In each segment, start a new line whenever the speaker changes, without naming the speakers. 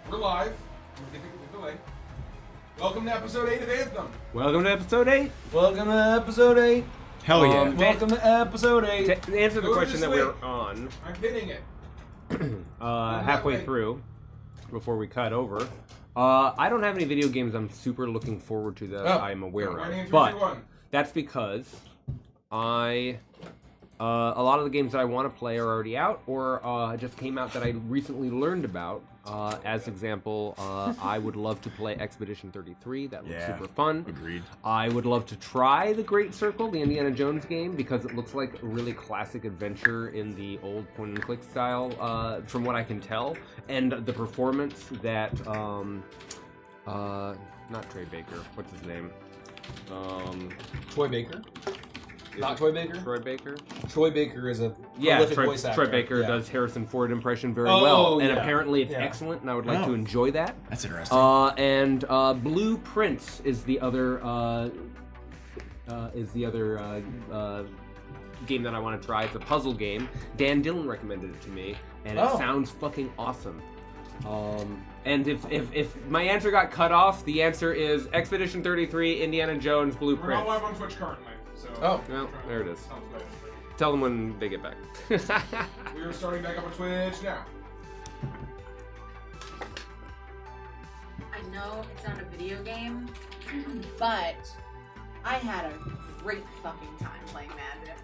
We're live. We're getting a delay. Welcome to episode 8 of Anthem.
Welcome to episode 8.
Welcome to episode 8.
Hell yeah.
Welcome to episode 8.
To answer the
Go
question that
this way.
we're on
I'm hitting it.
halfway
way.
through, before we cut over, I don't have any video games I'm super looking forward to that I'm aware
Running in
of.
3,
But
2, 1.
that's because a lot of the games that I want to play are already out or just came out that I recently learned about. As example, I would love to play Expedition 33. That looks super fun.
Agreed.
I would love to try The Great Circle, the Indiana Jones game, because it looks like a really classic adventure in the old point-and-click style, from what I can tell. And the performance that, not Trey Baker, what's his name?
Troy Baker. Not Troy Baker?
Troy Baker?
Troy Baker is a
Yeah,
prolific voice actor.
Troy Baker
Yeah.
does Harrison Ford impression very
Oh,
well, and
yeah.
apparently it's
Yeah.
excellent, and I would like
Oh.
to enjoy that.
That's interesting.
And Blue Prince is the other game that I want to try. It's a puzzle game. Dan Dillon recommended it to me, and it sounds fucking awesome. And if my answer got cut off, the answer is Expedition 33, Indiana Jones, Blue
We're not
Prince.
live on Twitch currently. So
Well, there it is.
Sounds good.
Tell them when they get back.
We are starting back up on Twitch now.
I know it's not a video game, but I had a great fucking time playing Magic.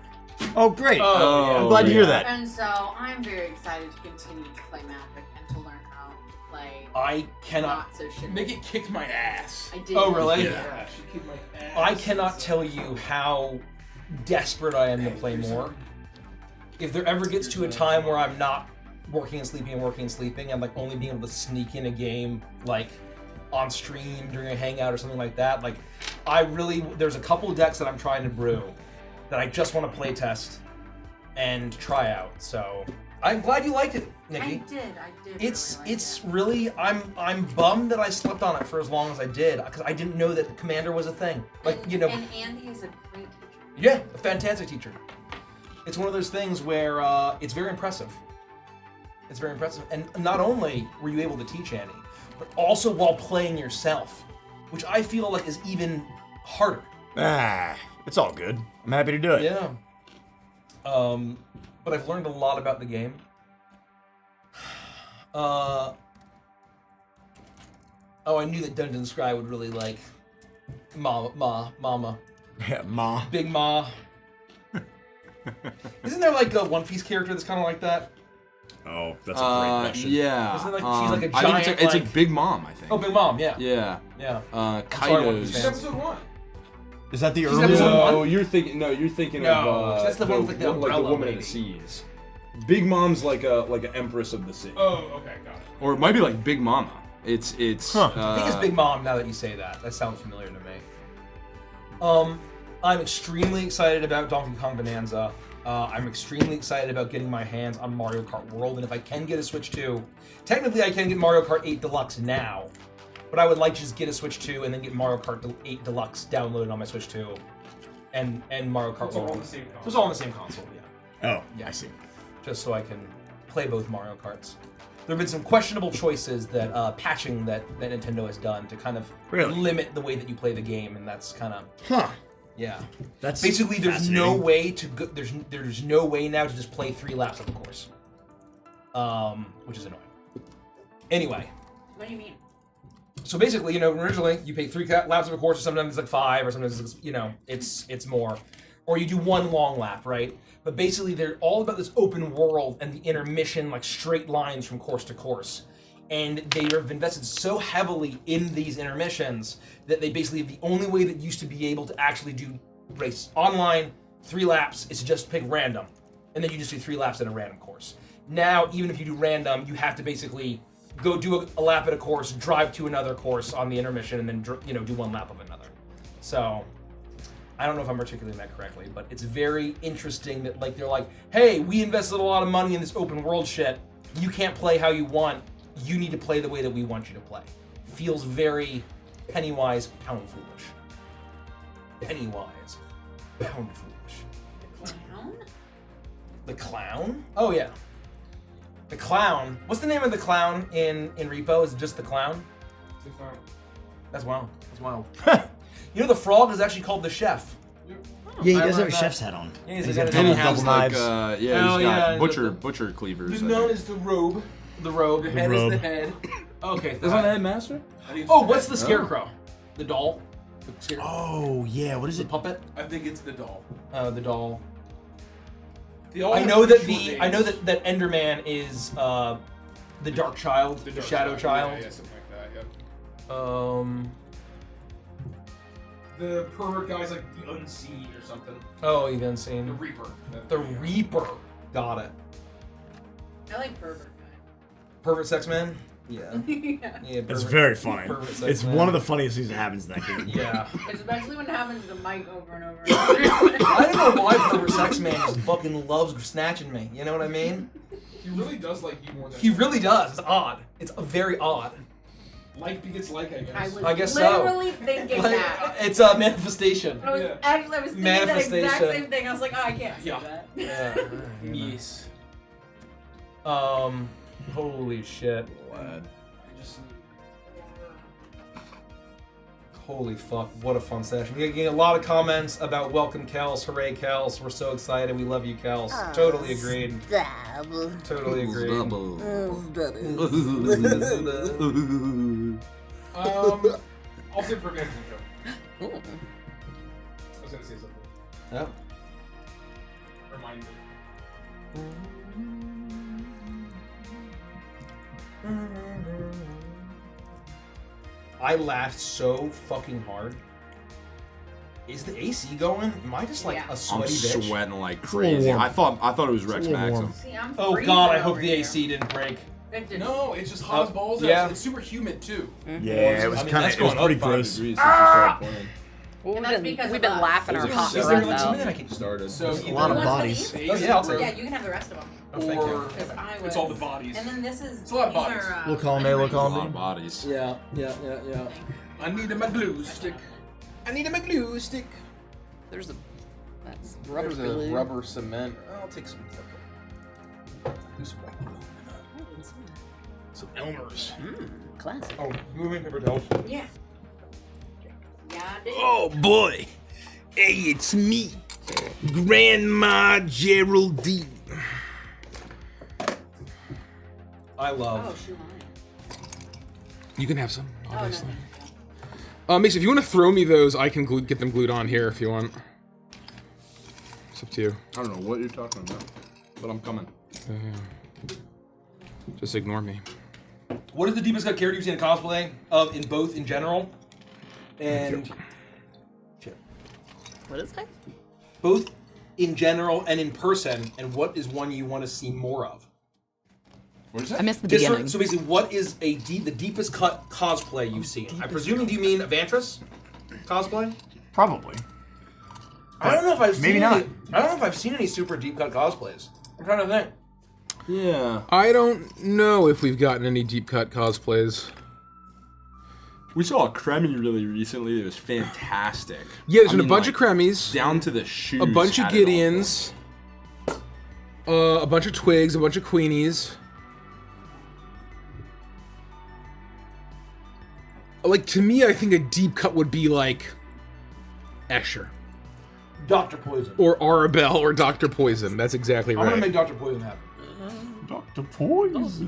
Oh, great.
Oh,
I'm glad to hear
yeah.
that.
And so I'm very excited to continue to play Magic and to learn how to play
I cannot.
not so shit.
Nikki kicked my ass.
I did.
Oh, really?
Yeah, she kicked my ass.
I cannot tell you how desperate I am to play more. If there ever gets to a time where I'm not working and sleeping, and like only being able to sneak in a game like on stream during a hangout or something like that, like there's a couple decks that I'm trying to brew that I just want to play test and try out. So I'm glad you liked it, Nikki.
I did.
It's really I'm bummed that I slept on it for as long as I did because I didn't know that the commander was a thing. Like
And Andy is a great teacher.
yeah, a fantastic teacher. It's one of those things where it's very impressive. It's very impressive, and not only were you able to teach Annie, but also while playing yourself, which I feel like is even harder.
It's all good. I'm happy to do it.
Yeah. But I've learned a lot about the game. I knew that Dungeon Scry would really like Mama.
Yeah, Ma.
Big Ma. Isn't there like a One Piece character that's kind of like that?
Oh, that's a great question.
Yeah.
Isn't it like she's like a
I think
giant,
it's a
like-
Big Mom, I think.
Oh, Big Mom, yeah.
Yeah.
Yeah.
Uh,
sorry, One Piece
Kaido's.
It's episode 1.
Is that the
She's
early
episode
one?
one?
You're thinking
No,
of
that's the one with, like, the umbrella,
woman
maybe.
of the seas. Big Mom's like an empress of the sea.
Oh, okay, got it.
Or it might be like Big Mama. It's
Huh.
I think it's Big Mom now that you say that. That sounds familiar to me. I'm extremely excited about Donkey Kong Bonanza. I'm extremely excited about getting my hands on Mario Kart World, and if I can get a Switch 2, technically I can get Mario Kart 8 Deluxe now, but I would like to just get a Switch 2 and then get Mario Kart 8 Deluxe downloaded on my Switch 2, and Mario Kart
It's all
World.
on the same console.
It's all on the same console, yeah.
Oh,
Yeah.
I see.
Just so I can play both Mario Karts. There have been some questionable choices that patching that Nintendo has done to kind of
Really?
limit the way that you play the game, and that's kind of
Huh.
yeah.
That's
Basically, there's no
fascinating.
way to go. There's no way now to just play 3 laps of the course, which is annoying. Anyway,
What do you mean?
so basically, originally you pay 3 laps of a course, or sometimes it's like 5, or sometimes it's it's more, or you do 1 long lap, right? But basically, they're all about this open world and the intermission, like straight lines from course to course. And they have invested so heavily in these intermissions that they basically, the only way that you used to be able to actually do race online 3 laps is to just pick random, and then you just do 3 laps in a random course. Now, even if you do random, you have to basically go do a lap at a course, drive to another course on the intermission, and then do 1 lap of another. So I don't know if I'm articulating that correctly, but it's very interesting that they're like, hey, we invested a lot of money in this open world shit. You can't play how you want. You need to play the way that we want you to play. Feels very penny-wise, pound-foolish. Penny-wise, pound-foolish.
Clown?
The clown? Oh, yeah. The clown. What's the name of the clown in Repo? Is it just the clown? That's wild. That's wild. You know the frog is actually called the chef.
Yeah, he
I
does have a
learned
chef's
that.
hat on.
Yeah, he's
He's
got
got
a
And he
double
has
knives.
like,
Oh,
he's got
yeah,
butcher cleavers.
He's
I
known
think.
as the robe. The robe. The head
robe.
is the head. Okay.
Isn't that headmaster?
Oh, what's the scarecrow? The doll. The scarecrow.
Oh, yeah, what is
The
it?
puppet.
I think it's the doll.
The doll.
They all
I
have
know
pretty
that
short
I know
names.
that Enderman is the Dark Child, the
Dark
Shadow Child.
Yeah, something like that. Yep. The pervert guy's like the Unseen or something.
Oh, you
The
Unseen.
Reaper.
The Reaper. Got it.
I like pervert
Pervert Sex Man. Yeah.
guy. Yeah.
Yeah.
It's
pervert-
very funny.
pervert sex
It's
man.
one of the funniest things that happens in that game.
Yeah.
Especially when it happens to Mike over and over.
I don't know why Pervert Sex Man just fucking loves snatching me. You know what I mean?
He really does like you more than
He really does. It's odd. It's very odd.
like begets like, I guess.
I was
I guess so.
literally thinking
Like,
that.
it's a manifestation.
I was
Yeah.
actually thinking that exact
Manifestation.
same thing. I was like, oh, I can't say
Yeah.
that.
Yeah.
Yes.
Holy shit.
I just.
Holy fuck, what a fun session. We're getting a lot of comments about welcome Kels, hooray Kels, we're so excited, we love you Kels. Totally agreed. Totally agreed.
I'll sit for a minute show. I was gonna say something.
Yeah.
Remind me.
I laughed so fucking hard. Is the AC going? Am I just like
Yeah.
a
I'm
sweaty bitch?
sweating like
a little
crazy.
warm.
I thought it was Rex
It's a little
Maxim.
warm.
See, I'm
Oh
freezing
god, I hope
over
the
here.
AC didn't break.
It didn't.
No, it's just hot as balls.
yeah.
It's super humid too.
Yeah, it was
I mean,
kind
that's
of, it was
going
pretty
up 5
gross.
Degrees since you started playing.
Well,
And that's because
we've
of
been
us.
laughing our
Is
hot
Is
there
there
breath
like
out.
something I can...
Started.
So
A
lot of
Who wants
bodies.
these?
Oh, yeah, I'll take
Yeah,
it.
you can have the rest of them.
Oh, thank you.
Or
Because I was.
it's all the bodies.
And then this is.
It's a lot of
these
bodies.
Are,
Little column A, little
A
column
lot
B.
of bodies.
Yeah.
I need a glue stick. I need a glue stick.
There's a that's rubber
There's
glue.
a rubber cement. I'll take some. Do some white glue. Some Elmer's.
Classic.
Oh, moving paper towels.
Yeah. Yeah, I did.
Oh boy. Hey, it's me, Grandma Geraldine.
I
Oh,
love...
shoot mine.
You can have some,
Oh,
obviously.
no.
Mason, if you want to throw me those, I can get them glued on here if you want. It's up to you.
I don't know what you're talking about, but I'm coming.
Just ignore me.
What is the deepest cut character you've seen in cosplay of in both in general and
What is that?
both in general and in person, and what is one you want to see more of?
What is
I
that?
missed the
Just
beginning.
so basically, what is the deepest cut cosplay you've seen? I'm presuming do you mean Avantris cosplay?
Probably.
I don't know if I've
Maybe
seen
not.
any, I don't know if I've seen any super deep cut cosplays. I'm trying to think.
Yeah.
I don't know if we've gotten any deep cut cosplays.
We saw a Kremmy really recently. It was fantastic.
Yeah, there's
I
been a
mean,
bunch
like,
of Kremmies,
down to the shoes.
a bunch of
had it all.
Gideons, a bunch of Twigs, a bunch of Queenies. Like, to me, I think a deep cut would be like Escher
Dr. Poison.
or Arabelle or Dr. Poison. That's exactly
I'm gonna
right.
make Dr. Poison happen.
Dr. Poison.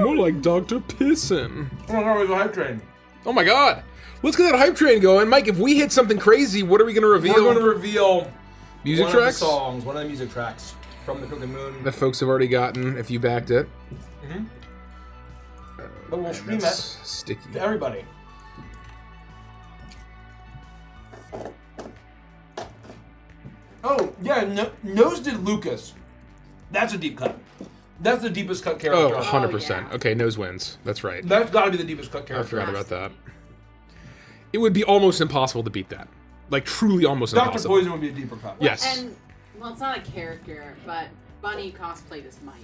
More like Dr. Pissin.
Oh my god, there's a hype train.
Oh my god. Let's get that hype train going. Mike, if we hit something crazy, what are we going to reveal?
We're going to reveal
Music
one
tracks?
of the songs, one of the music tracks from the Cooking Moon.
That folks have already gotten if you backed it.
But we'll stream
That's
it
sticky.
to everybody. Oh, yeah, Nose did Lucas. That's a deep cut. That's the deepest cut character.
Oh, 100%.
yeah.
Okay, Nose wins. That's right.
That's gotta be the deepest cut
I
character.
forgot about that. It would be almost impossible to beat that. Like, truly almost
Dr.
impossible.
Poison would be a deeper cut.
Yes.
And, well, it's not a character, but Bunny cosplayed as Mike,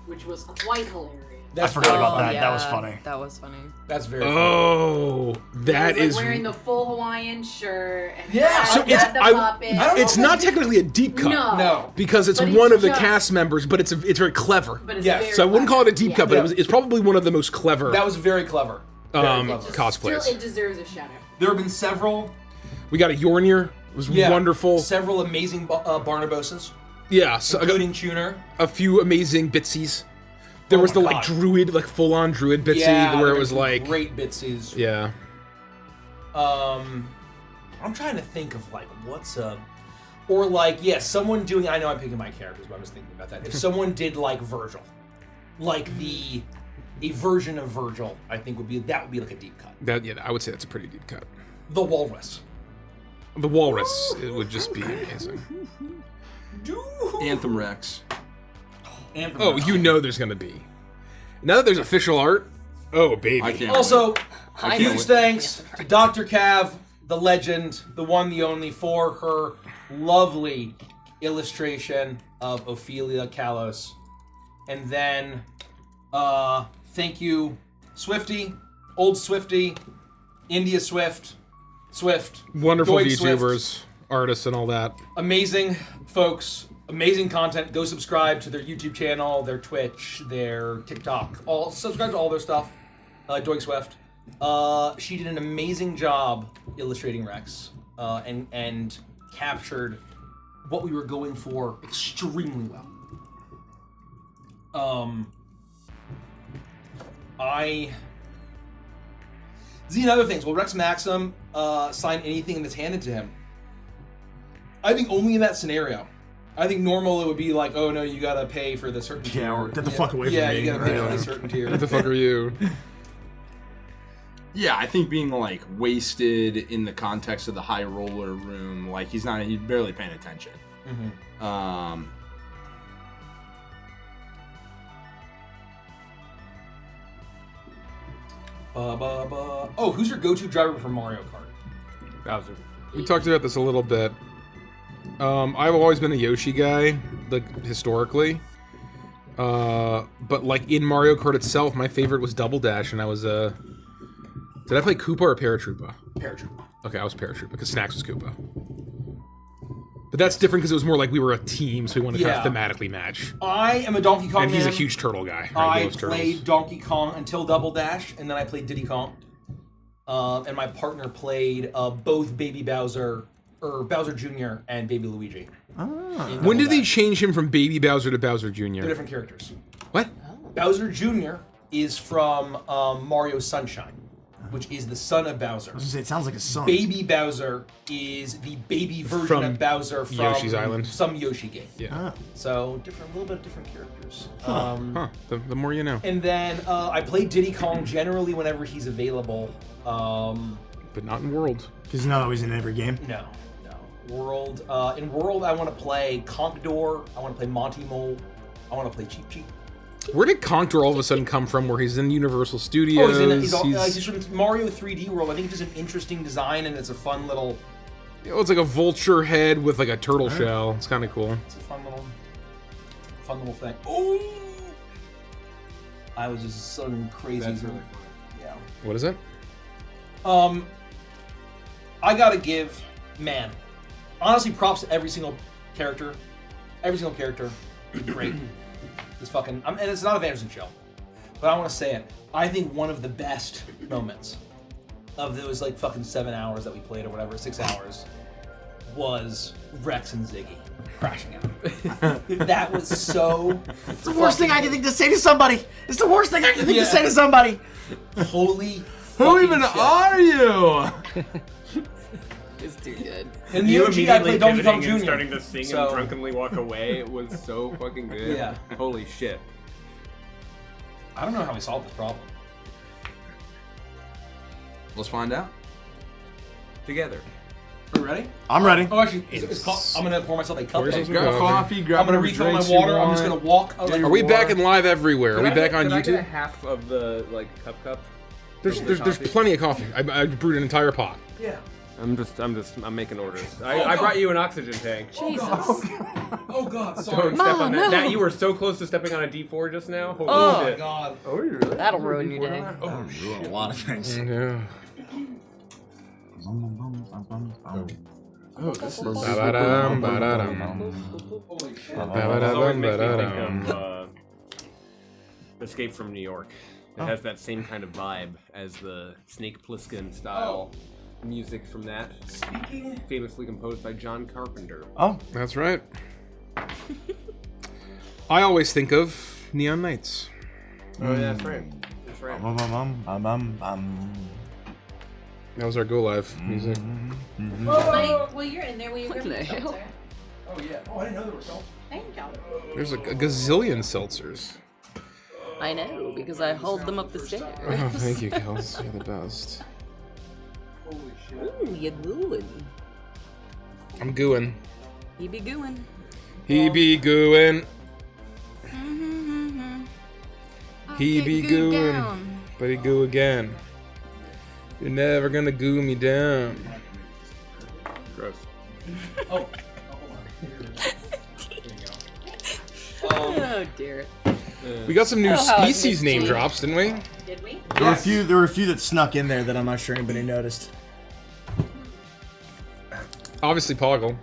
which was quite hilarious.
I forgot about that.
Yeah,
That was funny.
That was funny.
That's very funny.
Oh, that
He was,
is.
like, wearing the full Hawaiian shirt. And
Yeah,
So
had
it's
the
I,
puppet.
I don't know
it's
if
not
it's-
technically a deep cut.
No.
Because it's
But
one
it's
of the
just-
cast members, but it's very clever.
But it's
Yes.
very
So I wouldn't call it a deep
clever.
cut, but
Yeah.
it's probably one of the most clever
That was very clever. Very clever.
cosplays.
Still, it deserves a shout out.
There have been several.
We got a Yornir. It was wonderful.
Several amazing Barnaboses,
Yeah, so I got
including Tuner.
a few amazing Bitsies. There
Oh
was
my
the
God.
like druid, like full on druid Bitsy,
Yeah,
where
there
it was
some
like,
great bitsies.
yeah.
I'm trying to think of like what's a, or like someone doing. I know I'm picking my characters, but I'm just thinking about that. If someone did like Virgil, like a version of Virgil, I think would be like a deep cut.
I would say that's a pretty deep cut.
The Walrus.
The walrus, it would just be amazing. Anthem Rex.
Anthem.
Oh, you know there's gonna be. Now that there's official art, oh baby.
I can't.
Also,
can't
huge
wait.
thanks to Dr. Cav, the legend, the one, the only, for her lovely illustration of Ophelia Kalos. And then, thank you, Swifty, Old Swifty, India Swift,
Wonderful
Doig
VTubers,
Swift.
artists, and all that.
Amazing folks, amazing content. Go subscribe to their YouTube channel, their Twitch, their TikTok. All subscribe to all their stuff. Doig Swift. She did an amazing job illustrating Rex, and captured what we were going for extremely well. See, and other things. Will Rex Maxim sign anything that's handed to him? I think only in that scenario. I think normal it would be like, oh no, you gotta pay for the certain tier.
Yeah, get the fuck away from
Yeah,
me.
you gotta pay for
Right.
the certain tier.
What the fuck are you?
Yeah, I think being like wasted in the context of the high roller room, like he's barely paying attention.
Mm-hmm. Oh, who's your go-to driver for Mario Kart?
Bowser.
We talked about this a little bit. I've always been a Yoshi guy, like historically. But like in Mario Kart itself, my favorite was Double Dash, and I was Did I play Koopa or Paratroopa?
Paratrooper.
Okay, I was Paratroopa because Snacks was Koopa. But that's different because it was more like we were a team, so we wanted to kind of thematically match.
I am a Donkey Kong
And he's a
man.
huge turtle guy. Right? He
I
loves turtles.
played Donkey Kong until Double Dash, and then I played Diddy Kong. And my partner played both Baby Bowser, or Bowser Jr. and Baby Luigi.
When did they change him from Baby Bowser to Bowser Jr.?
They're different characters.
What?
Bowser Jr. is from Mario Sunshine, which is the son of Bowser.
I was gonna say, it sounds like a song.
Baby Bowser is the baby version
From
of Bowser from
Yoshi's Island.
some Yoshi game.
Yeah.
Ah.
So a little bit of different characters.
Huh. The more you know.
And then I play Diddy Kong generally whenever he's available.
But not in World.
Because not always in every game.
No. World. In World, I want to play Conkdor. I want to play Monty Mole. I want to play Cheep Cheep.
Where did Contour all of a sudden come from? Where he's in Universal Studios?
He's from Mario 3D World. I think it's just an interesting design and it's a fun little.
It's like a vulture head with like a turtle shell. It's kind of cool.
It's a fun little thing. Oh! I was just some crazy.
That's really
Yeah.
What is it?
I gotta give, man, honestly, props to every single character. Every single character, great. This fucking, and it's not a Vanderson show, but I want to say it. I think one of the best moments of those like fucking 7 hours that we played or whatever, 6 hours, was Rex and Ziggy crashing out. That was so.
It's the worst thing I can think to say to somebody. It's the worst thing I can think to say to somebody.
Holy.
Who even
shit.
are you?
It's too good.
In the
You
OG, I
immediately
played Donkey Kong
pivoting and
Jr.
starting to sing
So-
and drunkenly walk away. It was so fucking good.
Yeah.
Holy shit.
I don't know how we solved this problem.
Let's find out.
Together.
Are we ready?
I'm ready.
Oh, actually, I'm gonna pour myself a cup.
Where's
of-
this
Grab
Coffee.
coffee, grab
I'm gonna
whatever
refill my
drinks you
water. I'm just
want.
gonna walk.
Are we back and live everywhere? Are we back on
Can I get a
YouTube?
half of the like cup?
There's
of the
there's
coffee?
plenty of coffee. I brewed an entire pot.
Yeah.
I'm making orders. I brought you an oxygen tank.
Jesus.
Oh god, sorry.
Don't step on that.
no.
That you were so close to stepping on a D4 just now. Holy
Oh.
Oh my
shit.
god.
Oh, you really?
That'll ruin your day.
Oh, a lot of things.
Yeah.
Oh, this is.
Ba-ba-dum, ba-da-dum.
Holy shit.
This always makes me think of Escape from New York. It has that same kind of vibe as the Snake Plissken style music from that.
Speaking.
Famously composed by John Carpenter.
Oh,
That's right. I always think of Neon Knights.
Oh yeah, that's right. That's right.
That was our Go Live music.
Well, you're in there. Will you
What
grab
the
the
hell?
seltzer?
Oh yeah. Oh, I didn't know there were self.
Thank you.
There's a gazillion seltzers.
I know, because I hauled them up the stairs.
Oh, thank you, Kels. You're the best.
Holy shit.
Ooh, you gooing.
I'm gooing.
You be gooing.
He be gooing. He be gooing. But he goo again. You're never gonna goo me down.
Gross.
Oh.
Oh dear.
We got some new
Oh, how I
species
missed
name
you.
drops, didn't we?
Did we?
there were a few that snuck in there that I'm not sure anybody noticed.
Obviously, Poggle.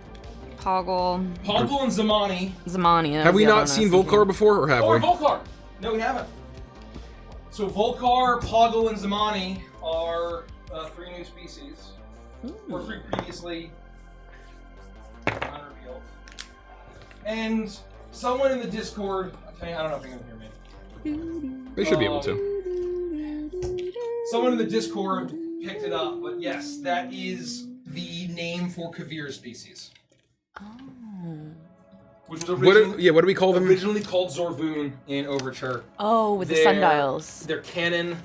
Poggle.
Poggle and Zamani.
Zamani. that
Have
was
we
the other
not
one I
seen
was thinking.
Volcar before, or have
Oh,
we?
and Volcar. No, we haven't. So Volcar, Poggle, and Zamani are 3 new species, or 3 previously unrevealed. And someone in the Discord, I don't know if you can hear me.
They should be able to.
Someone in the Discord picked it up, but yes, that is the name for Kavir species. Which was
What do we call them?
originally called Zorvoon in Overture.
Oh, with the
Their-
sundials.
Their canon.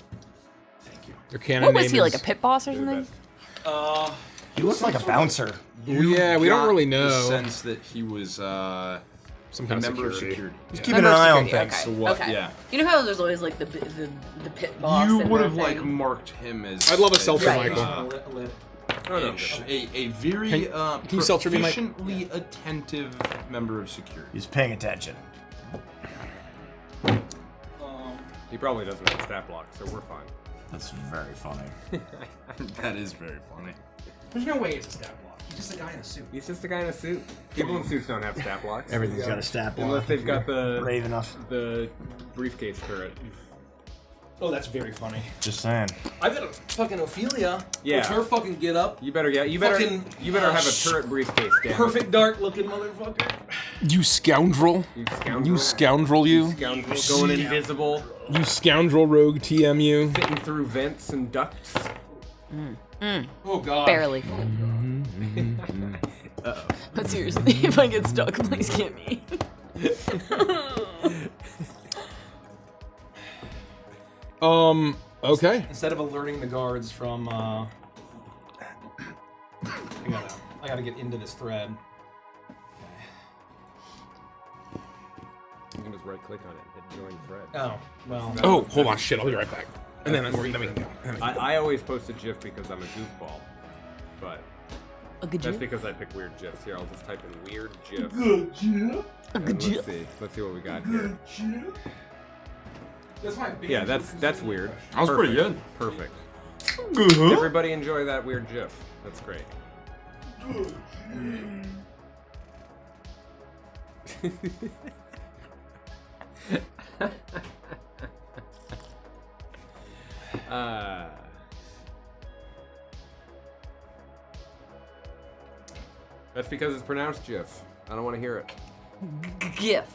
Their canon
What was
name
he, like
is-
a pit boss or something?
He looks like a bouncer.
Yeah, we don't
got
really
the
know.
sense that he was
Some
a
kind of
member of
security.
security.
He's
Yeah.
keeping an
Member of
eye on
security,
things.
okay.
So what-
Okay.
yeah.
You know how there's always like the pit boss.
You
and
would
the
have like
thing?
marked him as.
I'd love a
as,
seltzer,
Right.
Michael.
A very
Can you seltzer me, Mike?
proficiently attentive member of security.
He's paying attention.
He probably doesn't have stat block, so we're fine.
That's very funny.
That is very funny.
There's no way it's a stat block. He's just a guy in a suit.
He's just a guy in a suit. People in suits don't have stat blocks.
Everything's got a stat block.
Unless they've
if
got
you're brave enough.
the briefcase turret.
Oh, that's very funny.
Just saying.
I've got a fucking Ophelia.
Yeah.
With her fucking get up.
You better have a turret briefcase, damn it.
Perfect dart looking motherfucker.
You scoundrel.
You scoundrel.
You scoundrel, you.
Scoundrel going invisible,
You scoundrel rogue TMU.
fitting through vents and ducts.
Oh god.
Barely. But seriously, if I get stuck, please get me.
Okay.
Instead of alerting the guards from I gotta get into this thread.
You can just right click on it and hit join thread.
Oh, well.
Oh, hold on, shit, I'll be right back. And then we can go.
I always post a GIF because I'm a goofball, but
A good
that's
GIF?
because I pick weird GIFs. Here, I'll just type in weird GIF.
A good
Let's
GIF?
see. Let's see what we got here.
That's my big
Yeah, that's weird.
That was pretty good.
Perfect. Everybody enjoy that weird GIF. That's great. That's because it's pronounced GIF. I don't want to hear it.
GIF.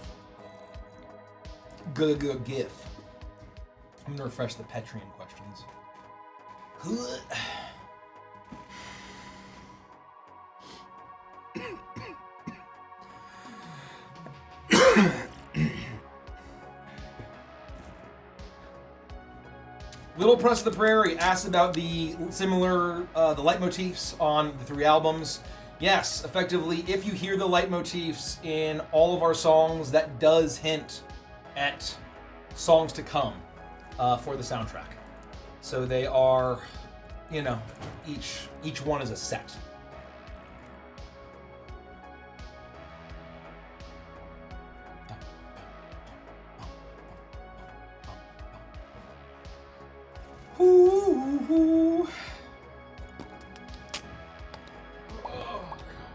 Good gif. I'm gonna refresh the Patreon questions. Little Press of the Prairie asked about the similar the leitmotifs on the 3 albums. Yes, effectively, if you hear the leitmotifs in all of our songs, that does hint at songs to come for the soundtrack. So they are you know, each one is a set. Ooh.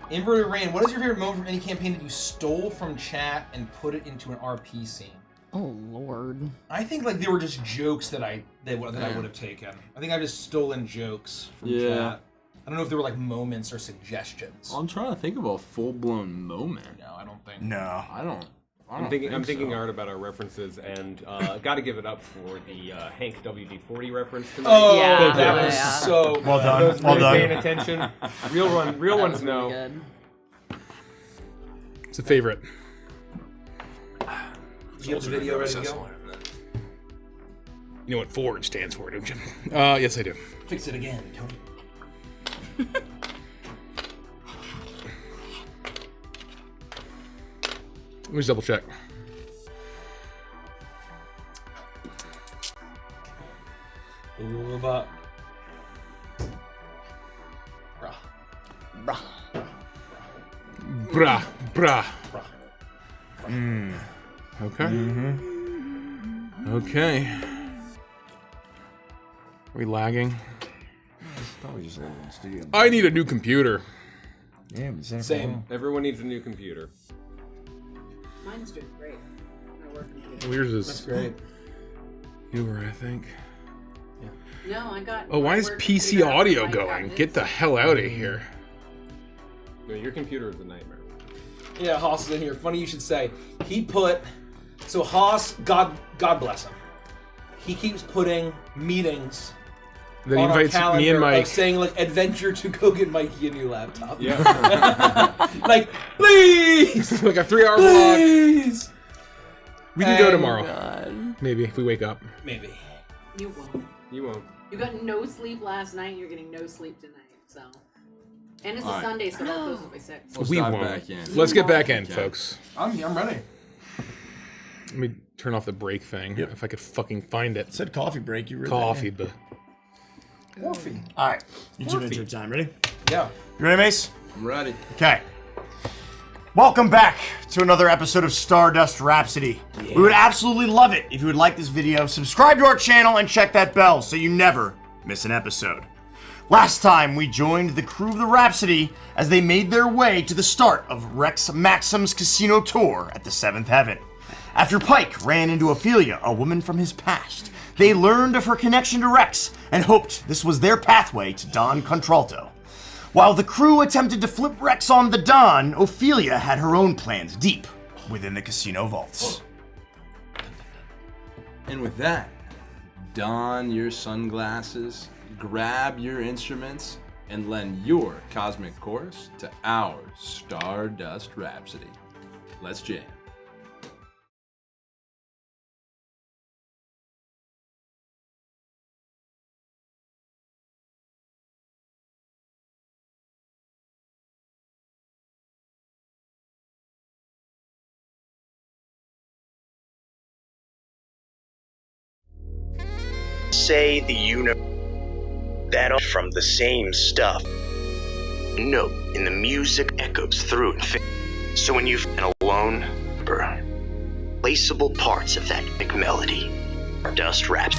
Inverted Rain, what is your favorite moment from any campaign that you stole from chat and put it into an RP scene?
Oh Lord.
I think like they were just jokes that I would have taken. I think I've just stolen jokes from chat. I don't know if there were like moments or suggestions.
I'm trying to think of a full-blown moment.
No, I don't think.
No.
I don't
I'm thinking
so.
hard about our references, and got to give it up for the Hank WD-40 reference tonight.
Oh,
Yeah.
that was
Yeah.
so
Well done.
Those
Well
really paying
done.
attention. Real ones
Really
know.
good.
It's a favorite.
You have the video ready to go?
You know what Ford stands for, don't you? Yes, I do.
Fix it again, Tony.
Let me just double check.
Bruh.
Brah. Okay. Okay. Are we lagging?
Probably just a little in studio.
I need a new computer.
Yeah, but
Same.
Everyone needs a new computer.
Mine's doing great. My work computer.
Yours is
That's great.
newer, I think.
No, I got.
Oh, why
my
is
work
PC
computer
audio
on my
going?
cabinet.
Get the hell out of here.
No, your computer is a nightmare.
Yeah, Haas is in here. Funny you should say. He put. So Haas, God bless him. He keeps putting meetings
Then he
on our
invites
calendar
me and Mike.
of saying like adventure to go get Mikey a new laptop.
Yeah.
Like, please,
like a 3-hour vlog.
please.
We can go
And,
tomorrow.
God.
Maybe if we wake up.
Maybe.
You won't.
You won't.
You got no sleep last night. You're getting no sleep tonight. So. And it's a
Alright.
Sunday, so that closes by 6.
Let's
We
dive
won't.
back in.
Let's get back in,
Okay.
folks.
I'm ready.
Let me turn off the break thing.
Yep.
If I could fucking find it.
Said coffee break. You read
Coffee, but
Coffee.
All right. YouTube intro time. Ready?
Yeah.
You ready, Mace?
I'm ready.
Okay. Welcome back to another episode of Stardust Rhapsody. We would absolutely love it if you would like this video, subscribe to our channel, and check that bell so you never miss an episode. Last time, we joined the crew of the Rhapsody as they made their way to the start of Rex Maxim's casino tour at the 7th Heaven. After Pike ran into Ophelia, a woman from his past, they learned of her connection to Rex and hoped this was their pathway to Don Contralto. While the crew attempted to flip Rex on the Don, Ophelia had her own plans deep within the casino vaults.
And with that, don your sunglasses, grab your instruments, and lend your cosmic chorus to our Stardust Rhapsody. Let's jam.
Say the universe that from the same stuff. Note in the music echoes through infinity. So when you've been alone, placeable parts of that big melody are dust wraps.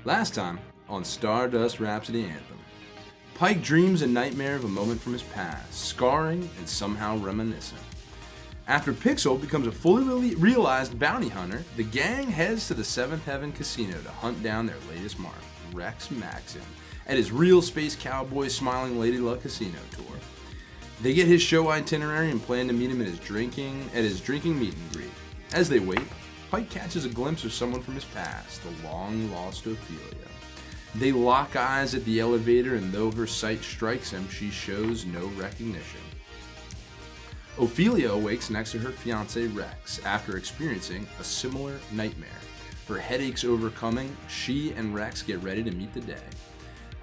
Last time on Stardust Rhapsody Anthem, Pike dreams a nightmare of a moment from his past, scarring and somehow reminiscent. After Pixel becomes a fully realized bounty hunter, the gang heads to the Seventh Heaven Casino to hunt down their latest mark, Rex Maxim, at his Real Space Cowboy Smiling Lady Luck Casino tour. They get his show itinerary and plan to meet him at his drinking meet and greet. As they wait, Pike catches a glimpse of someone from his past, the long-lost Ophelia. They lock eyes at the elevator, and though her sight strikes him, she shows no recognition. Ophelia awakes next to her fiancé Rex after experiencing a similar nightmare. Her headaches overcoming, she and Rex get ready to meet the day.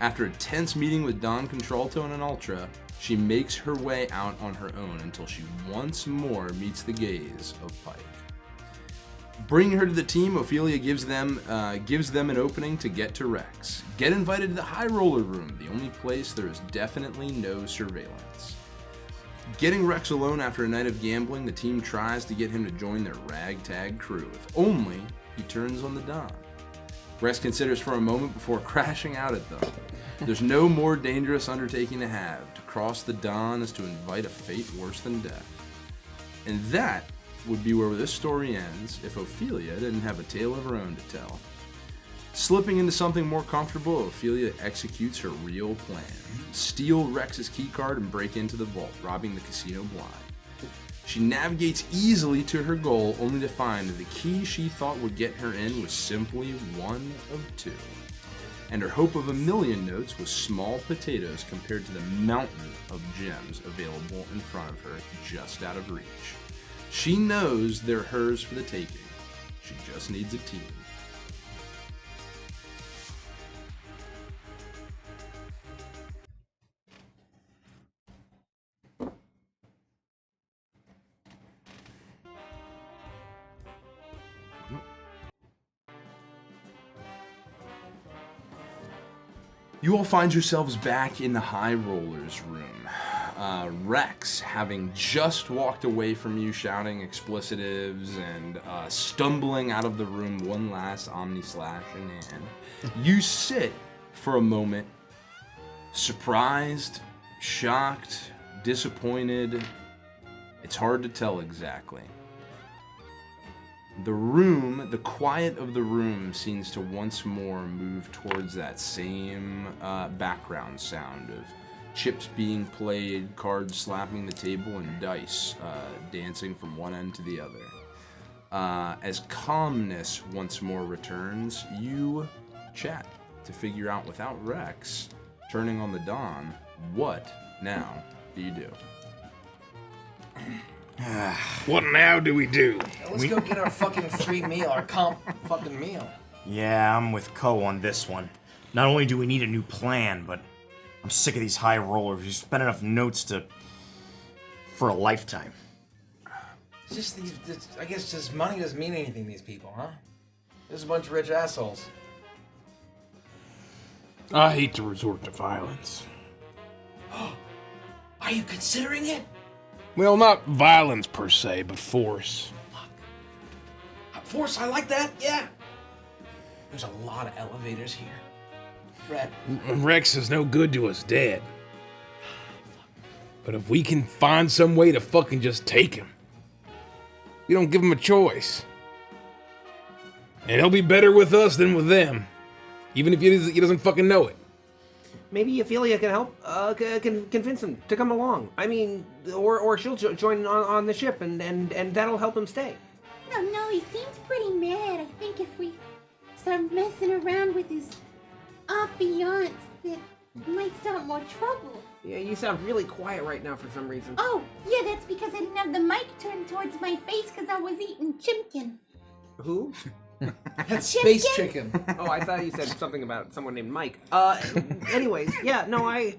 After a tense meeting with Don Contralto and Ultra, she makes her way out on her own until she once more meets the gaze of Pike. Bringing her to the team, Ophelia gives them an opening to get to Rex. Get invited to the High Roller Room, the only place there is definitely no surveillance. Getting Rex alone after a night of gambling, the team tries to get him to join their ragtag crew, if only he turns on the Don. Rex considers for a moment before crashing out at them. There's no more dangerous undertaking to have. To cross the Don is to invite a fate worse than death. And that would be where this story ends if Ophelia didn't have a tale of her own to tell. Slipping into something more comfortable, Ophelia executes her real plan. Steal Rex's keycard and break into the vault, robbing the casino blind. She navigates easily to her goal, only to find that the key she thought would get her in was simply one of two. And her hope of 1,000,000 notes was small potatoes compared to the mountain of gems available in front of her, just out of reach. She knows they're hers for the taking. She just needs a team. You all find yourselves back in the High Rollers room. Rex, having just walked away from you shouting explicitives and stumbling out of the room, one last Omni-Slash in hand, you sit for a moment, surprised, shocked, disappointed. It's hard to tell exactly. The quiet of the room seems to once more move towards that same background sound of chips being played, cards slapping the table, and dice dancing from one end to the other. As calmness once more returns, you chat to figure out, without Rex turning on the Don, what now do you do?
What now do we do?
Let's go get our fucking free meal, our comp fucking meal.
Yeah, I'm with Ko on this one. Not only do we need a new plan, but I'm sick of these high rollers who spend enough notes for a lifetime.
It's just I guess just money doesn't mean anything to these people, huh? There's a bunch of rich assholes.
I hate to resort to violence.
Are you considering it?
Well, not violence per se, but force.
Force, I like that, yeah. There's a lot of elevators here. Brett.
Rex is no good to us dead. But if we can find some way to fucking just take him, we don't give him a choice. And he'll be better with us than with them. Even if he doesn't fucking know it.
Maybe Ophelia can help, can convince him to come along. I mean, or she'll join on the ship, and that'll help him stay.
No, he seems pretty mad. I think if we start messing around with his affiance, that might start more trouble.
Yeah, you sound really quiet right now for some reason.
Oh, yeah, that's because I didn't have the mic turned towards my face because I was eating chimkin.
Who?
That's Space Chicken.
Oh, I thought you said something about someone named Mike. Anyways, yeah, no, I'm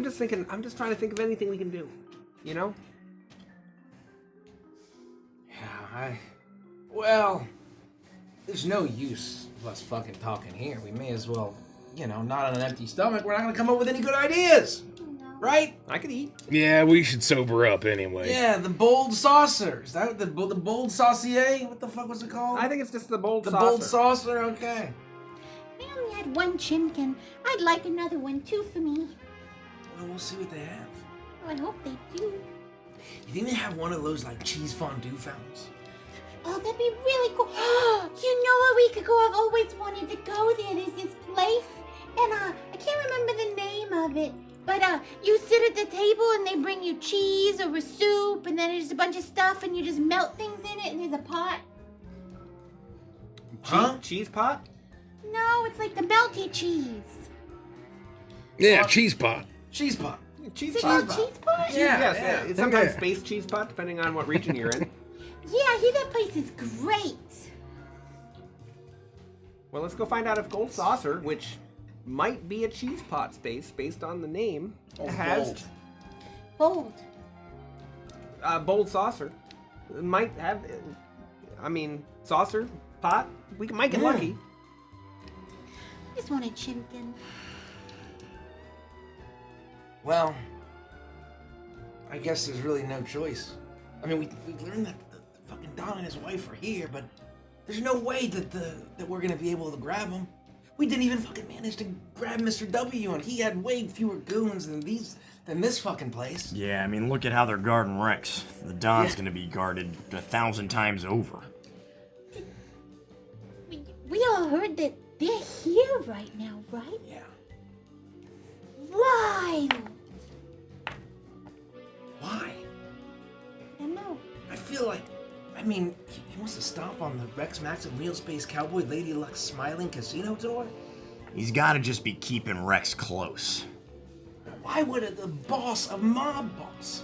just trying to think of anything we can do. You know?
Yeah, well, there's no use of us fucking talking here. We may as well, not on an empty stomach. We're not gonna come up with any good ideas.
No.
right?
I could eat.
Yeah, we should sober up anyway.
Yeah, the bold saucer. Is that the bold saucier? What the fuck was it called?
I think it's just the bold
the
saucer.
bold saucer. Okay.
I only had one chimkin. I'd like another one too for me.
Well, we'll see what they have.
Oh, I hope they do.
You think they have one of those like cheese fondue fountains?
Oh, that'd be really cool. You know where we could go? I've always wanted to go there. There's this place, and I can't remember the name of it. But you sit at the table and they bring you cheese or a soup, and then there's a bunch of stuff, and you just melt things in it, and there's a pot.
Huh?
Cheese pot?
No, it's like the melty cheese.
Yeah, cheese pot.
Cheese pot.
Cheese
Is it
pot.
called cheese pot?
Yeah. It's sometimes space cheese pot, depending on what region you're in.
Yeah, I hear that place is great.
Well, let's go find out if Gold Saucer, which might be a cheese pot space based on the name, has
Bold.
Bold Saucer. It might have, I mean, saucer, pot. We might get lucky.
I just want a chimkin.
Well, I guess there's really no choice. I mean, we learned that the fucking Don and his wife are here, but there's no way that we're gonna be able to grab him. We didn't even fucking manage to grab Mr. W, and he had way fewer goons than this fucking place.
Yeah, I mean, look at how they're guarding Rex. The Don's gonna be guarded 1,000 times over.
We all heard that they're here right now, right?
Yeah.
Wild.
Why?
I don't know.
I feel like, I mean, he wants to stomp on the Rex Max and Real Space Cowboy Lady Luck Smiling Casino tour?
He's gotta just be keeping Rex close.
Why would the boss, a mob boss,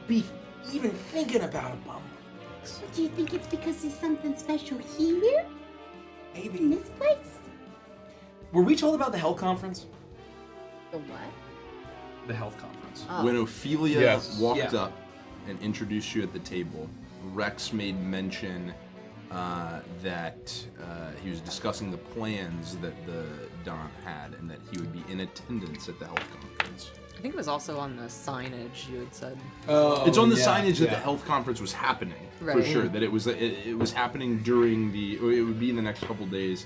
be even thinking about a bum?
But do you think it's because there's something special here?
Maybe.
In this place?
Were we told about the health conference?
The what?
The health conference.
When Ophelia
Yes.
walked up and introduced you at the table, Rex made mention that he was discussing the plans that the Don had and that he would be in attendance at the health conference.
I think it was also on the signage you had said.
Oh,
It's on the signage that the health conference was happening, for
Right.
sure. That it was happening during it would be in the next couple days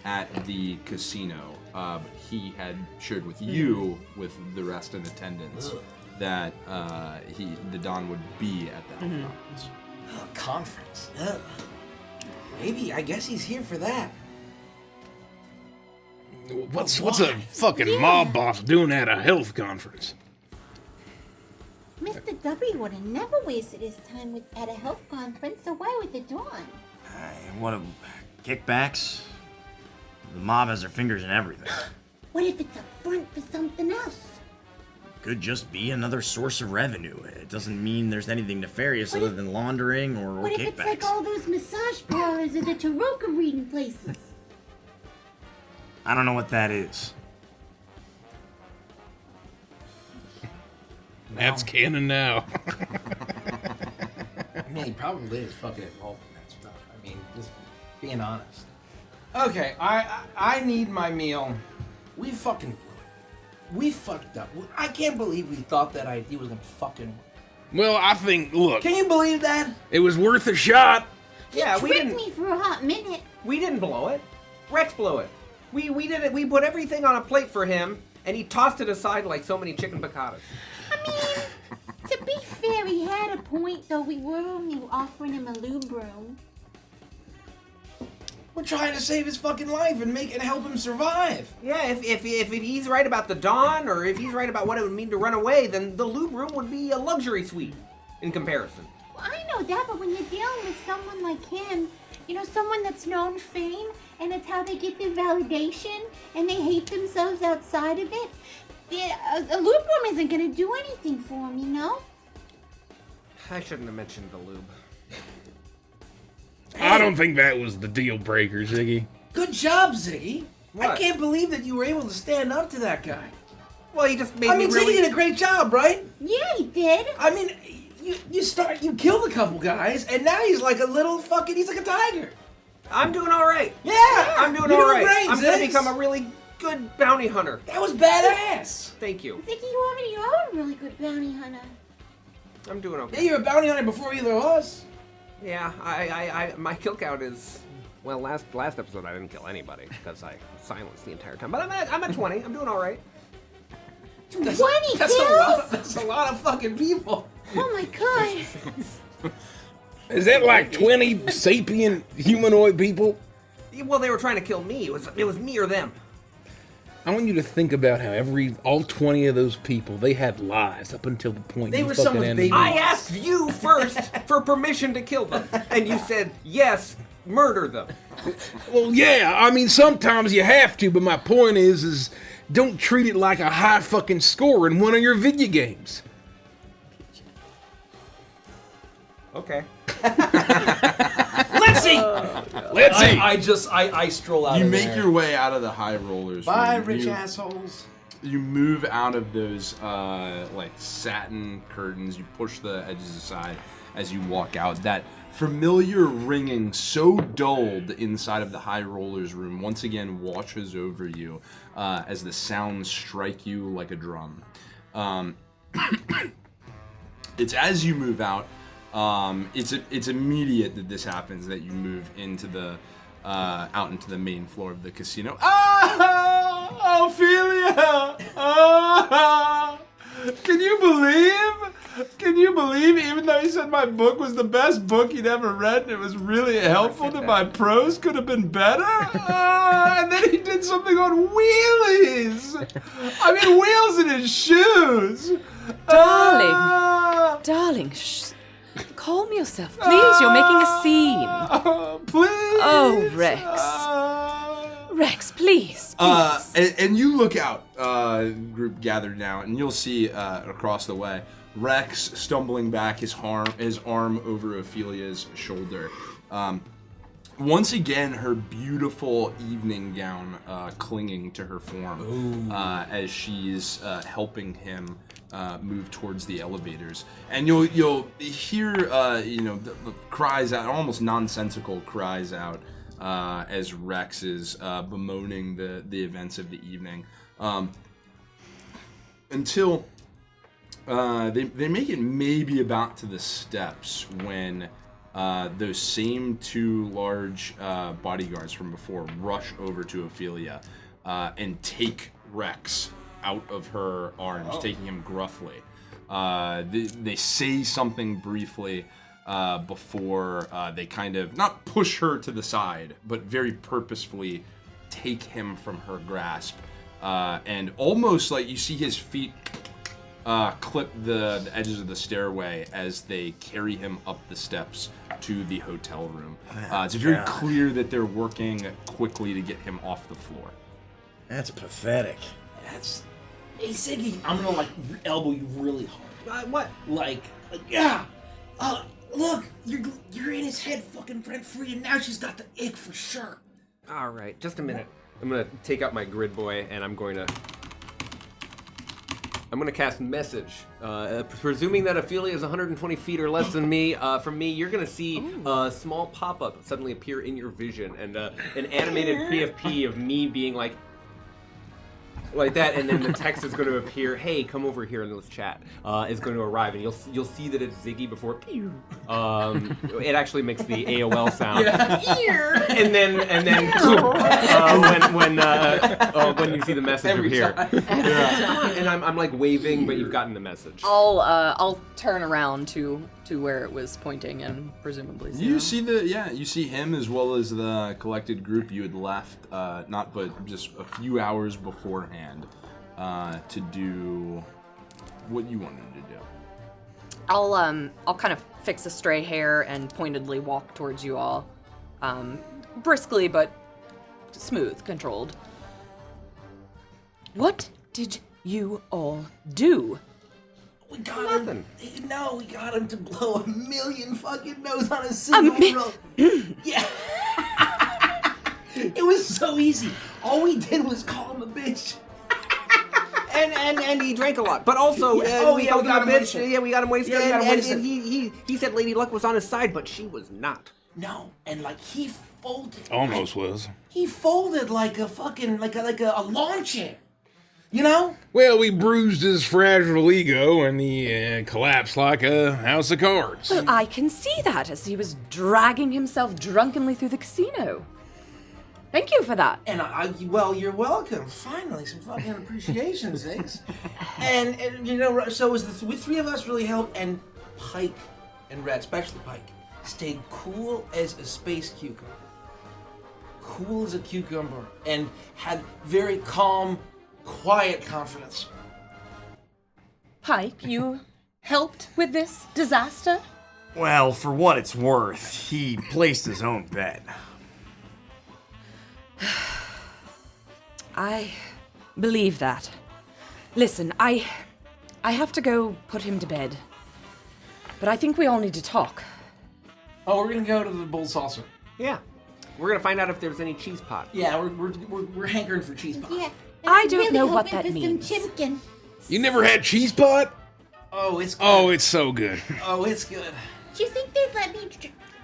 at the casino. He had shared with you, with the rest in attendance, that the Don would be at the health conference.
Conference. Ugh. Maybe. I guess he's here for that.
What's a fucking mob boss doing at a health conference?
Mr. W would have never wasted his time at a health conference, so why would the Dawn?
What a kickbacks? The mob has their fingers in everything.
What if it's a front for something else?
Could just be another source of revenue. It doesn't mean there's anything nefarious other than laundering or
What if it's like
kickbacks.
all those massage parlors or the tarot reading places?
I don't know what that is.
That's canon now.
I mean, he probably is fucking involved in that stuff. I mean, just being honest. Okay, I need my meal. We fucking blew it. We fucked up. I can't believe we thought that idea was gonna fucking work.
Well, I think, look,
Can you believe that?
it was worth a shot.
Yeah, we
Tricked
didn't.
me for a hot minute.
We didn't blow it. Rex blew it. We did it. We put everything on a plate for him, and he tossed it aside like so many chicken picadas.
I mean, to be fair, he had a point, though. We were only offering him a lube room.
We're trying to save his fucking life and help him survive.
Yeah, if he's right about the Dawn, or if he's right about what it would mean to run away, then the lube room would be a luxury suite in comparison.
Well, I know that, but when you're dealing with someone like him, you know, someone that's known fame, and it's how they get their validation, and they hate themselves outside of it, a lube room isn't gonna do anything for him, you know?
I shouldn't have mentioned the lube.
I don't think that was the deal breaker, Ziggy.
Good job, Ziggy. I
What?
can't believe that you were able to stand up to that guy.
Well, he just made
I
me
mean,
really.
Ziggy did a great job, right?
Yeah, he did.
I mean, you killed a couple guys, and now he's like a little fucking, he's like a tiger.
I'm doing all right.
Yeah,
I'm doing
you're
all right.
Great,
I'm gonna
Ziggs.
become a really good bounty hunter.
That was badass.
Thank you.
Ziggy, you are a really good bounty hunter.
I'm doing okay.
Yeah, you're a bounty hunter before either of us.
Yeah, I my kill count is, well, last episode I didn't kill anybody because I silenced the entire time. But I'm at 20. I'm doing all right.
20
That's
kills?
That's a lot of fucking people.
Oh my god.
Is that like 20 sapient humanoid people?
Well, they were trying to kill me. It was me or them.
I want you to think about how all 20 of those people, they had lives up until the point
They
you
were
fucking
someone's
ended
baby.
them.
I asked you first for permission to kill them, and you said yes. Murder them.
Well, yeah, I mean, sometimes you have to, but my point is don't treat it like a high fucking score in one of your video games.
Okay.
Let's see.
Let's see.
I stroll out.
You
of
make
there.
your way out of the high rollers.
Bye,
room.
rich assholes.
You move out of those like satin curtains. You push the edges aside as you walk out. That familiar ringing, so dulled inside of the high rollers room, once again washes over you as the sounds strike you like a drum. It's as you move out. It's immediate that this happens, that you move into the out into the main floor of the casino. Ah, Ophelia! Ah, can you believe? Can you believe? Even though he said my book was the best book he'd ever read, and it was really helpful, that my prose could have been better. And then he did something on wheelies. I mean, wheels in his shoes.
Darling, calm yourself, please. You're making a scene.
Please.
Oh, Rex. Rex, please.
And you look out, group gathered now, and you'll see across the way Rex stumbling back, his arm over Ophelia's shoulder. Once again, her beautiful evening gown clinging to her form as she's helping him move towards the elevators. And you'll hear the cries out, almost nonsensical cries out, as Rex is bemoaning the events of the evening, until they make it maybe about to the steps when those same two large bodyguards from before rush over to Ophelia and take Rex out of her arms, taking him gruffly. They say something briefly before they kind of, not push her to the side, but very purposefully take him from her grasp. And almost like you see his feet clip the edges of the stairway as they carry him up the steps to the hotel room. It's very clear that they're working quickly to get him off the floor.
That's pathetic.
Hey Ziggy, I'm gonna like elbow you really hard.
What?
Like yeah. Look, you're in his head, fucking rent free, and now she's got the ick for sure.
All right, just a minute. I'm gonna take out my grid boy, and I'm gonna cast message. Presuming that Ophelia is 120 feet or less than me, from me, you're gonna see a small pop-up suddenly appear in your vision, and an animated PFP of me being like that, and then the text is going to appear. Hey, come over here and let's chat. Is going to arrive, and you'll see that it's Ziggy before. Pew. It actually makes the AOL sound. and then when you see the message appear, and I'm like waving, but you've gotten the message.
I'll turn around to where it was pointing and presumably see
You see him as well as the collected group you had left, just a few hours beforehand, to do what you wanted to do.
I'll kind of fix a stray hair and pointedly walk towards you all, briskly but smooth, controlled. What did you all do?
We got him. No, we got him to blow 1 million fucking no's on a single roll. Yeah. It was so easy. All we did was call him a bitch.
And he drank a lot, but also we got him wasted. Yeah, we got him wasted. And he said Lady Luck was on his side, but she was not.
No, and like he folded.
Almost was.
He folded like a fucking like a lawn chair. You know?
Well, we bruised his fragile ego, and he collapsed like a house of cards.
Well, I can see that as he was dragging himself drunkenly through the casino. Thank you for that.
And well, you're welcome. Finally, some fucking appreciation, Ziggs. And you know, so it was we three of us really helped, and Pike and Red, especially Pike, stayed cool as a space cucumber. Cool as a cucumber, and had very calm, quiet confidence.
Pike, you helped with this disaster?
Well, for what it's worth, he placed his own bet.
I believe that. Listen, I have to go put him to bed. But I think we all need to talk.
Oh, we're gonna go to the Bull Saucer.
Yeah. We're gonna find out if there's any cheese pot.
Yeah, we're hankering for cheese pot.
Yeah.
I
I'm
don't
really
know what
hoping
that
for
means.
Some chimkin.
You never had cheese pot?
Oh, it's good.
Oh, it's so good.
Oh, it's good.
Do you think they'd let me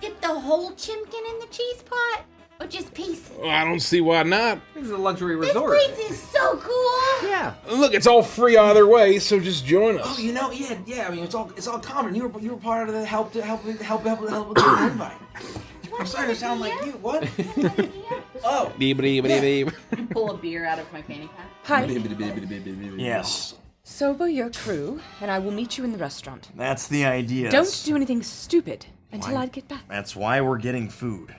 dip the whole chimkin in the cheese pot? Or just pieces?
Well, I don't see why not.
This is a luxury
This
resort.
place is so cool!
Yeah.
Look, it's all free either way, so just join us.
Oh, you know, yeah. I mean, it's all common. You were part of the help with the invite. I'm starting to sound like you. What? Oh.
I pull a beer out of my fanny pack.
Pike,
Yes,
sober your crew, and I will meet you in the restaurant.
that's the idea.
Don't do anything stupid until
Why?
I get back.
That's why we're getting food.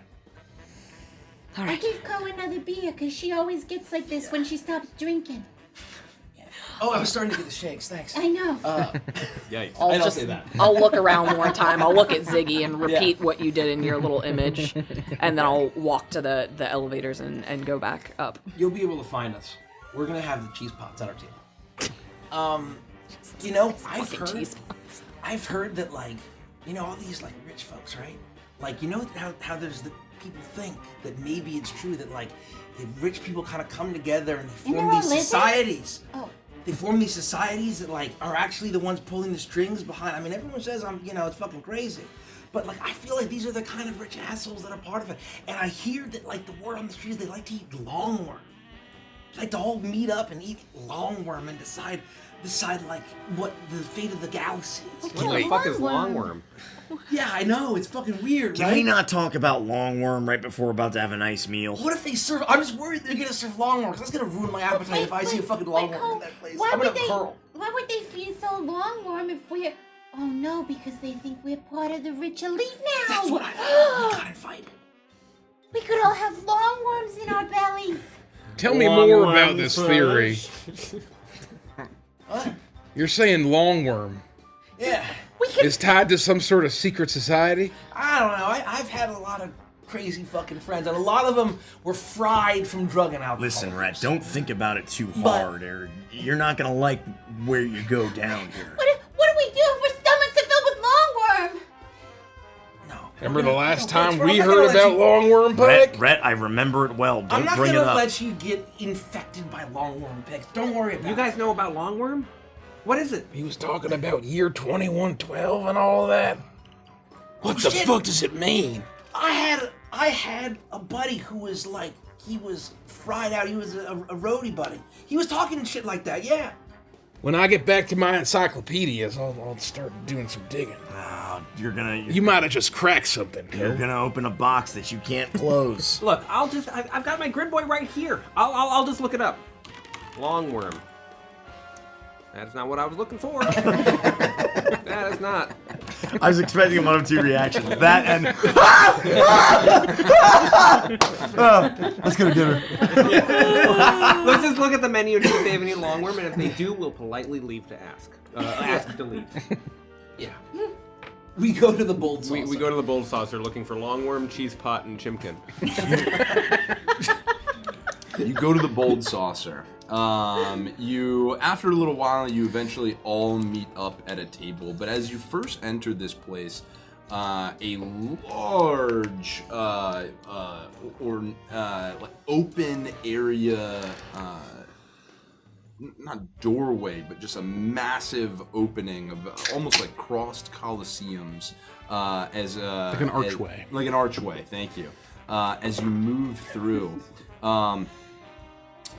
All
I
right.
gave Ko another beer because she always gets like this when she stops drinking.
Oh, I was starting to get the shakes. Thanks.
I know.
Yikes.
I'll
I don't
just,
say that.
I'll look around one time. I'll look at Ziggy and repeat what you did in your little image, and then I'll walk to the elevators and go back up.
You'll be able to find us. We're gonna have the cheese pots at our table. You know, I've heard that like, you know, all these like rich folks, right? Like, you know how there's the people think that maybe it's true that like the rich people kind of come together and they
And
form
they're all
these
lizards?
societies.
Oh.
They form these societies that like are actually the ones pulling the strings behind. I mean, everyone says it's fucking crazy, but like I feel like these are the kind of rich assholes that are part of it. And I hear that like the word on the street is they like to eat longworm. They like to all meet up and eat longworm and decide like what the fate of the galaxy is.
What the fuck is longworm?
Yeah, I know, it's fucking weird,
Can
right?
we not talk about longworm right before we're about to have a nice meal?
What if they serve? I'm just worried they're gonna serve longworm because that's gonna ruin my appetite if I see a fucking longworm in that place.
Why
I'm
would
gonna
they?
curl.
Why would they feed so longworm if we're? Oh no, because they think we're part of the rich elite now.
That's what I know. We got invited.
We could all have longworms in our bellies.
Tell me more about this theory.
What?
You're saying longworm
Yeah.
is tied to some sort of secret society?
I don't know. I've had a lot of crazy fucking friends, and a lot of them were fried from drug and alcohol.
Listen, Rat, don't think about it too
But-
hard, or you're not gonna like where you go down here.
What do we do if our stomachs are filled with longworm?
No.
Remember the last
No,
time
Rich,
we
I'm not
heard
gonna let
about longworm, Pike?
Rhett, I remember it well.
I'm
Don't
not
bring it
gonna
up.
let you get infected by longworm pigs. Don't worry about it.
You guys know about longworm? What is it?
He was talking about year 2112 and all that. What the
shit.
fuck does it mean?
I had a buddy who was like, he was fried out. He was a roadie buddy. He was talking and shit like that. Yeah.
When I get back to my encyclopedias, I'll start doing some digging.
You're gonna
You might have just cracked something.
you're gonna open a box that you can't close.
Look, I've got my grid boy right here. I'll just look it up. Longworm. That's not what I was looking for. That is not.
I was expecting one of two reactions. That and let's go to dinner.
Let's just look at the menu to see if they have any longworm, and if they do, we'll politely leave to ask. Ask to leave.
Yeah. We go to the bold saucer.
We go to the bold saucer looking for longworm, cheese pot, and chimkin.
You go to the bold saucer. You, after a little while, you eventually all meet up at a table. But as you first enter this place, a large, like open area, not doorway, but just a massive opening of almost like crossed coliseums, as
Like an archway.
like an archway. Thank you. As you move through,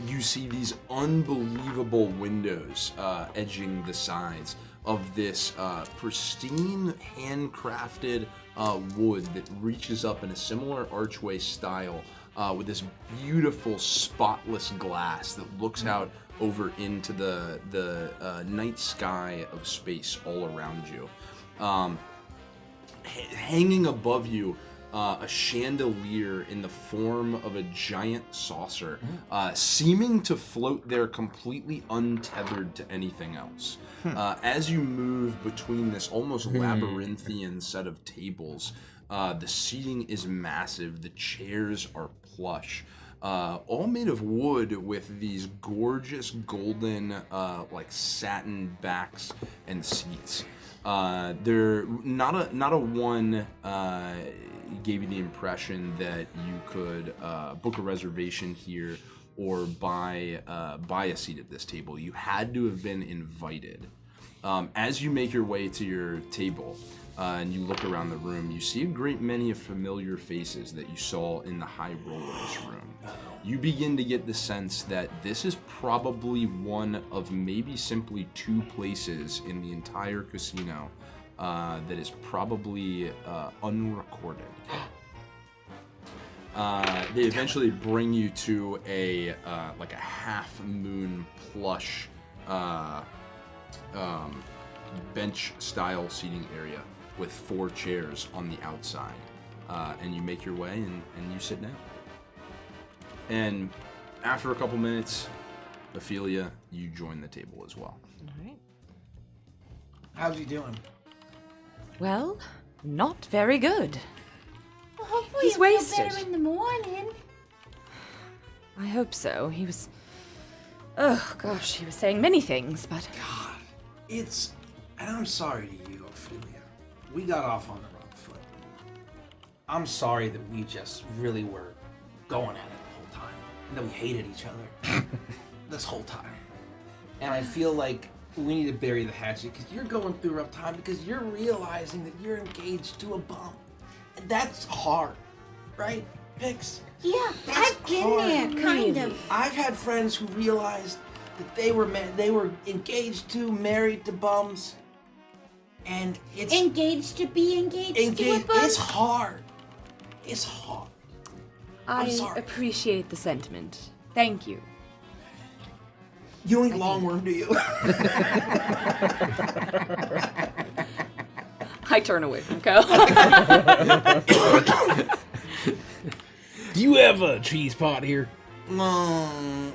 you see these unbelievable windows edging the sides of this pristine, handcrafted wood that reaches up in a similar archway style with this beautiful, spotless glass that looks out over into the night sky of space all around you. Hanging above you, a chandelier in the form of a giant saucer, seeming to float there completely untethered to anything else. As you move between this almost labyrinthian set of tables, the seating is massive, the chairs are plush, all made of wood with these gorgeous golden like satin backs and seats. They're not a one gave you the impression that you could book a reservation here or buy a seat at this table. You had to have been invited. As you make your way to your table and you look around the room, you see a great many of familiar faces that you saw in the high rollers room. You begin to get the sense that this is probably one of maybe simply 2 places in the entire casino that is probably unrecorded. They eventually bring you to a like a half moon plush bench style seating area with 4 chairs on the outside, and you make your way and you sit down. And after a couple minutes, Ophelia, you join the table as well.
All right.
How's he doing?
Well, not very good.
Well, hopefully
He's
you'll feel
wasted.
better in the morning.
I hope so. He was... Oh, gosh, he was saying many things, but...
God, it's... And I'm sorry to you, Ophelia. We got off on the wrong foot. I'm sorry that we just really were going at it the whole time. And that we hated each other this whole time. And I feel like we need to bury the hatchet because you're going through a rough time because you're realizing that you're engaged to a bum. And that's hard, right, Pix?
Yeah,
That's
I've been
hard.
there, kind of.
I've had friends who realized that they were engaged to, married to bums, and it's
Engaged to be engaged to a
engaged.
bum?
It's hard. It's hard. I'm
I
sorry.
appreciate the sentiment. Thank you.
You don't eat longworm, do you?
I turn away from Kel.
Do you have a cheese pot here?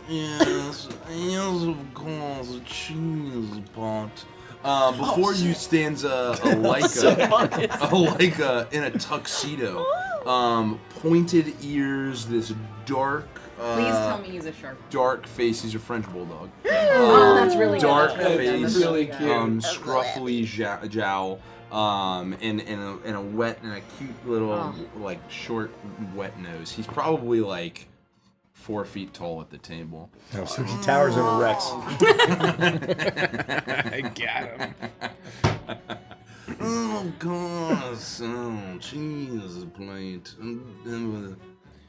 Yes, of course, a cheese pot. Before you stands a Leica in a tuxedo, pointed ears, this dark.
Please tell me he's a shark.
Dark face. He's a French bulldog.
Oh, that's really good.
Dark
That's really good.
face,
That's really cute.
scruffy jowl, and a wet and a cute little like short wet nose. He's probably like 4 feet tall at the table.
Oh, so he towers over Rex.
I got him.
Oh, gosh, cheese plate.
No,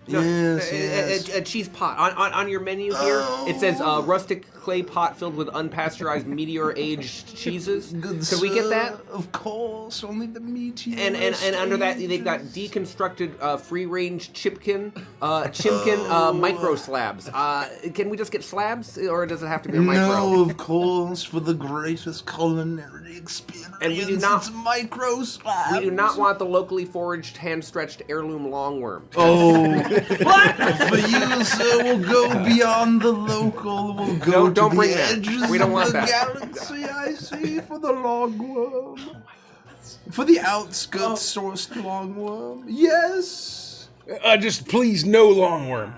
Yes.
a cheese pot. On your menu here, it says rustic clay pot filled with unpasteurized meteor-aged cheeses. Could we get that?
Of course, only the meteor.
And under that, they've got deconstructed free-range chimkin micro slabs. Can we just get slabs, or does it have to be a micro?
No, of course, for the greatest culinary experience.
And we do not-
It's micro slabs.
We do not want the locally foraged, hand-stretched heirloom longworm.
Oh, for you, sir, we'll go beyond the local. We'll go
Don't
to
bring
the
that.
edges
We don't
of
want
the
that.
galaxy. I see for the longworm. For the outskirts sourced longworm. Yes.
Just please, no longworm.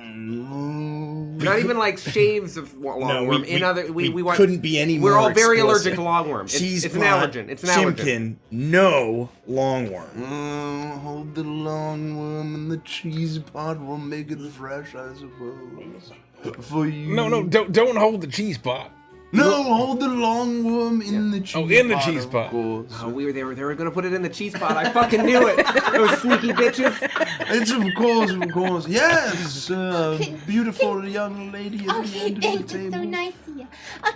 Not even like shaves of longworm. We want.
couldn't be any
We're
more
all very allergic
explicit.
to longworm.
Cheese
It's an
pot,
allergen. It's an allergen.
Chimkin, no longworm.
Hold the longworm and the cheese pot will make it fresh, I suppose. For you.
No, don't hold the cheese pot.
No, hold the long worm in the cheese pot.
Oh, in the cheese pot.
Of course.
Oh, they were going to put it in the cheese pot. I fucking knew it. Those sneaky bitches.
It's of course. Yes, beautiful young lady at the
Okay,
end of the
thanks. It's
table.
so nice of you.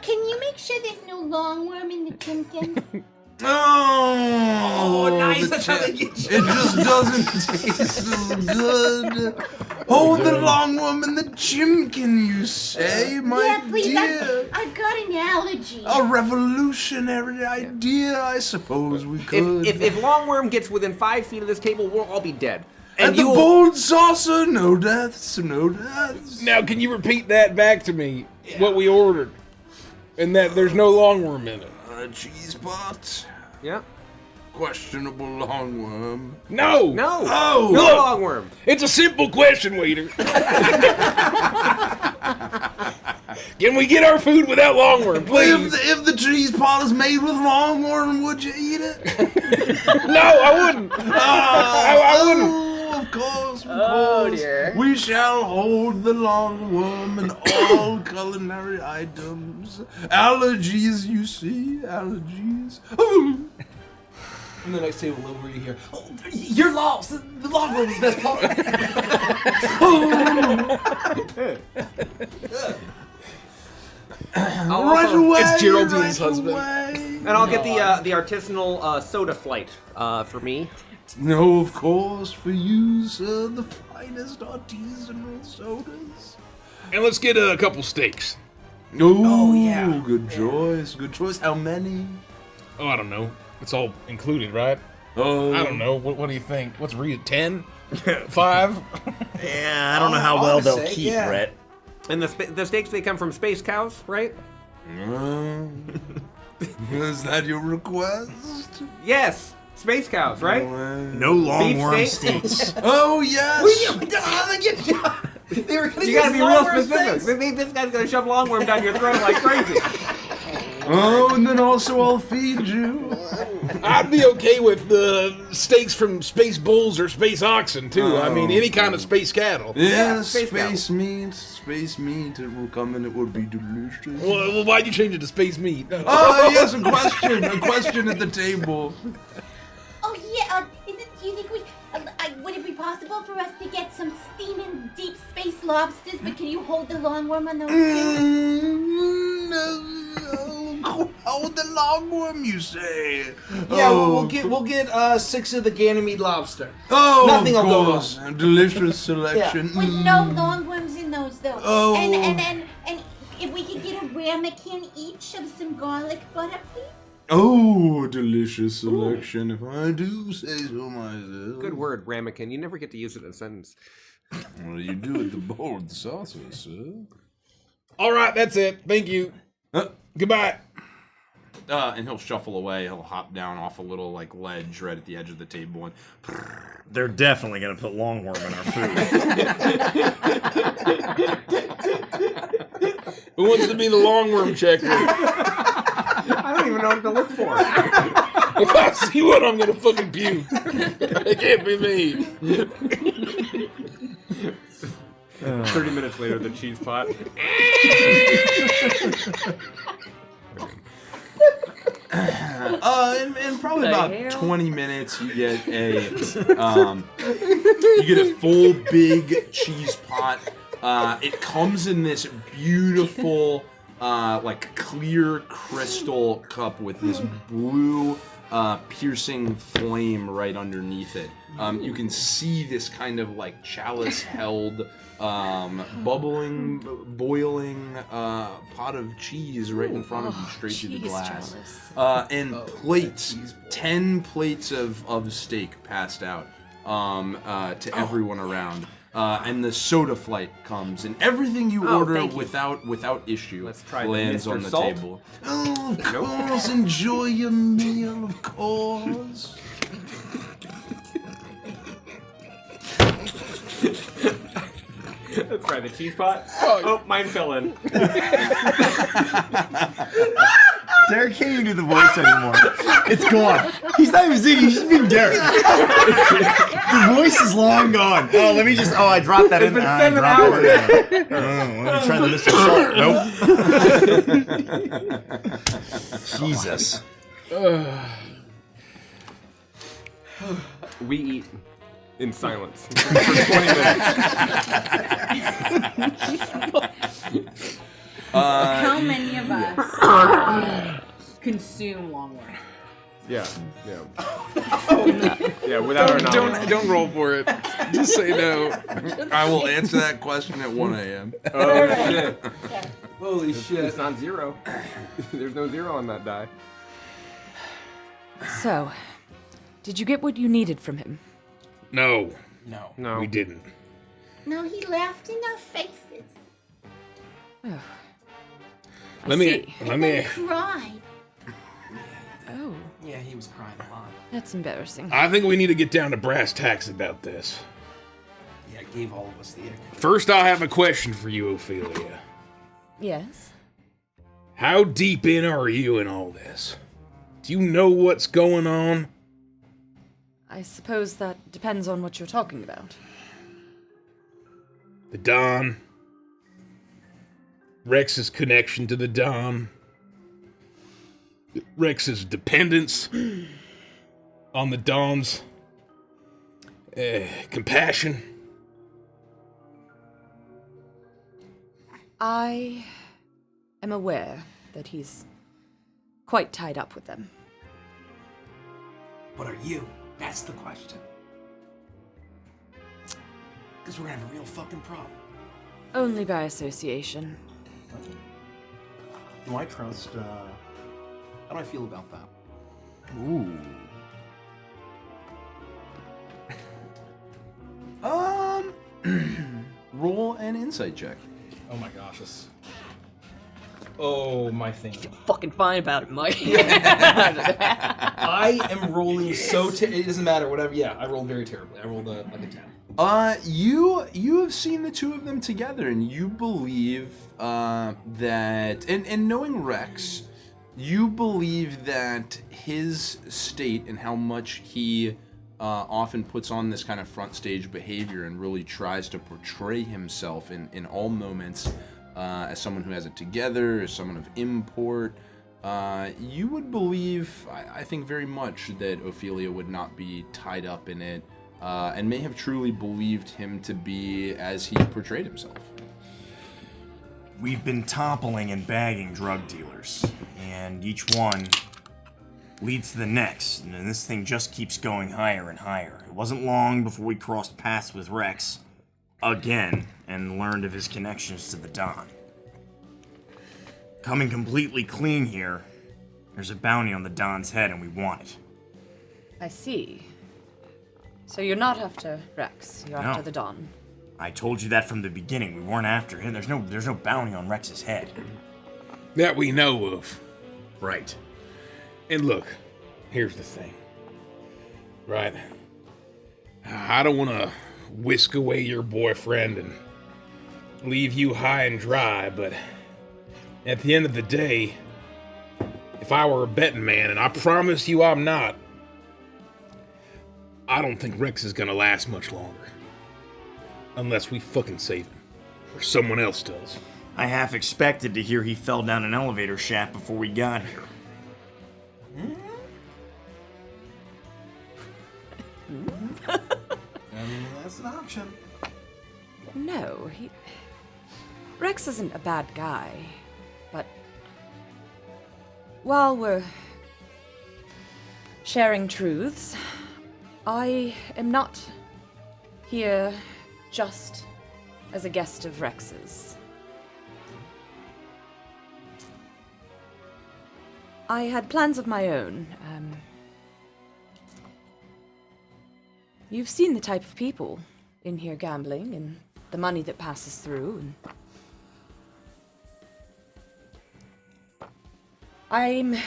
Can you make sure there's no longworm in the chimkin?
Oh,
nice. That's how they get you.
It just doesn't taste so good. Hold the long worm in the chimkin, you say, my
yeah, please.
dear.
I've got an allergy.
A revolutionary idea, I suppose we could.
If Longworm gets within 5 feet of this table, we'll all be dead.
And the bold saucer, no deaths.
Now, can you repeat that back to me? What we ordered, and that there's no longworm in it.
A cheese pot.
Yeah.
Questionable longworm.
No.
No.
Oh.
No
Look,
Longworm.
It's a simple question, waiter. Can we get our food without longworm, please?
If the cheese pot is made with longworm, would you eat it?
No, I wouldn't. I wouldn't.
Of course.
Oh, dear.
We shall hold the longworm and all culinary items. Allergies, you see, allergies.
And the next table over you hear, oh, you're lost. The longworm is the best part.
Right away.
It's Geraldine's husband.
And I'll get the artisanal soda flight for me.
No, of course, for you, sir, the finest artisanal sodas.
And let's get a couple steaks.
Oh,
yeah.
Good choice. How many?
Oh, I don't know. It's all included, right?
Oh,
I don't know. What do you think? What's 10? 5?
Yeah, I don't know how
I
well
would
they'll
say,
keep,
yeah.
Brett.
And the steaks, they come from space cows, right?
Is that your request?
Yes. Space cows, right?
No longworm
steak?
steaks.
Oh, yes.
They were gonna
You gotta
use
be real
longworm
specific.
steaks.
This guy's gonna shove Longworm down your throat like crazy.
Oh, and then also I'll feed you.
I'd be okay with the steaks from space bulls or space oxen, too. I mean, any kind of space cattle.
Yes,
space
space meat. It will come and it will be delicious.
Well, why'd you change it to space meat?
Oh, yes, a question at the table.
Oh yeah. Do you think we? Would it be possible for us to get some steaming deep space lobsters? But can you hold the longworm on those too?
No. Hold the longworm, you say?
Yeah, we'll get 6 of the Ganymede lobster.
Oh,
Nothing
of
will go
course. A delicious selection.
With no longworms in those though.
Oh.
And if we could get a ramekin each of some garlic butter, please.
Oh, delicious selection, if I do say so myself.
Good word, ramekin. You never get to use it in a sentence.
What do you do with the bold saucer, sir?
All right, that's it. Thank you. Goodbye.
And he'll shuffle away. He'll hop down off a little ledge right at the edge of the table, and
They're definitely gonna put longworm in our food.
Who wants to be the longworm checker?
I don't even know what to look for.
If I see one, I'm gonna fucking puke. It can't be me.
30 minutes later, the cheese pot.
in probably
The
about
hell?
20 minutes, you get a full big cheese pot. It comes in this beautiful, clear crystal cup with this blue, piercing flame right underneath it. You can see this kind of chalice-held, boiling pot of cheese right in front of you, straight through the glass. And plates, 10 plates of steak passed out to everyone around. And the soda flight comes, and everything you order
thank you.
without issue
Let's try the
lands
Mr.
on the
Salt.
table. Oh, of course, enjoy your meal, of course.
Let's try the cheese pot. Oh, mine fell in.
Derek can't even do the voice anymore. It's gone. He's not even singing. He's just being Derek. The voice is long gone. Oh, let me just. Oh, I dropped that in.
It's been 7 hours.
Let me try the Mr. Salt. Nope. Jesus.
We eat in silence for 20 minutes.
How many of us consume long rest?
Yeah. Yeah, without our knowledge.
Don't roll for it. Just say no.
I will answer that question at 1 a.m.
Oh, shit.
Holy shit.
It's not 0. There's no 0 on that die.
So, did you get what you needed from him?
No,
No.
we didn't.
No, he laughed in our faces.
Let me.
He cried.
Oh,
Yeah, he was crying a lot.
that's embarrassing.
I think we need to get down to brass tacks about this.
Yeah, it gave all of us the ick.
First, I have a question for you, Ophelia.
Yes?
How deep in are you in all this? Do you know what's going on?
I suppose that depends on what you're talking about.
The Dawn. Rex's connection to the Dawn. Rex's dependence on the Dawn's compassion.
I am aware that he's quite tied up with them.
But are you? That's the question. Because we're gonna have a real fucking problem.
Only by association.
Do I trust, how do I feel about that?
Ooh.
Roll an insight check.
Oh my gosh, this. Oh my thing.
Fucking fine about it, Mike.
I am rolling so it doesn't matter, whatever. Yeah, I rolled very terribly. I rolled like a 10.
You have seen the two of them together, and you believe that, and knowing Rex, you believe that his state and how much he often puts on this kind of front stage behavior and really tries to portray himself in all moments as someone who has it together, as someone of import. You would believe, I think very much, that Ophelia would not be tied up in it, and may have truly believed him to be as he portrayed himself.
We've been toppling and bagging drug dealers, and each one leads to the next, and this thing just keeps going higher and higher. It wasn't long before we crossed paths with Rex again and learned of his connections to the Dawn. Coming completely clean here, there's a bounty on the Dawn's head and we want it.
I see. So you're not after Rex, you're after the Dawn.
I told you that from the beginning. We weren't after him. There's no bounty on Rex's head.
That we know of.
Right.
And look, here's the thing. Right? I don't want to whisk away your boyfriend and leave you high and dry, but at the end of the day, if I were a betting man, and I promise you I'm not, I don't think Rex is gonna last much longer. Unless we fucking save him. Or someone else does.
I half expected to hear he fell down an elevator shaft before we got here.
That's an option.
No, Rex isn't a bad guy, but while we're sharing truths, I am not here just as a guest of Rex's. I had plans of my own. You've seen the type of people in here gambling and the money that passes through. And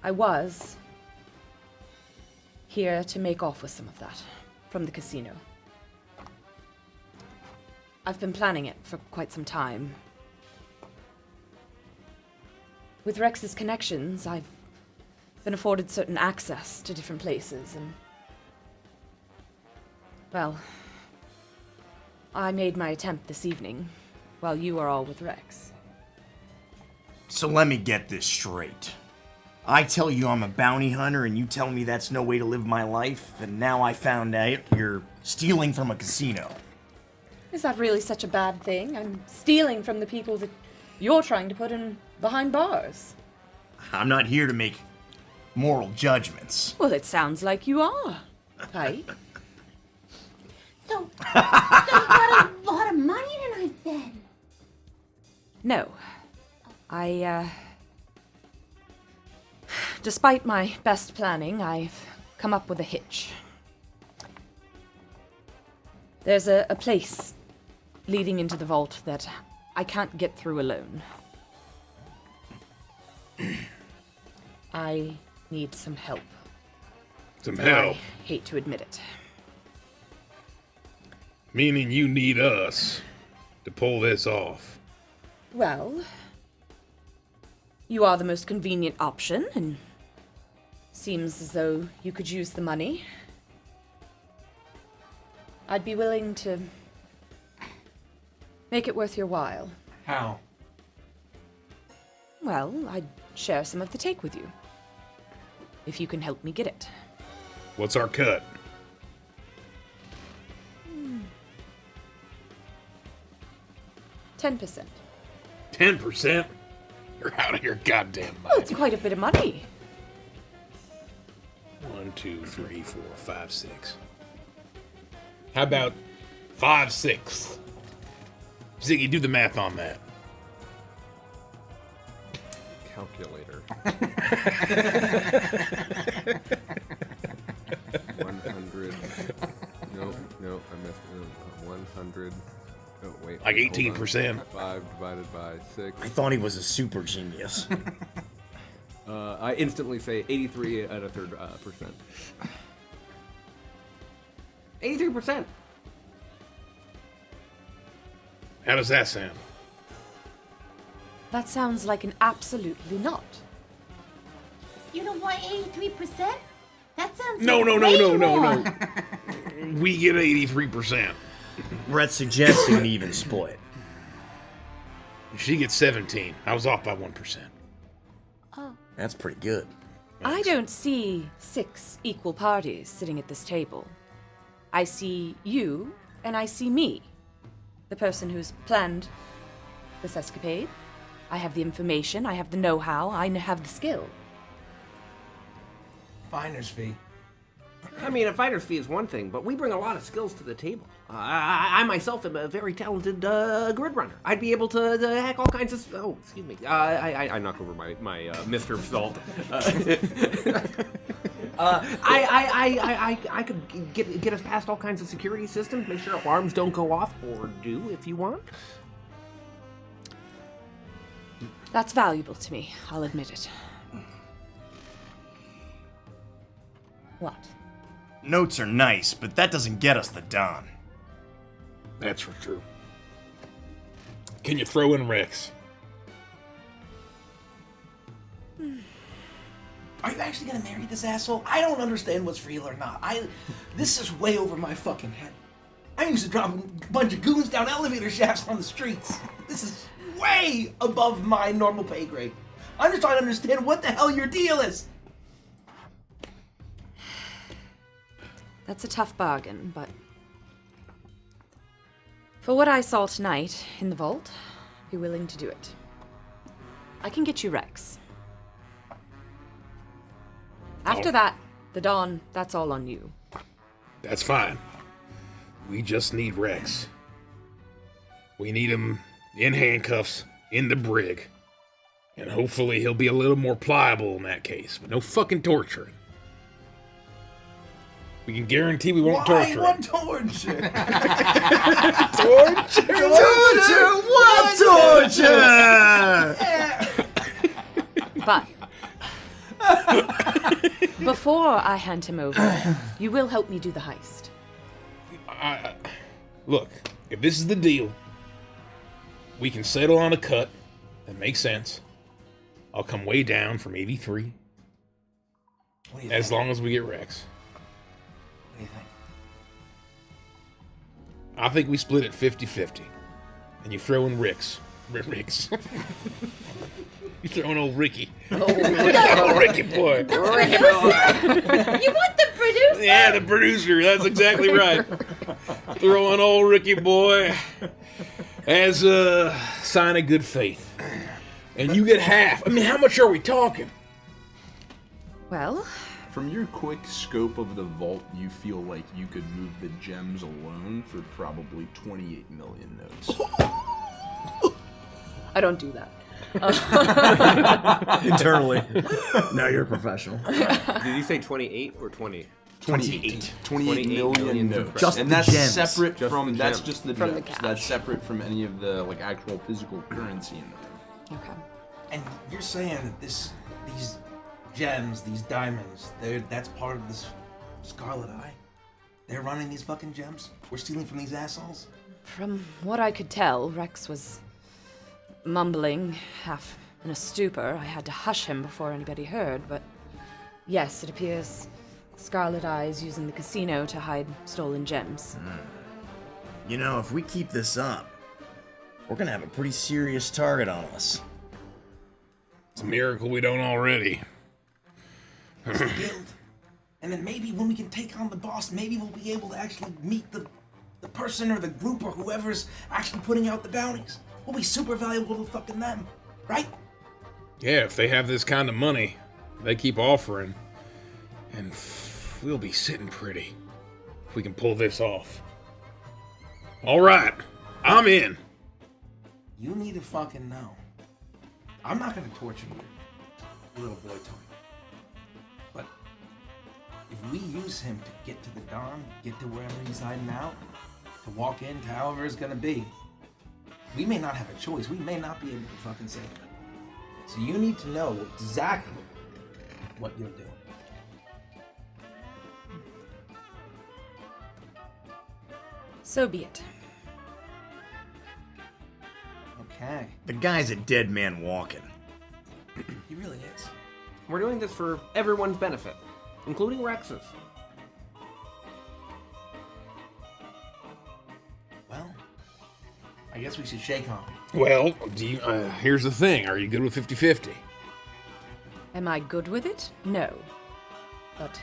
I was here to make off with some of that from the casino. I've been planning it for quite some time. with Rex's connections, I've been afforded certain access to different places, and... well, I made my attempt this evening, while you are all with Rex.
So let me get this straight. I tell you I'm a bounty hunter, and you tell me that's no way to live my life, and now I found out you're stealing from a casino.
Is that really such a bad thing? I'm stealing from the people that you're trying to put in behind bars.
I'm not here to make moral judgments.
Well, it sounds like you are, Pike.
So you got a lot of money tonight then?
No. Despite my best planning, I've come up with a hitch. There's a place leading into the vault that I can't get through alone. I need some help.
Some help?
I hate to admit it.
Meaning you need us to pull this off.
Well, you are the most convenient option, and seems as though you could use the money. I'd be willing to make it worth your while.
How?
Well, I'd share some of the take with you, if you can help me get it.
What's our cut?
10%.
10%? You're out of your goddamn
Well,
mind.
it's quite a bit of money.
1, 2, 3, 4, 5, 6. How about 5, 6? Ziggy, do the math on that.
Calculator. 100. No, I missed it. 100. Oh, wait.
Like
hold
18%.
on. 5 divided by 6.
I thought he was a super genius.
I instantly say 83 at a third percent. 83%.
How does that sound?
That sounds like an absolutely not.
You don't want 83%? That sounds
No.
way more.
We get 83%.
Brett's suggesting an even split.
She gets 17. I was off by 1%.
Oh.
That's pretty good.
I don't see 6 equal parties sitting at this table. I see you, and I see me. The person who's planned this escapade. I have the information, I have the know-how, I have the skill.
Finder's fee.
I mean, a fighter's fee is one thing, but we bring a lot of skills to the table. I myself am a very talented grid runner. I'd be able to hack all kinds of... Oh, excuse me. I knock over my Mr. Salt. I could get us past all kinds of security systems, make sure alarms don't go off, or do if you want.
That's valuable to me, I'll admit it. What?
Notes are nice, but that doesn't get us the Don.
That's for true. Can you throw in Rex?
Are you actually gonna marry this asshole? I don't understand what's real or not. This is way over my fucking head. I used to drop a bunch of goons down elevator shafts on the streets. This is way above my normal pay grade. I'm just trying to understand what the hell your deal is.
That's a tough bargain, but... for what I saw tonight in the vault, I'd be willing to do it. I can get you Rex. After that, the Dawn, that's all on you.
That's fine. We just need Rex. We need him in handcuffs, in the brig. And hopefully he'll be a little more pliable in that case, but no fucking torturing. We can guarantee we won't torture him.
What torture?
But before I hand him over, you will help me do the heist.
Look, if this is the deal, we can settle on a cut that makes sense. I'll come way down from 83.
What do you
As
think?
long as we get Rex.
What do you think?
I think we split it 50-50. And you throw in Ricks. Ricks. You throw in old Ricky. Oh, Ricky boy.
Ricky boy. You want the producer?
Yeah, the producer. That's exactly right. Throw in old Ricky boy as a sign of good faith. And you get half. I mean, how much are we talking?
Well,
From your quick scope of the vault, you feel like you could move the gems alone for probably 28 million notes.
I don't do that.
Internally. No, you're a professional.
Did you say 28 or 20?
28.
28 million notes.
Just
and
the
that's
gems.
separate
Just
from
the
that's
gems.
just the
From the
gems.
cash.
That's separate from any of the like actual physical currency in there.
Okay.
And you're saying that these gems, these diamonds, that's part of this Scarlet Eye? They're running these fucking gems? We're stealing from these assholes?
From what I could tell, Rex was mumbling, half in a stupor. I had to hush him before anybody heard, but yes, it appears Scarlet Eye is using the casino to hide stolen gems.
You know, if we keep this up, we're gonna have a pretty serious target on us.
It's a miracle we don't already.
It's the guild. And then maybe when we can take on the boss, maybe we'll be able to actually meet the person or the group or whoever's actually putting out the bounties. We'll be super valuable to fucking them, right?
Yeah, if they have this kind of money, they keep offering. And we'll be sitting pretty if we can pull this off. All right, I'm in.
You need to fucking know. I'm not gonna torture you, little boy toy. But if we use him to get to the Dawn, get to wherever he's hiding out, to walk in to however it's gonna be, we may not have a choice. We may not be able to fucking save him. So you need to know exactly what you're doing.
So be it.
Okay.
The guy's a dead man walking.
He really is.
We're doing this for everyone's benefit, including Rex's.
Well, I guess we should shake on it.
Well, here's the thing. Are you good with 50-50?
Am I good with it? No. But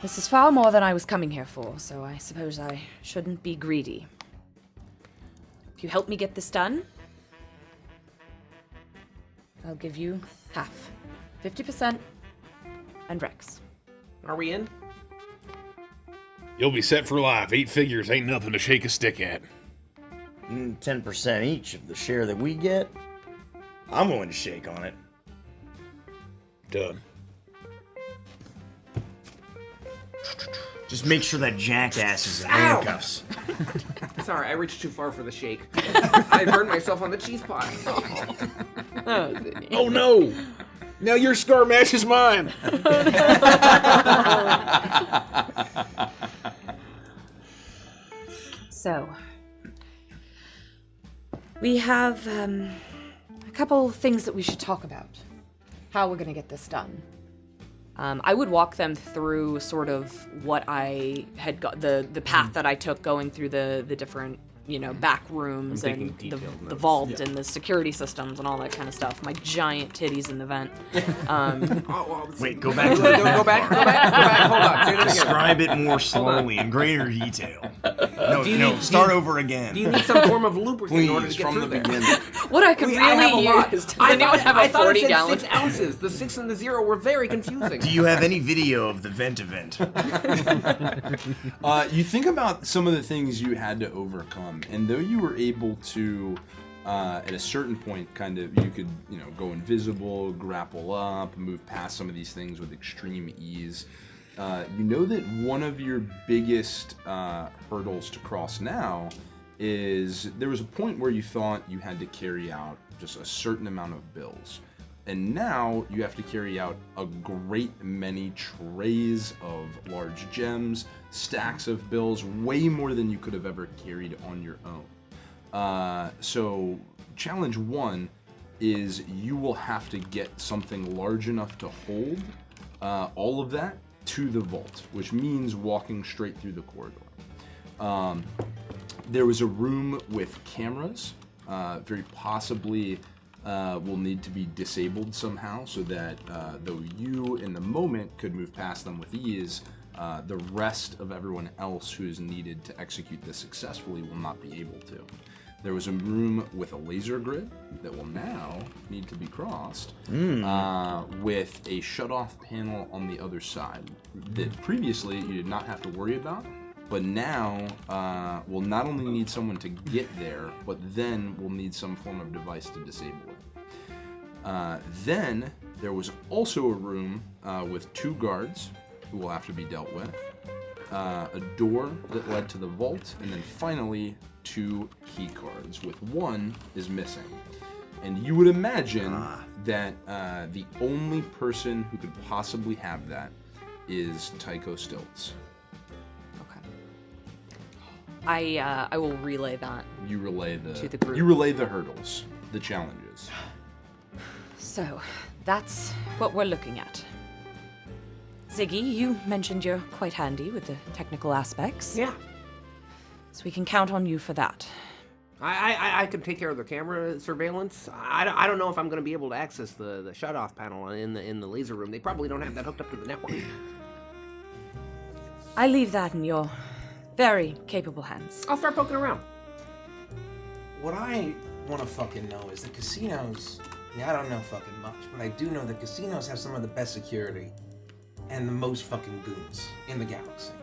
this is far more than I was coming here for, so I suppose I shouldn't be greedy. If you help me get this done, I'll give you half. 50% and Rex.
Are we in?
You'll be set for life. 8 figures ain't nothing to shake a stick at.
10% each of the share that we get. I'm willing to shake on it.
Done.
Just make sure that jackass is in handcuffs.
Sorry, I reached too far for the shake. I burned myself on the cheese pot.
Oh no! Now your scar matches mine.
So, we have a couple things that we should talk about. How we're gonna get this done. I would walk them through sort of what I had got, the path that I took going through the different, back rooms
I'm taking
and
detailed
the
notes.
vault and the security systems and all that kind of stuff. My giant titties in the vent.
Wait, go back to the
Go back. Hold on. Say that again.
Describe it more slowly in greater detail. No, start over again.
Do you need some form of lubricant in order to
Please,
get
from
through
the
there?
beginning.
What I could
I have a
really
lot.
use. Does anyone have a
I thought
40
it said
gallon?
6 ounces. The 6 and the 0 were very confusing.
Do you have any video of the vent event?
You think about some of the things you had to overcome, and though you were able to, at a certain point, you could, go invisible, grapple up, move past some of these things with extreme ease. You know that one of your biggest hurdles to cross now is there was a point where you thought you had to carry out just a certain amount of bills. And now you have to carry out a great many trays of large gems, stacks of bills, way more than you could have ever carried on your own. So challenge 1 is you will have to get something large enough to hold all of that to the vault, which means walking straight through the corridor. There was a room with cameras, very possibly will need to be disabled somehow so that though you in the moment could move past them with ease, the rest of everyone else who is needed to execute this successfully will not be able to. There was a room with a laser grid that will now need to be crossed with a shut-off panel on the other side that previously you did not have to worry about, but now will not only need someone to get there, but then will need some form of device to disable it. Then there was also a room with 2 guards who will have to be dealt with, a door that led to the vault, and then finally 2 key cards, with 1 is missing. And you would imagine that the only person who could possibly have that is Tycho Stilts.
I will relay that.
You relay
to the group.
You relay the hurdles, the challenges.
So, that's what we're looking at. Ziggy, you mentioned you're quite handy with the technical aspects.
Yeah.
So we can count on you for that.
I can take care of the camera surveillance. I don't know if I'm going to be able to access the shut-off panel in the laser room. They probably don't have that hooked up to the network.
I leave that in your very capable hands.
I'll start poking around.
What I want to fucking know is the casinos. I don't know fucking much, but I do know that casinos have some of the best security and the most fucking goons in the galaxy.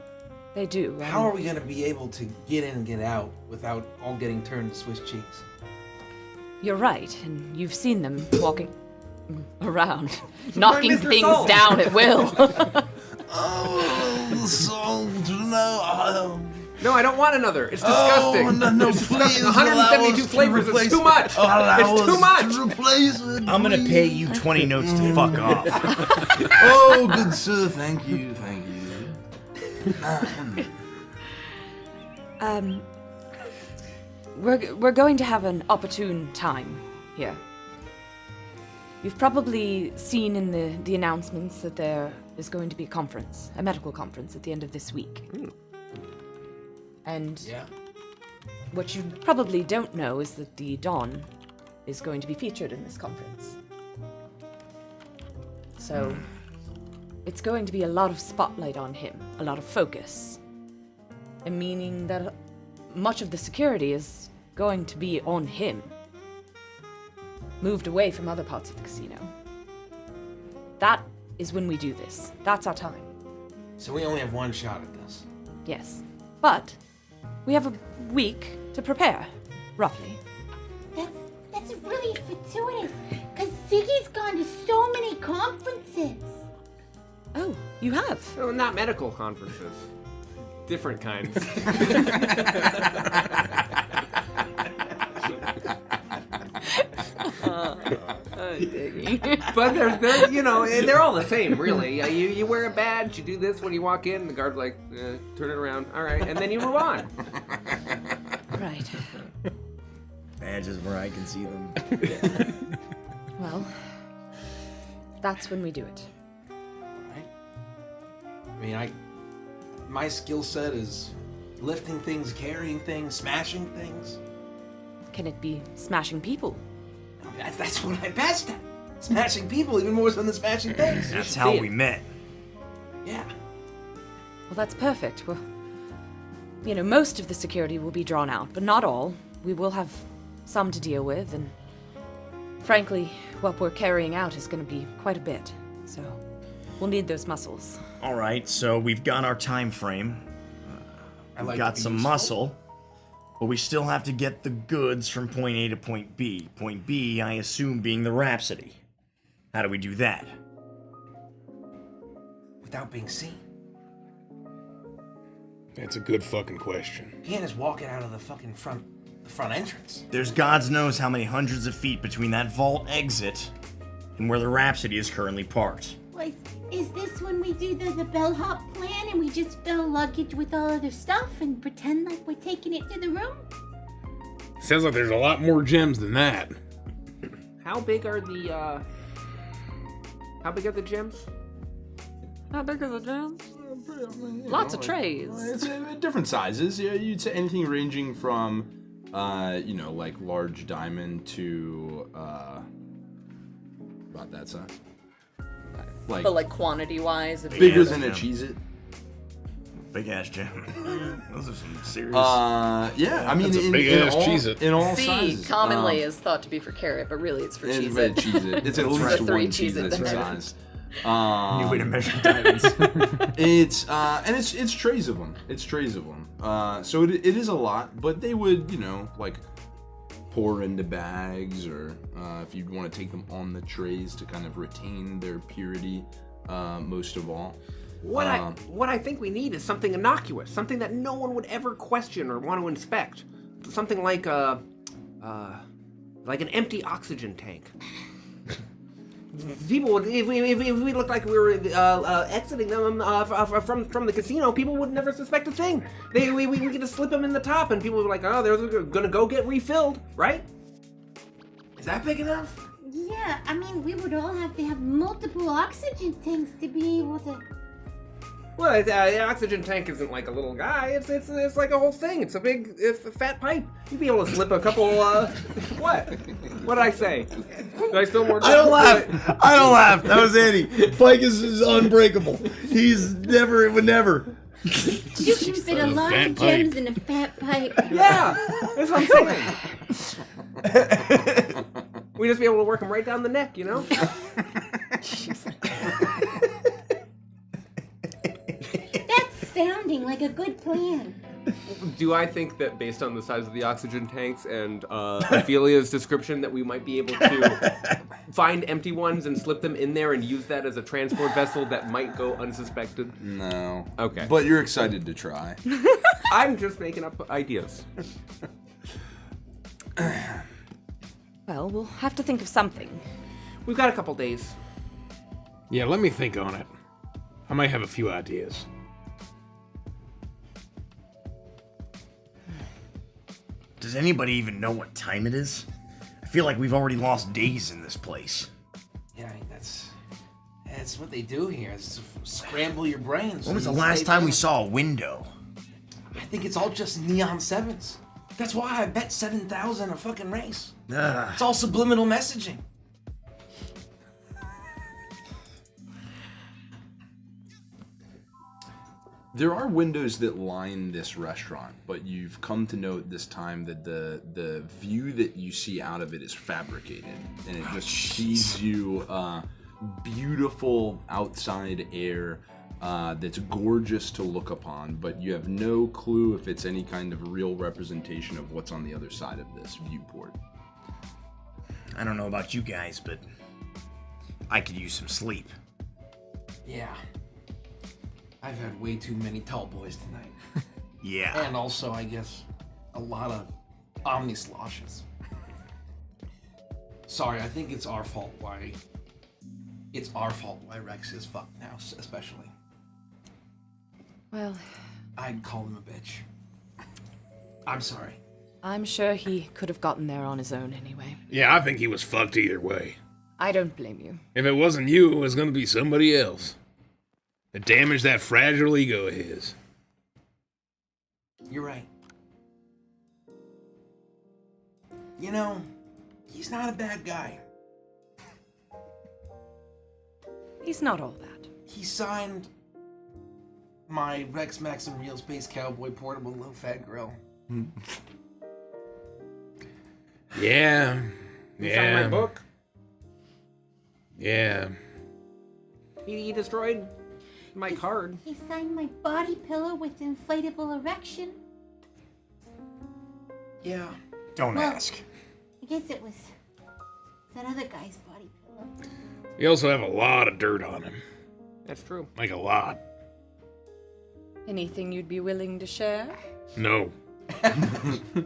They do.
How are we going to be able to get in and get out without all getting turned to Swiss cheese?
You're right, and you've seen them walking around, knocking
Mr.
things
Salt.
down at will.
Oh, salt, no.
No, I don't want another. It's disgusting.
Oh, no,
it's
please
disgusting. 172 flavors. It's too much. It's too much.
Replace it,
I'm gonna pay you 20 notes to fuck off.
Oh, good sir, thank you.
We're going to have an opportune time here. You've probably seen in the announcements that there is going to be a conference, a medical conference at the end of this week. And what you probably don't know is that the Don is going to be featured in this conference. So it's going to be a lot of spotlight on him, a lot of focus. And meaning that much of the security is going to be on him, moved away from other parts of the casino. That is when we do this. That's our time.
So we only have one shot at this.
Yes. But we have a week to prepare, roughly.
That's really fortuitous, because Ziggy's gone to so many conferences.
Oh, you have?
No, not medical conferences. Different kinds. But they're they're all the same, really. You wear a badge, you do this when you walk in, and the guard's like, turn it around, all right, and then you move on.
Right.
Badges where I can see them.
Well, that's when we do it.
I mean, my skill set is lifting things, carrying things, smashing things.
Can it be smashing people?
That's what I'm best at. Smashing people, even more so than smashing things.
That's how we met.
Yeah.
Well, that's perfect. Well, most of the security will be drawn out, but not all. We will have some to deal with, and frankly, what we're carrying out is going to be quite a bit. So we'll need those muscles.
All right, so we've got our time frame. We've got some muscle, but we still have to get the goods from point A to point B. Point B, I assume, being the Rhapsody. How do we do that?
Without being seen.
That's a good fucking question.
You can't just walk it out of the fucking front entrance.
There's God's knows how many hundreds of feet between that vault exit and where the Rhapsody is currently parked.
Is this when we do the bellhop plan and we just fill luggage with all other stuff and pretend like we're taking it to the room?
Sounds like there's a lot more gems than that.
How big are the gems?
How big are the gems? Lots of trays.
It's different sizes. Yeah, you'd say anything ranging from, like large diamond to about that size. Like,
But like quantity-wise, if
bigger than a Cheez-It.
Big ass gem. Those are some serious.
Yeah, I mean,
That's a big-ass Cheez-It.
in all
C
sizes.
commonly is thought to be for carrot, but really it's for
And
Cheez-It.
Cheez-It. It's at least
Right.
one
Three
Cheez-It
Cheez-It
size.
New way to measure diamonds.
It's trays of them. It's trays of them. So it is a lot, but they would, like pour into bags, or if you'd want to take them on the trays to kind of retain their purity, most of all.
What I think we need is something innocuous, something that no one would ever question or want to inspect. Something like an empty oxygen tank. People would, if we looked like we were exiting them from the casino, people would never suspect a thing. We could just slip them in the top, and people would be like, oh, they're gonna go get refilled, right?
Is that big enough?
Yeah, I mean, we would all have to have multiple oxygen tanks to be able to...
Well, the oxygen tank isn't like a little guy. It's like a whole thing. It's a fat pipe. You'd be able to slip a couple. What? What did I say? Did I still more?
I don't laugh. That was Andy. Pike is unbreakable. He's would never.
You can fit a lot of gems in a fat pipe.
Yeah, that's what I'm saying. We'd just be able to work them right down the neck, you know?
That's sounding like a good plan.
Do I think that based on the size of the oxygen tanks and Ophelia's description that we might be able to find empty ones and slip them in there and use that as a transport vessel that might go unsuspected?
No.
Okay.
But you're excited to try.
I'm just making up ideas.
Well, we'll have to think of something.
We've got a couple days.
Yeah, let me think on it. I might have a few ideas.
Does anybody even know what time it is? I feel like we've already lost days in this place.
Yeah, I mean, that's what they do here. Is scramble your brains.
When was the last time we saw a window?
I think it's all just neon sevens. That's why I bet 7,000 a fucking race. It's all subliminal messaging.
There are windows that line this restaurant, but you've come to note this time that the view that you see out of it is fabricated, and it just feeds you beautiful outside air that's gorgeous to look upon, but you have no clue if it's any kind of real representation of what's on the other side of this viewport.
I don't know about you guys, but I could use some sleep.
Yeah. I've had way too many tall boys tonight.
Yeah.
And also, I guess, a lot of omni-sloshes. Sorry, I think it's our fault why Rex is fucked now, especially.
Well,
I'd call him a bitch. I'm sorry.
I'm sure he could have gotten there on his own anyway.
Yeah, I think he was fucked either way.
I don't blame you.
If it wasn't you, it was gonna be somebody else. To damage that fragile ego of his.
You're right. You know, he's not a bad guy.
He's not all that.
He signed my Rex Maxim Real Space Cowboy Portable Low Fat Grill.
Yeah.
You signed my book?
Yeah.
He destroyed my card.
He signed my body pillow with inflatable erection.
Yeah.
Don't ask.
I guess it was that other guy's body pillow.
We also have a lot of dirt on him.
That's true.
Like a lot.
Anything you'd be willing to share?
No.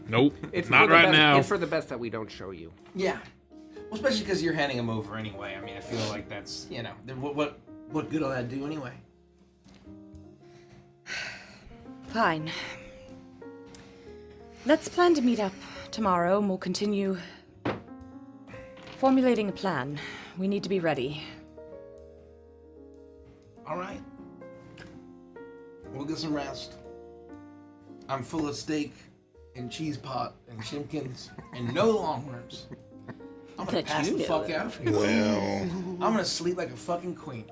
Nope.
It's
not
for the
right
best,
now.
It's for the best that we don't show you.
Yeah. Well, especially because you're handing him over anyway. I mean, I feel like that's, what good will that do anyway?
Fine. Let's plan to meet up tomorrow and we'll continue Formulating a plan. We need to be ready.
All right. We'll get some rest. I'm full of steak and cheese pot and chimkins and no longhorns. I'm gonna pass the fuck out.
Well,
I'm gonna sleep like a fucking queen.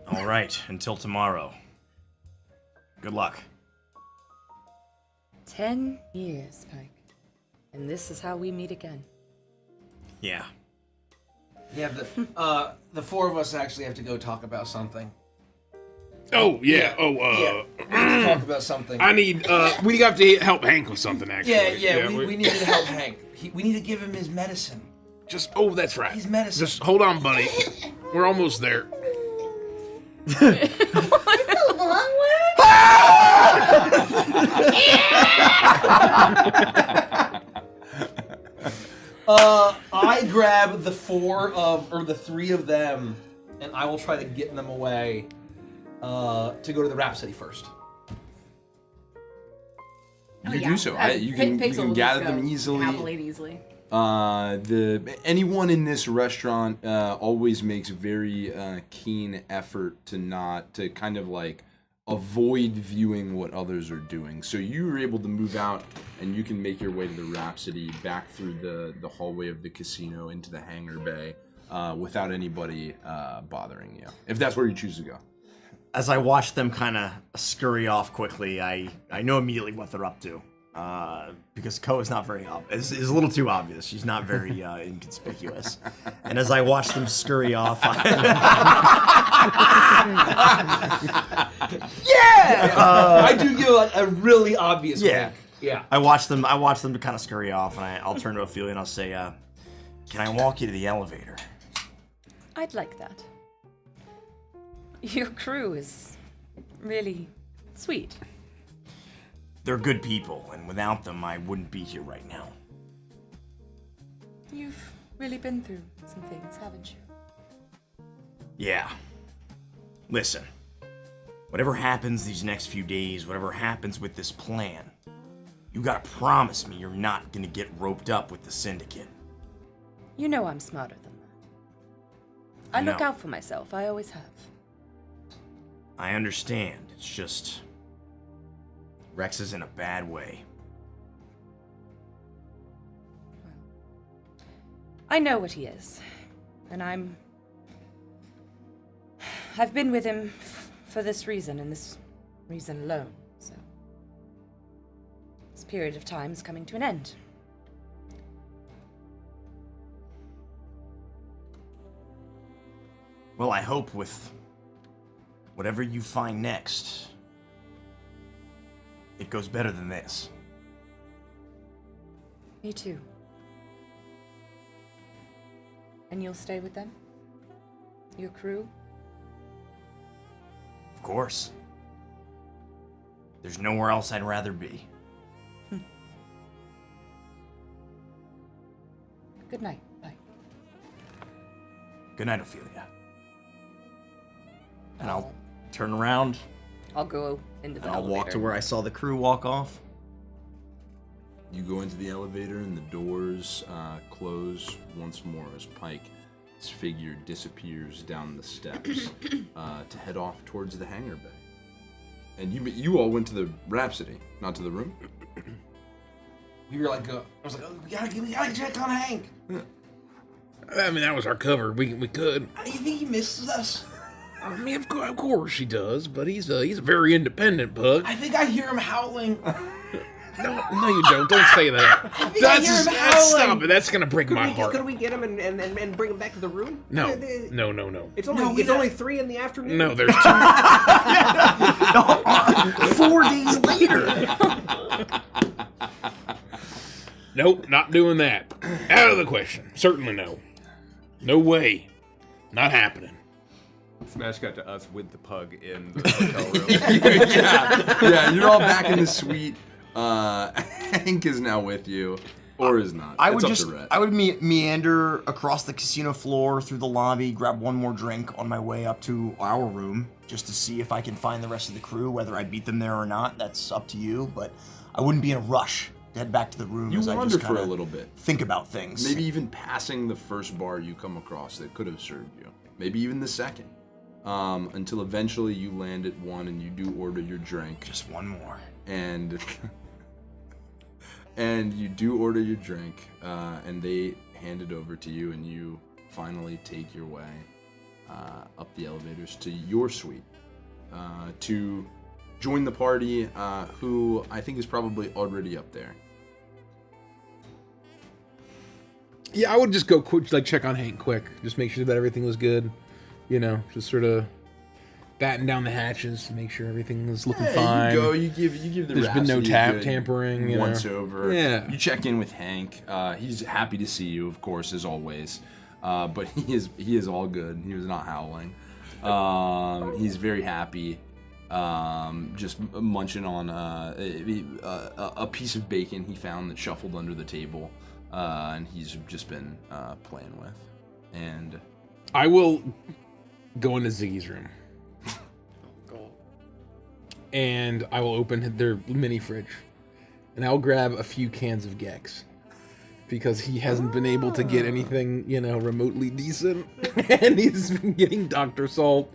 All right, until tomorrow. Good luck.
10 years, Pike. And this is how we meet again.
Yeah.
Yeah, the four of us actually have to go talk about something.
oh yeah.
Yeah, we have to talk about something.
I need. We have to help Hank with something. Actually.
Yeah, we need to help Hank. We need to give him his medicine.
Just. Oh, that's right.
His medicine.
Just hold on, buddy. We're almost there.
It's a long word.
I grab the the three of them, and I will try to get them away to go to the Rhapsody first.
You do so. You can gather them easily.
Happily and easily.
Anyone in this restaurant always makes very keen effort to kind of like avoid viewing what others are doing. So you were able to move out, and you can make your way to the Rhapsody, back through the hallway of the casino into the hangar bay without anybody bothering you, if that's where you choose to go.
As I watch them kind of scurry off quickly, I know immediately what they're up to. Because Ko is not very obvious. Is a little too obvious. She's not very inconspicuous. And as I watch them scurry off,
I do give a really obvious wink. Yeah.
I watch them to kind of scurry off, and I'll turn to Ophelia and I'll say, "Can I walk you to the elevator?"
I'd like that. Your crew is really sweet.
They're good people, and without them, I wouldn't be here right now.
You've really been through some things, haven't you?
Yeah. Listen, whatever happens these next few days, whatever happens with this plan, you gotta promise me you're not gonna get roped up with the Syndicate.
You know I'm smarter than that. I look
No.
out for myself. I always have.
I understand. It's just... Rex is in a bad way.
I know what he is. And I've been with him for this reason, and this reason alone, so... This period of time is coming to an end.
Well, I hope with whatever you find next, it goes better than this.
Me too. And you'll stay with them? Your crew?
Of course. There's nowhere else I'd rather be.
Good night. Bye.
Good night, Ophelia. And I'll turn around,
I'll go into the
and I'll
elevator.
walk to where I saw the crew walk off.
You go into the elevator, and the doors close once more as Pike's figure disappears down the steps to head off towards the hangar bay. And you all went to the Rhapsody, not to the room?
We were like, I was like, oh, we gotta check on Hank.
I mean, that was our cover. We could.
Do you think he misses us?
I mean, of course he does, but he's a very independent pug.
I think I hear him howling.
No, you don't. Don't say that.
I think I hear him howling.
Stop it. That's gonna break my heart.
Could we get him and bring him back to the room?
No.
It's only 3 in the afternoon.
No, there's 2.
4 days later.
Nope, not doing that. Out of the question. Certainly no. No way. Not happening.
Smash got to us with the pug in the hotel room.
yeah, you're all back in the suite. Hank is now with you, or is not.
I
It's
would
up to Rhett.
I would meander across the casino floor through the lobby, grab one more drink on my way up to our room, just to see if I can find the rest of the crew. Whether I beat them there or not, that's up to you. But I wouldn't be in a rush head back to the room
You
as I
wander
just
for a
kinda
little bit.
think about things.
Maybe even passing the first bar you come across that could have served you. Maybe even the second. Until eventually you land at one and you do order your drink.
Just one more.
And and you do order your drink, and they hand it over to you, and you finally take your way up the elevators to your suite to join the party, who I think is probably already up there.
Yeah, I would just go quick, like check on Hank quick, just make sure that everything was good. You know, just sort of batten down the hatches to make sure everything is looking fine.
You go. You give the.
There's been no
Rhapsody a good
tampering. You
once
know.
over.
Yeah.
You check in with Hank. He's happy to see you, of course, as always. But he is all good. He was not howling. He's very happy. Just munching on a piece of bacon he found that shuffled under the table, and he's just been playing with. And
I will go into Ziggy's room. And I will open their mini fridge. And I'll grab a few cans of Gex. Because he hasn't been able to get anything, you know, remotely decent. And he's been getting Dr. Salt.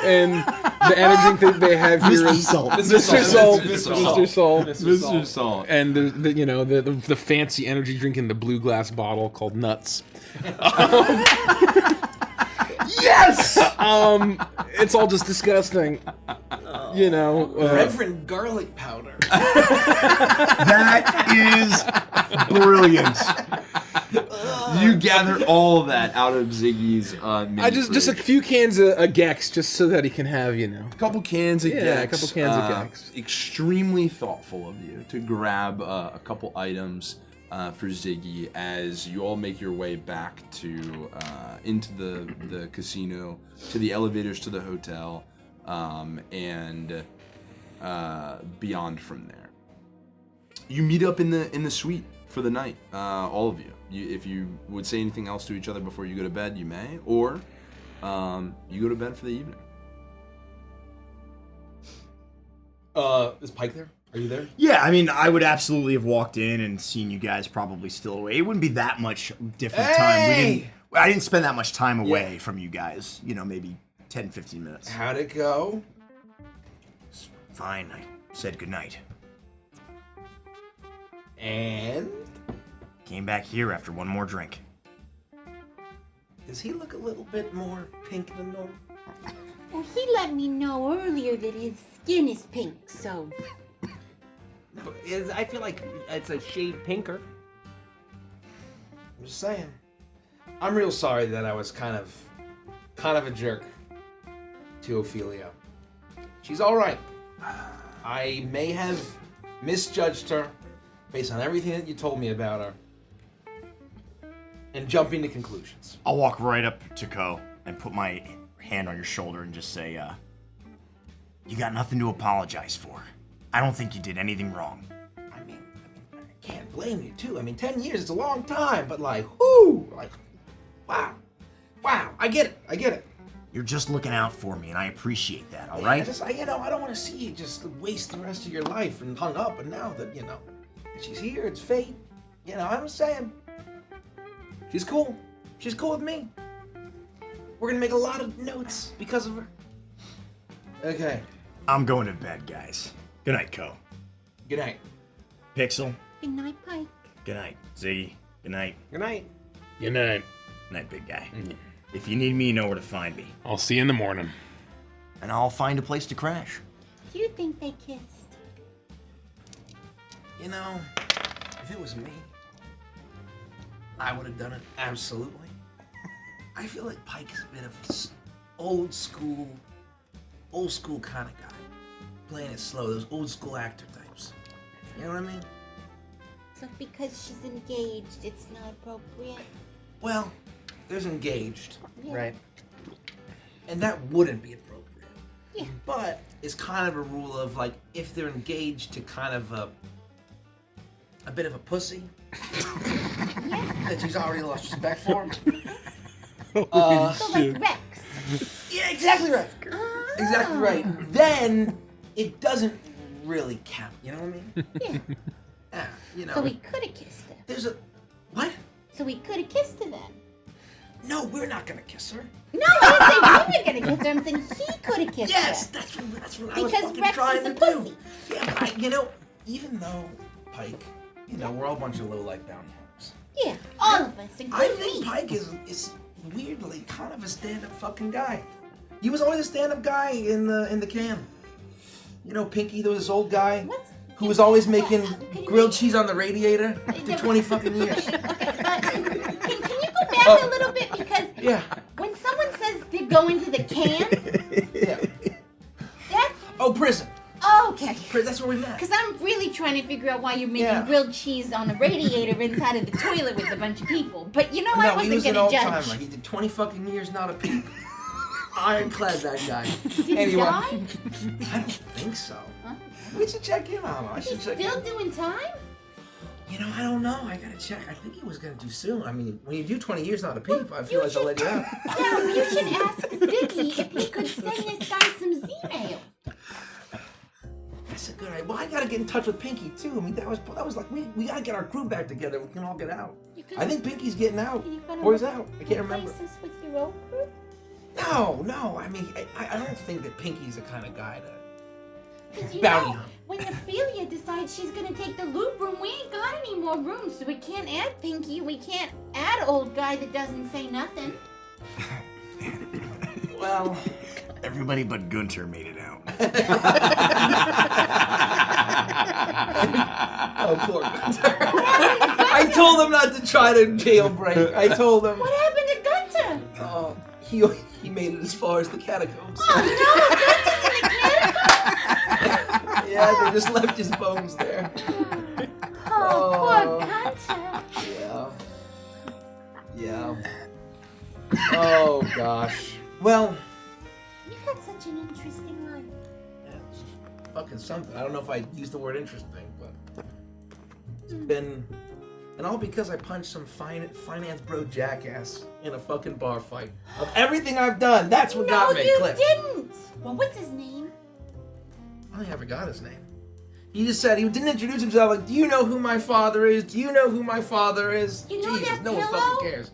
And the energy drink that they have here is Mr. Salt. And the you know, the fancy energy drink in the blue glass bottle called Nuts. Yes! It's all just disgusting. You know.
Reverend garlic powder.
That is brilliant.
You gather all that out of Ziggy's mini
just a few cans of Gex, just so that he can have, you know.
A couple cans of Gex.
A couple cans of Gex.
Extremely thoughtful of you to grab a couple items for Ziggy as you all make your way back to into the casino, to the elevators to the hotel, and beyond from there. You meet up in the suite for the night, all of you. If you would say anything else to each other before you go to bed, you may, or you go to bed for the evening.
Is Pike there? Are you there?
Yeah, I mean, I would absolutely have walked in and seen you guys probably still away. It wouldn't be that much different time. I didn't spend that much time away from you guys. You know, maybe 10, 15 minutes.
How'd it go?
It's fine. I said goodnight.
And?
Came back here after one more drink.
Does he look a little bit more pink than normal?
Well, he let me know earlier that his skin is pink, so...
No, I feel like it's a shade pinker.
I'm just saying. I'm real sorry that I was kind of a jerk to Ophelia. She's all right. I may have misjudged her based on everything that you told me about her and jumping to conclusions.
I'll walk right up to Ko and put my hand on your shoulder and just say, you got nothing to apologize for. I don't think you did anything wrong.
I mean, I can't blame you too. I mean, 10 years is a long time, but like, whoo, like, wow, I get it.
You're just looking out for me, and I appreciate that. All right?
I don't want to see you just waste the rest of your life and hung up. And now that she's here, it's fate. I'm saying, she's cool. She's cool with me. We're gonna make a lot of notes because of her. Okay.
I'm going to bed, guys. Good night, Ko.
Good night.
Pixel.
Good night, Pike.
Good night, Ziggy. Good night.
Good night.
Good night.
Good night, big guy. If you need me, you know where to find me.
I'll see you in the morning.
And I'll find a place to crash.
Do you think they kissed?
If it was me, I would have done it absolutely. I feel like Pike is a bit of an old school kind of guy. Playing it slow, those old school actor types. You know what I mean?
So because she's engaged, it's not appropriate?
Well, there's engaged,
Yeah.
right? And that wouldn't be appropriate.
Yeah.
But it's kind of a rule of like, if they're engaged to kind of a bit of a pussy that she's already lost respect for.
So like Rex.
Yeah, exactly right. Exactly right. Then it doesn't really count. You know what I mean?
Yeah.
Ah. you know.
So we could have kissed her.
There's a what?
So we could have kissed her then.
No, we're not gonna kiss her.
No, I didn't say we were gonna kiss her. I'm saying he could have kissed
Yes,
her.
that's what I was
Because
fucking
Rex
trying
is
to
a
do.
pussy.
Yeah, but you know, even though Pike, you know, we're all a bunch of low-life bounty hunters.
Yeah, all of us,
I
including
think
me.
Pike is weirdly kind of a stand-up fucking guy. He was always a stand-up guy in the can. You know, Pinky, there was this old guy who was always making grilled cheese on the radiator for 20 fucking years.
Okay, can you go back a little bit? Because when someone says they're going to the can, that's...
Oh, prison.
Oh, okay.
That's where we met.
Because I'm really trying to figure out why you're making grilled cheese on the radiator inside of the toilet with a bunch of people. But you know, I
No, he
wasn't
was an
going to judge.
old-timer. He did 20 fucking years, not a peep. Ironclad, that guy.
Did he
Anyway,
die?
I don't think so.
Huh?
We should check in on him. I
Is
should
he
check
still
in.
doing time?
You know, I don't know. I gotta check. I think he was gonna do soon. I mean, when you do 20 years, not a peep, I feel like I'll let you out.
Yeah, you should ask Ziggy if he could send this guy some Z-mail.
That's a good idea. Well, I gotta get in touch with Pinky too. I mean, that was like we gotta get our crew back together. We can all get out. I think Pinky's getting out. Or he's out. I can't remember.
Replace us with your own crew?
No. I mean, I don't think that Pinky's the kind of guy to
'Cause you
bounty
know,
hunt.
when Ophelia decides she's gonna take the loop room, we ain't got any more room, so we can't add Pinky. We can't add old guy that doesn't say nothing.
Well,
everybody but Gunter made it out.
Oh, poor Gunter. I told him not to try to jailbreak. I told him.
What happened to Gunter?
Oh, he made it as far as the catacombs.
Oh no, Gunter's in the catacombs!
Yeah, they just left his bones there.
Oh, poor Gunter.
Yeah. Oh gosh. Well,
You've had such an interesting life.
it's fucking something. I don't know if I use the word interesting, but it's been, and all because I punched some finance bro jackass in a fucking bar fight. Of everything I've done, that's what got me.
No, you
Clips.
didn't. Well, what's his name?
I never got his name. He just said, he didn't introduce himself like, do you know who my father is? Do you know who my father is?
You know
Jesus,
that
no one
pillow?
fucking cares.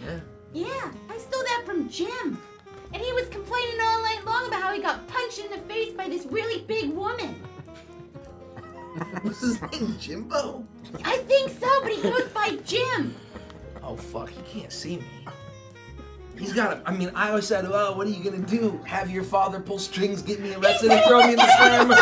Yeah.
Yeah, I stole that from Jim. And he was complaining all night long about how he got punched in the face by this really big woman.
What's his name? Jimbo?
I think so, but he goes by Jim.
Oh, fuck, he can't see me. He's got I mean, I always said, oh, what are you gonna do? Have your father pull strings, get me arrested, and throw me in the slammer?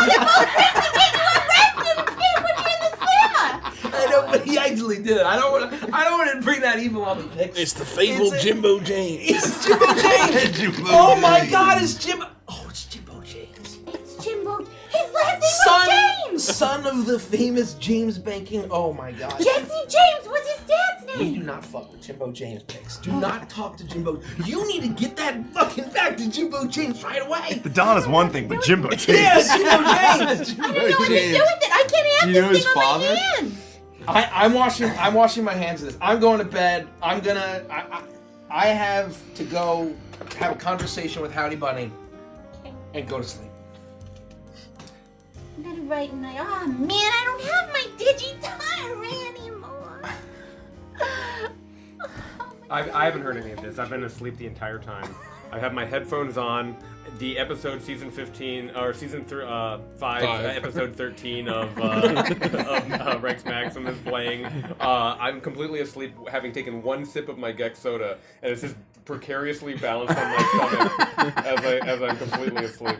I know, but he actually did it. I don't want to bring that evil on the picture.
It's the fabled Jimbo James.
It's Jimbo James.
Jimbo
Oh my
James.
God, it's Jimbo. Oh, it's Jimbo James.
It's Jimbo. His last name was James.
Son of the famous James Banking. Oh my God.
Jesse James was his dad's
We
name.
do not fuck with Jimbo James picks. Do not talk to Jimbo. You need to get that fucking back to Jimbo James right away.
The Don is one thing, but Jimbo James.
Yeah, Jimbo James.
I don't know what to do with it. I can't have
Do you know
this
his
thing on
father?
my hands.
I'm washing my hands of this. I'm going to bed. I have to go have a conversation with Howdy Bunny and go to sleep.
I'm gonna write and oh man, I don't have my digidiary anymore.
I haven't heard any of this. I've been asleep the entire time. I have my headphones on. The episode season 15 or season 5, episode 13 of Rex Maxim is playing. I'm completely asleep, having taken one sip of my Gex soda, and it's just precariously balanced on my stomach as I'm completely asleep.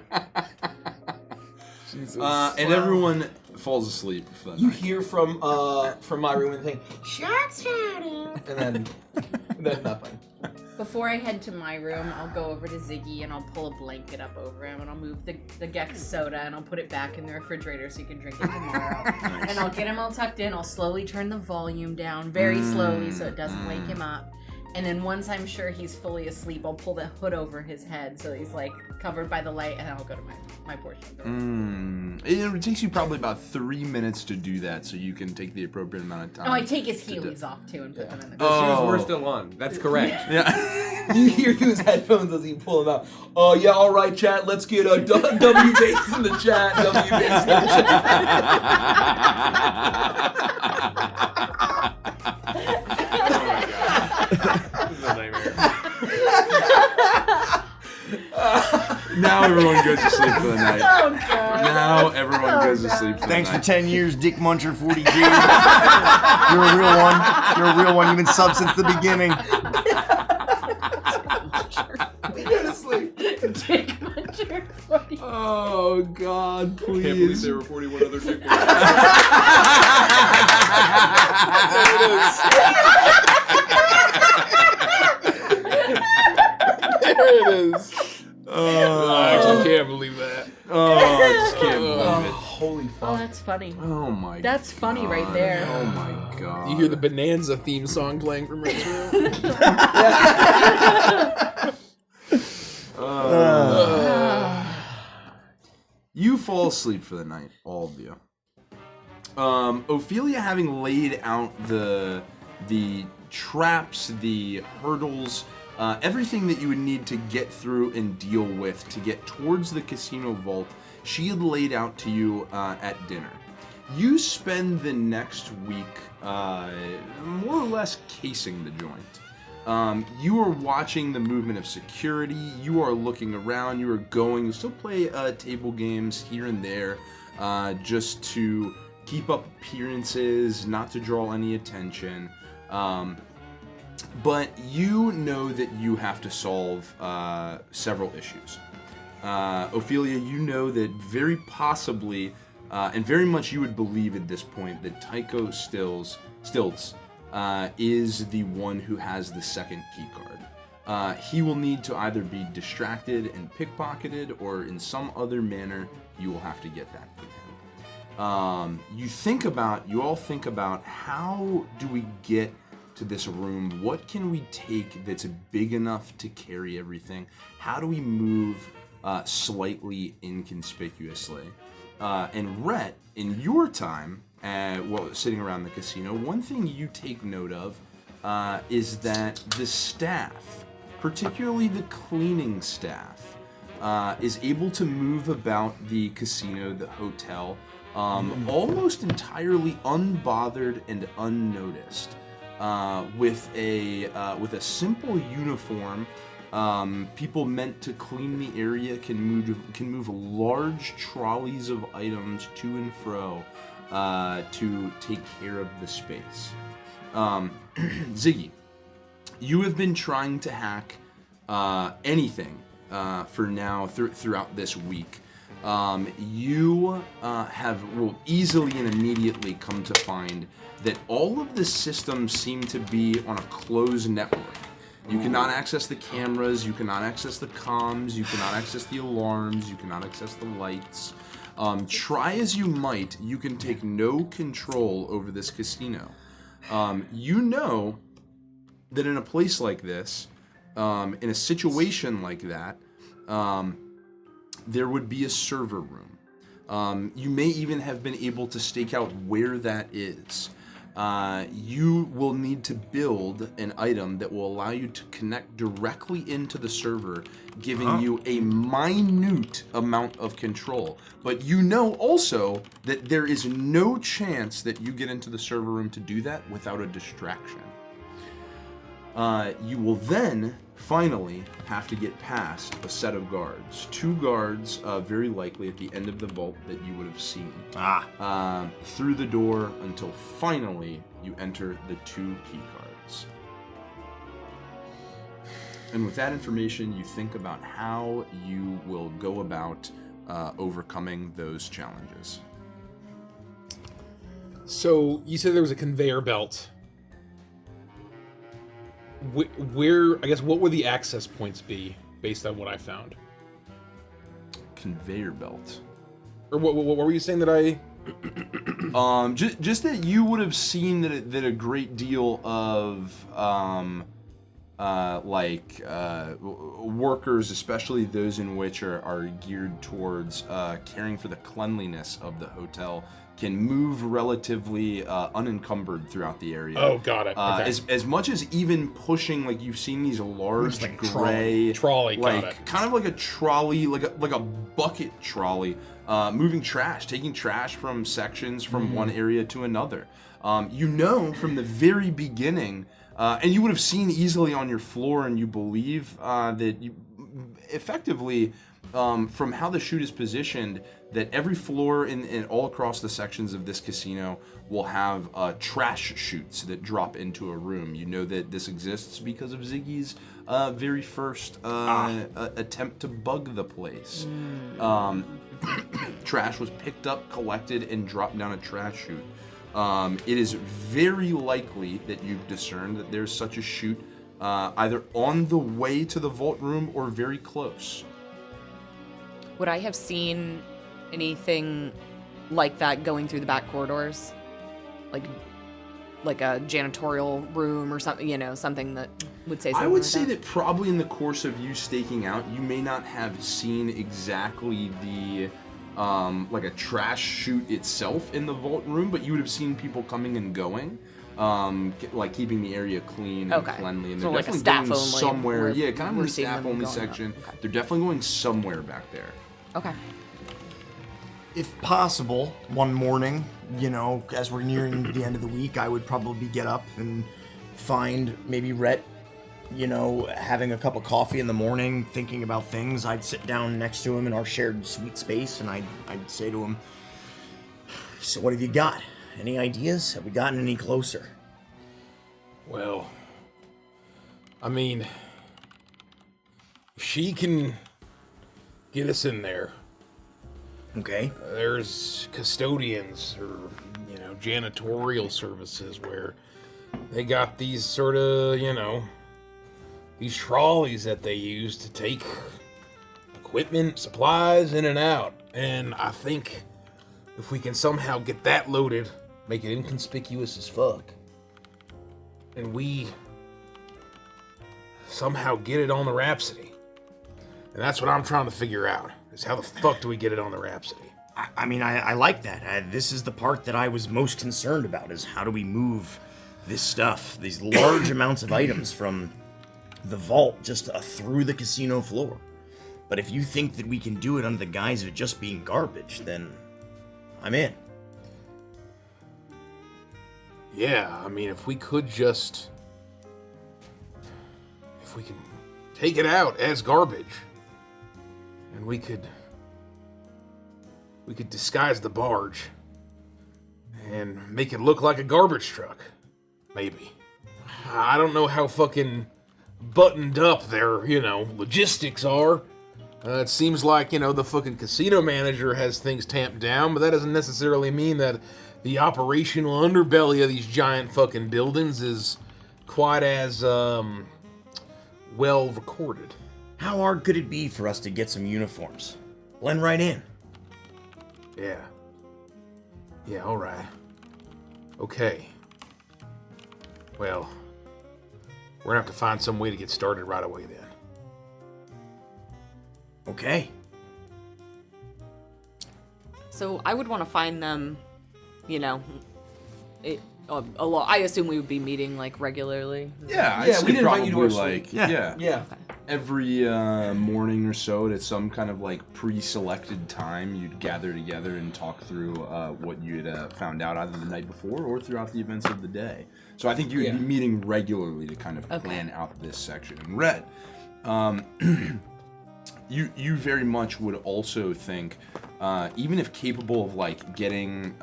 And everyone falls asleep.
You hear from my room and think,
Sharks shouting.
and then nothing.
Before I head to my room, I'll go over to Ziggy and I'll pull a blanket up over him and I'll move the Gex soda and I'll put it back in the refrigerator so he can drink it tomorrow. And I'll get him all tucked in. I'll slowly turn the volume down, very slowly, so it doesn't wake him up. And then once I'm sure he's fully asleep, I'll pull the hood over his head so he's like covered by the light, and I'll go to my portion.
It takes you probably about 3 minutes to do that, so you can take the appropriate amount of time.
Oh, I take his Heelys off too and put them in the
The shoes were still on. That's correct.
Yeah.
You hear through his headphones as he pull them out. Oh, yeah, all right, chat. Let's get a W base in the chat. W base in the chat.
This is a nightmare.
Now everyone goes to sleep for the night.
Oh, God.
Now everyone goes to sleep for the
Thanks
night.
for 10 years, Dick Muncher 42. You're a real one. You're a real one. You've been sub since the beginning.
We go to sleep.
Dick Muncher 40.
Oh, God, please.
Can't believe there were 41 other dick
There it is. I actually
Oh,
can't believe that.
I just can't believe it.
Holy fuck.
Oh, that's funny.
Oh, my
That's funny right
God.
there.
Oh, my God.
You hear the Bonanza theme song playing from Rich Room?
You fall asleep for the night, all of you. Ophelia, having laid out the traps, the hurdles, everything that you would need to get through and deal with to get towards the casino vault, she had laid out to you at dinner. You spend the next week more or less casing the joint. You are watching the movement of security, you are looking around, you are going, you still play table games here and there, just to keep up appearances, not to draw any attention. But you know that you have to solve several issues. Ophelia, you know that very possibly, and very much you would believe at this point, that Tycho Stilts is the one who has the second keycard. He will need to either be distracted and pickpocketed, or in some other manner, you will have to get that from him. You all think about how do we get to this room? What can we take that's big enough to carry everything? How do we move slightly inconspicuously? And Rhett, in your time, sitting around the casino, one thing you take note of is that the staff, particularly the cleaning staff, is able to move about the casino, the hotel, almost entirely unbothered and unnoticed. With a simple uniform, people meant to clean the area can move large trolleys of items to and fro to take care of the space. Ziggy, you have been trying to hack anything for now throughout this week. You will easily and immediately come to find that all of the systems seem to be on a closed network. You cannot access the cameras, you cannot access the comms, you cannot access the alarms, you cannot access the lights. Try as you might, you can take no control over this casino. You know that in a place like this, in a situation like that, there would be a server room. You may even have been able to stake out where that is. You will need to build an item that will allow you to connect directly into the server, giving you a minute amount of control. But you know also that there is no chance that you get into the server room to do that without a distraction. You will then finally have to get past a set of guards. 2 guards, very likely at the end of the vault that you would have seen. Through the door until finally you enter the 2 key cards. And with that information, you think about how you will go about overcoming those challenges.
So you said there was a conveyor belt. Where, I guess, what would the access points be based on what I found?
Conveyor belt.
Or what were you saying that I?
Just that you would have seen that a great deal of workers, especially those in which are geared towards caring for the cleanliness of the hotel, can move relatively unencumbered throughout the area.
Oh, got it. Okay.
As much as even pushing, like you've seen these large
like
gray
trolley, got
like
it.
kind of like a trolley, like a bucket trolley, moving trash, taking trash from sections from one area to another. You know from the very beginning, and you would have seen easily on your floor, and you believe that you effectively, from how the chute is positioned, that every floor in all across the sections of this casino will have trash chutes that drop into a room. You know that this exists because of Ziggy's very first attempt to bug the place. Trash was picked up, collected, and dropped down a trash chute. It is very likely that you've discerned that there's such a chute either on the way to the vault room or very close.
Would I have seen anything like that going through the back corridors? Like a janitorial room or something, something that would say something
I would
like
say that probably in the course of you staking out, you may not have seen exactly the like a trash chute itself in the vault room, but you would have seen people coming and going, like keeping the area clean and cleanly. And
so
they're
like a
definitely
staff
going
only.
somewhere. Yeah, kind of in the
seeing
staff
them
only
going
section.
up. Okay.
They're definitely going somewhere back there.
Okay.
If possible, one morning, as we're nearing the end of the week, I would probably get up and find maybe Rhett, having a cup of coffee in the morning, thinking about things. I'd sit down next to him in our shared sweet space, and I'd say to him, "So what have you got? Any ideas? Have we gotten any closer?"
Well, I mean, if she can get us in there.
Okay.
There's custodians or, janitorial services where they got these sort of, these trolleys that they use to take equipment, supplies in and out. And I think if we can somehow get that loaded, make it inconspicuous as fuck, and we somehow get it on the Rhapsody. And that's what I'm trying to figure out, is how the fuck do we get it on the Rhapsody?
I like that. This is the part that I was most concerned about, is how do we move this stuff, these large amounts of items from the vault just through the casino floor. But if you think that we can do it under the guise of it just being garbage, then I'm in.
Yeah, if we could just... If we can take it out as garbage, and we could disguise the barge and make it look like a garbage truck, maybe. I don't know how fucking buttoned up their, logistics are. It seems like, the fucking casino manager has things tamped down, but that doesn't necessarily mean that the operational underbelly of these giant fucking buildings is quite as, well recorded.
How hard could it be for us to get some uniforms? Blend right in.
Yeah. Yeah, alright. Okay. Well, we're gonna have to find some way to get started right away then.
Okay.
So I would want to find them, I assume we would be meeting regularly.
Yeah,
Yeah, we didn't invite you to our
like,
sleep.
yeah. Every morning or so at some kind of pre-selected time, you'd gather together and talk through what you had found out either the night before or throughout the events of the day. So I think you would be meeting regularly to kind of plan out this section. And Rhett, you very much would also think, even if capable of getting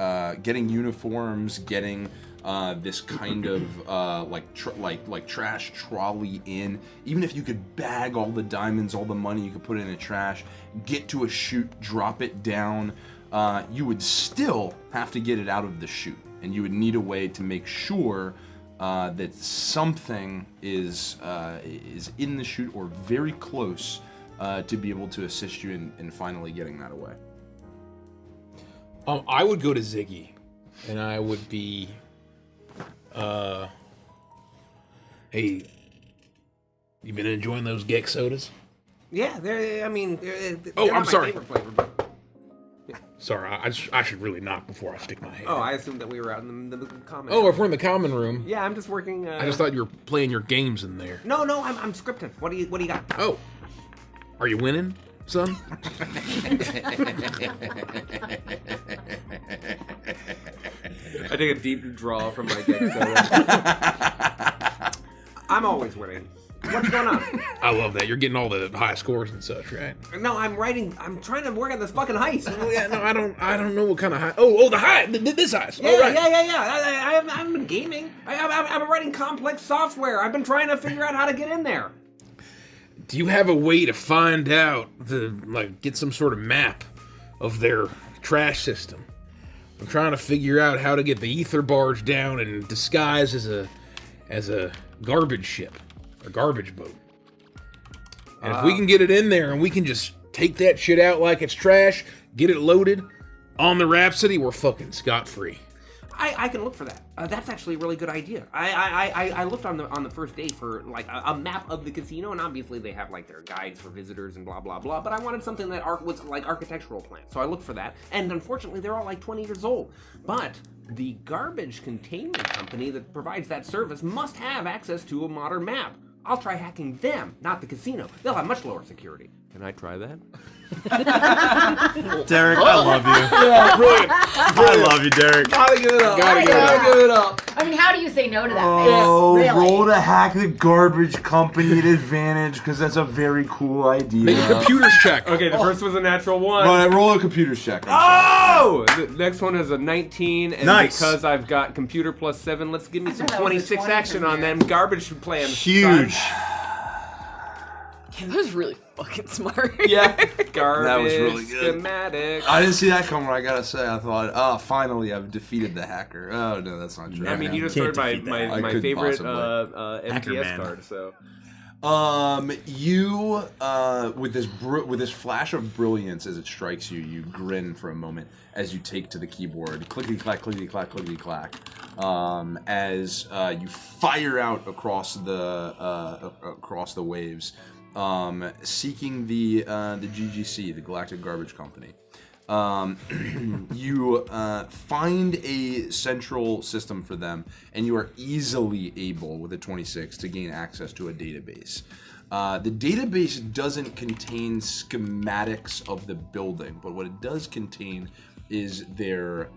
uniforms, getting this kind of trash trolley in, even if you could bag all the diamonds, all the money you could put in a trash, get to a chute, drop it down, you would still have to get it out of the chute, and you would need a way to make sure that something is in the chute or very close to be able to assist you in finally getting that away.
I would go to Ziggy, and I would be, hey,
You been enjoying those Gex sodas?
Yeah, they're I'm
I'm
not
sorry.
my favorite flavor, but...
Sorry, I should really knock before I stick my head.
Oh, I assumed that we were out in the common
Oh,
room.
if we're in the common room.
Yeah, I'm just working...
I just thought you were playing your games in there.
No, I'm scripting. What do you got?
Oh. Are you winning, son?
I take a deep draw from my Gex soda. I'm always winning. What's going on?
I love that. You're getting all the high scores and such, right?
No, I'm trying to work on this fucking heist.
Oh yeah, no, I don't know what kind of high. Oh, the high, this heist.
Yeah,
All right.
yeah. I haven't been gaming. I've been writing complex software. I've been trying to figure out how to get in there.
Do you have a way to find out get some sort of map of their trash system? I'm trying to figure out how to get the ether barge down and disguise as a garbage ship. A garbage boat. And if we can get it in there and we can just take that shit out like it's trash, get it loaded on the Rhapsody, we're fucking scot-free.
I can look for that. That's actually a really good idea. I looked on the first day for like a map of the casino, and obviously they have like their guides for visitors and blah blah blah. But I wanted something that was like architectural plans, so I looked for that. And unfortunately, they're all like 20 years old. But the garbage containment company that provides that service must have access to a modern map. I'll try hacking them, not the casino. They'll have much lower security. Can I try that?
Derek, I love you.
Yeah, brilliant.
I love you, Derek.
Gotta give it up.
Gotta
give it up.
I mean, how do you say no to that?
Oh,
Really?
roll to hack the garbage company at advantage because that's a very cool idea.
Make a computers check.
Okay, the first was a natural one.
But roll a computers check.
Oh! The next one is a 19, and
Nice.
because I've got computer plus 7, let's give me some
thought that was a
26
20
action
from
on
here.
them garbage plans.
Huge.
That was really fucking smart.
Yeah. Garbage
That was really good.
schematic.
I didn't see that coming. I gotta say, I thought, oh, finally, I've defeated the hacker. Oh no, that's not true.
I mean, you just
Can't
heard
defeat
my,
that.
my
couldn't
favorite
possibly.
Hacker
MTS
man.
card, so.
You with this flash of brilliance as it strikes you, you grin for a moment as you take to the keyboard, clickety clack, clickety clack, clickety clack, as you fire out across the waves, seeking the GGC, the Galactic Garbage Company. You find a central system for them, and you are easily able, with a 26, to gain access to a database. The database doesn't contain schematics of the building, but what it does contain is their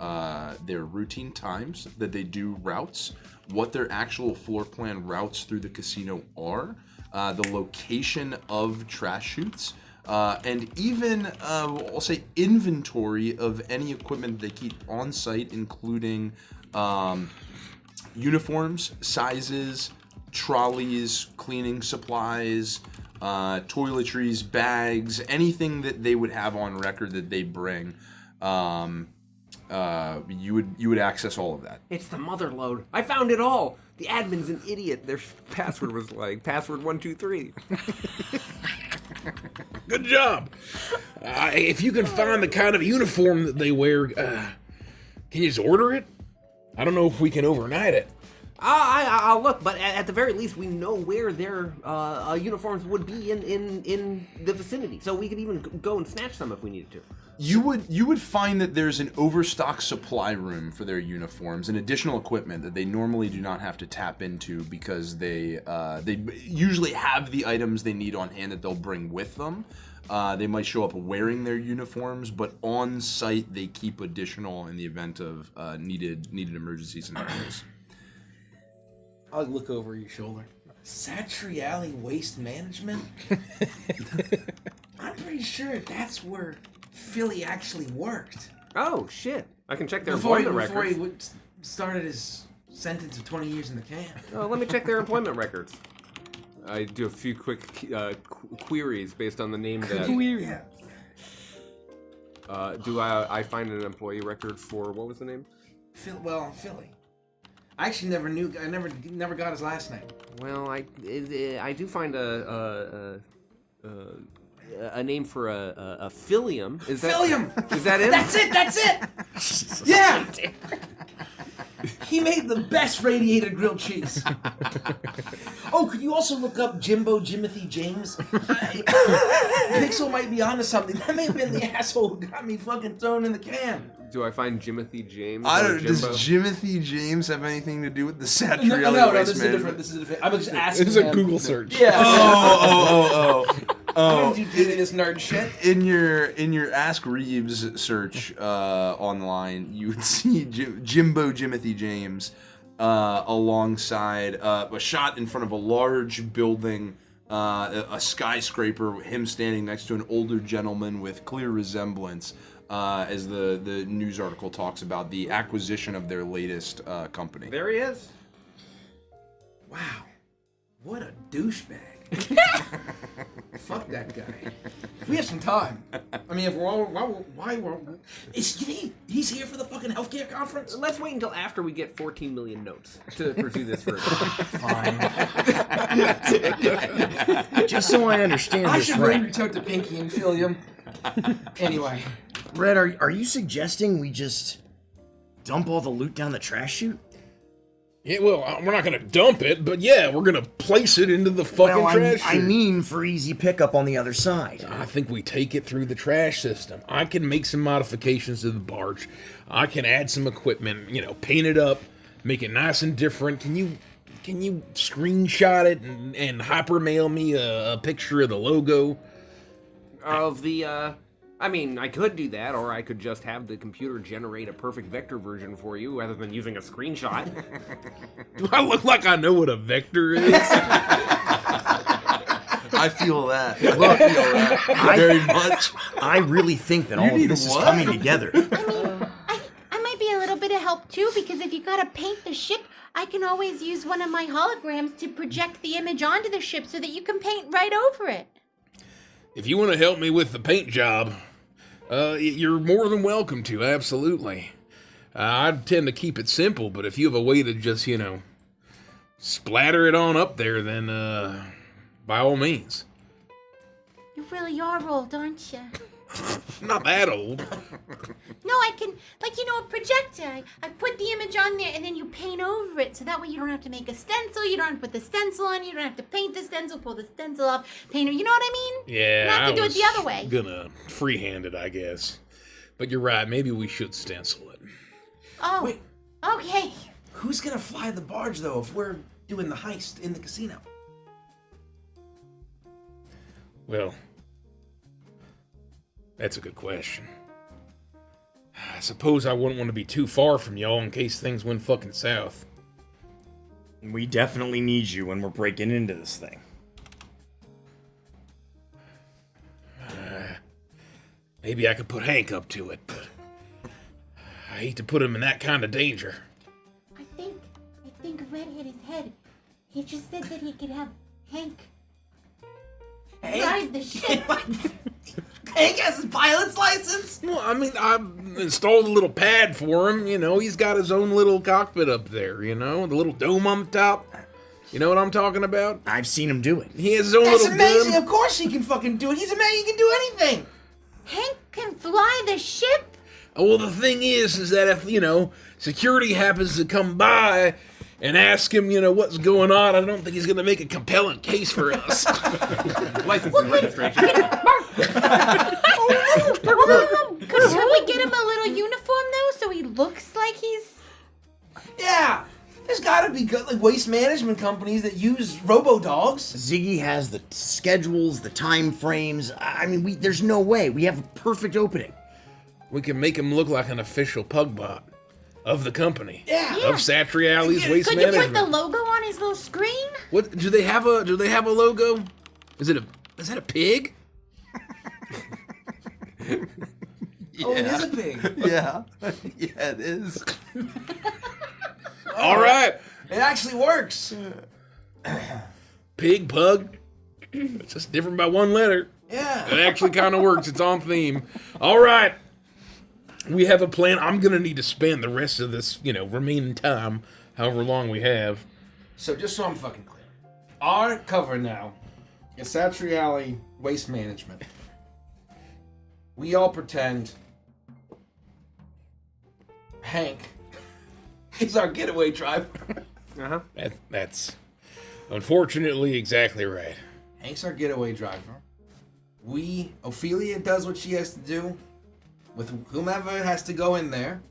routine times that they do routes, what their actual floor plan routes through the casino are, the location of trash chutes, and even, I'll say, inventory of any equipment they keep on site, including uniforms, sizes, trolleys, cleaning supplies, toiletries, bags, anything that they would have on record that they bring. You would access all of that.
It's the mother load. I found it all. The admin's an idiot. Their password was like password 123.
Good job. If you can find the kind of uniform that they wear, can you just order it? I don't know if we can overnight it.
I'll look, but at the very least, we know where their uniforms would be in the vicinity, so we could even go and snatch some if we needed to.
You would find that there's an overstock supply room for their uniforms and additional equipment that they normally do not have to tap into because they usually have the items they need on hand that they'll bring with them. They might show up wearing their uniforms, but on site they keep additional in the event of needed emergency scenarios.
I'll look over your shoulder. Satriali Waste Management? I'm pretty sure that's where Philly actually worked.
Oh, shit. I can check their
Before
employment
he
records.
started his sentence of 20 years in the can.
Oh, let me check their employment records. I do a few quick queries based on the name that...
Yeah.
Do I find an employee record for... What was the name?
Philly. I actually never knew. I never got his last name.
Well, I do find a name for a Philium. Is that
Philium!
Is that it?
That's it! Yeah! He made the best radiated grilled cheese. Oh, could you also look up Jimothy James? Pixel might be onto something. That may have been the asshole who got me fucking thrown in the can.
Do I find Jimothy James?
Does Jimothy James have anything to do with the Satriali
No,
waste
this is different. This is different. I'm just asking.
This is a Google search.
Yeah.
Oh.
You do this nerd shit.
In your Ask Reeves search online, you would see Jimothy James alongside a shot in front of a large building, a skyscraper, him standing next to an older gentleman with clear resemblance, as the news article talks about the acquisition of their latest company.
There he is.
Wow. What a douchebag. Fuck that guy. If we have some time. I mean, if we're all... Why we're... He's here for the fucking healthcare conference?
Let's wait until after we get 14 million notes to pursue this further.
Fine.
Just so I understand
I
this
should
right.
reach out to Pinky and Philium. Anyway.
Red, are you suggesting we just dump all the loot down the trash chute?
Yeah, well, we're not gonna dump it, but yeah, we're gonna place it into the fucking trash
I
chute.
mean for easy pickup on the other side.
I think we take it through the trash system. I can make some modifications to the barge. I can add some equipment, paint it up, make it nice and different. Can you screenshot it and hypermail me a picture of the logo?
Of the, I could do that, or I could just have the computer generate a perfect vector version for you, rather than using a screenshot.
Do I look like I know what a vector is?
I feel that. I feel that very much.
I really think that all of this is coming together.
I might be a little bit of help too, because if you gotta paint the ship, I can always use one of my holograms to project the image onto the ship so that you can paint right over it.
If you want to help me with the paint job, you're more than welcome to, absolutely. I tend to keep it simple, but if you have a way to just, splatter it on up there, then, by all means.
You really are old, aren't you?
Not that old.
No, I can, a projector. I put the image on there and then you paint over it. So that way you don't have to make a stencil. You don't have to put the stencil on. You don't have to paint the stencil, pull the stencil off, paint it. You know what I mean?
Yeah,
You have to do it the other way.
Gonna freehand it, I guess. But you're right, maybe we should stencil it.
Oh,
Wait.
okay.
Who's gonna fly the barge, though, if we're doing the heist in the casino?
Well, that's a good question. I suppose I wouldn't want to be too far from y'all in case things went fucking south.
We definitely need you when we're breaking into this thing.
Maybe I could put Hank up to it, but I hate to put him in that kind of danger.
I think Red hit his head. He just said that he could have Hank drive the ship.
Hank has his pilot's license?
Well, I installed a little pad for him, he's got his own little cockpit up there, the little dome on the top. You know what I'm talking about?
I've seen him do it.
He has his own
That's
little
amazing.
dome.
Of course he can fucking do it. He's amazing. He can do anything.
Hank can fly the ship?
Oh, well, the thing is that if, security happens to come by and ask him, what's going on, I don't think he's going to make a compelling case for us.
License and registration.
Could we get him a little uniform, though, so he looks like he's...
Yeah. There's gotta be good, waste management companies that use robo-dogs.
Ziggy has the schedules, the time frames. There's no way. We have a perfect opening.
We can make him look like an official pug bot of the company.
Yeah.
Of Satriali's Waste
Could you
Management.
put the logo on his little screen?
What do they have a logo? Is that a pig?
Oh, it is a pig.
Yeah. Yeah, it is.
All right.
It actually works.
Pig, pug. It's just different by one letter.
Yeah.
It actually kind of works. It's on theme. All right. We have a plan. I'm going to need to spend the rest of this, remaining time, however long we have.
So just so I'm fucking clear. Our cover now is Satriali Waste Management. We all pretend Hank
He's our getaway driver.
Uh-huh.
That's unfortunately exactly right.
Hank's our getaway driver. Ophelia does what she has to do with whomever has to go in there.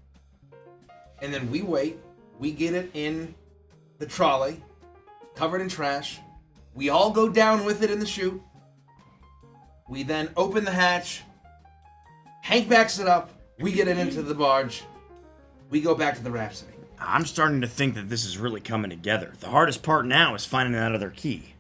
And then we wait. We get it in the trolley, covered in trash. We all go down with it in the chute. We then open the hatch. Hank backs it up. We get it into the barge. We go back to the Rhapsody.
I'm starting to think that this is really coming together. The hardest part now is finding that other key.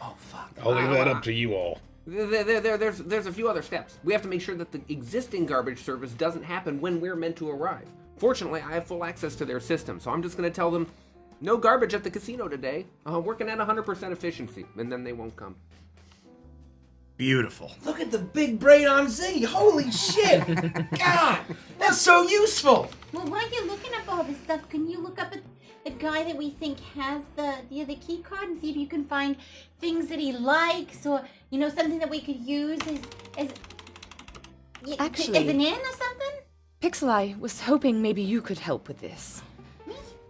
Oh, fuck.
I'll leave that up to you all.
There's a few other steps. We have to make sure that the existing garbage service doesn't happen when we're meant to arrive. Fortunately, I have full access to their system, so I'm just going to tell them, no garbage at the casino today. Working at 100% efficiency, and then they won't come.
Beautiful.
Look at the big brain on Ziggy. Holy shit. God, that's so useful.
Well, while you're looking up all this stuff, can you look up at the guy that we think has the key card and see if you can find things that he likes or, something that we could use
Actually,
as an in or something?
Pixel, I was hoping maybe you could help with this.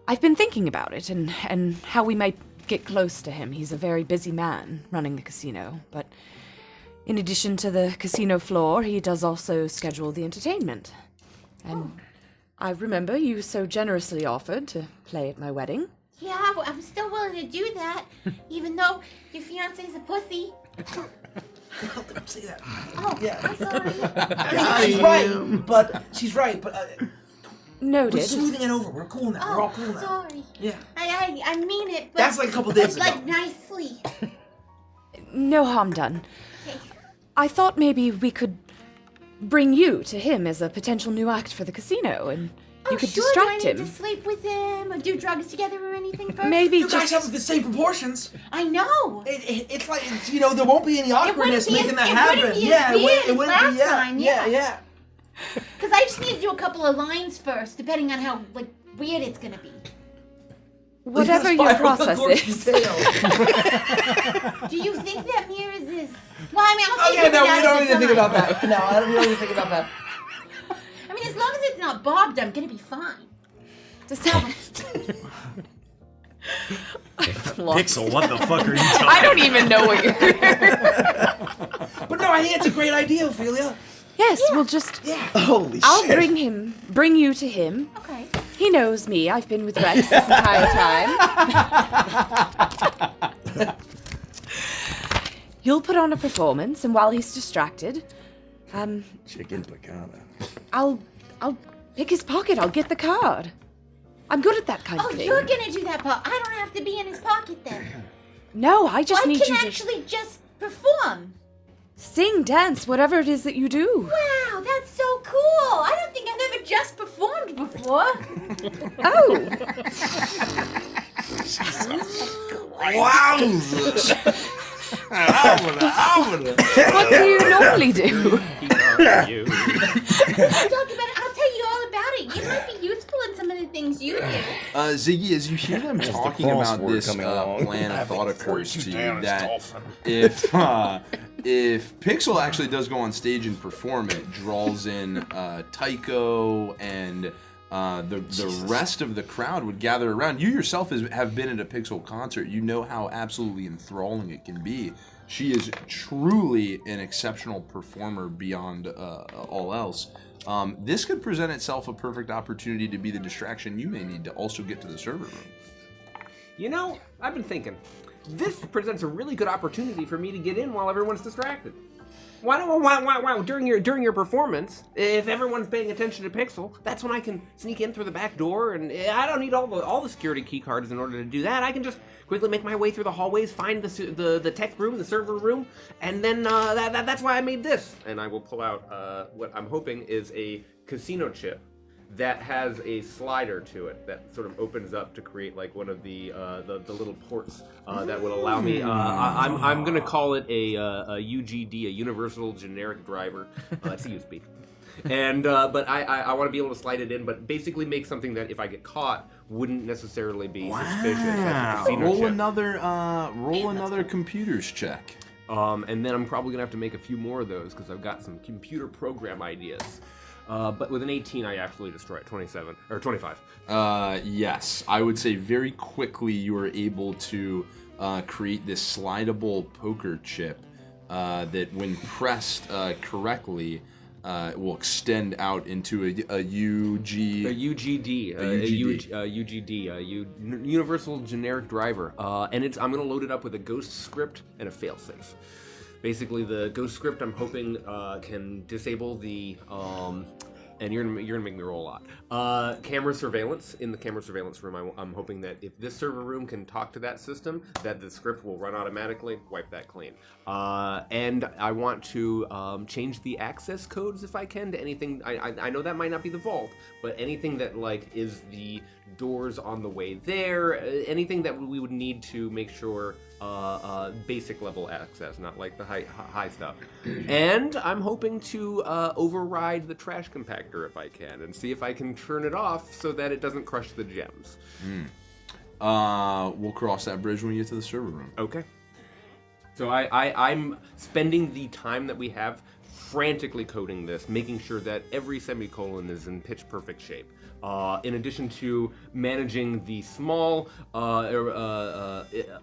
I've been thinking about it and how we might get close to him. He's a very busy man running the casino, but in addition to the casino floor, he does also schedule the entertainment. And I remember you so generously offered to play at my wedding.
Yeah, well, I'm still willing to do that, even though your fiance's a pussy.
Don't say that.
Oh,
Yeah.
I'm sorry.
She's right, but
Noted.
we're smoothing it over. We're cool now. We're all cool now.
Sorry.
Yeah.
I mean it, but...
That's like a couple days ago.
Like, nicely.
No harm done.
Okay.
I thought maybe we could bring you to him as a potential new act for the casino, and you could
sure.
distract
Do I need
him.
to sleep with him or do drugs together or anything first?
Maybe
You guys
just
have the same proportions.
I know.
It's like, there won't be any awkwardness
be as-
making that
it
happen.
wouldn't be as
Yeah,
weird
it wouldn't
as
be.
last time,
Yeah.
Because I just need to do a couple of lines first, depending on how, weird it's going to be.
whatever your process is.
Do you think that mirror is this? Well, I mean, I'll
Okay,
think
no,
it out
we don't
at
need
the
to think
time.
about that. No, I don't really think about that.
I mean, as long as it's not bobbed, I'm going to be fine.
Pixel, what the fuck are you talking
I don't even know what you're...
But no, I think it's a great idea, Ophelia.
Yes, we'll just...
Yeah.
Holy
I'll
shit.
bring you to him.
Okay.
He knows me. I've been with Rex this entire time. You'll put on a performance, and while he's distracted,
Chicken picana.
I'll pick his pocket. I'll get the card. I'm good at that kind
Oh,
of thing.
you're going to do that part. I don't have to be in his pocket then.
No, I just
I
need
can
you to
actually just perform.
sing, dance, whatever it is that you do.
Wow, that's so cool. I don't think I've ever just performed before.
Oh,
Wow!
what do you normally do?
Talk about it. I'll tell you all about it. You might be useful in some of the things you do.
Ziggy, as you hear them talking about this plan, a thought occurs to you that if Pixel actually does go on stage and perform, it draws in Tycho and the rest of the crowd would gather around. You yourself have been at a Pixel concert. You know how absolutely enthralling it can be. She is truly an exceptional performer beyond all else. This could present itself a perfect opportunity to be the distraction you may need to also get to the server room.
I've been thinking, this presents a really good opportunity for me to get in while everyone's distracted. Why during your performance, if everyone's paying attention to Pixel, that's when I can sneak in through the back door, and I don't need all the security key cards in order to do that. I can just quickly make my way through the hallways, find the tech room, the server room, and then that's why I made this. And I will pull out what I'm hoping is a casino chip that has a slider to it that sort of opens up to create like one of the little ports that would allow me. I'm gonna call it a UGD, a Universal Generic Driver. That's a USB. And but I want to be able to slide it in, but basically make something that if I get caught wouldn't necessarily be suspicious. That's a casino
Roll
chip.
another computers check.
And then I'm probably gonna have to make a few more of those because I've got some computer program ideas. But with an 18, I absolutely destroy it. 27 or 25.
Yes, I would say very quickly you are able to create this slidable poker chip that, when pressed correctly, will extend out into a UGD,
Universal Generic Driver, and I'm going to load it up with a ghost script and a failsafe. Basically, the ghost script I'm hoping can disable the and you're gonna make me roll a lot. Camera surveillance in the camera surveillance room. I'm hoping that if this server room can talk to that system, that the script will run automatically, wipe that clean. And I want to change the access codes if I can to anything. I know that might not be the vault, but anything that like is the doors on the way there, anything that we would need to make sure basic level access, not like the high stuff. And I'm hoping to override the trash compactor if I can, and see if I can turn it off so that it doesn't crush the gems.
We'll cross that bridge when we get to the server room.
Okay. So I'm spending the time that we have frantically coding this, making sure that every semicolon is in pitch perfect shape. In addition to managing the small,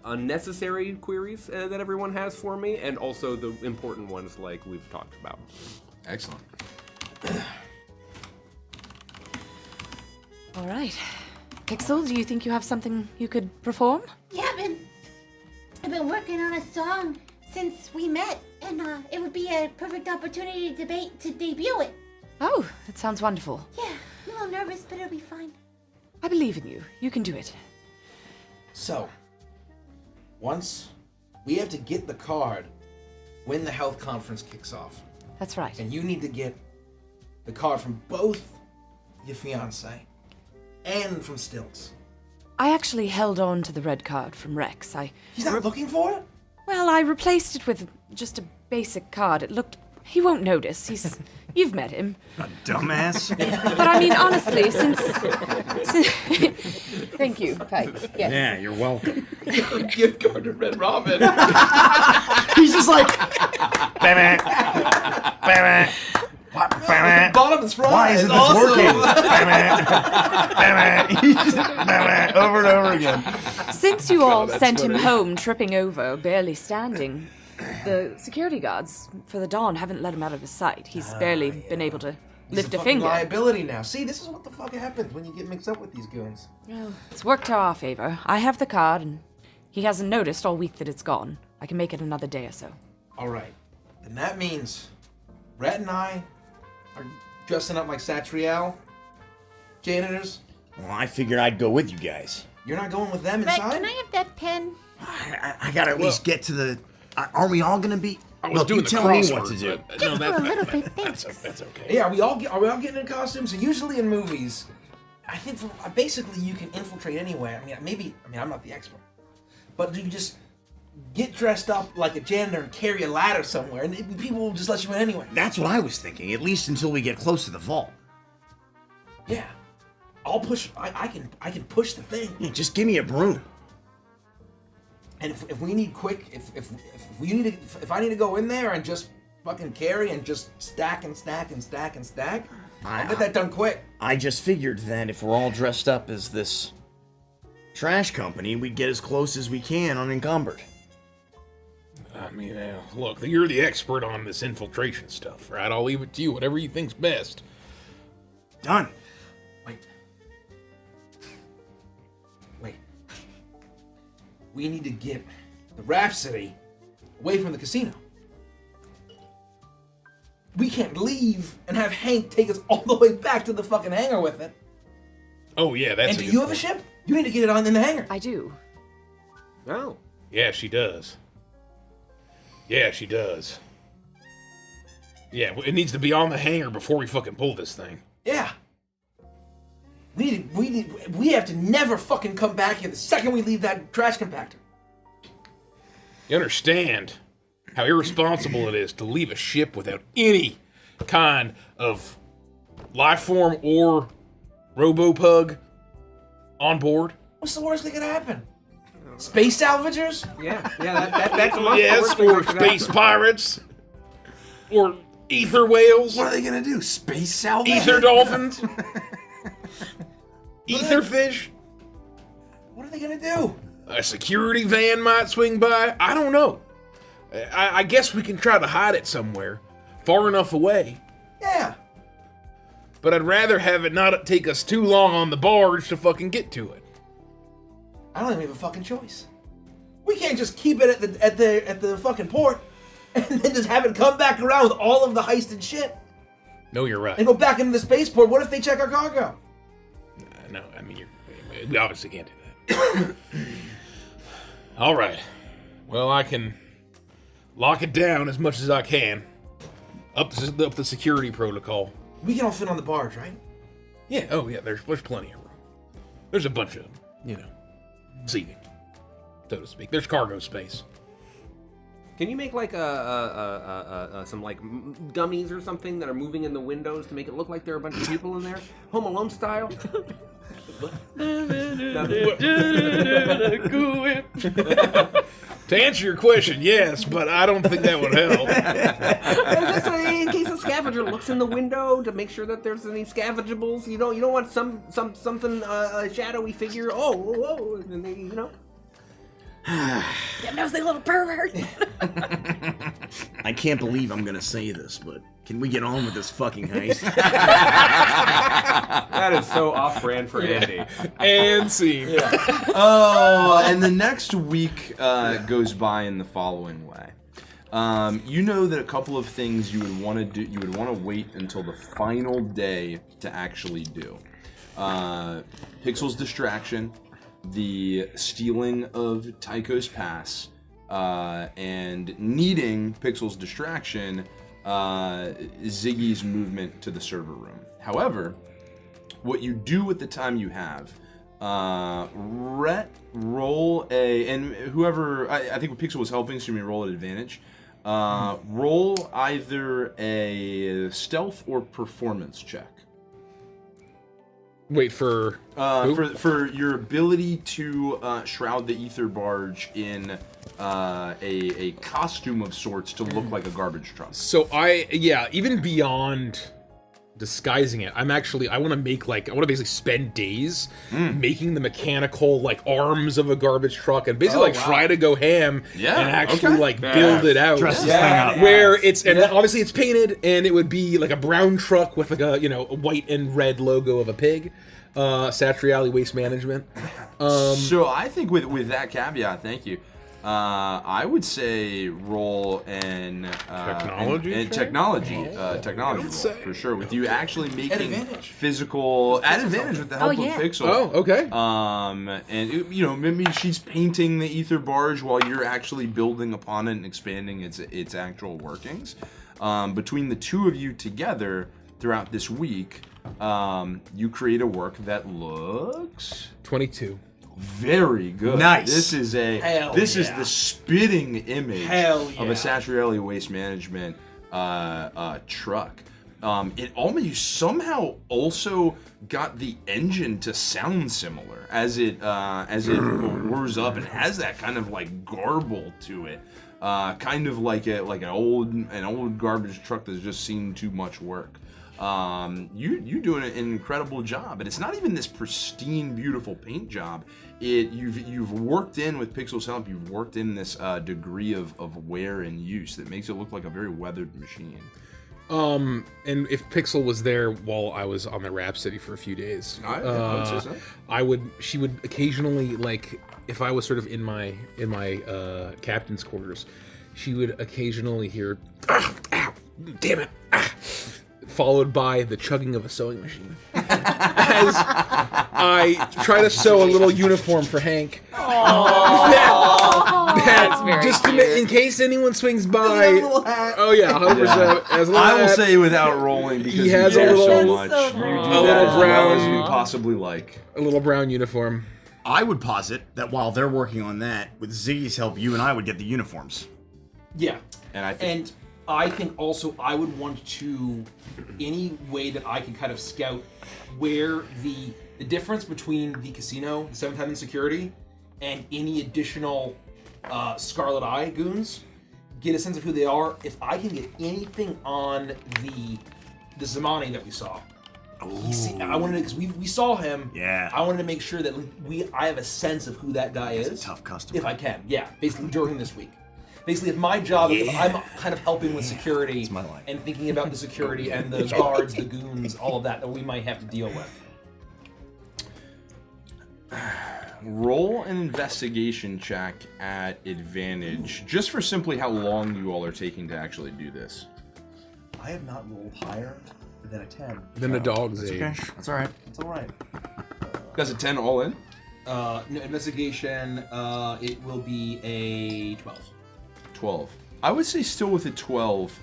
unnecessary queries that everyone has for me, and also the important ones like we've talked about.
Excellent.
All right. Pixel, do you think you have something you could perform?
Yeah, I've been working on a song since we met, and it would be a perfect opportunity to debut it.
Oh, that sounds wonderful.
Yeah, I'm a little nervous, but it'll be fine.
I believe in you. You can do it.
So, once we have to get the card when the health conference kicks off.
That's right.
And you need to get the card from both your fiancé and from Stilts.
I actually held on to the red card from Rex.
He's not looking for it?
Well, I replaced it with just a basic card. He won't notice. You've met him.
A dumbass.
But I mean, honestly, since thank you, Pike. Yes.
Yeah, you're welcome.
Gift card to Red Robin.
He's just like, bam, bam, bam.
Bottom is fries.
Why isn't this
awesome.
working? Bam, over and over again.
Since you all sent him home tripping over, barely standing, the security guards for the Dawn haven't let him out of his sight. He's barely been able to lift a finger.
Liability now. See, this is what the fuck happens when you get mixed up with these goons.
Well, it's worked to our favor. I have the card, and he hasn't noticed all week that it's gone. I can make it another day or so.
All right. Then that means Rhett and I are dressing up like Satriel janitors.
Well, I figured I'd go with you guys.
You're not going with them
Red,
inside?
can I have that pen?
I gotta at least get to the... Aren't we all gonna be...
I was
Look,
doing
you
the
tell me
crossword,
what to do.
but,
Just for a little bit, thanks.
That's okay.
Yeah, are we all getting in costumes? So usually in movies, I think basically you can infiltrate anywhere. I'm not the expert, but you just get dressed up like a janitor and carry a ladder somewhere, and people will just let you in anyway.
That's what I was thinking, at least until we get close to the vault.
Yeah, I'll push. I can push the thing.
Yeah, just give me a broom.
And if we need quick, if I need to go in there and just fucking carry and just stack and stack and stack and stack, I'll get that done quick.
I just figured that if we're all dressed up as this trash company, we'd get as close as we can unencumbered.
I mean, look, you're the expert on this infiltration stuff, right? I'll leave it to you, whatever you think's best.
Done.
Wait. We need to get the Rhapsody away from the casino. We can't leave and have Hank take us all the way back to the fucking hangar with it.
Oh, yeah, that's
And do you have a ship? You need to get it on in the hangar.
I do.
Oh.
Yeah, she does. Yeah, she does. Yeah, it needs to be on the hangar before we fucking pull this thing.
Yeah. We have to never fucking come back here the second we leave that trash compactor.
You understand how irresponsible it is to leave a ship without any kind of life form or robo-pug on board?
What's the worst that could happen? Space salvagers?
Yeah, that's
Yes, or space pirates. Or Ether whales.
What are they gonna do? Space salvage?
Ether dolphins. Ether fish.
What are they gonna do?
A security van might swing by. I don't know. I guess we can try to hide it somewhere, far enough away.
Yeah.
But I'd rather have it not take us too long on the barge to fucking get to it.
I don't even have a fucking choice. We can't just keep it at the fucking port and then just have it come back around with all of the heisted shit
No, you're right.
and go back into the spaceport. What if they check our cargo?
No, I mean, we obviously can't do that. All right. Well, I can lock it down as much as I can. Up the security protocol.
We can all fit on the barge, right?
Yeah. Oh, yeah. There's plenty of room. There's a bunch of, seating, so to speak. There's cargo space.
Can you make like some like gummies or something that are moving in the windows to make it look like there are a bunch of people in there, Home Alone style?
To answer your question, yes, but I don't think that would help.
Just in case a scavenger looks in the window to make sure that there's any scavengeables. You don't want something shadowy figure. Oh, and they,
That nosy little pervert.
I can't believe I'm gonna say this, but can we get on with this fucking heist?
That is so off-brand for Andy.
And scene.
Yeah. Oh, and the next week goes by in the following way. You know that a couple of things you would want to do. You would want to wait until the final day to actually do. Pixel's distraction, the stealing of Tycho's pass, and needing Pixel's distraction, Ziggy's movement to the server room. However, what you do with the time you have, roll a, and whoever, I think Pixel was helping, so you may roll at advantage. Roll either a stealth or performance check.
Wait for
for your ability to shroud the ether barge in a costume of sorts to look like a garbage truck.
So even beyond disguising it, I want to basically spend days making the mechanical arms of a garbage truck and basically try to go ham and actually build it out.
Dress this thing up.
Where it's obviously it's painted and it would be like a brown truck with a white and red logo of a pig. Satriali Waste Management.
So I think with that caveat, thank you. I would say roll an technology roll for sure. With you actually making physical at advantage with the help of Pixel.
Oh, okay.
And maybe she's painting the ether barge while you're actually building upon it and expanding its actual workings. Between the two of you together throughout this week, you create a work that looks
22.
Very good.
Nice.
This is the spitting image of a Satriali Waste Management truck. You somehow also got the engine to sound similar as it whirs up and has that kind of garble to it, kind of like an old garbage truck that's just seen too much work. You doing an incredible job, and it's not even this pristine, beautiful paint job. You've worked in with Pixel's help. You've worked in this degree of wear and use that makes it look like a very weathered machine.
And if Pixel was there while I was on the Rhapsody for a few days,
I would say so.
She would occasionally, if I was sort of in my captain's quarters, she would occasionally hear, "Ow, damn it!" followed by the chugging of a sewing machine. As I try to sew a little uniform for Hank. In case anyone swings by. Oh yeah, 100%.
I will say without rolling because
he has
a
little
so much.
So
You do
wrong.
that as well
brown-
as you possibly like.
A little brown uniform.
I would posit that while they're working on that, with Ziggy's help, you and I would get the uniforms.
Yeah.
And
I think also I would want to, any way that I can kind of scout where the difference between the casino, the 7th Heaven security, and any additional Scarlet Eye goons
get a sense of who they are. If I can get anything on the Zamani that we saw, I wanted because we saw him.
Yeah.
I wanted to make sure that I have a sense of who that guy is.
He's a tough customer.
If I can, yeah. Basically during this week. Basically, if my job, if I'm kind of helping with security and thinking about the security and the guards, the goons, all of that we might have to deal with.
Roll an investigation check at advantage, just for simply how long you all are taking to actually do this.
I have not rolled higher than a 10.
Than a dog's age.
Okay. That's all right.
It's all right.
That's a 10 all in?
No, investigation, it will be a 12.
12. I would say still with a 12,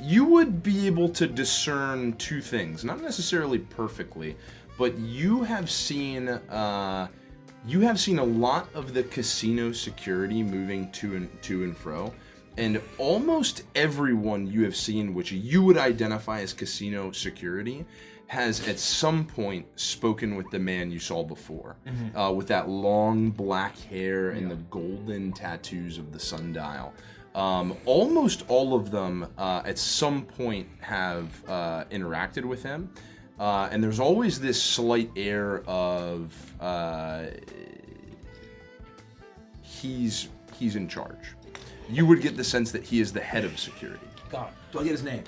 you would be able to discern two things, not necessarily perfectly, but you have seen a lot of the casino security moving to and fro, and almost everyone you have seen, which you would identify as casino security, has at some point spoken with the man you saw before, with that long black hair and the golden tattoos of the sundial. Almost all of them at some point have interacted with him, and there's always this slight air of he's in charge. You would get the sense that he is the head of security.
Got it. Do I get his name?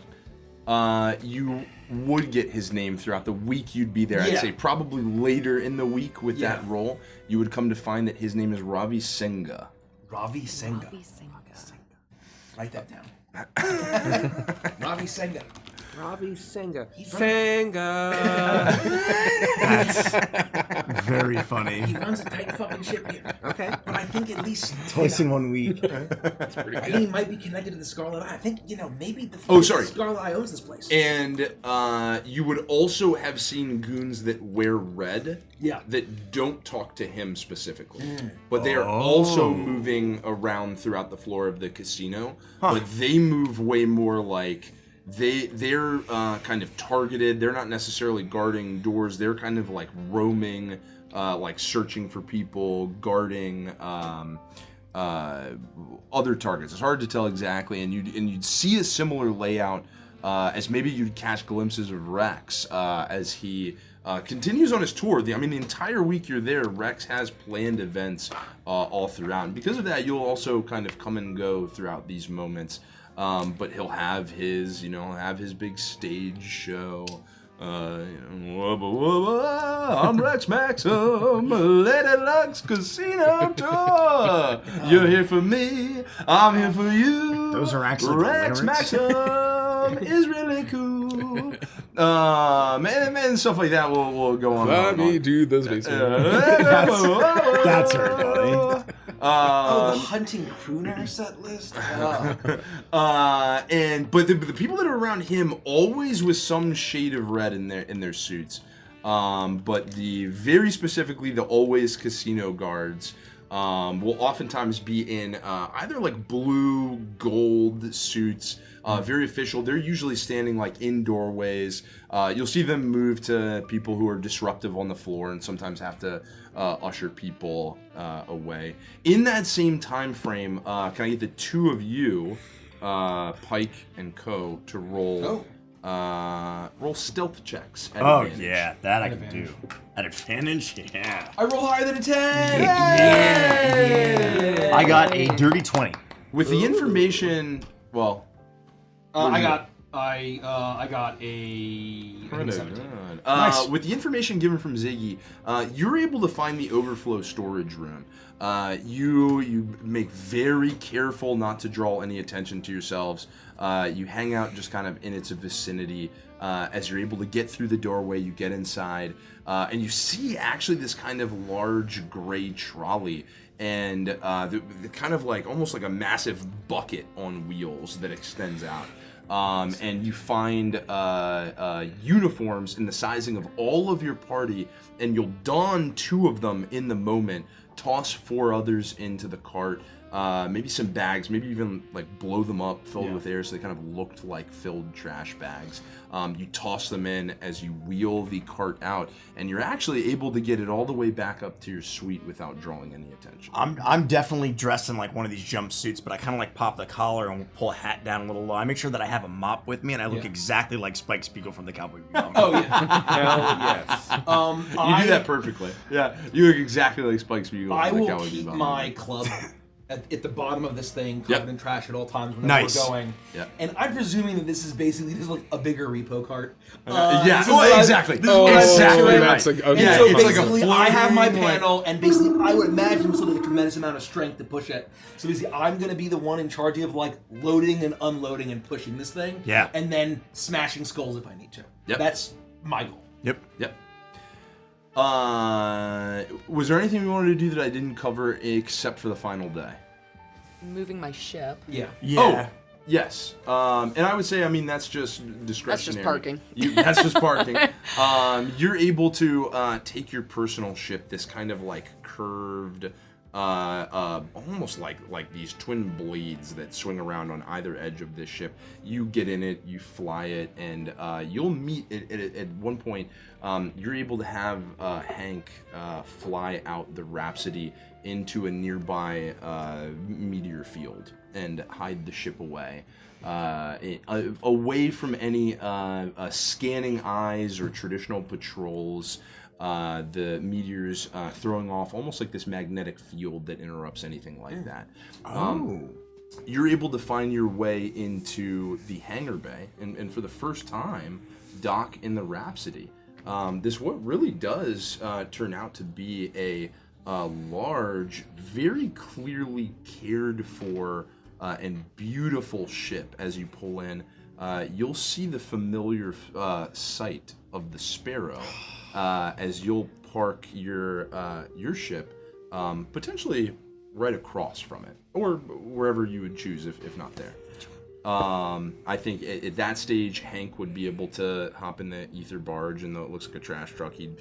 You would get his name throughout the week you'd be there. I'd say probably later in the week with that role, you would come to find that his name is Ravi Senga.
Ravi Senga. Write that down. Ravi Senga.
Ravi Senga.
Senga.
That's very funny.
He runs a tight fucking ship here.
Okay.
But I think at least
Twice in 1 week.
That's pretty good. I think he might be connected to the Scarlet Eye. I think, maybe the Scarlet Eye owns this place.
And you would also have seen goons that wear red that don't talk to him specifically. But they are also moving around throughout the floor of the casino. But they move way more like they're kind of targeted. They're not necessarily guarding doors. They're kind of like roaming, like searching for people, guarding other targets. It's hard to tell exactly, and you'd see a similar layout as maybe you'd catch glimpses of Rex as he continues on his tour. The entire week you're there, Rex has planned events all throughout. And because of that, you'll also kind of come and go throughout these moments. But he'll have his, big stage show. Wubba wubba, I'm Rex Maxim, Lady Luck's Casino Tour. You're here for me, I'm here for you.
Those are actually
Rex Maxim is really cool. And stuff like that will go on.
Let me do this basement.
That's very funny.
The hunting crooner set list.
But the people that are around him always with some shade of red in their suits. But very specifically the always casino guards will oftentimes be in either like blue, gold suits, very official. They're usually standing like in doorways. You'll see them move to people who are disruptive on the floor and sometimes have to usher people away. In that same time frame, can I get the two of you, Pike and Co, to roll stealth checks at advantage.
Yeah, that I can do. At advantage, yeah.
I roll higher than a 10.
Yeah. I got a dirty 20.
With the information,
I got a
nice. With the information given from Ziggy, you're able to find the overflow storage room. You make very careful not to draw any attention to yourselves. You hang out just kind of in its vicinity. As you're able to get through the doorway, you get inside, and you see actually this kind of large gray trolley, and the kind of like almost like a massive bucket on wheels that extends out. And you find uniforms in the sizing of all of your party, and you'll don 2 of them in the moment, toss 4 others into the cart, maybe some bags, maybe even like blow them up, filled with air, so they kind of looked like filled trash bags. You toss them in as you wheel the cart out, and you're actually able to get it all the way back up to your suite without drawing any attention.
I'm definitely dressed in like one of these jumpsuits, but I kind of like pop the collar and pull a hat down a little low. I make sure that I have a mop with me, and I look exactly like Spike Spiegel from the Cowboy Bebop.
Oh yeah,
Hell yes.
You do that perfectly. Yeah, you look exactly like Spike Spiegel.
I
from the
will
Cowboy
keep
Bebop.
my club at the bottom of this thing, covered in trash at all times whenever
Nice.
we're going.
Yep.
And I'm presuming that this is basically like a bigger repo cart.
Yeah,
this is what
exactly.
This is what I'm
Exactly
picturing.
right.
That's like, okay.
And so
it's like a
basically, I have my
floating, like-
panel, and basically, I would imagine it's like a tremendous amount of strength to push it. So basically, I'm gonna be the one in charge of like loading and unloading and pushing this thing.
Yeah.
And then smashing skulls if I need to.
Yep.
That's my goal.
Yep.
Was there anything we wanted to do that I didn't cover except for the final day?
Moving my ship.
Yeah.
Yeah.
Oh, yes. And I would say, I mean, that's just discretionary.
That's just parking.
That's just parking. You're able to take your personal ship, this kind of like curved, almost like these twin blades that swing around on either edge of this ship. You get in it, you fly it, and you'll meet at one point. You're able to have Hank fly out the Rhapsody into a nearby meteor field and hide the ship away. Away from any scanning eyes or traditional patrols. The meteors throwing off almost like this magnetic field that interrupts anything like that. You're able to find your way into the hangar bay, and for the first time, dock in the Rhapsody. This what really does turn out to be a large, very clearly cared for and beautiful ship. As you pull in, you'll see the familiar sight of the Sparrow as you'll park your ship, potentially right across from it, or wherever you would choose if not there. I think at that stage, Hank would be able to hop in the ether barge, and though it looks like a trash truck, he'd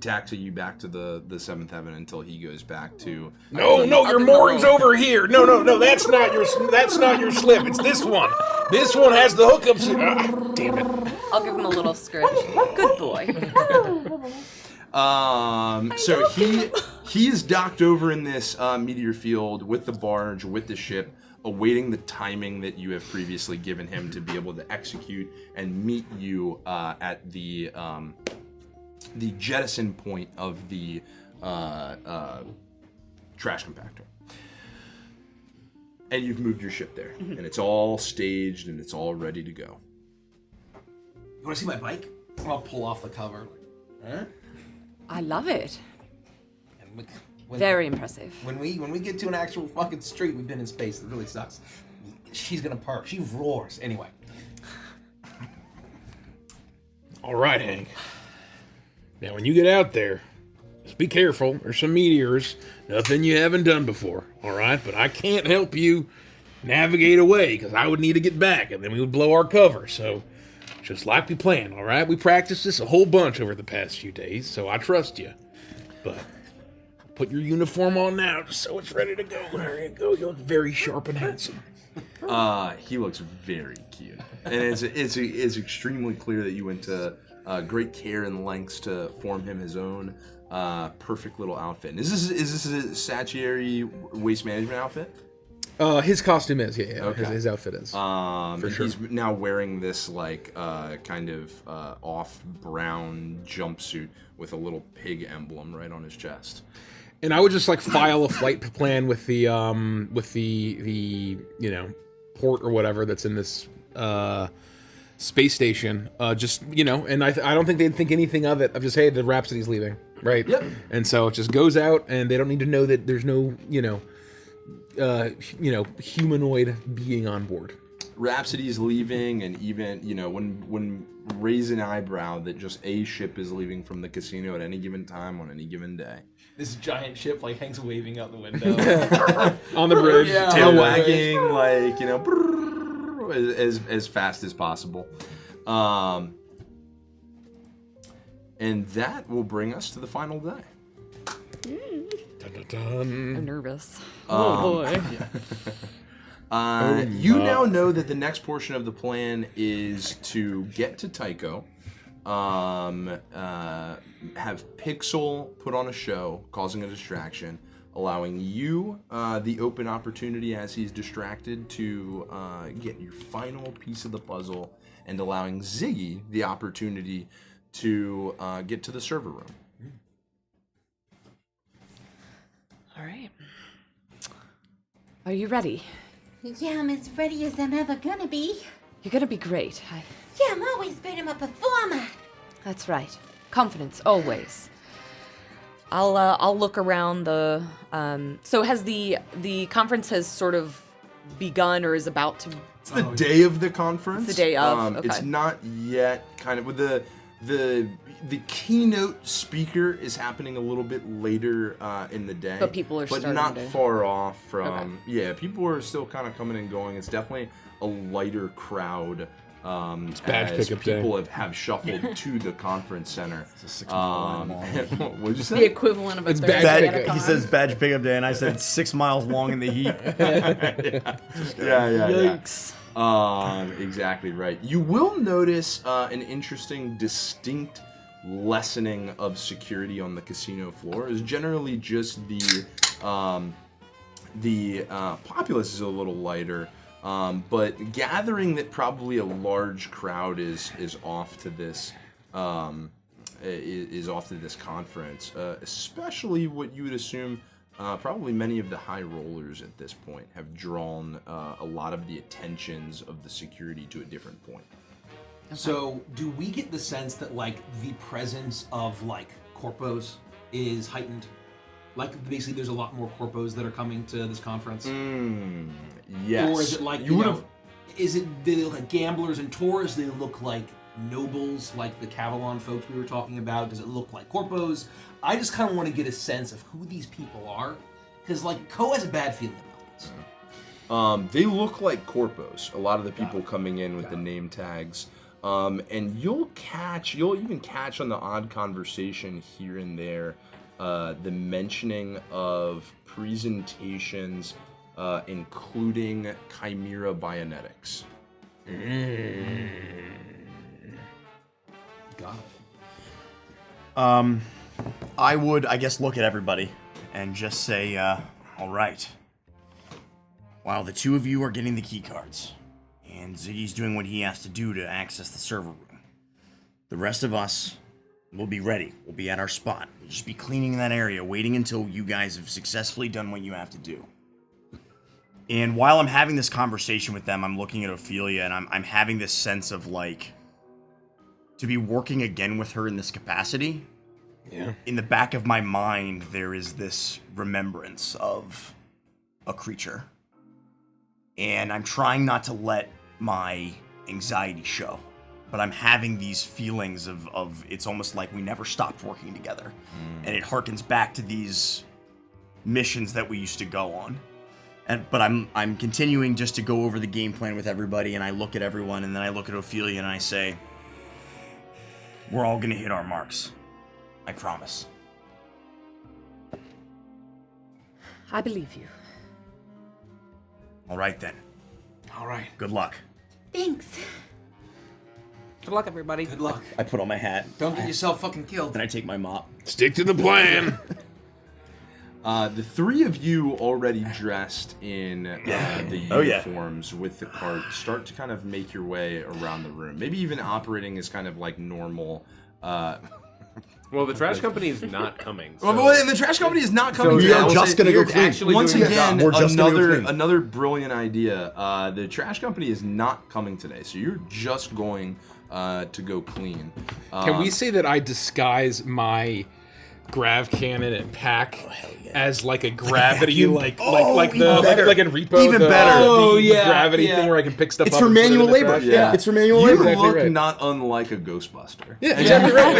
taxi you back to the seventh heaven until he goes back to.
No, your mooring's over here. No, that's not your slip. It's this one. This one has the hookups. Damn it.
I'll give him a little scratch. Good boy.
So he is docked over in this meteor field with the barge, with the ship, awaiting the timing that you have previously given him to be able to execute and meet you at the jettison point of the trash compactor. And you've moved your ship there, and it's all staged and it's all ready to go.
You want to see my bike? I'll pull off the cover. Huh?
I love it.
And
Very impressive.
When we get to an actual fucking street, we've been in space. It really sucks. She's gonna park. She roars. Anyway.
All right, Hank. Now, when you get out there, just be careful. There's some meteors. Nothing you haven't done before. All right? But I can't help you navigate away because I would need to get back, and then we would blow our cover. So, just like we planned, all right? We practiced this a whole bunch over the past few days, so I trust you. But put your uniform on now just so it's ready to go. There you go. You look very sharp and handsome.
He looks very cute, and it's extremely clear that you went to great care and lengths to form him his own perfect little outfit. And is this a Sachieri waste management outfit?
His costume is, yeah.
Okay.
His outfit is.
For
sure.
He's now wearing this like kind of off brown jumpsuit with a little pig emblem right on his chest.
And I would just like file a flight plan with the port or whatever that's in this space station. Just and I don't think they'd think anything of it. Of just, hey, the Rhapsody's leaving, right?
Yep.
And so it just goes out, and they don't need to know that there's no humanoid being on board.
Rhapsody's leaving, and even when raise an eyebrow that just a ship is leaving from the casino at any given time on any given day.
This giant ship like hangs waving out the window.
On the bridge.
Yeah,
tail
on the
wagging, like, as fast as possible. And that will bring us to the final day.
I'm nervous.
Oh
boy.
You now know that the next portion of the plan is to get to Tycho, have Pixel put on a show, causing a distraction, allowing you the open opportunity as he's distracted to get your final piece of the puzzle, and allowing Ziggy the opportunity to get to the server room.
All right. Are you ready?
Yeah, I'm as ready as I'm ever gonna be.
You're gonna be great.
Yeah, I'm always been a performer.
That's right. Confidence, always. I'll look around the. So has the conference has sort of begun or is about to?
It's the day of the conference.
It's the day of. Okay.
It's not yet kind of with the keynote speaker is happening a little bit later in the day.
But people are starting
not
to...
far off from.
Okay.
Yeah, people are still kind of coming and going. It's definitely a lighter crowd.
It's badge
as
pickup
people
day.
have shuffled to the conference center.
It's a 6 mile long.
What'd you
The
say?
equivalent of a
It's
Thursday
badge
at a
pickup.
con.
He says badge pickup day, and I said 6 miles long in the heat.
Yeah.
Yikes.
Exactly right. You will notice an interesting, distinct lessening of security on the casino floor. Is generally just the populace is a little lighter, but gathering that probably a large crowd is off to this is off to this conference, especially what you would assume. Probably many of the high rollers at this point have drawn a lot of the attentions of the security to a different point.
So, do we get the sense that, like, the presence of, like, corpos is heightened? Like, basically, there's a lot more corpos that are coming to this conference?
Yes.
Or is it like, do they look like gamblers and tourists? Do they look like nobles, like the Cavalon folks we were talking about? Does it look like corpos? I just kind of want to get a sense of who these people are, because, like, Co has a bad feeling about this.
They look like corpos. A lot of the people coming in with the name tags. And you'll even catch on the odd conversation here and there the mentioning of presentations including Chimera Bionetics.
Got it.
I would, I guess, look at everybody and just say, all right. While the two of you are getting the key cards, and Ziggy's doing what he has to do to access the server room, the rest of us will be ready. We'll be at our spot. We'll just be cleaning that area, waiting until you guys have successfully done what you have to do. And while I'm having this conversation with them, I'm looking at Ophelia, and I'm having this sense of, like, to be working again with her in this capacity.
Yeah.
In the back of my mind, there is this remembrance of a creature. And I'm trying not to let my anxiety show. But I'm having these feelings of it's almost like we never stopped working together. And it harkens back to these missions that we used to go on. But I'm continuing just to go over the game plan with everybody, and I look at everyone, and then I look at Ophelia and I say, we're all gonna hit our marks. I promise.
I believe you.
All right then.
All right.
Good luck.
Thanks.
Good luck, everybody.
Good luck.
I put on my hat.
Don't get yourself fucking killed.
Then I take my mop.
Stick to the plan.
The three of you already dressed in the uniforms with the cart start to kind of make your way around the room. Maybe even operating as kind of like normal.
Well, the trash company is not coming.
Well, and the trash company is not coming.
we are just gonna go clean.
Once again,
We're just gonna go clean.
another brilliant idea. The trash company is not coming today, so you're just going to go clean.
Can we say that I disguise my grav cannon and pack as like a gravity, like in Repo,
Even better.
the gravity thing where I can pick stuff
It's
up.
for
and put it in
manual
the
labor.
trash?
Yeah.
It's for manual
You
labor.
look
right.
not unlike a Ghostbuster.
Yeah, exactly right.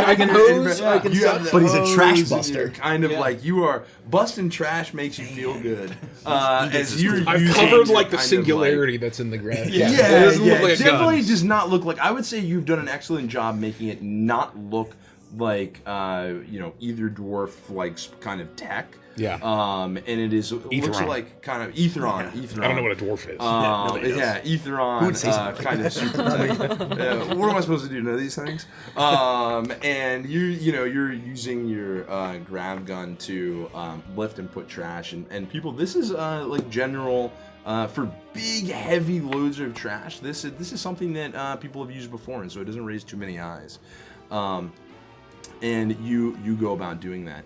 I can hose. I can
You have the
But he's a
hose,
trash
and
buster.
you're kind of like you are busting trash makes you feel good. As you're
I've
using
covered
your
like the
kind of,
singularity that's in the gravity.
Yeah,
It doesn't look like a
definitely
gun.
does not look like. I would say you've done an excellent job making it not look either dwarf like kind of tech.
Yeah.
And it is looks
Etheron.
like kind of Etheron. Etheron.
I don't know what a dwarf is.
Etheron. Kind of super tech. What am I supposed to do? Know these things? And you're using your grav gun to lift and put trash and people. This is like general. For big, heavy loads of trash, this is something that people have used before, and so it doesn't raise too many eyes. And you go about doing that.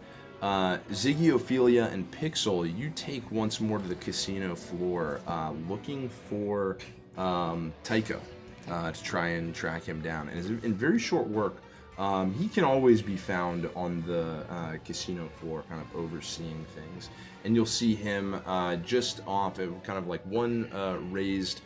Ziggy, Ophelia, and Pixel, you take once more to the casino floor, looking for Tycho to try and track him down. And in very short work, he can always be found on the casino floor, kind of overseeing things. And you'll see him just off of kind of like one raised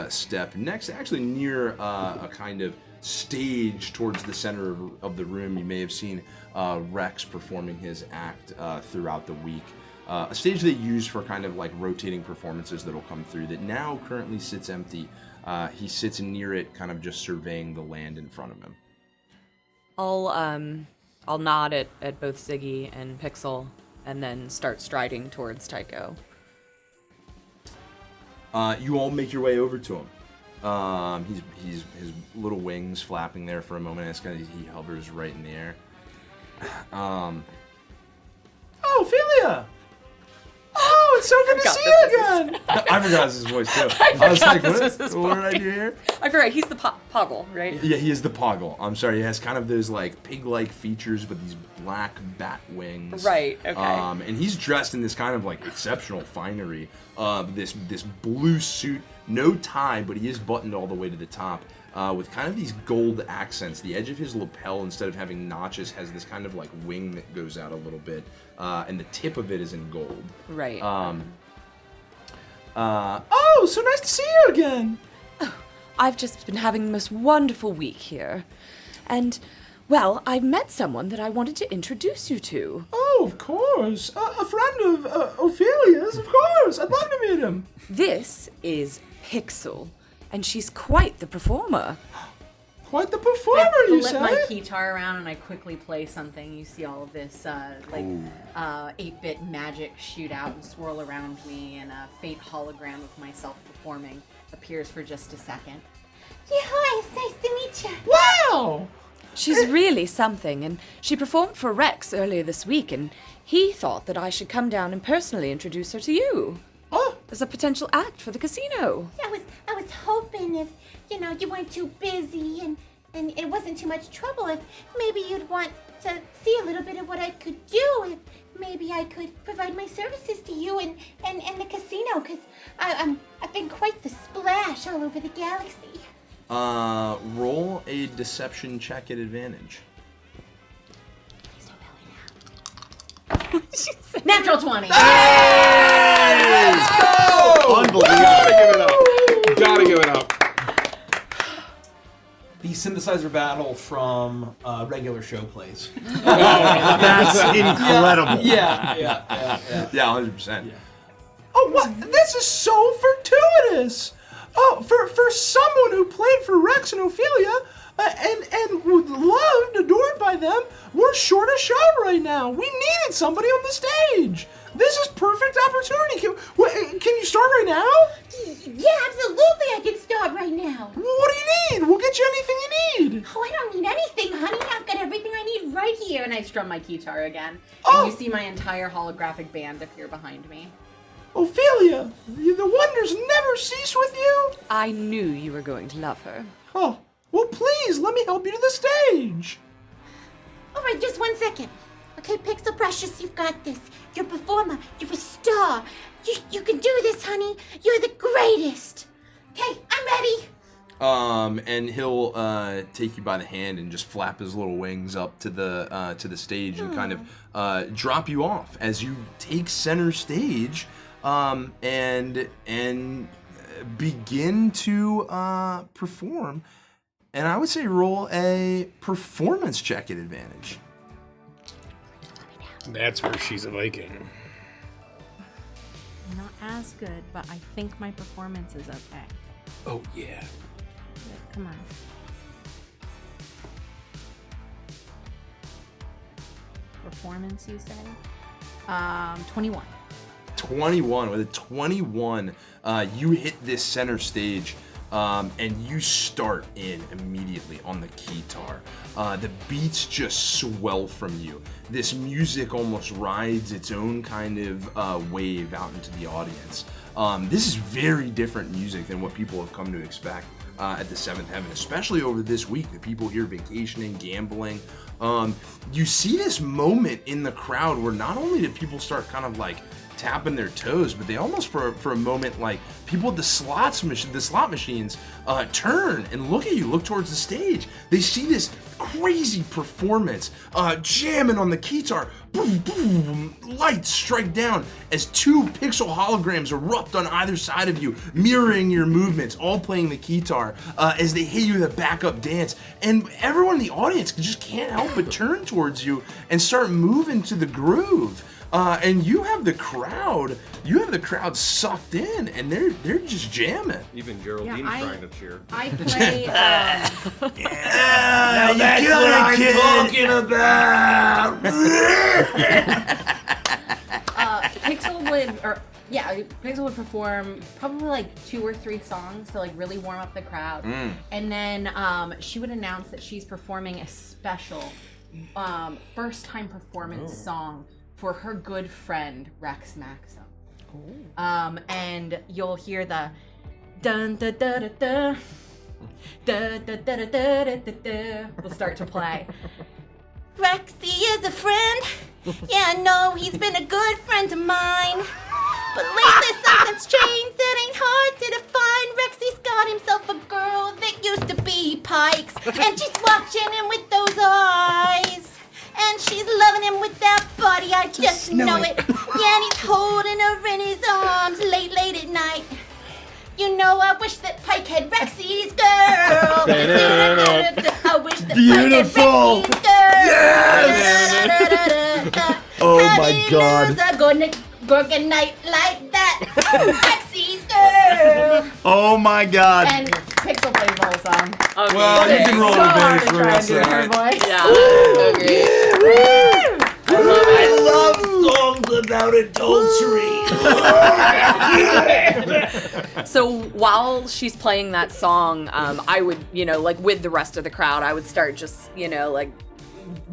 step next, actually near a kind of stage towards the center of the room. You may have seen Rex performing his act throughout the week. A stage they use for kind of like rotating performances that'll come through that now currently sits empty. He sits near it, kind of just surveying the land in front of him.
I'll nod at both Ziggy and Pixel, and then start striding towards Tycho.
You all make your way over to him. He's his little wings flapping there for a moment. It's kind of, he hovers right in the air.
Oh, Ophelia! Oh, it's so good to see you again!
I forgot his voice too. I was like, what did I do here?
I forgot, he's the Poggle, right?
Yeah, he is the Poggle. I'm sorry, he has kind of those like pig-like features with these black bat wings.
Right, okay.
And he's dressed in this kind of like exceptional finery. This blue suit, no tie, but he is buttoned all the way to the top. With kind of these gold accents. The edge of his lapel, instead of having notches, has this kind of like wing that goes out a little bit, and the tip of it is in gold.
Right.
Oh, so nice to see you again!
Oh, I've just been having the most wonderful week here. And, well, I've met someone that I wanted to introduce you to.
Oh, of course. A friend of Ophelia's, of course. I'd love to meet him.
This is Pixel. And she's quite the performer.
Quite the performer, you say?
I flip my guitar around and I quickly play something. You see all of this 8-bit magic shoot out and swirl around me, and a faint hologram of myself performing appears for just a second.
Yeah, hi, it's nice to meet you.
Wow!
She's really something, and she performed for Rex earlier this week, and he thought that I should come down and personally introduce her to you.
Oh!
As a potential act for the casino.
I was hoping if, you weren't too busy and it wasn't too much trouble, if maybe you'd want to see a little bit of what I could do, if maybe I could provide my services to you and the casino, because I've been quite the splash all over the galaxy.
Roll a deception check at advantage.
Natural 20.
Let's go!
Unbelievable.
Gotta give it up.
The synthesizer battle from regular show plays.
That's incredible.
Yeah,
100%.
Yeah. Oh, what? This is so fortuitous. Oh, for someone who played for Rex and Ophelia and would loved, adored by them, we're short a show right now. We needed somebody on the stage. This is perfect opportunity. Can you start right now?
Yeah, absolutely. I can start right now.
What do you need? We'll get you anything you need.
Oh, I don't need anything, honey. I've got everything I need right here.
And I strum my guitar again.
Oh.
And you see my entire holographic band appear behind me.
Ophelia, the wonders never cease with you.
I knew you were going to love her.
Oh, well, please, let me help you to the stage.
All right, just 1 second. Okay, Pixel Precious, you've got this. You're a performer. You're a star. You can do this, honey. You're the greatest. Okay, I'm ready.
And he'll take you by the hand and just flap his little wings up to the stage and kind of drop you off as you take center stage and begin to perform. And I would say roll a performance check at advantage.
That's where she's a Viking.
Not as good, but I think my performance is okay.
Oh, yeah.
Good, come on. performance, you say? 21.
21. With a 21, you hit this center stage, and you start in immediately on the guitar. The beats just swell from you. This music almost rides its own kind of wave out into the audience. This is very different music than what people have come to expect at the Seventh Heaven, especially over this week. The people here vacationing, gambling. You see this moment in the crowd where not only did people start kind of like tapping their toes, but they almost for a moment, like people at the slot machines turn and look at you, look towards the stage. They see this crazy performance, jamming on the guitar, boom, boom, lights strike down as two pixel holograms erupt on either side of you, mirroring your movements, all playing the guitar as they hit you with a backup dance. And everyone in the audience just can't help but turn towards you and start moving to the groove. And you have the crowd sucked in, and they're just jamming.
Even Geraldine's trying to cheer.
I play.
Now that's what I'm talking about.
Pixel would perform probably like 2 or 3 songs to like really warm up the crowd, and then she would announce that she's performing a special first-time performance song for her good friend Rex Maxim. And you'll hear the dun da da da da da da da da da da da will start to play.
Rexy is a friend. Yeah, I know he's been a good friend of mine. But lately something's changed that ain't hard to define. Rexy's got himself a girl that used to be Pike's, and she's watching him with those eyes. And she's loving him with that body, I just know it. Yeah, and he's holding her in his arms late at night. You know, I wish that Pike had Rexy's girl. I wish that
Beautiful.
Pike had Rexy's girl.
Yes. Oh my God.
A good night like that. Rexy's girl.
Oh my God.
And Pixel plays the whole song.
Okay.
Well, you can roll
So hard
the
to try and do her voice.
Yeah, that's so great.
I love songs about adultery.
So while she's playing that song, I would, like with the rest of the crowd, I would start just, like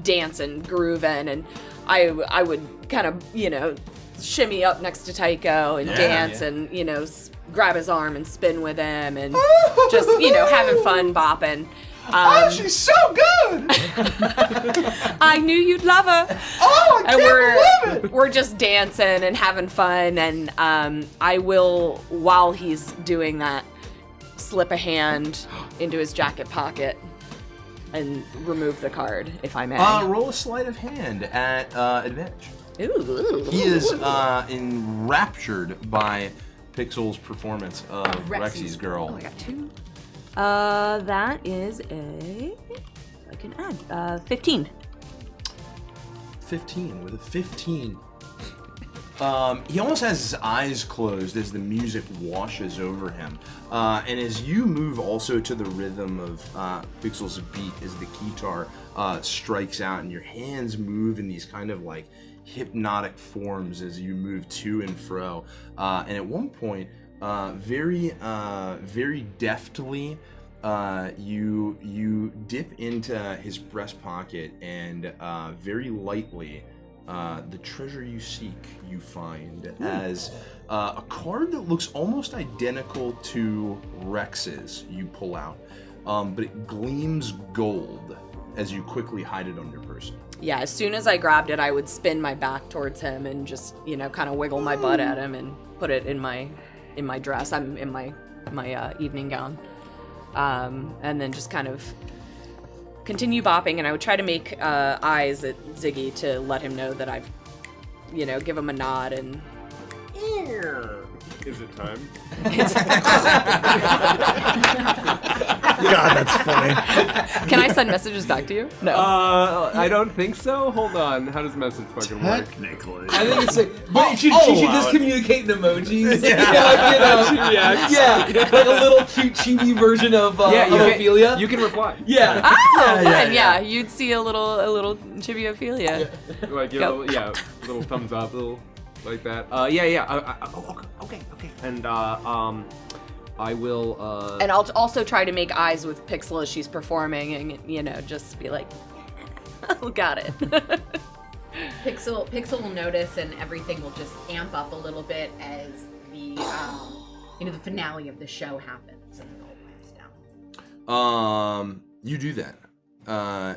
dancing, grooving, and I would kind of, shimmy up next to Tycho and dance and, grab his arm and spin with him and just, having fun bopping.
Oh, she's so good!
I knew you'd love her.
Oh, I can't believe it!
We're just dancing and having fun, and I will, while he's doing that, slip a hand into his jacket pocket and remove the card, if I may.
Roll a sleight of hand at advantage.
Ooh.
He is enraptured by Pixel's performance of Rexy's girl.
Oh, I got 2. That is I can add, 15.
15. With a 15. He almost has his eyes closed as the music washes over him. And as you move also to the rhythm of Pixel's beat as the guitar strikes out and your hands move in these kind of like hypnotic forms as you move to and fro. And at one point, very deftly, you dip into his breast pocket and very lightly, the treasure you seek you find as a card that looks almost identical to Rex's you pull out, but it gleams gold as you quickly hide it on your person.
Yeah, as soon as I grabbed it, I would spin my back towards him and just, kind of wiggle my butt at him and put it in my dress. I'm in my evening gown. And then just kind of continue bopping, and I would try to make eyes at Ziggy to let him know that I've, give him a nod and...
Is it time?
God, that's funny.
Can I send messages back to you? No.
I don't think so. Hold on. How does message fucking work?
Technically.
I think it's like, but she should just communicate in emojis. Like, like a little cute chibi version of Ophelia.
You can reply.
Yeah.
Oh, fun. Yeah, you'd see a little chibi Ophelia.
Like little thumbs up, little like that. Okay. And I will.
And I'll also try to make eyes with Pixel as she's performing, and just be like, "Oh, got it."
Pixel will notice, and everything will just amp up a little bit as the the finale of the show happens, and it all winds down.
You do that.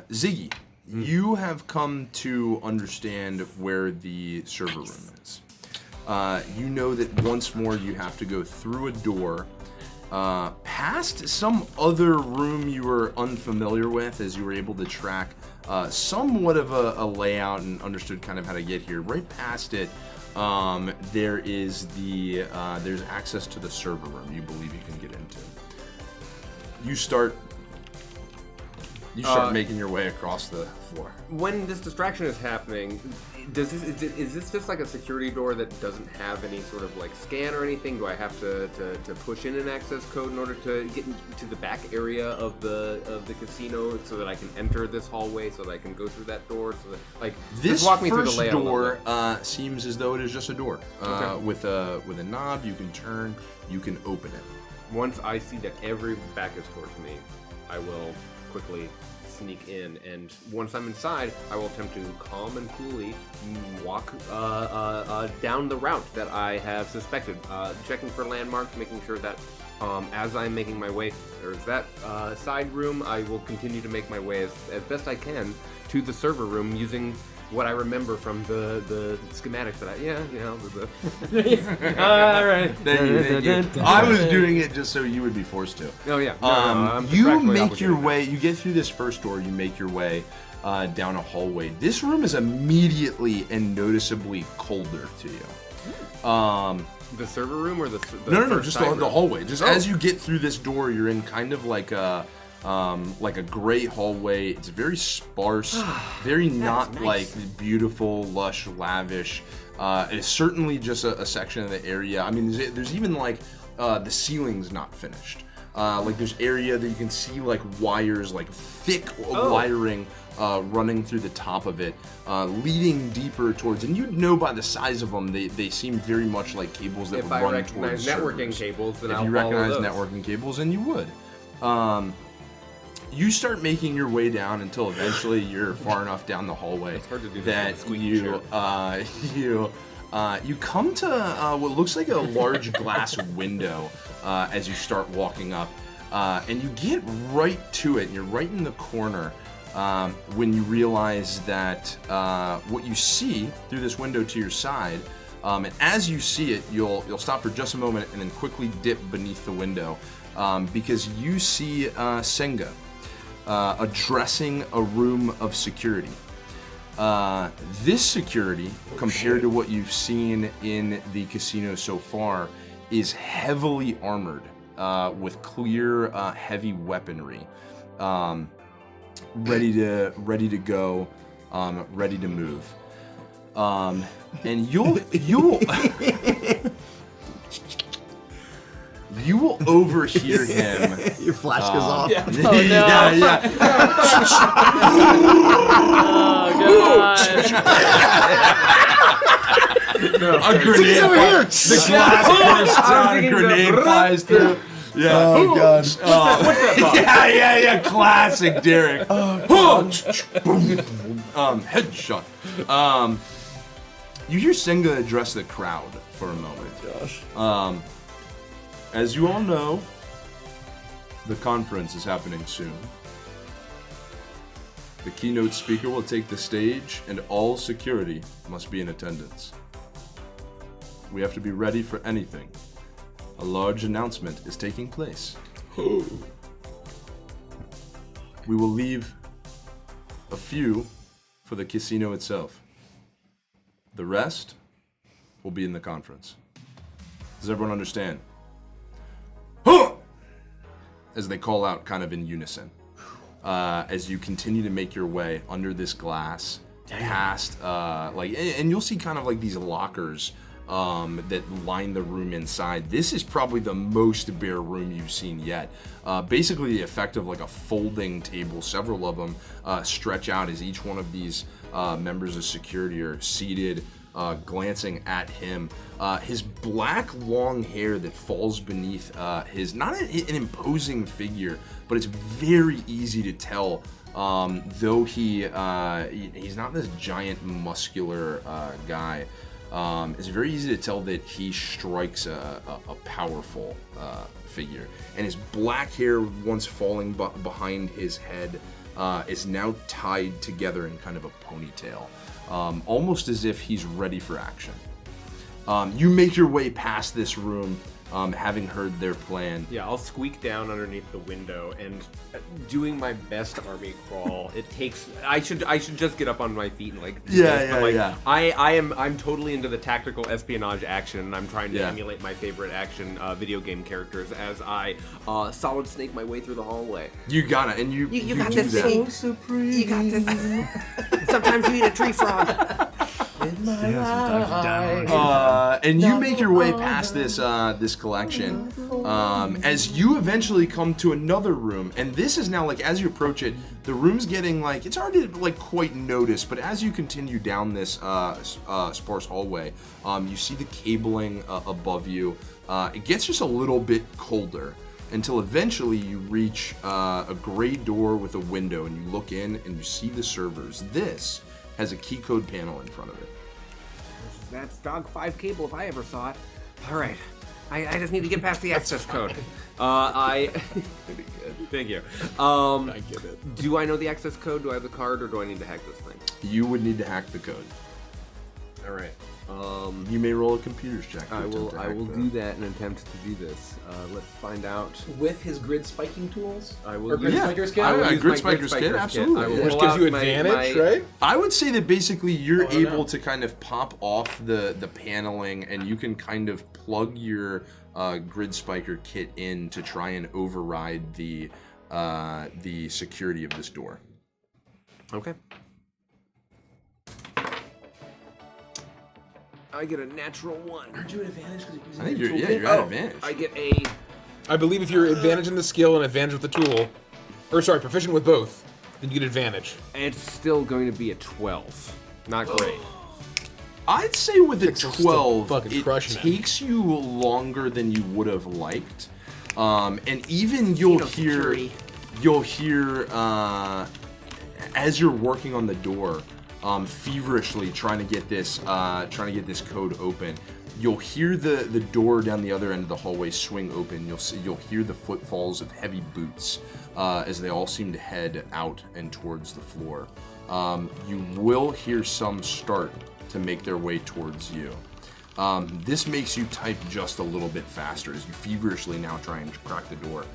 Ziggy, you have come to understand where the server room is. You know that once more you have to go through a door, past some other room you were unfamiliar with, as you were able to track somewhat of a layout and understood kind of how to get here. Right past it, there is there's access to the server room you believe you can get into. You start making your way across the floor.
When this distraction is happening, is this just like a security door that doesn't have any sort of like scan or anything? Do I have to push in an access code in order to get into the back area of the casino so that I can enter this hallway, so that I can go through that door? So that, like,
this
just walk me through the
first
layout
door seems as though it is just a door with a knob you can turn, you can open it.
Once I see that every back is towards me, I will quickly sneak in, and once I'm inside, I will attempt to calm and coolly walk down the route that I have suspected, checking for landmarks, making sure that as I'm making my way, there's that side room. I will continue to make my way as best I can to the server room using what I remember from the schematics that all right.
Thank you. I was doing it just so you would be forced to.
Oh yeah.
You make your way. You get through this first door. You make your way down a hallway. This room is immediately and noticeably colder to you.
The server room or the
no, just the hallway. Just as you get through this door, you're in kind of like a gray hallway. It's very sparse, very not
nice.
like beautiful, lush, lavish. It's certainly just a section of the area. I mean, there's even like the ceiling's not finished. Like there's area that you can see like wires, like thick wiring running through the top of it, leading deeper towards. And you'd know by the size of them, they seem very much like cables that would run towards
networking
servers.
cables, then
if
I'll
you
follow
recognize
those.
networking cables, and you would. You start making your way down until eventually you're far enough down the hallway that you come to what looks like a large glass window as you start walking up, and you get right to it, and you're right in the corner when you realize that what you see through this window to your side, and as you see it, you'll stop for just a moment and then quickly dip beneath the window because you see Senga addressing a room of security. This security, compared to what you've seen in the casino so far, is heavily armored with clear, heavy weaponry, ready to go, ready to move. And you'll you will overhear him.
Your flash goes off.
Oh no!
Yeah.
Oh god!
A grenade. The glass bursts out, a grenade flies through. Yeah.
Oh god.
What's that box?
Yeah. Classic Derek. Headshot. You hear Senga address the crowd for a moment.
Gosh.
As you all know, the conference is happening soon. The keynote speaker will take the stage, and all security must be in attendance. We have to be ready for anything. A large announcement is taking place. We will leave a few for the casino itself. The rest will be in the conference. Does everyone understand? as they call out kind of in unison. As you continue to make your way under this glass, past and you'll see kind of like these lockers that line the room inside. This is probably the most bare room you've seen yet. Basically the effect of like a folding table. Several of them stretch out as each one of these members of security are seated, glancing at him. His black long hair that falls beneath his, not an imposing figure, but it's very easy to tell, though he's not this giant muscular guy. It's very easy to tell that he strikes a powerful figure. And his black hair, once falling behind his head, is now tied together in kind of a ponytail, almost as if he's ready for action. You make your way past this room, having heard their plan.
Yeah, I'll squeak down underneath the window and doing my best army crawl. It takes. I should just get up on my feet and like. Do this, but like, I'm totally into the tactical espionage action, and I'm trying to emulate my favorite action video game characters as I solid snake my way through the hallway.
You got it, and you
got
do
this,
that.
Ziggy. You got this. Sometimes you eat a tree frog.
And you make your way past this collection as you eventually come to another room, and this is now like as you approach it, the room's getting like it's hard to like quite notice, but as you continue down this sparse hallway, you see the cabling above you. It gets just a little bit colder until eventually you reach a gray door with a window, and you look in and you see the servers. This has a key code panel in front of it.
That's Dog 5 cable if I ever saw it. All right, I just need to get past the access code. Thank you.
I get it.
Do I know the access code? Do I have the card, or do I need to hack this thing?
You would need to hack the code.
All right.
You may roll a computer's check.
I will do that and attempt to do this. Let's find out.
With his grid spiking tools?
I will.
Or grid spiker's kit?
I will use
grid
my
spiker's kit, absolutely.
Which gives you advantage, right?
I would say that basically you're able to kind of pop off the paneling, and you can kind of plug your grid spiker kit in to try and override the security of this door.
Okay. I get a natural 1.
Aren't you at advantage because
I think you're at advantage.
I get a.
I believe if you're advantage in the skill and advantage with the tool, or sorry, proficient with both, then you get advantage.
It's still going to be a 12. Not great.
I'd say with a 12, it
takes
you longer than you would have liked, and even you'll hear as you're working on the door, feverishly trying to get this code open. You'll hear the door down the other end of the hallway swing open. You'll hear the footfalls of heavy boots as they all seem to head out and towards the floor. You will hear some start to make their way towards you. This makes you type just a little bit faster as you feverishly now try and crack the door.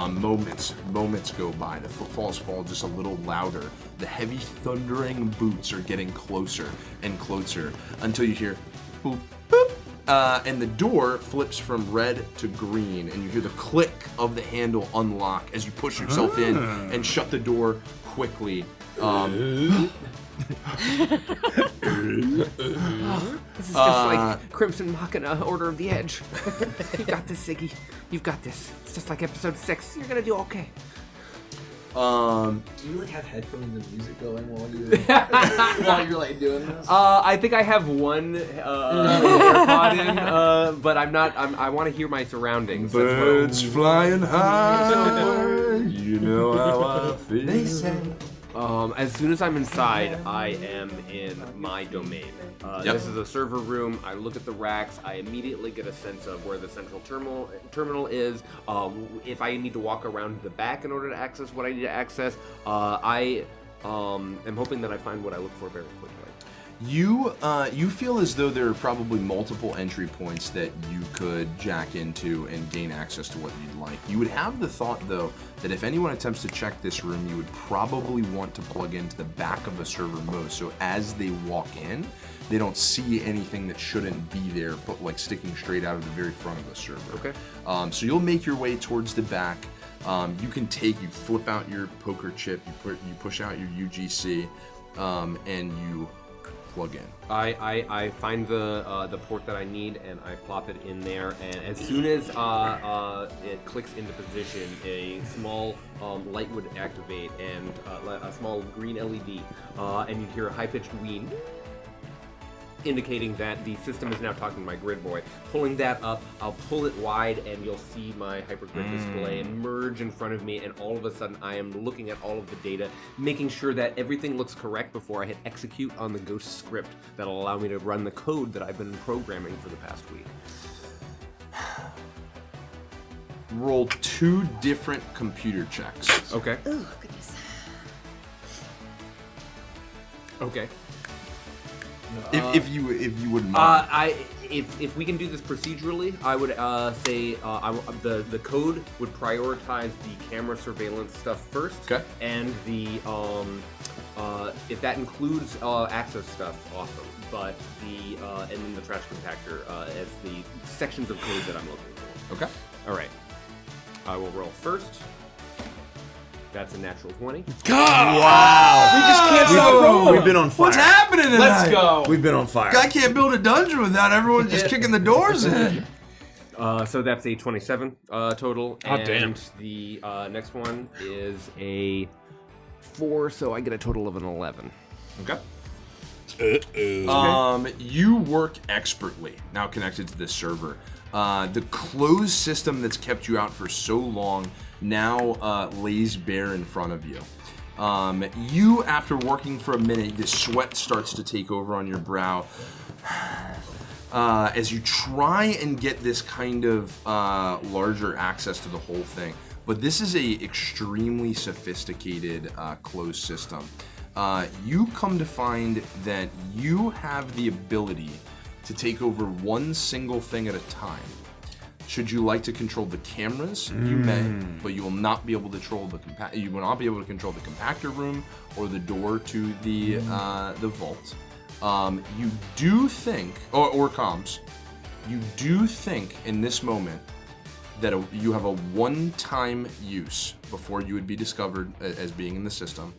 Moments go by. The footfalls fall just a little louder. The heavy thundering boots are getting closer and closer until you hear boop, boop. And the door flips from red to green, and you hear the click of the handle unlock as you push yourself in and shut the door quickly.
This is just like Crimson Machina, Order of the Edge. You got this, Ziggy. You've got this. It's just like episode 6. You're gonna do okay.
Do you like have headphones and music going while you're like doing this?
I think I have one AirPod in, but I'm not. I want to hear my surroundings.
Birds flying high, you know how I feel.
They say.
As soon as I'm inside, I am in my domain. This is a server room. I look at the racks. I immediately get a sense of where the central terminal is. If I need to walk around the back in order to access what I need to access, I am hoping that I find what I look for very quickly.
You feel as though there are probably multiple entry points that you could jack into and gain access to what you'd like. You would have the thought, though, that if anyone attempts to check this room, you would probably want to plug into the back of the server most. So as they walk in, they don't see anything that shouldn't be there, but like sticking straight out of the very front of the server.
Okay.
So you'll make your way towards the back. You can you flip out your poker chip, you push out your UGC, and you plug in.
I find the port that I need and I plop it in there, and as soon as it clicks into position, a small light would activate and a small green LED, and you'd hear a high-pitched wheen, indicating that the system is now talking to my grid boy. Pulling that up, I'll pull it wide and you'll see my hypergrid display emerge in front of me, and all of a sudden I am looking at all of the data, making sure that everything looks correct before I hit execute on the Ghost script that'll allow me to run the code that I've been programming for the past week.
Roll 2 different computer checks.
Okay.
Oh, goodness.
Okay.
If you wouldn't mind.
If we can do this procedurally, I would say the code would prioritize the camera surveillance stuff first.
Okay.
And the if that includes access stuff, awesome. But the and then the trash compactor as the sections of code that I'm looking for.
Okay.
All right. I will roll first. That's a natural 20.
God! Wow!
We just can't stop rolling.
We've been on fire.
What's happening tonight?
Let's go.
We've been on fire.
I can't build a dungeon without everyone just kicking the doors in.
So that's a 27 total.
Oh,
and
damn.
the next one is a 4, so I get a total of an 11.
Okay. You work expertly now connected to this server. The closed system that's kept you out for so long now lays bare in front of you. You, after working for a minute, the sweat starts to take over on your brow as you try and get this kind of larger access to the whole thing. But this is a extremely sophisticated closed system. You come to find that you have the ability to take over one single thing at a time. Should you like to control the cameras, you may, but you will not be able to control the compactor room or the door to the vault. You do think, or comms, you do think in this moment that you have a one-time use before you would be discovered as being in the system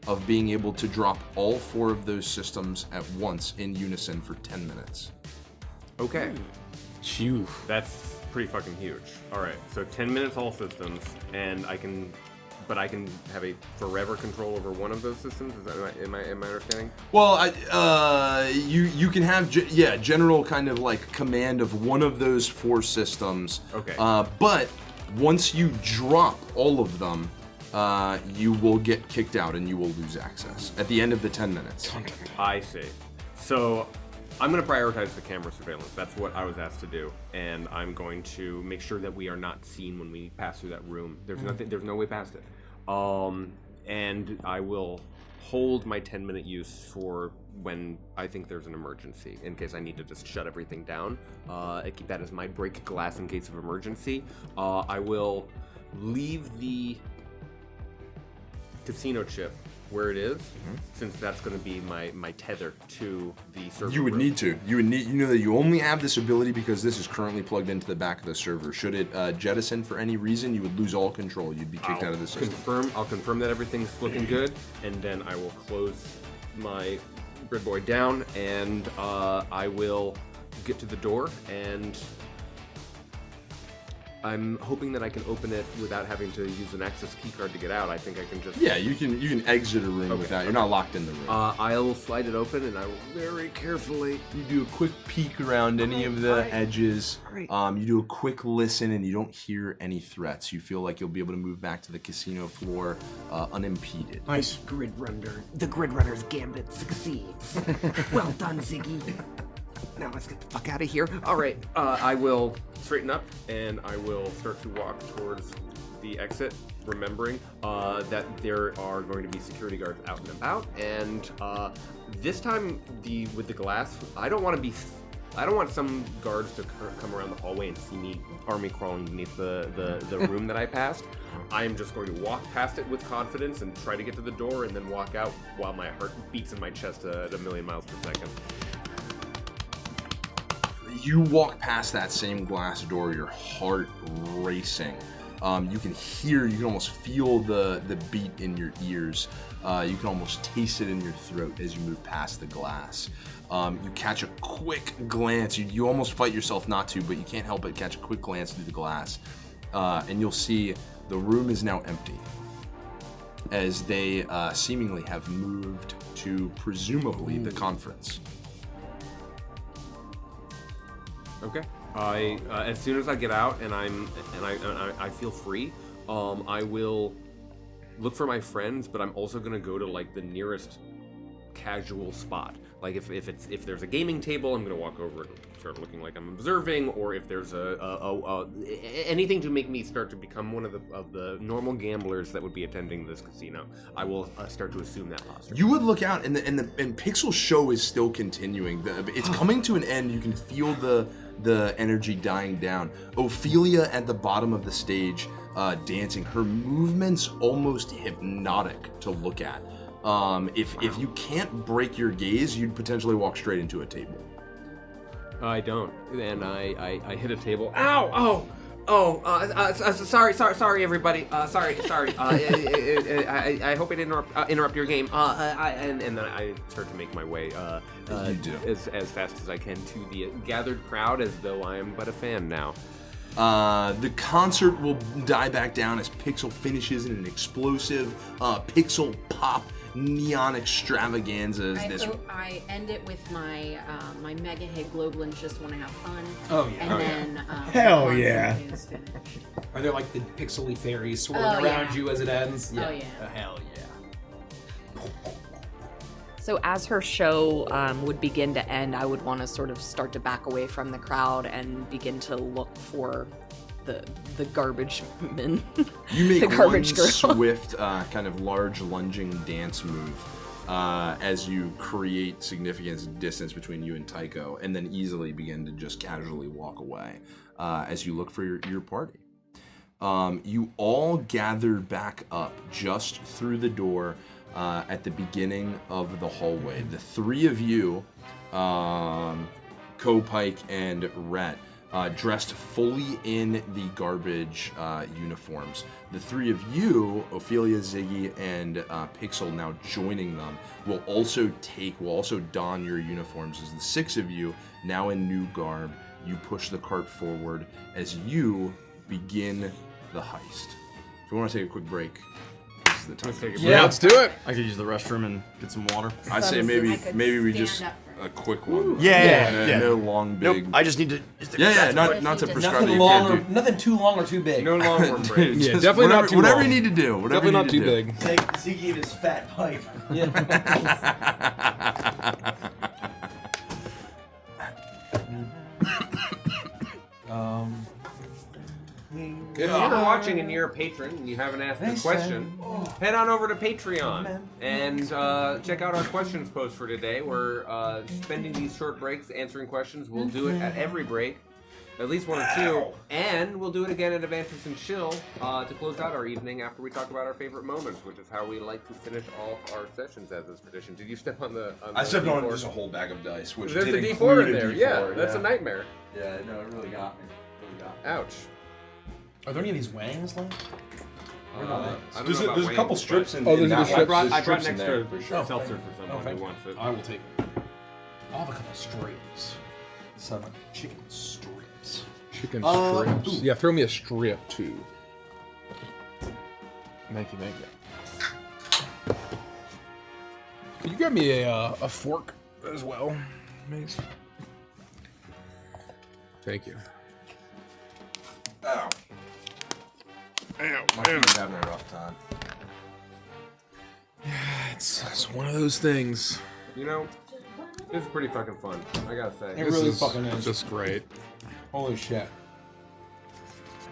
of being able to drop all 4 of those systems at once in unison for 10 minutes.
Okay.
Phew.
That's pretty fucking huge. All right, so 10 minutes all systems, and I can have a forever control over one of those systems. Is that am I understanding?
Well, you can have general kind of like command of one of those 4 systems.
Okay.
But once you drop all of them, you will get kicked out and you will lose access at the end of the 10 minutes.
I see. So I'm going to prioritize the camera surveillance. That's what I was asked to do, and I'm going to make sure that we are not seen when we pass through that room. There's nothing. There's no way past it. And I will hold my 10-minute use for when I think there's an emergency, in case I need to just shut everything down. I keep that as my break glass in case of emergency. I will leave the casino chip where it is, since that's going to be my tether to the server.
You would
room.
need to. You know that you only have this ability because this is currently plugged into the back of the server. Should it jettison for any reason, you would lose all control. You'd be kicked out of the system.
I'll confirm that everything's looking good, and then I will close my grid boy down, and I will get to the door, and I'm hoping that I can open it without having to use an access keycard to get out. I think I can just...
Yeah, you can exit a room without... You're not locked in the room.
I'll slide it open, and I will very carefully...
You do a quick peek around any of the edges. You do a quick listen, and you don't hear any threats. You feel like you'll be able to move back to the casino floor unimpeded.
Nice.
The grid runner's gambit succeeds. Well done, Ziggy. Now let's get the fuck out of here. All right, I will straighten up and I will start to walk towards the exit, remembering that there are going to be security guards out and about. And this time, with the glass, I don't want some guards to come around the hallway and see me army crawling beneath the room that I passed. I am just going to walk past it with confidence and try to get to the door, and then walk out while my heart beats in my chest at 1,000,000 miles per second.
You walk past that same glass door, your heart racing. You can almost feel the beat in your ears. You can almost taste it in your throat as you move past the glass. You catch a quick glance. You almost fight yourself not to, but you can't help but catch a quick glance through the glass. And you'll see the room is now empty, as they seemingly have moved to presumably the conference.
Okay. As soon as I get out and I feel free, I will look for my friends, but I'm also gonna go to like the nearest casual spot. Like if there's a gaming table, I'm gonna walk over and start looking like I'm observing, or if there's anything to make me start to become one of the normal gamblers that would be attending this casino, I will start to assume that posture.
You would look out, and Pixel's show is still continuing. It's coming to an end. You can feel the energy dying down. Ophelia at the bottom of the stage, dancing. Her movements almost hypnotic to look at. If you can't break your gaze, you'd potentially walk straight into a table.
I don't, and I hit a table. Ow! Sorry, everybody. Sorry. I hope I didn't interrupt your game. And then I start to make my way as fast as I can to the gathered crowd, as though I am but a fan now.
The concert will die back down as Pixel finishes in an explosive Pixel pop neon extravaganza.
I end it with my my mega hit Globulins just want to have fun.
Oh yeah.
And then
hell yeah.
Is finished.
Are there like the pixely fairies swirling around you as it ends?
Yeah. Oh yeah.
Hell yeah.
So as her show would begin to end, I would want to sort of start to back away from the crowd and begin to look for the garbage men.
You make
the garbage
one
girl.
swift, kind of large lunging dance move as you create significant distance between you and Tycho, and then easily begin to just casually walk away as you look for your party. You all gather back up just through the door at the beginning of the hallway. The three of you, Kopike and Rhett, dressed fully in the garbage uniforms. The three of you, Ophelia, Ziggy, and Pixel, now joining them, will also don your uniforms. As the six of you, now in new garb, you push the cart forward as you begin the heist. If we want to take a quick break, this is the time.
Yeah, let's do it.
I could use the restroom and get some water.
I'd say maybe we just a quick one.
Yeah.
No long big.
Nope, I just need to.
Not to prescribe
Nothing
you
long
can't do.
nothing too long or too big.
No long break.
Yeah, definitely not too
Whatever
long.
you need to do. Whatever
Definitely
you
not
need
too
to
big.
Take Ziggy and his fat pipe.
If you're watching and you're a patron and you haven't asked a question, head on over to Patreon and check out our questions post for today. We're spending these short breaks answering questions. We'll do it at every break, at least one or two, and we'll do it again at Avantis and Chill to close out our evening after we talk about our favorite moments, which is how we like to finish all of our sessions as is tradition. Did you step on the
I stepped
D4?
on just a whole bag of dice, which
There's
did
a
include
D4 in there.
D4,
Yeah, that's a nightmare.
Yeah, no, it really got me.
Ouch.
Are there any of these wangs left?
There's a couple strips in.
Oh, there's
that.
a
I brought
There's
an
strips in
extra
there, for sure.
seltzer for someone
thank
who wants it.
I will take it. I'll have a couple strips. Some chicken strips.
Chicken strips. Yeah, throw me a strip too. Thank you. Can you grab me a fork as well, Mace? Thank you.
Ow. My feet's having a rough time.
It's one of those things.
You know, it's pretty fucking fun. I gotta say.
It really fucking is.
Just great.
Holy shit.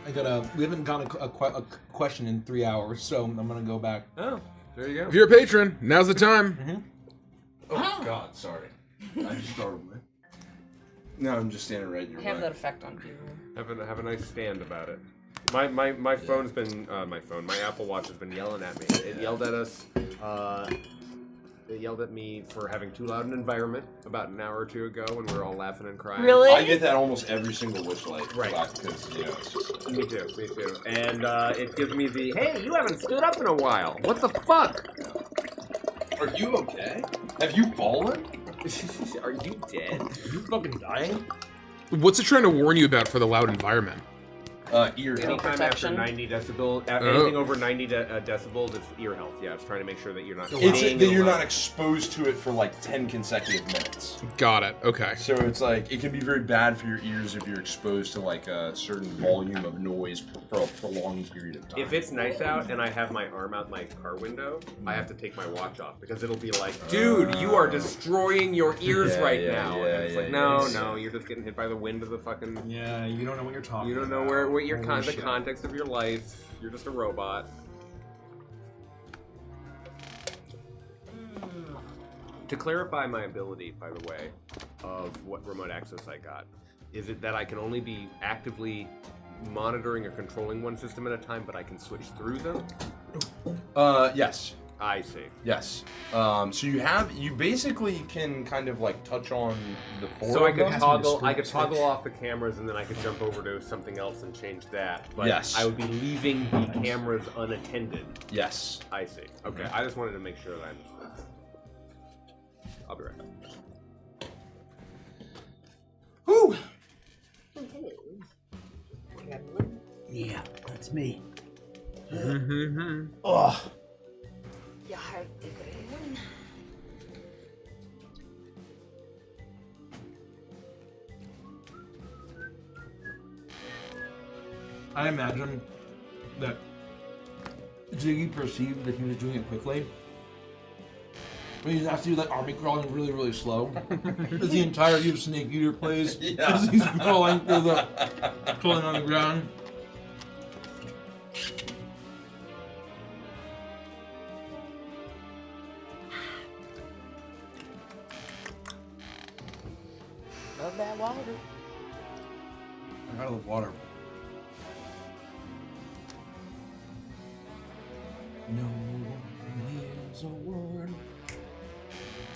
We haven't gotten a question in 3 hours, so I'm gonna go back.
Oh, there you go.
If you're a patron, now's the time.
Oh God, sorry. I just started with. No, I'm just standing right in your way.
I have that effect on you.
Have a nice stand about it. My phone's been my Apple Watch has been yelling at me. It yelled at us. yelled at me for having too loud an environment about an hour or two ago when we were all laughing and crying.
Really?
I get that almost every single Wishlight.
Right.
Because, it's just...
Me too. And it gives me the, hey, you haven't stood up in a while. What the fuck?
Are you okay? Have you fallen?
Are you dead?
Are you fucking dying?
What's it trying to warn you about for the loud environment?
Ear health.
Anytime after 90 decibel, anything over 90 decibels, it's ear health. Yeah, it's trying to make sure that you're not.
It's that you're not exposed to it for like 10 consecutive minutes.
Got it. Okay.
So it's like it can be very bad for your ears if you're exposed to like a certain volume of noise for a prolonged period of time.
If it's nice out and I have my arm out my car window, I have to take my watch off because it'll be like, dude, you are destroying your ears now. And it's like, no, you're just getting hit by the wind of the fucking.
Yeah, you don't know what you're talking about.
You don't know what your the context of your life. You're just a robot. To clarify my ability, by the way, of what remote access I got, is it that I can only be actively monitoring or controlling one system at a time, but I can switch through them?
Yes.
I see.
Yes. So you basically can kind of like touch on the four.
So I could toggle off the cameras and then I could jump over to something else and change that. But
yes.
I would be leaving the cameras unattended.
Yes.
I see. Okay. I just wanted to make sure that I understood. I'll be right back.
Whew.
Yeah, that's me.
Oh.
I imagine that Ziggy perceived that he was doing it quickly. But he has to do like army crawling really, really slow. As the entire You Snake Eater plays as he's crawling through the crawling on the ground.
Love that water.
I gotta love water. No one hears a word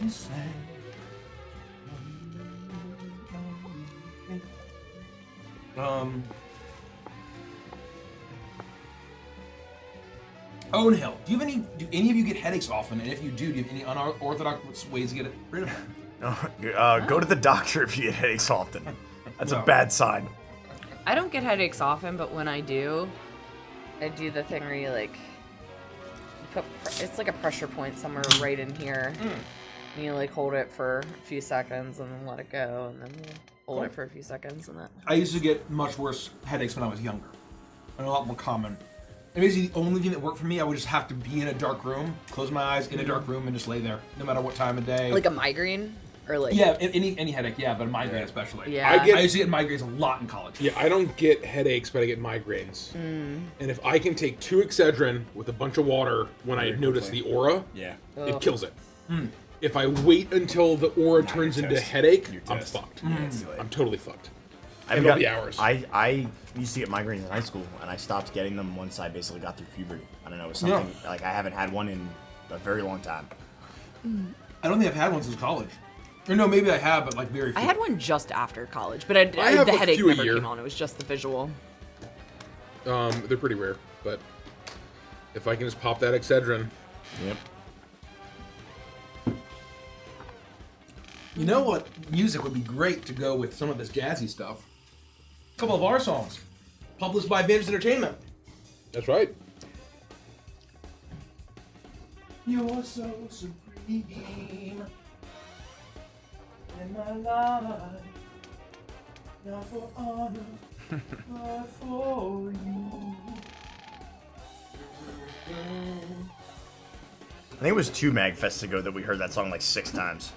you say. Owen Hill, do any of you get headaches often? And if you do you have any unorthodox ways to get rid of them?
Go to the doctor if you get headaches often. That's a bad sign.
I don't get headaches often, but when I do, I do the thing where you like put it's like a pressure point somewhere right in here. And you like hold it for a few seconds and then let it go, and then you hold it for a few seconds and then.
I used to get much worse headaches when I was younger, and a lot more common. And basically, the only thing that worked for me, I would just have to be in a dark room, close my eyes in a dark room, and just lay there, no matter what time of day.
Like a migraine, or like
any headache, but a migraine especially.
Yeah,
I used to get migraines a lot in college.
Yeah, I don't get headaches, but I get migraines. And if I can take 2 Excedrin with a bunch of water when I notice the aura, it kills it. If I wait until the aura turns into headache, I'm fucked. I'm totally fucked. It'll be hours.
I used to get migraines in high school, and I stopped getting them once I basically got through puberty. I don't know, it was something like I haven't had one in a very long time.
I don't think I've had one since college. Or no, maybe I have, but like very few.
I had one just after college, but the
have
headache
a few a
never
year.
came on. It was just the visual.
They're pretty rare, but if I can just pop that Excedrin.
Yep.
You know what music would be great to go with some of this jazzy stuff? A couple of our songs, published by Vintage Entertainment.
That's right.
You're so supreme in my life, not for honor, but for you.
I think it was 2 Magfests ago that we heard that song like 6 times.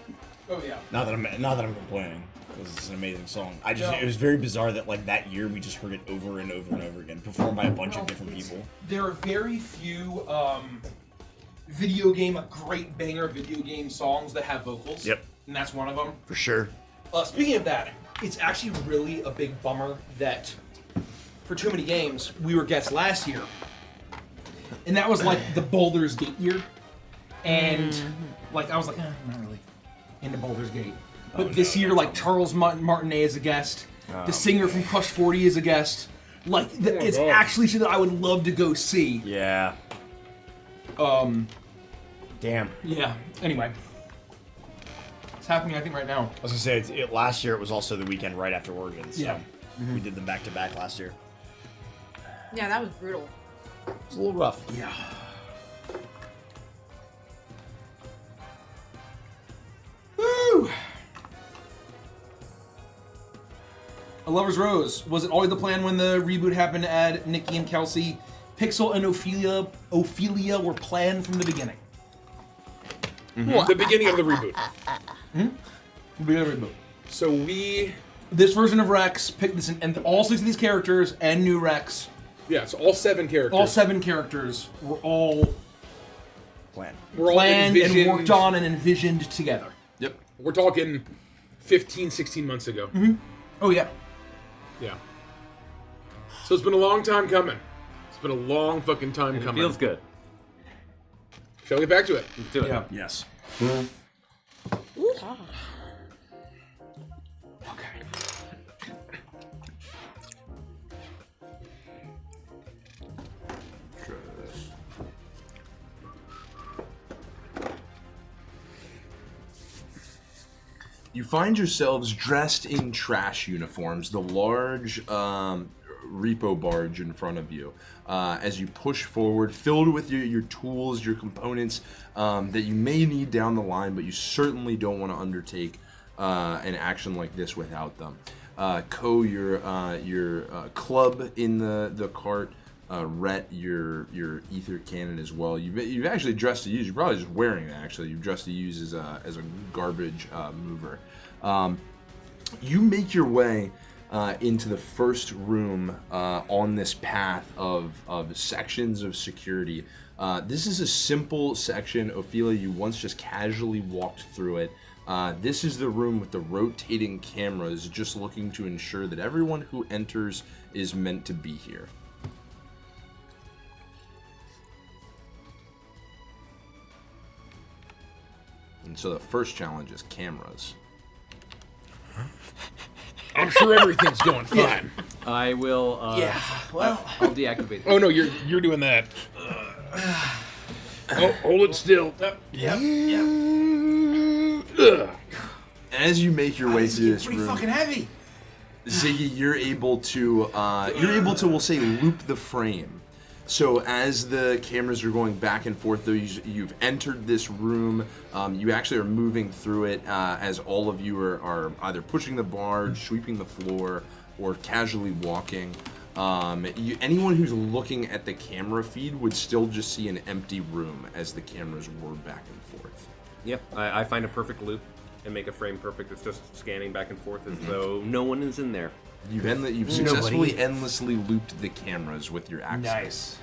Oh yeah.
Not that I'm complaining, because it's an amazing song. It was very bizarre that like that year we just heard it over and over and over again, performed by a bunch of different people.
There are very few great banger video game songs that have vocals.
Yep.
And that's one of them.
For sure.
Speaking of that, it's actually really a big bummer that for Too Many Games, we were guests last year. And that was like the Baldur's Gate year. And like I was like, I'm not really into Baldur's Gate. But this year, like Charles Martinet is a guest. The singer from Crush 40 is a guest. Like it's actually shit that I would love to go see.
Yeah. Damn.
Yeah. Anyway, it's happening. I think right now.
I was gonna say last year it was also the weekend right after Origins. So
Yeah.
we did them back to back last year.
Yeah, that was brutal.
It was a little rough.
Yeah. Woo! A Lover's Rose. Was it always the plan when the reboot happened to add Nikki and Kelsey? Pixel and Ophelia were planned from the beginning.
The beginning of the reboot.
The beginning of the reboot.
So
this version of Rex picked this, and all 6 of these characters and new Rex.
Yeah, so all 7 characters.
All 7 characters were all
planned.
We're all
planned and
envisioned-
worked on and envisioned together.
Yep. We're talking 15, 16 months ago.
Oh yeah.
Yeah. So it's been a long time coming. It's been a long fucking time
It
coming.
feels good.
Shall we get back to it?
Let's do it.
Yeah.
Yes.
Try this. You find yourselves dressed in trash uniforms, the large repo barge in front of you, as you push forward, filled with your tools, your components that you may need down the line, but you certainly don't want to undertake an action like this without them. Ko, your club in the cart, Rhett, your ether cannon as well. You've actually dressed to use. You're probably just wearing it. Actually, you've dressed to use as a garbage mover. You make your way into the first room on this path of sections of security. This is a simple section. Ophelia, you once just casually walked through it. This is the room with the rotating cameras, just looking to ensure that everyone who enters is meant to be here. And so the first challenge is cameras.
I'm sure everything's going fine.
I will.
Well,
I'll deactivate.
Oh no, you're doing that. Oh, hold it still.
Yep.
As you make your way through this
Pretty
room,
fucking heavy.
Ziggy, you're able to, we'll say, loop the frame. So as the cameras are going back and forth, though, you've entered this room. You actually are moving through it as all of you are either pushing the barge, sweeping the floor, or casually walking. Anyone who's looking at the camera feed would still just see an empty room as the cameras whir back and forth.
Yep, I find a perfect loop and make a frame perfect. It's just scanning back and forth as though no one is in there.
You've successfully endlessly looped the cameras with your axe.
Nice.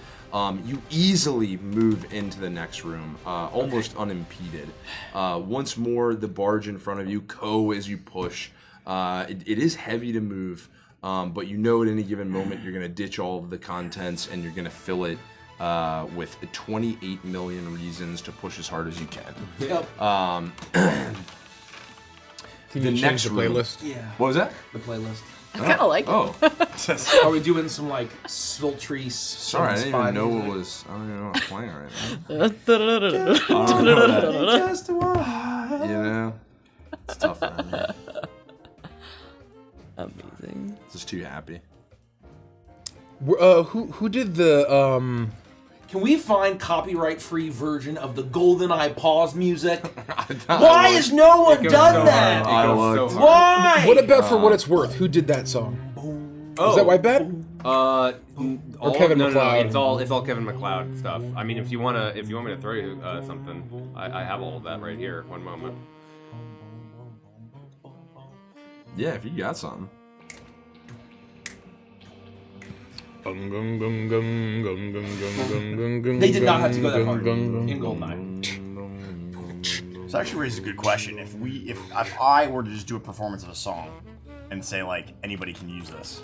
You easily move into the next room, almost unimpeded. Once more, the barge in front of you, Ko, as you push. It is heavy to move, but you know at any given moment you're going to ditch all of the contents and you're going to fill it with 28 million reasons to push as hard as you can.
Yep.
Can
The
you
next
change the
room.
playlist?
Yeah.
What was that?
The playlist.
I kind of like it.
Oh,
Are we doing some like sultry?
sorry, I didn't even know what was. I don't even know what's playing right now.
Just a while.
You know, it's tough. Man.
Amazing.
Just too happy.
Who did the
Can we find copyright-free version of the GoldenEye pause music? Why has no one done that? Why?
What about For What It's Worth? Who did that song? Is that White Bat?
Or
Kevin
no,
MacLeod?
No, it's all Kevin MacLeod stuff. I mean, if you want me to throw you something, I have all of that right here. One moment.
Yeah, if you got something.
They did not have to go that hard in GoldenEye.
This actually raises a good question. If I were to just do a performance of a song and say like anybody can use this,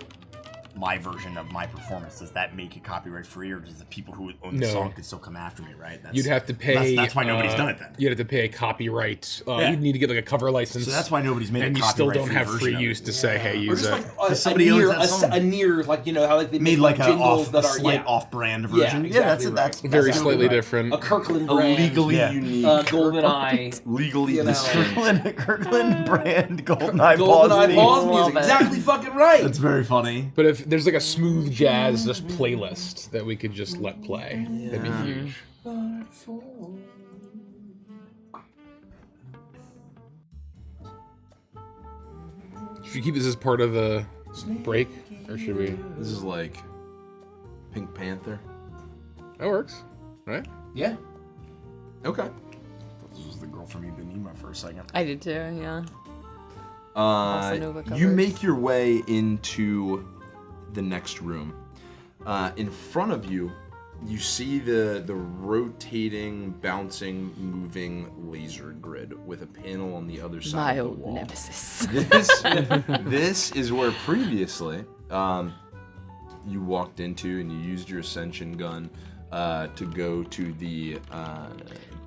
my version of my performance, does that make it copyright free, or does the people who own the
No.
song could still come after me? Right?
You'd have to pay.
That's why nobody's done it then.
You'd have to pay a copyright.
Yeah.
You'd need to get like a cover license.
So that's why nobody's made
and
a
you still don't
copyright-free
have free
version of
use
it.
to say, hey,
Or
use
just
it.
like
Because somebody owns that song.
a near, like, you know, how like they
Made
make
like
jingles that
a
are
slight off-brand
Yeah,
version.
exactly
that's
Very
that's
slightly
right.
different.
a Kirkland
A
brand,
legally
Yeah.
unique,
GoldenEye,
legally
you know.
distinct.
Kirkland brand GoldenEye
GoldenEye
pause
pause
theme.
music. Exactly fucking right.
That's very funny.
But if there's like a smooth jazz just playlist that we could just let play, that'd be huge. Should we keep this as part of the break, or should we?
This is like Pink Panther.
That works, right?
Yeah.
Okay.
This was the girl from Ipanema for a second.
I did too, yeah. Also Nova
You
covers.
make your way into the next room. In front of you, you see the rotating, bouncing, moving laser grid with a panel on the other side
My
of the
old
wall.
nemesis.
This is where previously you walked into and you used your ascension gun to go to the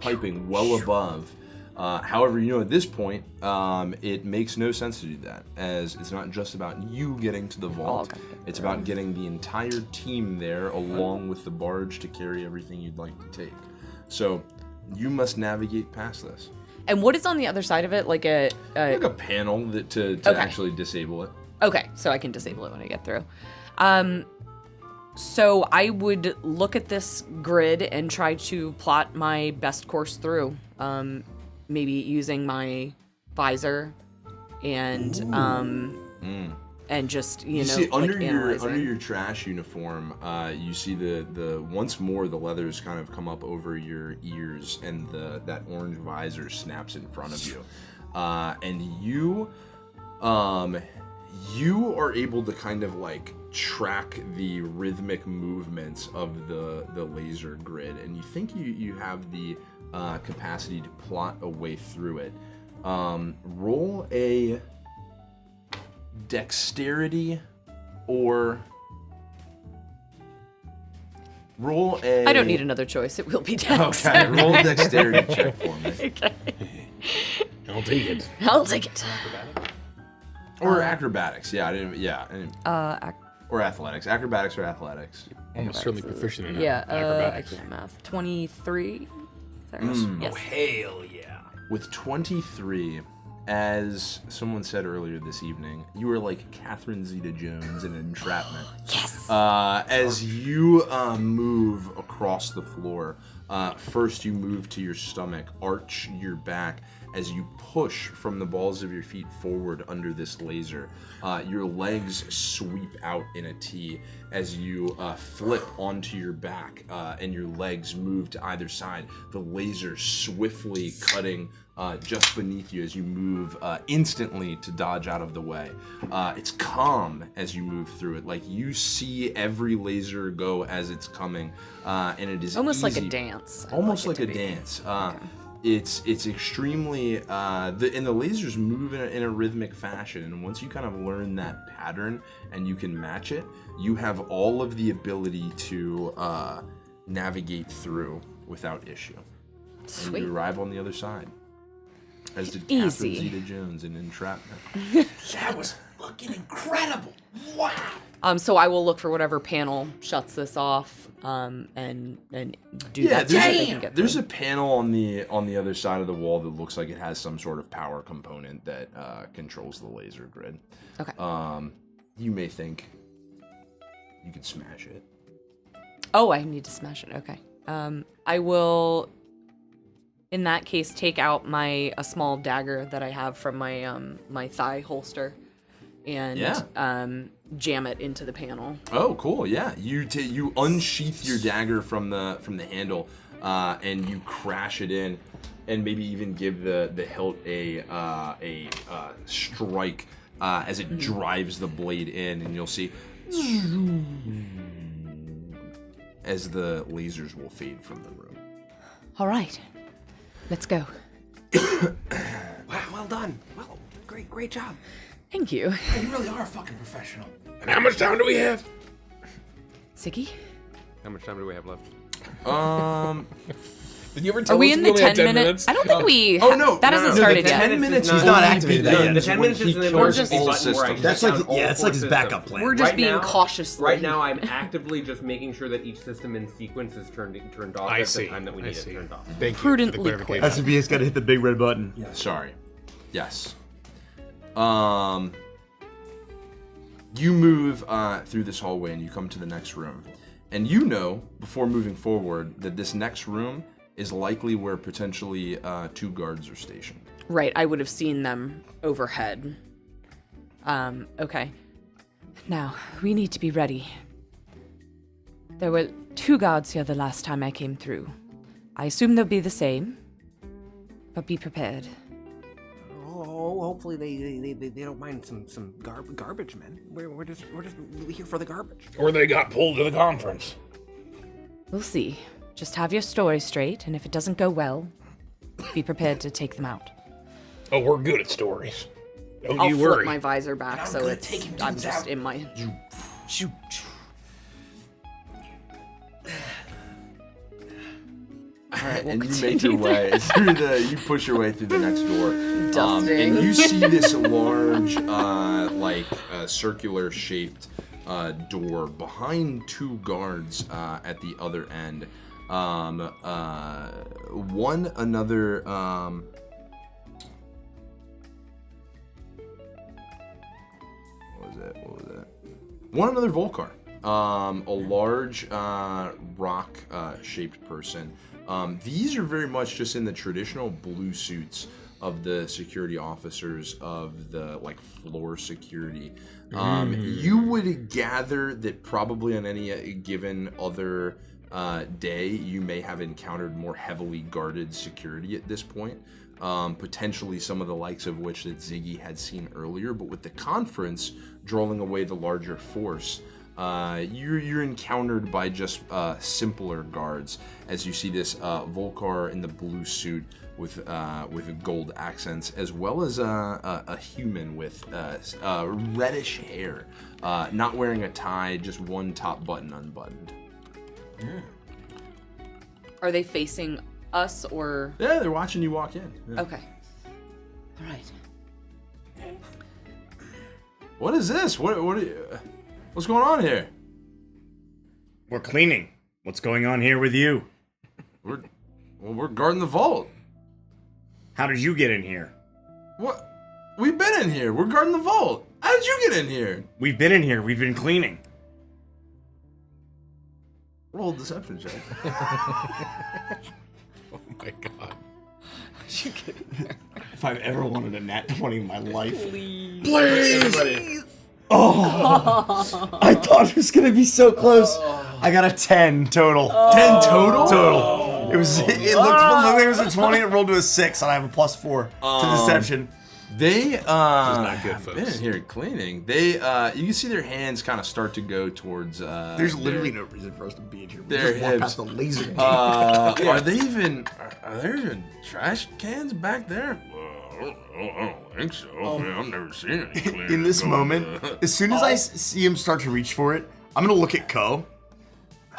piping well above. However, you know at this point, it makes no sense to do that, as it's not just about you getting to the vault. It's about getting the entire team there, along with the barge to carry everything you'd like to take. So, you must navigate past this.
And what is on the other side of it? Like a
panel that to
Okay.
actually disable it.
Okay, so I can disable it when I get through. So I would look at this grid and try to plot my best course through. Maybe using my visor and and just
You
know
see under
like
your
analyzing.
your trash uniform, you see the once more the leathers kind of come up over your ears, and that orange visor snaps in front of you, and you are able to kind of like track the rhythmic movements of the laser grid, and you think you have the capacity to plot a way through it. Roll a dexterity or roll a...
I don't need another choice. It will be dex.
Okay, roll a dexterity check for me.
Okay.
I'll take it.
I'll take it.
Or acrobatics. Yeah, I didn't.
Ac-
or athletics. Acrobatics or athletics.
Almost certainly proficient in
yeah,
acrobatics.
I can't math. 23. Is that right? Yes.
Hell yeah.
With 23, as someone said earlier this evening, you are like Catherine Zeta-Jones in Entrapment.
Yes.
As you move across the floor, first you move to your stomach, arch your back as you push from the balls of your feet forward under this laser. Your legs sweep out in a T as you flip onto your back, and your legs move to either side. The laser swiftly cutting just beneath you as you move instantly to dodge out of the way. It's calm as you move through it. Like you see every laser go as it's coming, and it is
Almost like a
easy.
dance. I'd
Almost
like
like
it
a
to be.
dance. It's extremely and the lasers move in a rhythmic fashion, and once you kind of learn that pattern and you can match it, you have all of the ability to navigate through without issue.
Sweet.
And you arrive on the other side. As did
Easy.
Catherine Zeta-Jones in Entrapment.
That was fucking incredible. Wow.
So I will look for whatever panel shuts this off, and do
Yeah,
that. So that they can
there's,
get
there's
through.
a panel on the other side of the wall that looks like it has some sort of power component that controls the laser grid.
Okay.
You may think you could smash it.
Oh, I need to smash it. Okay. I will, in that case, take out a small dagger that I have from my my thigh holster, and jam it into the panel.
Oh, cool! Yeah, you unsheath your dagger from the handle, and you crash it in, and maybe even give the hilt a strike as it drives the blade in, and you'll see as the lasers will fade from the room.
All right, let's go.
Wow, well done. Well, great job.
Thank you.
You really are a fucking professional.
And how much time do we have?
Siggy?
How much time do we have left?
Did you ever tell
Are we
us
in
we
the
only had
10 minutes? I don't think we.
Oh, no.
That hasn't started
the
yet.
10 minutes
He's not activated that yet.
The 10 minutes is an emergency
We're
button where I
That's
shut
like
down all
it's
four
like his
systems.
backup plan.
We're just
Right
being
now-
cautious.
Right now, I'm actively just making sure that each system in sequence is turned off
I
at
see.
the time that we
I
need it
see.
turned off.
Thank you for the
Prudently
clarification.
quick.
SCP's got to hit the big red button.
Sorry. Yes. You move through this hallway and you come to the next room. And you know, before moving forward, that this next room is likely where potentially 2 guards are stationed.
Right, I would have seen them overhead. Okay. Now, we need to be ready. There were 2 guards here the last time I came through. I assume they'll be the same, but be prepared.
Oh, hopefully they don't mind some garbage men. We're just here for the garbage.
Or they got pulled to the conference.
We'll see. Just have your story straight, and if it doesn't go well, be prepared to take them out.
Oh, we're good at stories. Don't
I'll
you
flip
worry.
my visor back
I'm
so
gonna
it's
take him
I'm
dudes
just
out.
in my.
All right, and you make your way through you push your way through the next door.
Dusting.
And you see this large, circular shaped door behind 2 guards at the other end. One another. What was it? One another Volcar. A large rock-shaped person. These are very much just in the traditional blue suits of the security officers of the floor security. You would gather that probably on any given other day, you may have encountered more heavily guarded security at this point. Potentially some of the likes of which that Ziggy had seen earlier, but with the conference drawing away the larger force, you're encountered by just simpler guards as you see this Volcar in the blue suit with gold accents, as well as a human with reddish hair, not wearing a tie, just one top button unbuttoned.
Are they facing us or?
Yeah, they're watching you walk in. Yeah.
Okay. All right.
What is this? What are you? What's going on here?
We're cleaning. What's going on here with you?
We're guarding the vault.
How did you get in here?
What? We've been in here. We're guarding the vault. How did you get in here?
We've been in here. We've been cleaning.
Roll a deception check.
Oh my god.
You kidding?
If I've ever wanted a nat 20 in my life.
Please.
Oh! I thought it was gonna be so close. I got a 10 total.
10 total?
Total. It was. It looked like it was a 20. It rolled to a 6, and I have a +4 to deception.
They
not good, folks.
been in here cleaning. They you can see their hands kind of start to go towards.
There's literally no reason for us to be in here. We
their
just walk
hips.
past the laser gate.
Are there even trash cans back there?
I don't think so. I've never seen any cleaning.
In this moment, as soon as I see him start to reach for it, I'm gonna look at Ko,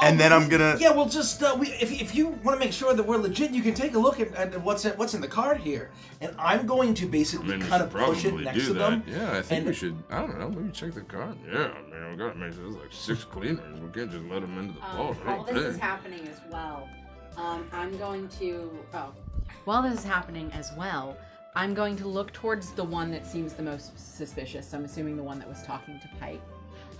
and then I'm gonna.
Yeah, we'll just if you want to make sure that we're legit, you can take a look at what's in the card here, and I'm going to basically kind of push it next to them.
Yeah, I think we should. I don't know. Maybe check the card. Yeah, I mean, we gotta make sure there's like 6 cleaners. We can't just let them into the vault.
While this is happening as well, While this is happening as well, I'm going to look towards the one that seems the most suspicious. I'm assuming the one that was talking to Pike.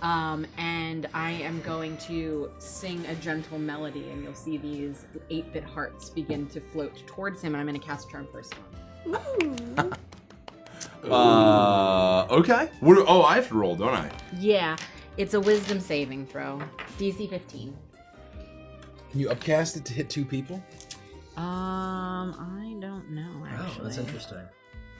And I am going to sing a gentle melody, and you'll see these 8-bit hearts begin to float towards him, and I'm going to cast Charm Person on him.
Okay. I have to roll, don't I?
Yeah, it's a wisdom saving throw. DC 15.
Can you upcast it to hit 2 people?
I don't know, actually.
Oh, that's interesting.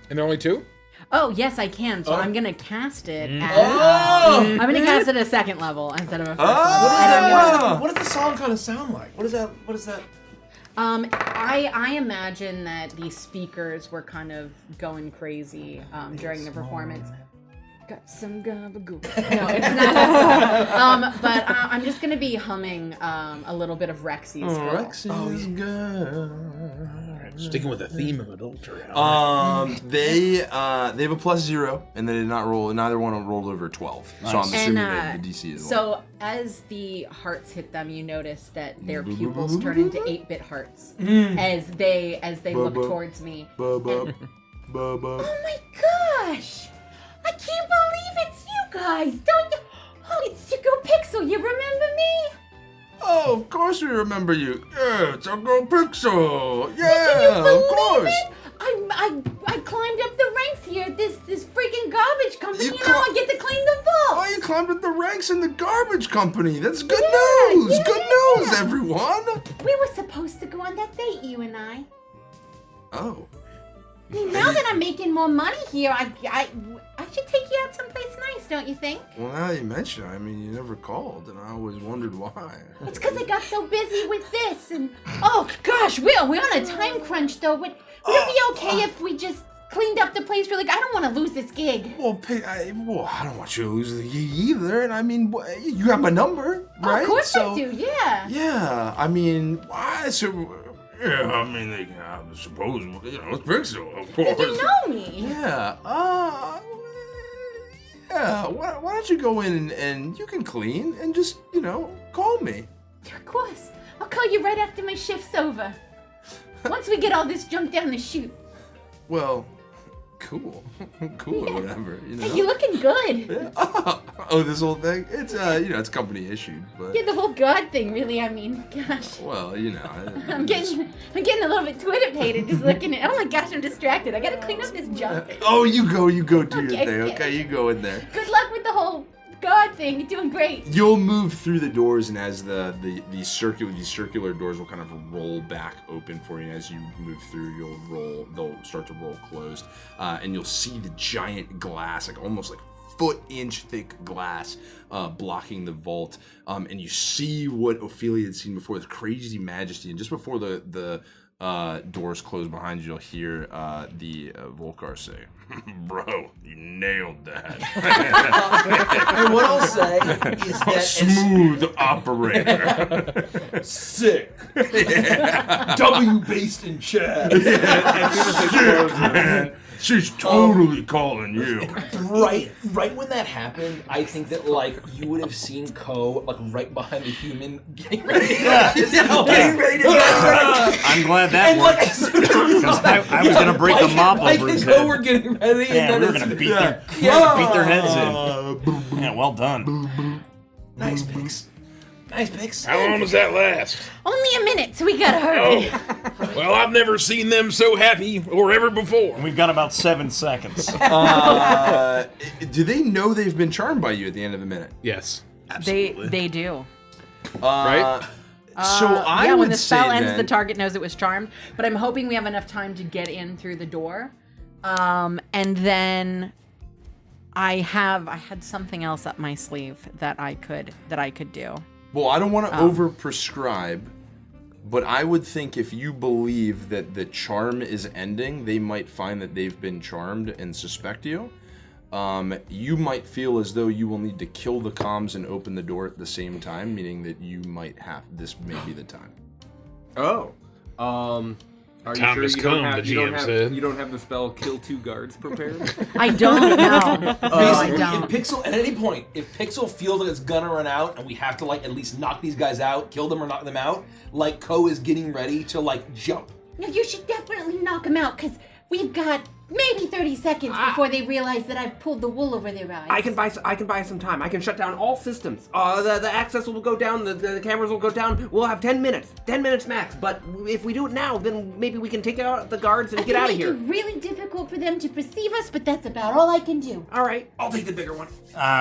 And there are only 2?
Oh, yes, I can. So I'm going to cast it at... I'm going to cast it at a 2nd level instead of a 1st level.
What does the song kind of sound like? What is that?
I imagine that the speakers were kind of going crazy during the performance. got some gabagool. No, it's not. But I'm just gonna be humming a little bit of Rexy's Girl.
Rexy's Girl.
Sticking with the theme of adultery.
They have a +0, and they did not roll. Neither one rolled over 12. Nice. So I'm assuming that the DC is one.
So as the hearts hit them, you notice that their pupils turn into 8-bit hearts as they look towards me.
Oh my gosh! I can't believe it's you guys! Don't you? Oh, it's your girl Pixel. You remember me?
Oh, of course we remember you. Yeah, it's our girl Pixel. Yeah, of course.
It? I climbed up the ranks here at this freaking garbage company, and now I get to clean the vault.
Oh, you climbed up the ranks in the garbage company. That's good news. Good news, everyone.
We were supposed to go on that date, you and I.
Oh.
Now that I'm making more money here, I should take you out someplace nice, don't you think?
Well, now you mention it, I mean, you never called, and I always wondered why.
It's because I got so busy with this, and oh gosh, we're on a time crunch though. Would it be okay if we just cleaned up the place really? I don't want to lose this gig.
Well, I don't want you to lose the gig either, and I mean, you have my number, right?
Of course I do, yeah.
Yeah, I mean, why? Yeah, I mean, I suppose, it's Pixel, of course.
You know me.
Yeah, why don't you go in and you can clean and just, call me.
Of course. I'll call you right after my shift's over. Once we get all this junk down the chute.
Well, cool. Cool or whatever,
Hey, you're looking good.
Yeah. Oh, this whole thing? It's, it's company issued, but...
Yeah, the whole God thing, really, I mean, gosh.
Well,
I'm getting a little bit Twitter-pated just looking at... Oh my gosh, I'm distracted. I gotta clean up this junk.
Oh, you go do your thing, okay? You go in there.
Good luck with the whole God thing. You're doing great.
You'll move through the doors, and as these circular doors will kind of roll back open for you. As you move through, they'll start to roll closed, and you'll see the giant glass, like almost like foot-inch thick glass blocking the vault, and you see what Ophelia had seen before, this crazy majesty. And just before the doors close behind you, you'll hear the Volcar say, "Bro, you nailed that."
And what I'll say is that
smooth operator.
Sick.
Yeah.
W based in chat.
Sick, man. She's totally calling you.
Right when that happened, I think that you would have seen Ko right behind the human getting ready.
Getting ready to I'm glad that worked. Because I was gonna break a mop over his head.
Ko were getting ready,
and
then
we were gonna beat their heads in. Yeah, well done.
Nice picks. Nice picks.
How long does that last?
Only a minute, so we gotta hurry.
Well, I've never seen them so happy or ever before.
We've got about 7 seconds.
Do they know they've been charmed by you at the end of the minute?
Yes.
Absolutely. They do.
Right?
So I
yeah,
would
when the spell
say
ends,
then,
the target knows it was charmed. But I'm hoping we have enough time to get in through the door. And then I had something else up my sleeve that I could do.
Well, I don't want to over-prescribe, but I would think if you believe that the charm is ending, they might find that they've been charmed and suspect you. You might feel as though you will need to kill the comms and open the door at the same time, meaning that you might have this may be the time.
Oh. Are you
Time
sure
has
you
come,
don't have,
the
you don't
GM
have
said.
you don't have the spell kill 2 guards prepared?
I don't know. I
Basically,
don't.
if Pixel at any point, if Pixel feels like it's gonna run out and we have to at least knock these guys out, kill them or knock them out, Ko is getting ready to jump.
No, you should definitely knock them out, because we've got maybe 30 seconds before they realize that I've pulled the wool over their eyes.
I can buy some time. I can shut down all systems. The access will go down. The cameras will go down. We'll have 10 minutes. 10 minutes max. But if we do it now, then maybe we can take out the guards and get out of here.
I can make it really difficult for them to perceive us, but that's about all I can do.
All right.
I'll take the bigger one.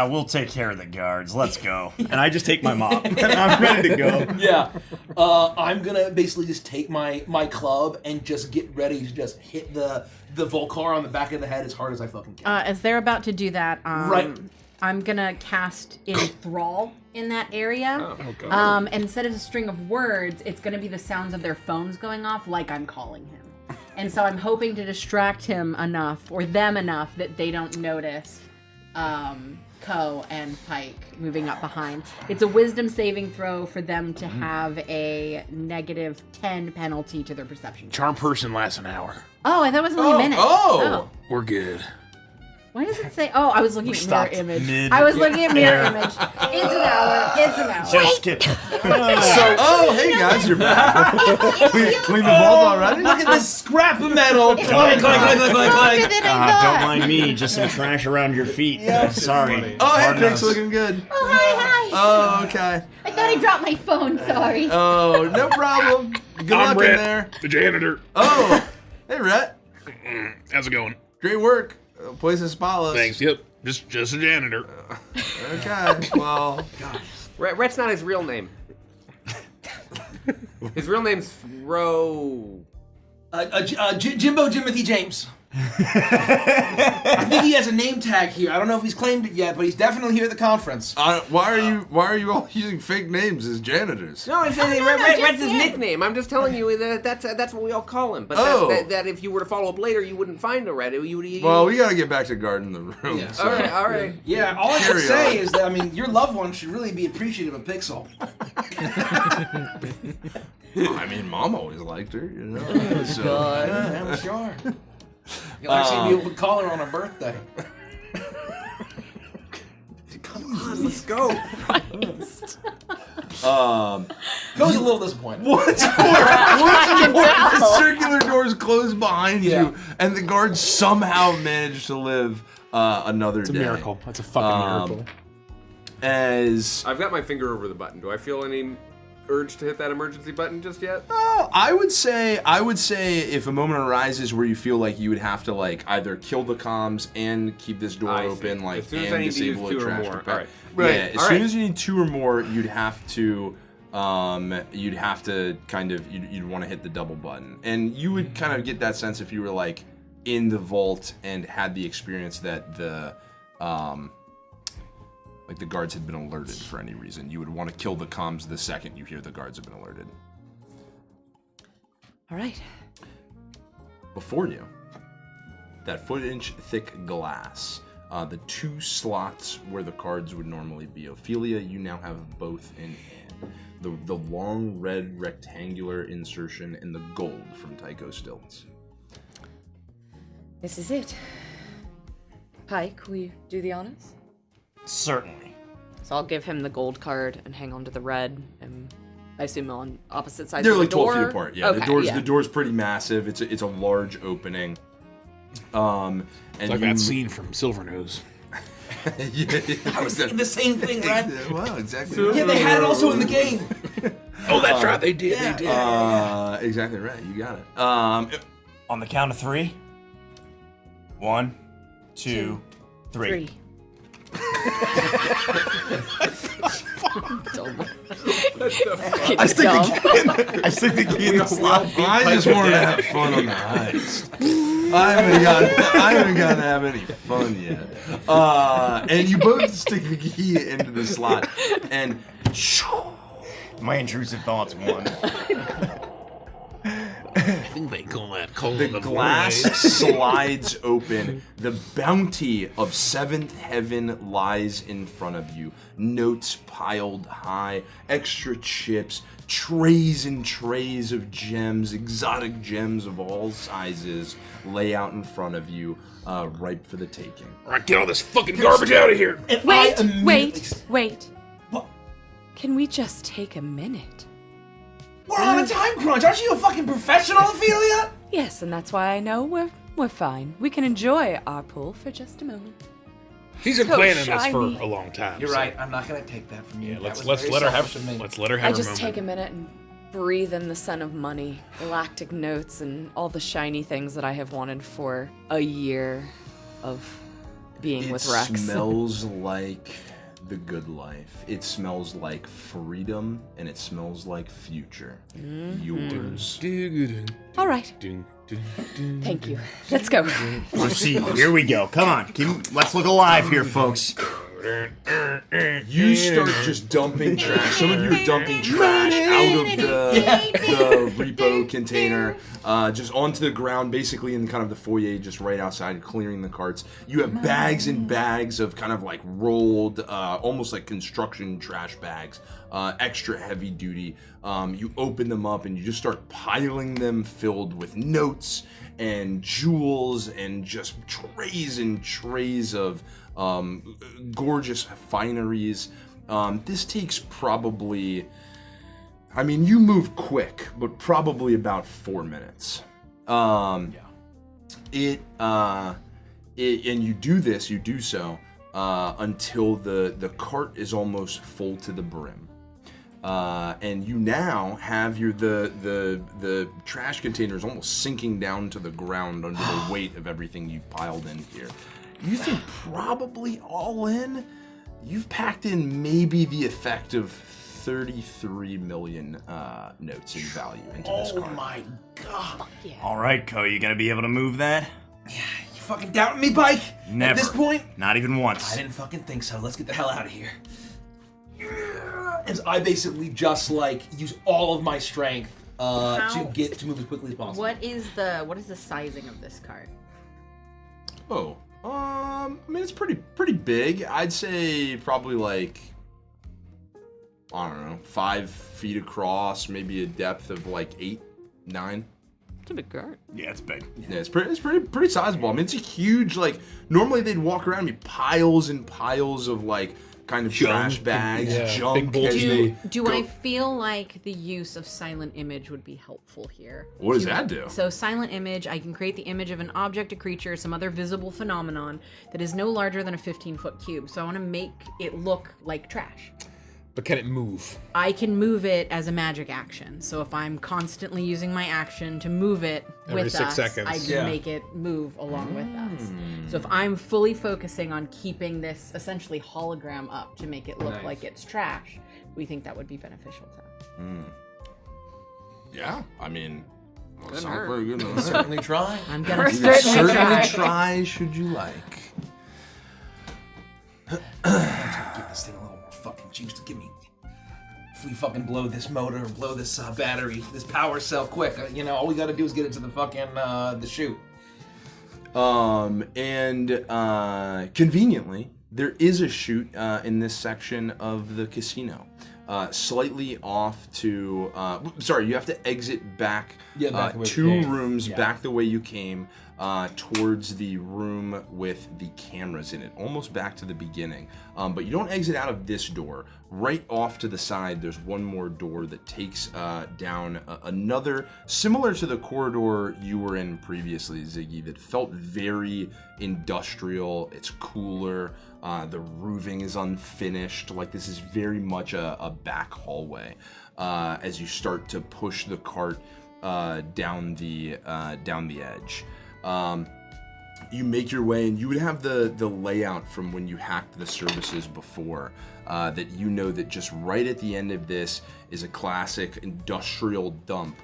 We'll take care of the guards. Let's go. And I just take my mop. I'm ready to go.
Yeah. I'm gonna basically just take my club and just get ready to just hit the Volcar on the back of the head as hard as I fucking can.
As they're about to do that,
Right.
I'm gonna cast Enthrall in that area.
Oh, God.
And instead of a string of words, it's gonna be the sounds of their phones going off like I'm calling him. And so I'm hoping to distract him enough, or them enough, that they don't notice Ko and Pike moving up behind. It's a wisdom saving throw for them to have a -10 penalty to their perception.
Charm person lasts an hour.
Oh, I thought it was only a minute.
Oh.
We're good.
Why does it say? Oh, I was looking at mirror
stopped
image.
mid-
I was looking at mirror image. It's an hour. It's an hour.
Just skip.
Oh, hey guys, you're back. we evolved already?
Look at this scrap of metal. Clank, clank, clank, clank, clank.
Don't mind me, just some trash around your feet. Sorry.
Oh, hey,
Hard
Pink's
nose.
looking good.
Oh, hi.
Oh, okay.
I thought I dropped my phone. Sorry.
Oh, no problem. Good luck
I'm
in
Rhett,
there.
the janitor.
Oh, hey, Rhett.
How's it going?
Great work. Place is spotless.
Thanks. Yep. Just a janitor.
Okay. Well,
Rhett's not his real name. His real name's Ro.
Jimbo Jimothy James. I think he has a name tag here. I don't know if he's claimed it yet, but he's definitely here at the conference.
why are you all using fake names as janitors?
No, it's Rhett's his nickname. I'm just telling you that that's what we all call him. But that if you were to follow up later, you wouldn't find a Rhett.
Well, we gotta get back to guarding the room.
Yeah.
so-
All right.
Yeah, all I can
Carry
say
on.
is that, I mean, your loved one should really be appreciative of Pixel.
I mean, Mom always liked her, you know. So.
Yeah, I'm sure. You'll actually be able to call her on her birthday.
Come on, let's go.
Goes a little disappointed.
What's more? The circular doors close behind you, and the guards somehow manage to live another
It's a
day.
miracle. That's a fucking miracle.
As
I've got my finger over the button. Do I feel any urge to hit that emergency button just yet?
I would say if a moment arises where you feel like you would have to like either kill the comms and keep this door open, like
as soon as
and
I need to use
disable
2
a
or
trash
more.
compactor.
All right.
Right. Yeah, as
All
soon
right.
as you need 2 or more, you'd have to kind of you'd want to hit the double button, and you would kind of get that sense if you were like in the vault and had the experience that the like the guards had been alerted for any reason. You would want to kill the comms the second you hear the guards have been alerted.
All right.
Before you, that foot-inch thick glass, the 2 slots where the cards would normally be. Ophelia, you now have both in hand. The long red rectangular insertion and the gold from Tycho Stilts.
This is it. Pike, will you do the honors?
Certainly.
So I'll give him the gold card and hang on to the red, and I assume on opposite sides
They're
of the
like 12
door.
feet apart. Yeah,
Okay,
the door's pretty massive. It's a large opening. And
It's like that scene from Silvernose.
I was thinking the same thing, right?
Well, exactly.
Yeah, they had it also in the game.
Oh, that's right. They did.
Yeah.
They did.
Exactly right. You got it.
On the count of 3. 1, 2, 3.
I stick the key in the slot. I just wanted to have fun on the heist. I haven't gotten to have any fun yet. And you both stick the key into the slot, and
My intrusive thoughts won.
I think they call that cold.
the glass slides open. The bounty of 7th heaven lies in front of you. Notes piled high, extra chips, trays and trays of gems, exotic gems of all sizes lay out in front of you, ripe for the taking.
All right, get all this fucking garbage out of here.
And
Wait.
What?
Can we just take a minute?
We're on a time crunch. Aren't you a fucking professional, Ophelia?
Yes, and that's why I know we're fine. We can enjoy our pool for just a moment.
She's been
So
planning this
shiny.
for a long time.
You're
so-
right. I'm not gonna take that from you.
Yeah,
That
let's
was very
let her have.
selfish of me.
Let's let her have.
I
her
just
moment.
take a minute and breathe in the scent of money, galactic notes, and all the shiny things that I have wanted for a year of being with Rex.
It smells like the good life. It smells like freedom, and it smells like future. Yours.
All right. Thank you. Let's go.
Let's see. Here we go. Come on. Let's look alive here, folks.
You start just dumping trash. Some of you are dumping trash out of the repo container, just onto the ground, basically in kind of the foyer, just right outside, clearing the carts. You have bags and bags of kind of like rolled, almost like construction trash bags, extra heavy duty. You open them up and you just start piling them filled with notes and jewels and just trays and trays of gorgeous fineries. This takes probably, I mean, you move quick, but probably about 4 minutes. And you do so until the cart is almost full to the brim. And you now have the trash containers almost sinking down to the ground under the weight of everything you've piled in here. You think probably all in, you've packed in maybe the effect of 33 million notes in value into this cart.
Oh my god.
Yeah.
All right, Ko, you gonna be able to move that?
You fucking doubting me, Pike?
Never.
At this point?
Not even once.
I didn't fucking think so. Let's get the hell out of here. As I basically just like use all of my strength to move as quickly as possible.
What is the sizing of this cart?
Oh, I mean, it's pretty big. I'd say probably like, I don't know, 5 feet across, maybe a depth of like 8, 9.
It's a big cart.
Yeah, it's big.
Yeah, it's pretty sizable. I mean, it's a huge, like, normally they'd walk around and be piles and piles of like kind of trash bags, junk.
Do I feel like the use of silent image would be helpful here?
What does that do?
So silent image, I can create the image of an object, a creature, some other visible phenomenon that is no larger than a 15-foot cube. So I want to make it look like trash.
But can it move?
I can move it as a magic action. So if I'm constantly using my action to move it
Every
with
6
us,
seconds.
I can make it move along with us. So if I'm fully focusing on keeping this essentially hologram up to make it look like it's trash, we think that would be beneficial to us.
Yeah, I mean,
Couldn't
sounds
hurt.
very good.
I'll certainly try.
I'm gonna
Certainly try, should you like.
Give this thing a little more fucking juice to give me. If we fucking blow this motor or blow this battery, this power cell quick, all we gotta do is get it to the fucking the chute.
Conveniently, there is a chute in this section of the casino. Slightly off to, you have to exit back,
back the way
2
you came.
rooms back the way you came, towards the room with the cameras in it, almost back to the beginning. But you don't exit out of this door. Right off to the side, there's one more door that takes down another, similar to the corridor you were in previously, Ziggy, that felt very industrial. It's cooler. The roofing is unfinished. Like, this is very much a back hallway as you start to push the cart down the edge. You make your way, and you would have the layout from when you hacked the services before, that that just right at the end of this is a classic industrial dump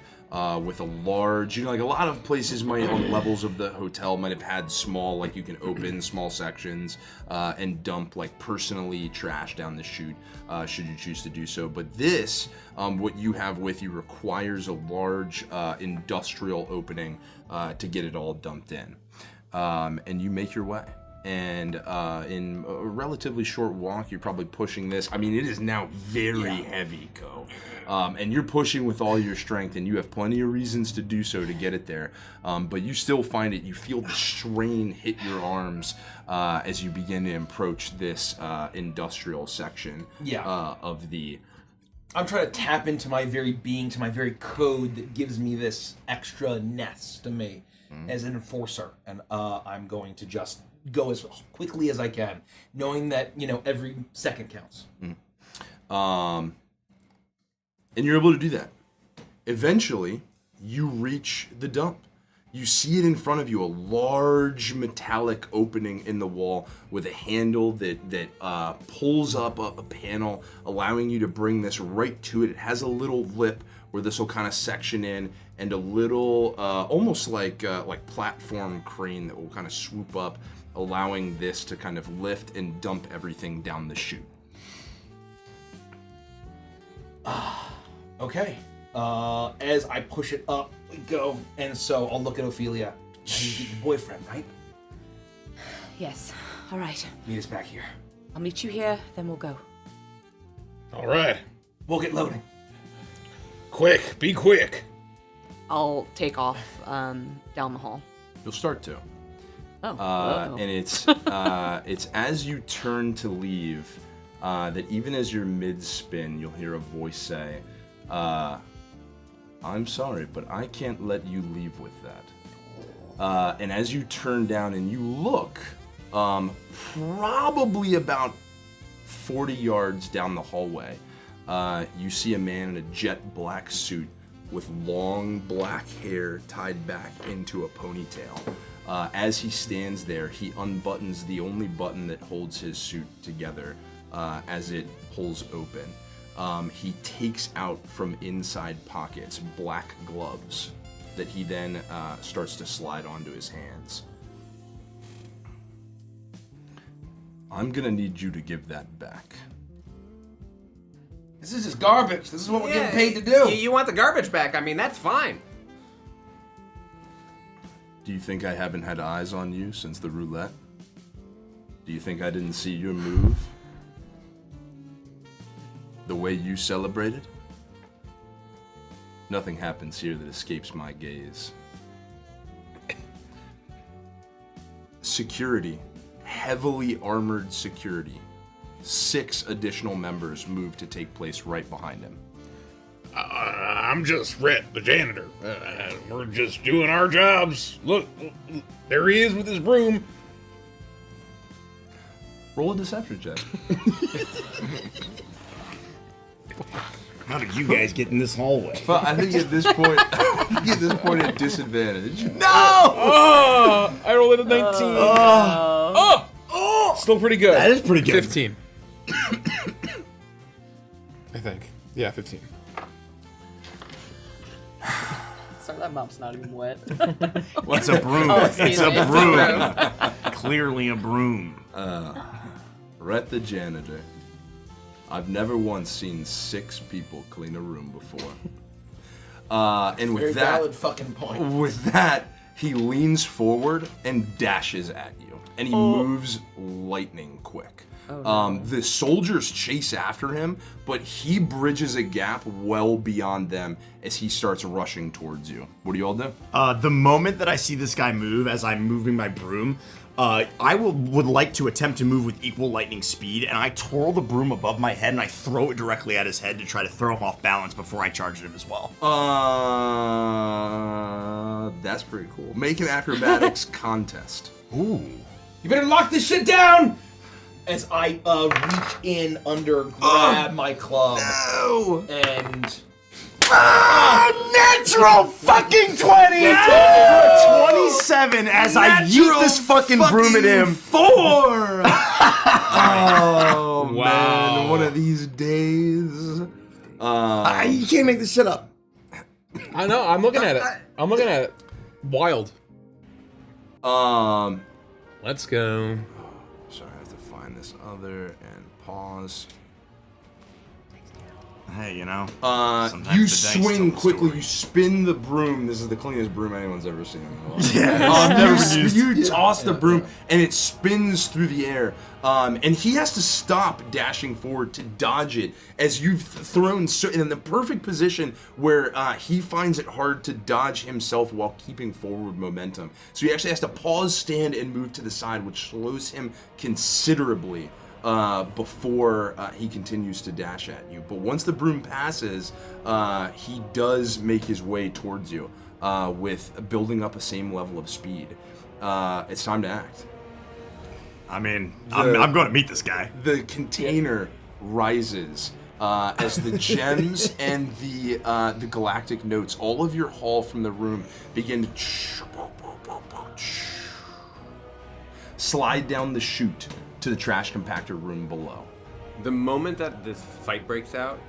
with a large, like a lot of places might on levels of the hotel might have had small, like you can open small sections and dump like personally trash down the chute should you choose to do so. But this, what you have with you requires a large industrial opening to get it all dumped in. And you make your way. And in a relatively short walk, you're probably pushing this. I mean, it is now very heavy, Ko. And you're pushing with all your strength, and you have plenty of reasons to do so to get it there. But you still find it, you feel the strain hit your arms as you begin to approach this industrial section of the...
I'm trying to tap into my very being, to my very code that gives me this extra ness to me as an enforcer. And I'm going to just go as quickly as I can, knowing that, every second counts.
And you're able to do that. Eventually, you reach the dump. You see it in front of you, a large metallic opening in the wall with a handle that pulls up a panel, allowing you to bring this right to it. It has a little lip where this will kind of section in, and a little, almost like platform crane that will kind of swoop up, allowing this to kind of lift and dump everything down the chute.
Okay. As I push it up, we go, and so I'll look at Ophelia. Now you get your boyfriend, right?
Yes. All right.
Meet us back here.
I'll meet you here, then we'll go.
All right.
We'll get loading.
Quick, be quick.
I'll take off down the hall.
You'll start to.
Oh.
And it's as you turn to leave that even as you're mid-spin, you'll hear a voice say, I'm sorry, but I can't let you leave with that. And as you turn down and you look, probably about 40 yards down the hallway, you see a man in a jet black suit with long black hair tied back into a ponytail. As he stands there, he unbuttons the only button that holds his suit together as it pulls open. He takes out from inside pockets black gloves that he then starts to slide onto his hands. I'm gonna need you to give that back.
This is just garbage. This is what we're getting paid to do.
You want the garbage back? I mean, that's fine.
Do you think I haven't had eyes on you since the roulette? Do you think I didn't see your move? The way you celebrated? Nothing happens here that escapes my gaze. Security. Heavily armored security. 6 additional members move to take place right behind him.
I'm just Rhett, the janitor. We're just doing our jobs. Look, there he is with his broom.
Roll a deception check.
How did you guys get in this hallway?
Well, I think at this point, at disadvantage.
No!
Oh, I rolled a 19. Still pretty good.
That is pretty good.
15. I think. Yeah, 15.
Sorry, that mop's not even wet.
It's a broom. It's a broom. Clearly a broom.
Rhett the janitor. I've never once seen 6 people clean a room before. And with
Very
that,
valid fucking point.
With that, he leans forward and dashes at you, and he moves lightning quick. The soldiers chase after him, but he bridges a gap well beyond them as he starts rushing towards you. What do you all do?
The moment that I see this guy move as I'm moving my broom, I would like to attempt to move with equal lightning speed, and I twirl the broom above my head and I throw it directly at his head to try to throw him off balance before I charge him as well.
That's pretty cool. Make an acrobatics contest.
Ooh.
You better lock this shit down! As I reach in under, grab my club, and...
Natural fucking 20! For 27 as I yeet this fucking broom at him.
4! Oh,
wow.
Man, one of these days.
You can't make this shit up.
I know, I'm looking at it. Wild. Let's go.
Sorry, I have to find this other and pause.
Hey, you know.
You swing quickly. You spin the broom. This is the cleanest broom anyone's ever seen. You toss the broom, and it spins through the air. And he has to stop dashing forward to dodge it as you've thrown in the perfect position where he finds it hard to dodge himself while keeping forward momentum. So he actually has to pause, stand, and move to the side, which slows him considerably. Before he continues to dash at you. But once the broom passes, he does make his way towards you with building up a same level of speed. It's time to act.
I mean, I'm going to meet this guy.
The container rises as the gems and the galactic notes, all of your haul from the room begin to slide down the chute to the trash compactor room below.
The moment that this fight breaks out,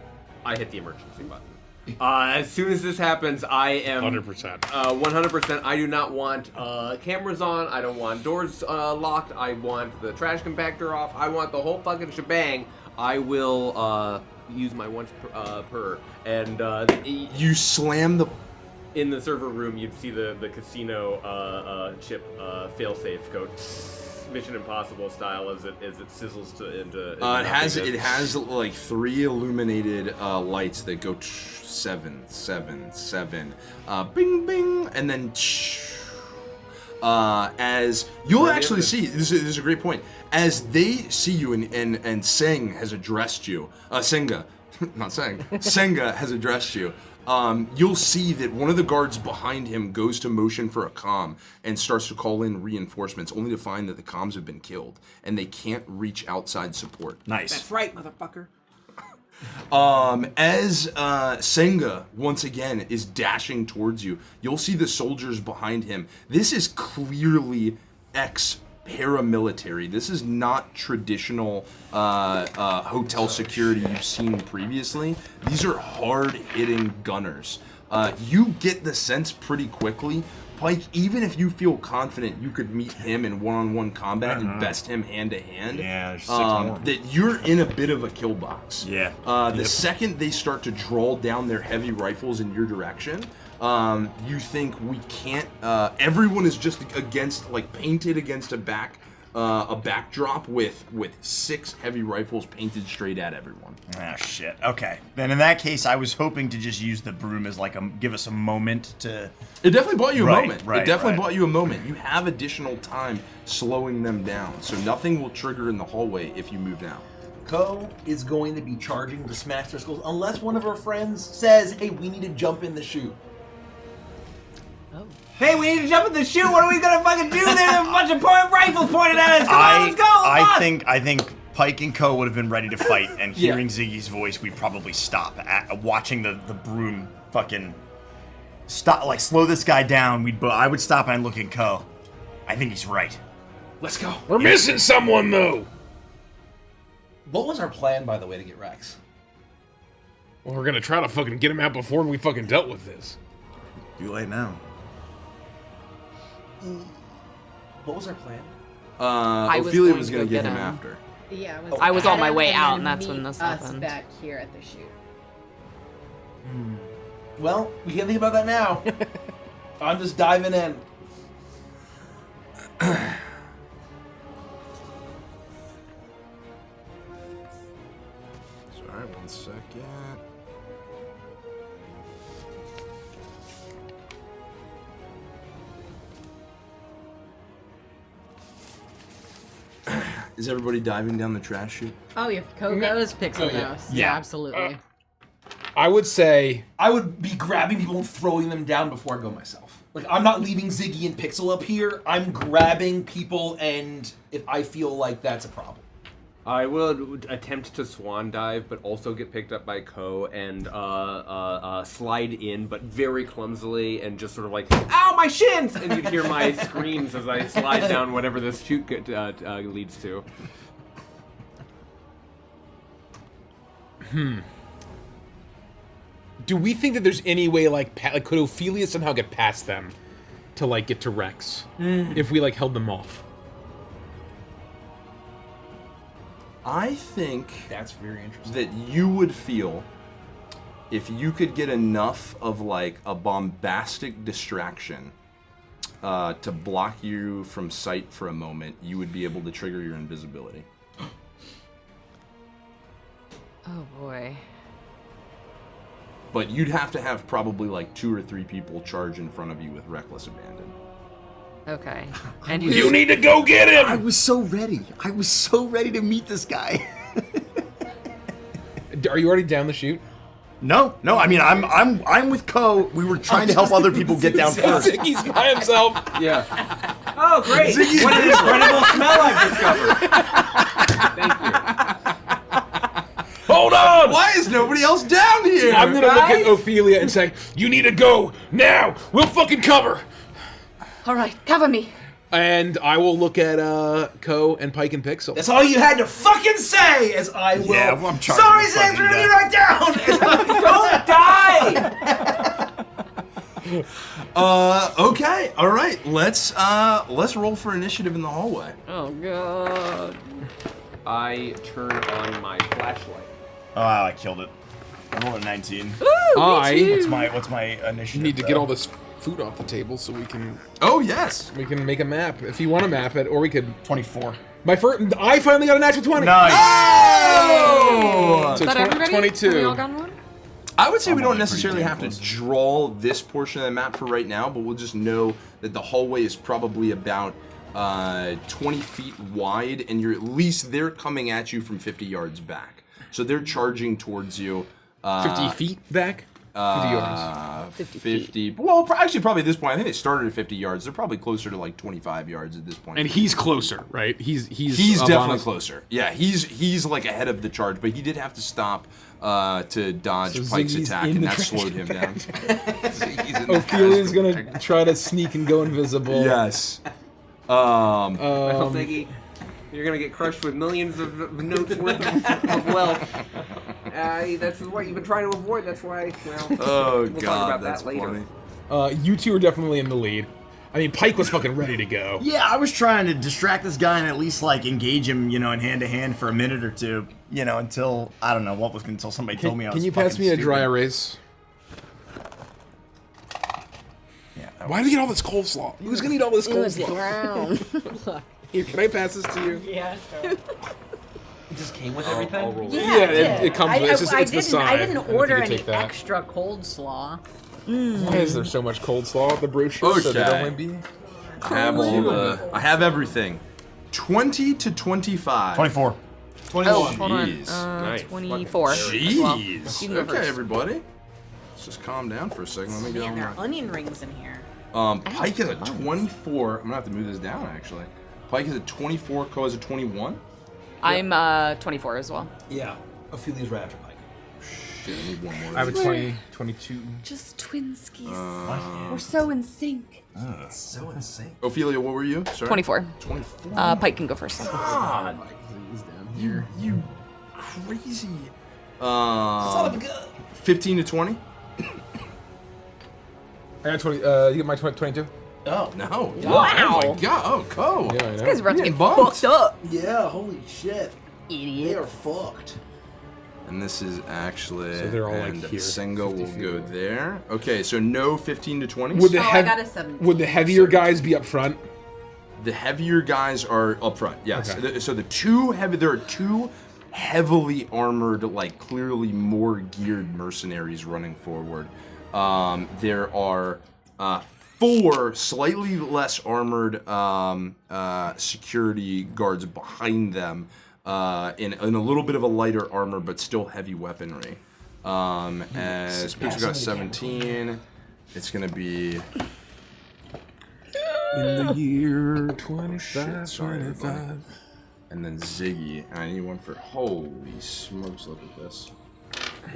I hit the emergency button. As soon as this happens, I am
100%.
100%. I do not want cameras on. I don't want doors locked. I want the trash compactor off. I want the whole fucking shebang. I will use my once per. And
you slam the...
In the server room, you'd see the casino chip failsafe go Mission Impossible style as it sizzles into.
It has like 3 illuminated lights that go 7, 7, 7, bing bing, and then as you'll actually see. This is a great point. As they see you and Seng has addressed you, Senga, not Seng, Senga has addressed you. You'll see that one of the guards behind him goes to motion for a comm and starts to call in reinforcements, only to find that the comms have been killed and they can't reach outside support.
Nice.
That's right, motherfucker.
As Senga once again is dashing towards you, you'll see the soldiers behind him. This is clearly paramilitary. This is not traditional hotel security you've seen previously. These are hard-hitting gunners. You get the sense pretty quickly, Pike, even if you feel confident you could meet him in one-on-one combat and best him hand-to-hand,
there's 6 more.
that you're in a bit of a kill box.
Yeah.
The second they start to draw down their heavy rifles in your direction, you think we can't. Everyone is just painted against a backdrop with 6 heavy rifles painted straight at everyone.
Ah, shit. Okay. Then in that case, I was hoping to just use the broom as give us a moment to.
It definitely bought you a moment.
Right,
it definitely bought you a moment. You have additional time slowing them down, so nothing will trigger in the hallway if you move now.
Ko is going to be charging to smash their skulls unless one of our friends says, "Hey, we need to jump in the chute."
Hey, we need to jump in the chute. What are we gonna fucking do? There's a bunch of rifles pointed at us. Come on, let's go.
I think Pike and Ko would have been ready to fight, and hearing Ziggy's voice, we'd probably stop. Watching the broom fucking stop, slow this guy down. I would stop and I'd look at Ko. I think he's right.
Let's go.
We're missing someone though.
What was our plan, by the way, to get Rex?
Well, we're gonna try to fucking get him out before we fucking dealt with this.
Too late now.
What was our plan?
Ophelia was gonna get him after.
Yeah,
I was on my way
and
out,
then
and that's when
meet
this
us
happened.
back here at the chute.
Well, we can't think about that now. I'm just diving in.
Sorry, 1 second. Is everybody diving down the trash chute?
Oh, if Ko goes, Pixel goes. Yeah, absolutely.
I would say
I would be grabbing people and throwing them down before I go myself. I'm not leaving Ziggy and Pixel up here. I'm grabbing people, and if I feel like that's a problem.
I would attempt to swan dive, but also get picked up by Ko and slide in, but very clumsily, and just sort of ow, my shins! And you'd hear my screams as I slide down whatever this chute leads to.
Do we think that there's any way, could Ophelia somehow get past them to, get to Rex? If we, held them off?
I think
that's very interesting.
That you would feel if you could get enough of a bombastic distraction to block you from sight for a moment, you would be able to trigger your invisibility.
Oh boy.
But you'd have to have probably 2 or 3 people charge in front of you with reckless abandon.
Okay. And
you need to go get him!
I was so ready. I was so ready to meet this guy.
Are you already down the chute?
No. I mean, I'm with Ko. We were trying to help other people get down first.
Ziggy's by himself.
Yeah. Oh, great! What an incredible smell I've discovered. Thank you.
Hold on!
Why is nobody else down here?
I'm gonna look at Ophelia and say, "You need to go now. We'll fucking cover."
All right, cover me.
And I will look at Ko and Pike and Pixel.
That's all you had to fucking say, as I will.
Yeah, well, I'm charging
Sorry,
the
Zach,
fucking
we're gonna be right down.
Don't die!
Okay, all right. Let's roll for initiative in the hallway.
Oh god.
I turn on my flashlight.
Oh, I killed it. I rolled a 19.
I
What's my initiative?
need to get all this food off the table so we can
Oh yes.
make a map if you want to map it, or we could.
24.
I finally got a natural 20.
Nice.
Oh!
So
Is that everybody?
22.
Have we all gotten one?
I would say we don't
pretty
necessarily
damn
have to
close.
draw this portion of the map for right now, but we'll just know that the hallway is probably about 20 feet wide, and they're coming at you from 50 yards back. So they're charging towards you.
50 feet back. 50 yards.
50. Well, actually, probably at this point, I think they started at 50 yards. They're probably closer to like 25 yards at this point.
And he's closer, right? He's up on
definitely
us.
closer. Yeah, he's like ahead of the charge, but he did have to stop to dodge
So
Pike's
Ziggy's
attack,
in
and
the
that
trash
slowed him down.
Ophelia's gonna try to sneak and go invisible.
Yes.
Well, Ziggy, you're gonna get crushed with millions of notes worth of wealth. That's what you've been trying to avoid. That's why. Well,
Oh
we'll
god,
talk about
that's
that later.
funny.
You two are definitely in the lead. I mean, Pike was fucking ready to go.
Yeah, I was trying to distract this guy and at least like engage him, in hand to hand for a minute or two, until I don't know until somebody told me I was.
Can you pass
fucking
me a dry
stupid.
erase?
Yeah.
Why do we get all this coleslaw? Who's gonna eat all this coleslaw?
Ground.
Here, can I pass this to you?
Yeah, sure.
It just came with everything.
I'll roll it.
Yeah, it comes with- it's just- it's the
I
side.
didn't
And if you
order
could
any
take that.
extra cold slaw.
Why is there so much coleslaw at the brochure? So there'd
Okay.
only be
I have everything. 20 to 25.
24.
21.
Hold on.
Jeez.
Nice.
24. as well.
Jeez.
You can go
Okay,
first.
everybody. Let's just calm down for a second. Let me get
Man,
on
there are
my...
onion rings in here.
Pike is a 24. I'm gonna have to move this down actually. Pike is a 24. Ko is a 21.
I'm 24 as well.
Yeah. Ophelia's right after Pike.
Shit, I need one more.
I have a 20, 22.
Just twinskies.
Uh,
We're so in sync.
So insane.
Ophelia, what were you? Sorry.
24.
24.
Pike can go first.
God. You crazy.
Son of a gun.
15 to 20.
I got 20. You get my 22?
Oh.
No.
Wow.
Oh my god. Oh, Ko.
Yeah, I know.
This guy's about to
You're
get
bumped.
fucked up.
Yeah, holy shit. They are
Idiot.
fucked.
And this is actually.
So they're all, like,
and
here,
Sengo
50
will
feet
go
away.
there. Okay, so no 15 to 20.
Would the,
I got a 17.
would the heavier guys be up front?
The heavier guys are up front. Yes.
Okay.
So there are two heavily armored, like clearly more geared mercenaries running forward. There are 4 slightly less armored security guards behind them, in a little bit of a lighter armor, but still heavy weaponry. As Pixel got 17, it's gonna be.
In the year
Shit,
25,
sorry,
25.
And then Ziggy. I need one for holy smokes! Look at this.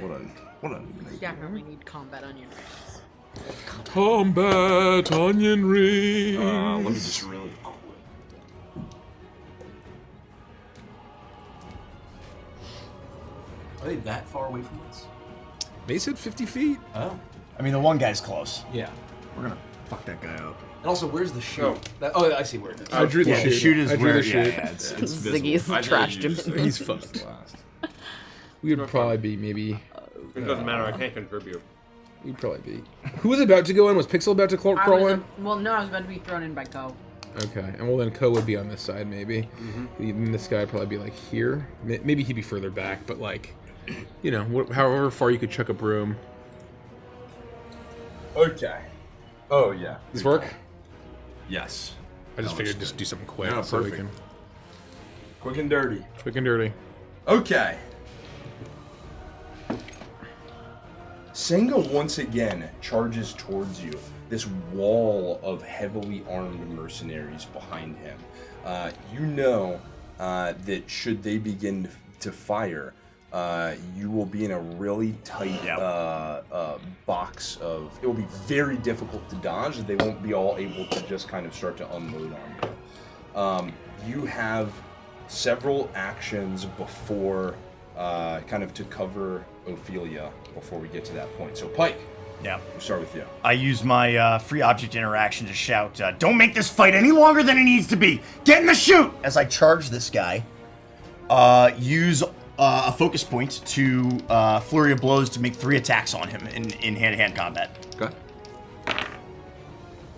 What a.
Definitely need combat onion rings.
Combat onion ring.
Let me just really.
Are they that far away from us?
They said 50 feet.
Oh.
I mean, the one guy's close.
Yeah.
We're gonna fuck that guy up.
And also, where's the shoot? Oh, I see where it is.
I drew the
Yeah,
shoot.
the shoot is
I drew
where
the shoot.
yeah, it's
Ziggy's
I
trashed him.
used
He's
this
fucked.
last.
We would probably be maybe.
It doesn't matter. I can't contribute.
We'd probably be. Who was about to go in? Was Pixel about to crawl in?
Well, no, I was about to be thrown in by Ko.
Okay, and well then Ko would be on this side maybe. Even this guy would probably be like here. Maybe he'd be further back, but like, however far you could chuck a broom.
Okay. Oh yeah.
Does this work?
Yes.
I just
That
figured
looks
just
good.
do something quick
No,
so we
perfect.
can
Quick and dirty.
quick and dirty.
Okay. Senga once again charges towards you. This wall of heavily armed mercenaries behind him. You know that should they begin to fire, you will be in a really tight box of. It will be very difficult to dodge. They won't be all able to just kind of start to unload on you. You have several actions before, kind of to cover Ophelia before we get to that point. So Pike.
Yeah.
We'll start with you.
I use my free object interaction to shout, don't make this fight any longer than it needs to be! Get in the chute! As I charge this guy, use a focus point to flurry of blows to make 3 attacks on him in hand-to-hand combat.
Okay.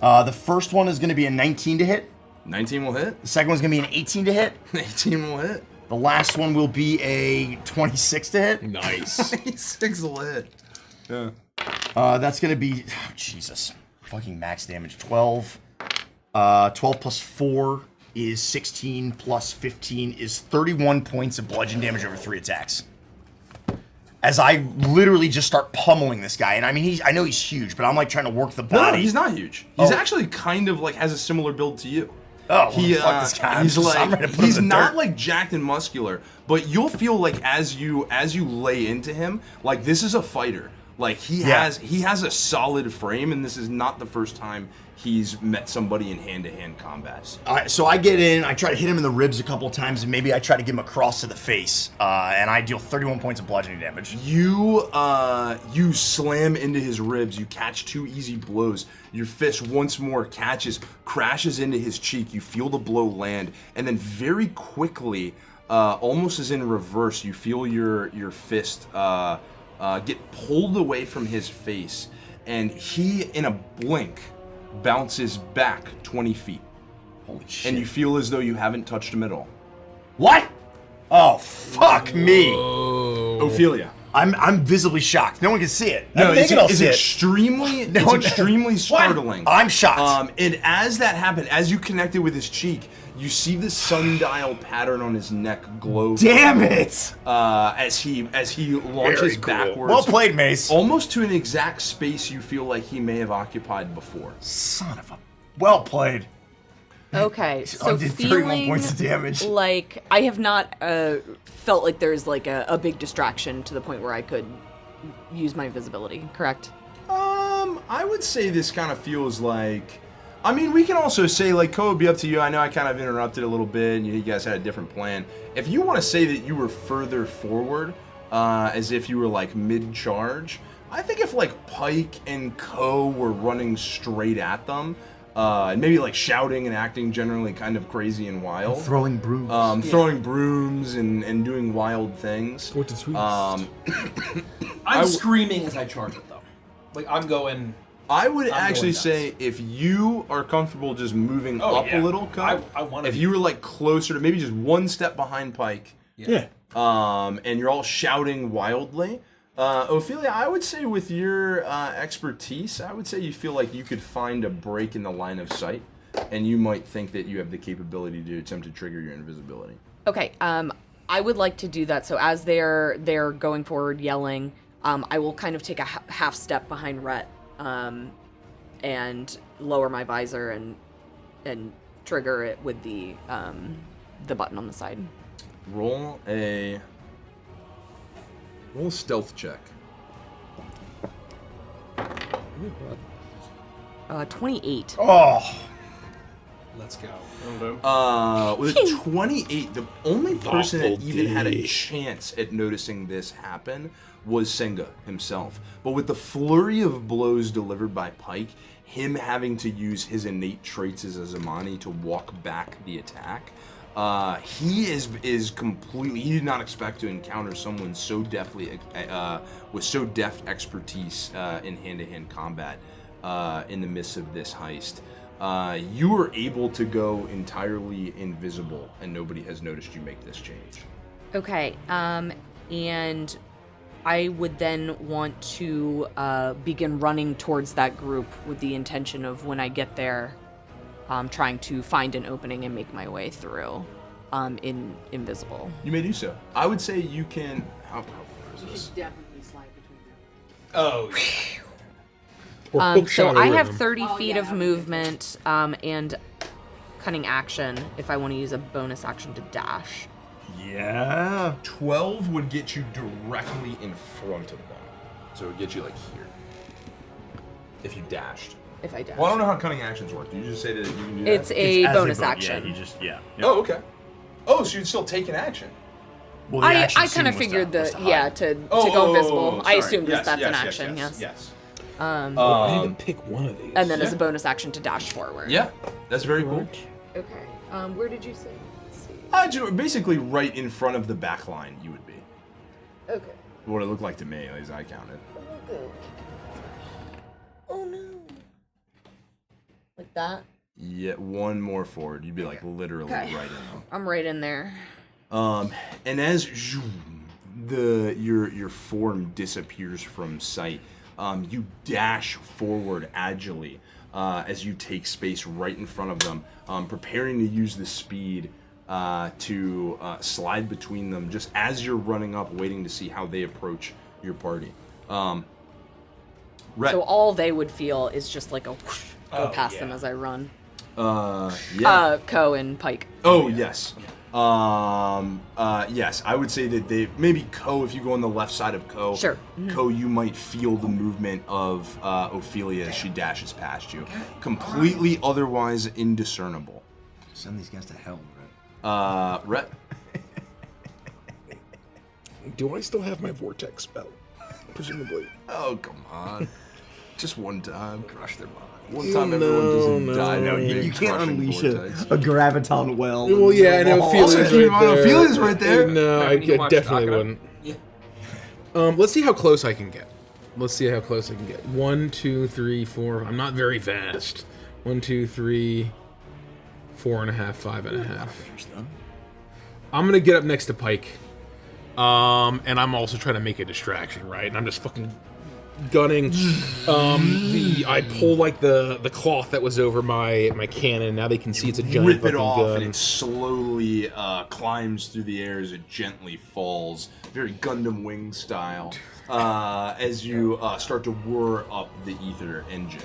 The first one is going to be a 19 to hit.
19 will hit.
The second one's going to be an 18 to hit.
18 will hit.
The last one will be a 26 to hit.
Nice.
26 will hit. Yeah.
That's going to be, Jesus, fucking max damage. 12. 12 plus 4 is 16 plus 15 is 31 points of bludgeon damage over 3 attacks. As I literally just start pummeling this guy. And I mean, I know he's huge, but I'm like trying to work the body.
No, he's not huge. He's actually kind of like has a similar build to you.
Oh, fuck this guy.
He's not like jacked and muscular, but you'll feel like as you lay into him, like this is a fighter. Like he has a solid frame, and this is not the first time he's met somebody in hand-to-hand combat.
So I get in, I try to hit him in the ribs a couple of times, and maybe I try to give him a cross to the face, and I deal 31 points of bludgeoning damage.
You slam into his ribs. You catch 2 easy blows. Your fist once more crashes into his cheek. You feel the blow land, and then very quickly, almost as in reverse, you feel your fist get pulled away from his face, and he, in a blink, bounces back 20 feet.
Holy shit.
And you feel as though you haven't touched him at all.
What? Oh, fuck me.
Ophelia.
I'm visibly shocked. No one can see it.
No, it's extremely startling.
I'm shocked.
And as that happened, as you connected with his cheek, you see the sundial pattern on his neck glow.
Damn it!
As he launches backwards.
Well played, Mace.
Almost to an exact space you feel like he may have occupied before.
Son of a... Well played.
Okay, so
did 31
feeling
points of damage.
Like I have not felt like there's like a big distraction to the point where I could use my invisibility, correct?
I would say this kind of feels like... I mean, we can also say, like, Ko, it'd be up to you. I know I kind of interrupted a little bit, and you guys had a different plan. If you want to say that you were further forward, as if you were, like, mid-charge, I think if, like, Pike and Ko were running straight at them, and maybe, like, shouting and acting generally kind of crazy and wild.
And throwing brooms.
Throwing brooms and doing wild things.
I'm screaming as I charge it, though. Like, I'm going...
I would actually say if you are comfortable just moving up a little, Ko,
I want to.
if you were like closer to maybe just one step behind Pike, and you're all shouting wildly, Ophelia, I would say with your expertise, I would say you feel like you could find a break in the line of sight, and you might think that you have the capability to attempt to trigger your invisibility.
Okay, I would like to do that. So as they're going forward yelling, I will kind of take a half step behind Rhett. And lower my visor and trigger it with the button on the side.
Roll a stealth check.
28.
Oh,
let's go.
With a 28, the only person that even had a chance at noticing this happen was Senga himself. But with the flurry of blows delivered by Pike, him having to use his innate traits as a Zamani to walk back the attack, he is completely... He did not expect to encounter someone so deftly, with so deft expertise in hand-to-hand combat in the midst of this heist. You were able to go entirely invisible, and nobody has noticed you make this change.
Okay, and I would then want to begin running towards that group with the intention of, when I get there, trying to find an opening and make my way through invisible.
You may do so. I would say you can... How far is this?
Definitely slide between
Oh,
so I have 30 feet of movement and cunning action if I want to use a bonus action to dash.
Yeah.
12 would get you directly in front of them. So it would get you like here. If you dashed.
If I dash.
Well, I don't know how cunning actions work. Do you just say that you can do that?
It's a
as
bonus
Yeah,
action.
he just, yeah.
Oh, okay. Oh, so you'd still take an action.
Well, the
I
action
kind of
scene was
figured
was
to
hide.
to go invisible. I
sorry.
assumed
Yes,
that's an
yes,
action. Yes.
Yes.
I need to pick one of these.
And then as a bonus action to dash forward.
Yeah, that's very cool.
Okay. Where did you say? Let's see.
Basically, right in front of the back line, you would be.
Okay.
What it looked like to me, as I counted.
Oh no. Like that?
Yeah, one more forward. You'd be like literally
Okay.
right in them.
I'm right in there.
And as your form disappears from sight, you dash forward agilely as you take space right in front of them, preparing to use the speed to slide between them just as you're running up, waiting to see how they approach your party.
So all they would feel is just like a whoosh, go past them as I run.
Yeah.
Ko and Pike.
Oh, yes. Yes, I would say that they maybe Ko, if you go on the left side of Ko,
Sure.
Ko, you might feel the movement of Ophelia as she dashes past you. Completely otherwise indiscernible.
Send these guys to hell, Rhett.
Rhett.
Do I still have my vortex spell? Presumably.
Oh, come on. Just one time.
Crush their mind.
One time everyone doesn't die.
No, you can't unleash a graviton well.
Well, yeah, I know. Ophelia's right there.
Ophelia's right there.
No, I
you watch
definitely
Dakota?
wouldn't.
Yeah.
Let's see how close I can get. Let's see how close I can get. 1, 2, 3, 4. I'm not very fast. 1, 2, 3, 4.5, 5.5. I'm gonna get up next to Pike. And I'm also trying to make a distraction, right? And I'm just fucking gunning. I pull like the cloth that was over my cannon. Now they can see it's a giant
Rip it
fucking
off,
gun.
and it slowly climbs through the air as it gently falls, very Gundam Wing style, as you start to whir up the ether engine.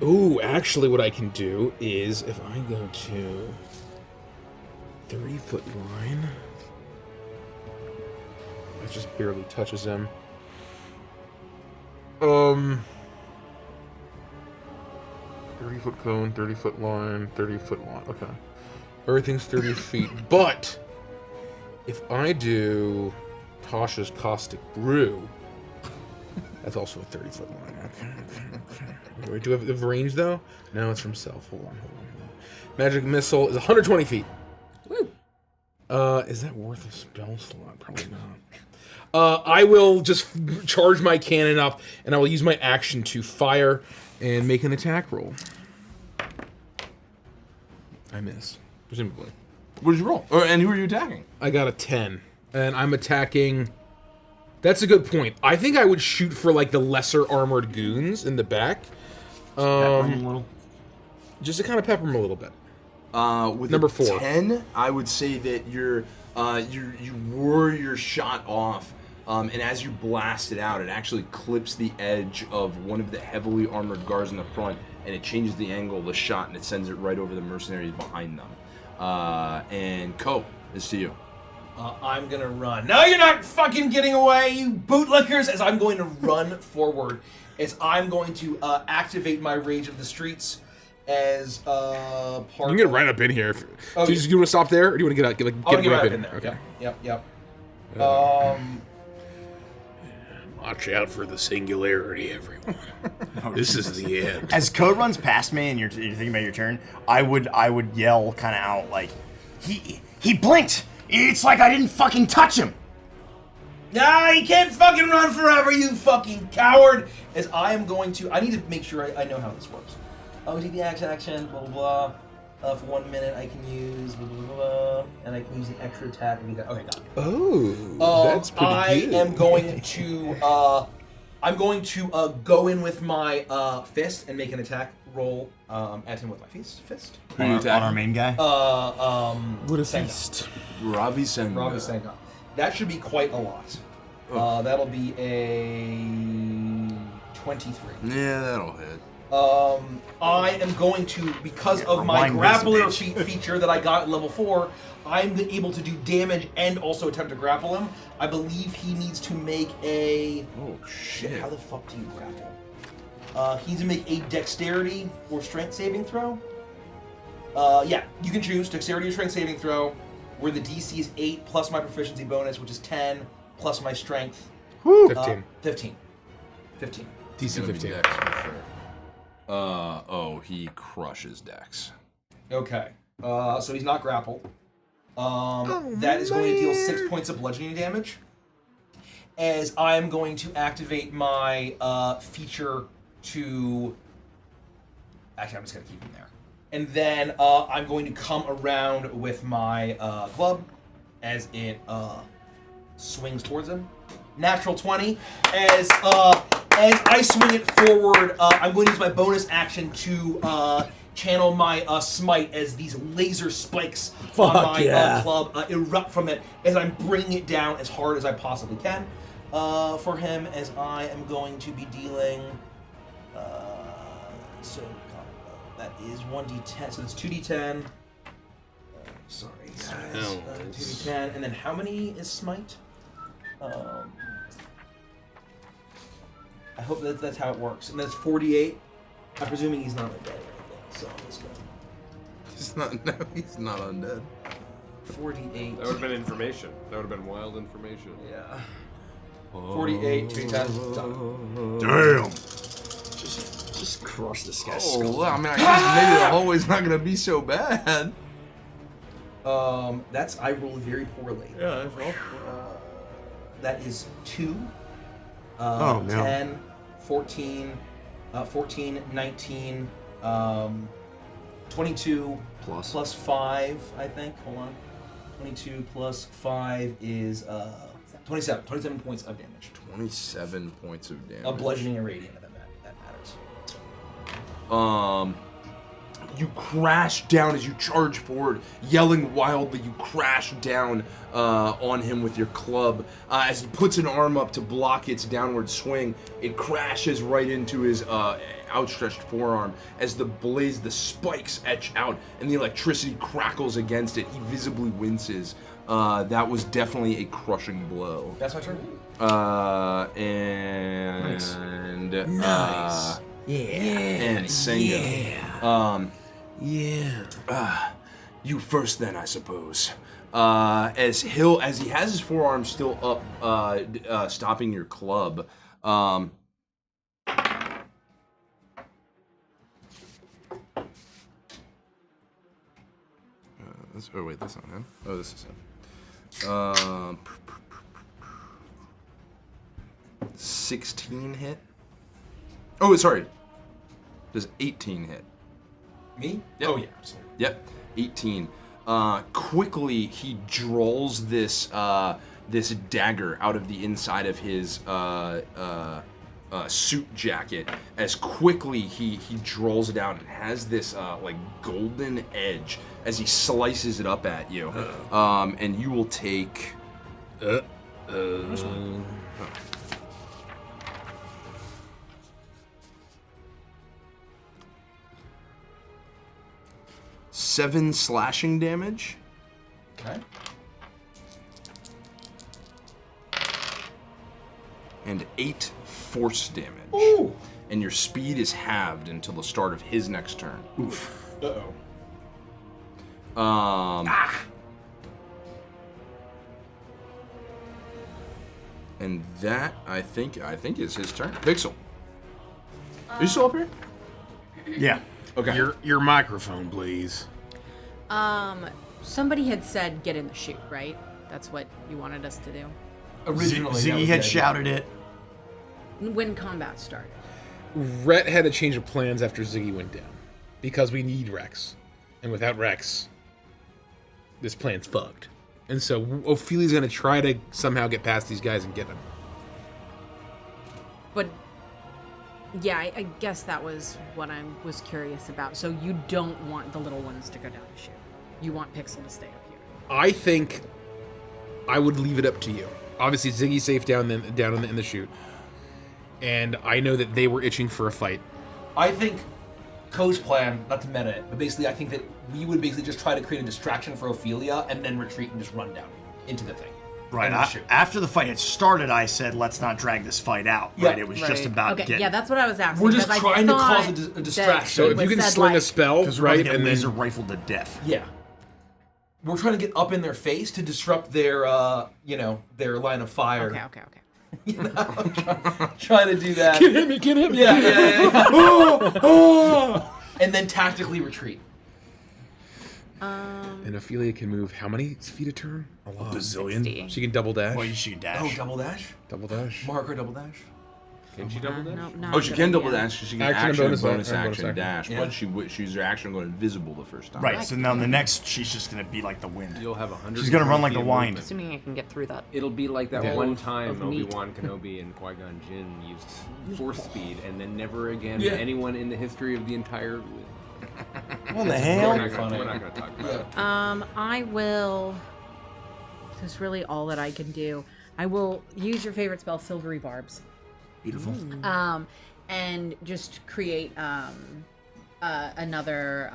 Ooh, actually, what I can do is if I go to 30-foot line. That just barely touches him. 30-foot cone, 30-foot line, 30-foot line. Okay. Everything's 30 feet. But if I do Tasha's Caustic Brew, that's also a 30-foot line. Okay. Wait, do I have range, though? No, it's from self. Hold on. Magic Missile is 120 feet.
Woo.
Is that worth a spell slot? Probably not. I will just charge my cannon up, and I will use my action to fire and make an attack roll. I miss, presumably.
What did you roll? And who are you attacking?
I got a 10, and I'm attacking... That's a good point. I think I would shoot for, like, the lesser armored goons in the back.
Pepper them a little.
Just to kind of pepper them a little bit.
With
Number
a
4.
10, I would say that you whir your shot off, and as you blast it out, it actually clips the edge of one of the heavily armored guards in the front, and it changes the angle of the shot, and it sends it right over the mercenaries behind them. And Ko, it's to you.
I'm gonna run. No, you're not fucking getting away, you bootlickers! As I'm going to run forward, as I'm going to activate my Rage of the Streets as part.
You can get right up in here.
Oh,
Do you want to stop there, or do you want to get
I'll
get
get
right
right
in?
in there.
Okay.
Yep.
Watch out for the singularity, everyone. This is the end.
As Code runs past me and you're thinking about your turn, I would yell kind of out like, he blinked. It's like I didn't fucking touch him.
Nah, you can't fucking run forever, you fucking coward! As I am going to, I need to make sure I know how this works. I'm gonna take the action, blah blah blah. For 1 minute, I can use blah blah blah, and I can use an extra attack. Okay, got it.
Oh, that's pretty good.
I am going to, go in with my fist and make an attack roll at him with my fist.
Who are you attacking?
On our main guy?
What a
Senga.
feast.
Ravi Senga.
That should be quite a lot. That'll be a 23.
Yeah, that'll hit.
I am going to, because of my grappler feature that I got at level 4, I'm able to do damage and also attempt to grapple him. I believe he needs to make a...
Oh, shit.
How the fuck do you grapple? He needs to make a dexterity or strength saving throw. Yeah, you can choose dexterity or strength saving throw, where the DC is 8 plus my proficiency bonus, which is 10, plus my strength.
15.
15.
DC 15.
Dex for sure. He crushes Dex.
Okay. So he's not grappled. That is going to deal 6 points of bludgeoning damage. As I am going to activate my feature to... Actually, I'm just going to keep him there. And then I'm going to come around with my club as it swings towards him. Natural 20. As I swing it forward, I'm going to use my bonus action to channel my smite as these laser spikes on my club erupt from it as I'm bringing it down as hard as I possibly can for him, as I am going to be dealing... that is 1d10, so it's 2d10. Sorry, guys. 2d10, and then how many is smite? I hope that's how it works. And that's 48. I'm presuming he's not undead or anything, so let's go.
He's not undead.
48.
That would have been information. That would have been wild information.
Yeah. 48, 2d10, done.
Damn. Just crush this guy's skull.
Well, I mean, I guess maybe the hallway's not gonna be so bad.
I rolled very poorly.
Yeah,
that is 2.
No.
10, 14, 19, 22 plus 5, I think. Hold on. 22 plus 5 is 27. 27 points of damage.
27 points of damage.
Of bludgeoning and radiant, that matters.
You crash down as you charge forward, yelling wildly. You crash down on him with your club. As he puts an arm up to block its downward swing, it crashes right into his outstretched forearm. As the spikes etch out, and the electricity crackles against it, he visibly winces. That was definitely a crushing blow.
That's my turn.
Nice. And Senga. You first, then, I suppose. As he has his forearm still up, stopping your club. Wait, that's not him. Oh, this is him. 16 hit. Oh, sorry. Does 18 hit?
Me?
Yep.
Oh, yeah, absolutely.
Yep, 18. Quickly, he draws this dagger out of the inside of his suit jacket. As quickly he draws it out and has this golden edge as he slices it up at you. And you will take. 7 slashing damage.
Okay.
And 8 force damage.
Ooh.
And your speed is halved until the start of his next turn.
Oof. Uh-oh.
And that I think is his turn. Pixel. Are you still up here?
Yeah.
Okay.
Your microphone, please.
Somebody had said get in the chute, right? That's what you wanted us to do.
Originally,
Ziggy had shouted it.
When combat started.
Rhett had a change of plans after Ziggy went down. Because we need Rex. And without Rex, this plan's fucked. And so Ophelia's gonna try to somehow get past these guys and get him.
But yeah, I guess that was what I was curious about. So you don't want the little ones to go down the chute. You want Pixel to stay up here.
I think I would leave it up to you. Obviously, Ziggy's safe down in the chute. And I know that they were itching for a fight.
I think Ko's plan, not to meta it, but basically I think that we would basically just try to create a distraction for Ophelia and then retreat and just run down into the thing.
Right. After the fight had started, I said, let's not drag this fight out. Right. It was just about
okay,
getting.
yeah, that's what I was asking.
We're just
because
trying to cause a
that
distraction.
So if you can
said,
sling a
like-
spell,
Because we're
right,
going to
and
get
then
laser rifled to death.
Yeah. We're trying to get up in their face to disrupt their, their line of fire.
Okay.
You know, trying to do that.
get him.
Yeah. And then tactically retreat.
And Ophelia can move how many feet a turn? A lot.
Bazillion.
60.
She can double dash.
Well, she dash.
Oh, double dash?
Double dash.
Marker double dash?
Can she double dash?
No,
Oh, she can double dash because she can
Action and
action and
bonus
bonus
action.
action dash,
Yeah.
but she's her action going invisible the first time.
Right. So now the next, she's just going to be like the wind.
You'll have 100.
She's gonna run like the wind.
Assuming I can get through that.
It'll be like that
Yeah.
one time
Of meat.
Obi-Wan Kenobi and Qui-Gon Jinn used force speed, and then never again
Yeah.
anyone in the history of the entire.
What the
We're
hell?
not gonna talk about it.
I will. This is really all that I can do. I will use your favorite spell, Silvery Barbs.
Beautiful.
And just create another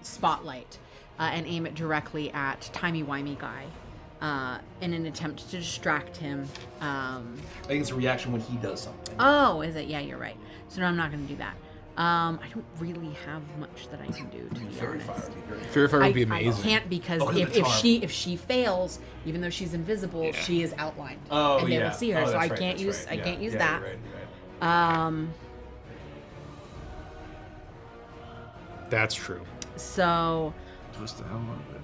spotlight and aim it directly at timey-wimey guy in an attempt to distract him.
I think it's a reaction when he does something.
Oh, is it? Yeah, you're right. So no, I'm not going to do that. I don't really have much that I can do, to be
Fairy
honest.
fire would be very
Fairy Fire would be
I
amazing.
can't because
Oh,
if
the charm.
she fails, even though she's invisible, she is outlined.
Oh,
and they
yeah.
will see her,
Oh,
so I
that's right,
can't
that's
use
right.
I
Yeah,
can't use
yeah,
that.
you're right.
That's true.
So
Twist the hell out of it.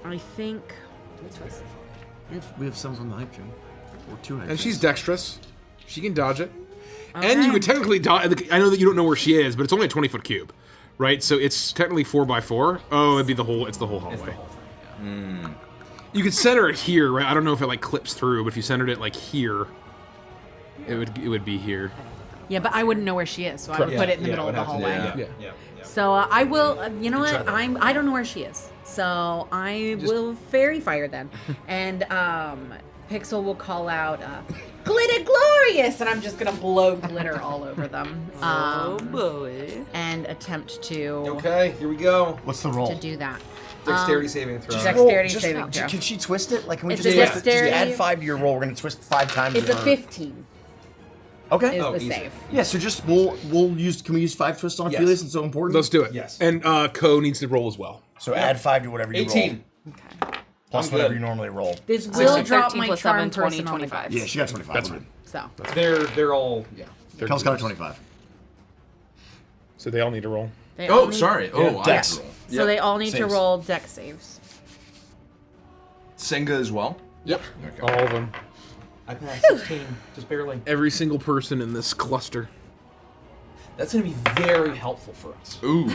I think
We have some from the hype train. Or two hype
And she's
trains.
dexterous. She can dodge it. And you could technically dodge. I know that you don't know where she is, but it's only a 20-foot cube, right? So it's technically 4x4. Oh, it'd be the whole. It's the whole hallway. You could center it here, right? I don't know if it like clips through, but if you centered it like here, it would be here.
yeah, but I wouldn't know where she is, so I would put it in the middle of the hallway.
Yeah.
So I will. You know what? I don't know where she is, so I will fairy fire then, and Pixel will call out "Glitter Glorious," and I'm just gonna blow glitter all over them.
Oh boy.
And attempt to
Okay, here we go.
What's the roll?
to do that.
Dexterity saving throw.
Dexterity
Just-
saving throw.
Can she twist it? Like, can we
It's
just
a
twist it? Just
dexterity-
add 5 to your roll. We're gonna twist 5 times.
It's a
her-
15.
Okay.
Is
Oh,
the
easy.
save.
Yeah. So just we'll use. Can we use 5 twists on
Yes.
Ophelia since it's so important?
Let's do it.
Yes.
And Ko needs to roll as well.
So add 5 to whatever you
18.
roll.
Okay.
Plus
I'm
whatever
good.
you normally roll.
This
So
will drop
13
my
plus
charm
7, 20,
person on the
25.
Yeah, she got 25.
That's
We're
fine.
So
They're all
Kel's got a 25.
So they all need to roll.
they all
Oh,
need-
sorry. Oh, I
Dex.
have to roll.
So
Yep.
they all need to
Saves.
roll dex saves.
Senga as well.
Yep.
Okay.
All of them.
I passed 16, just barely.
Every single person in this cluster.
That's going to be very helpful for us.
Ooh.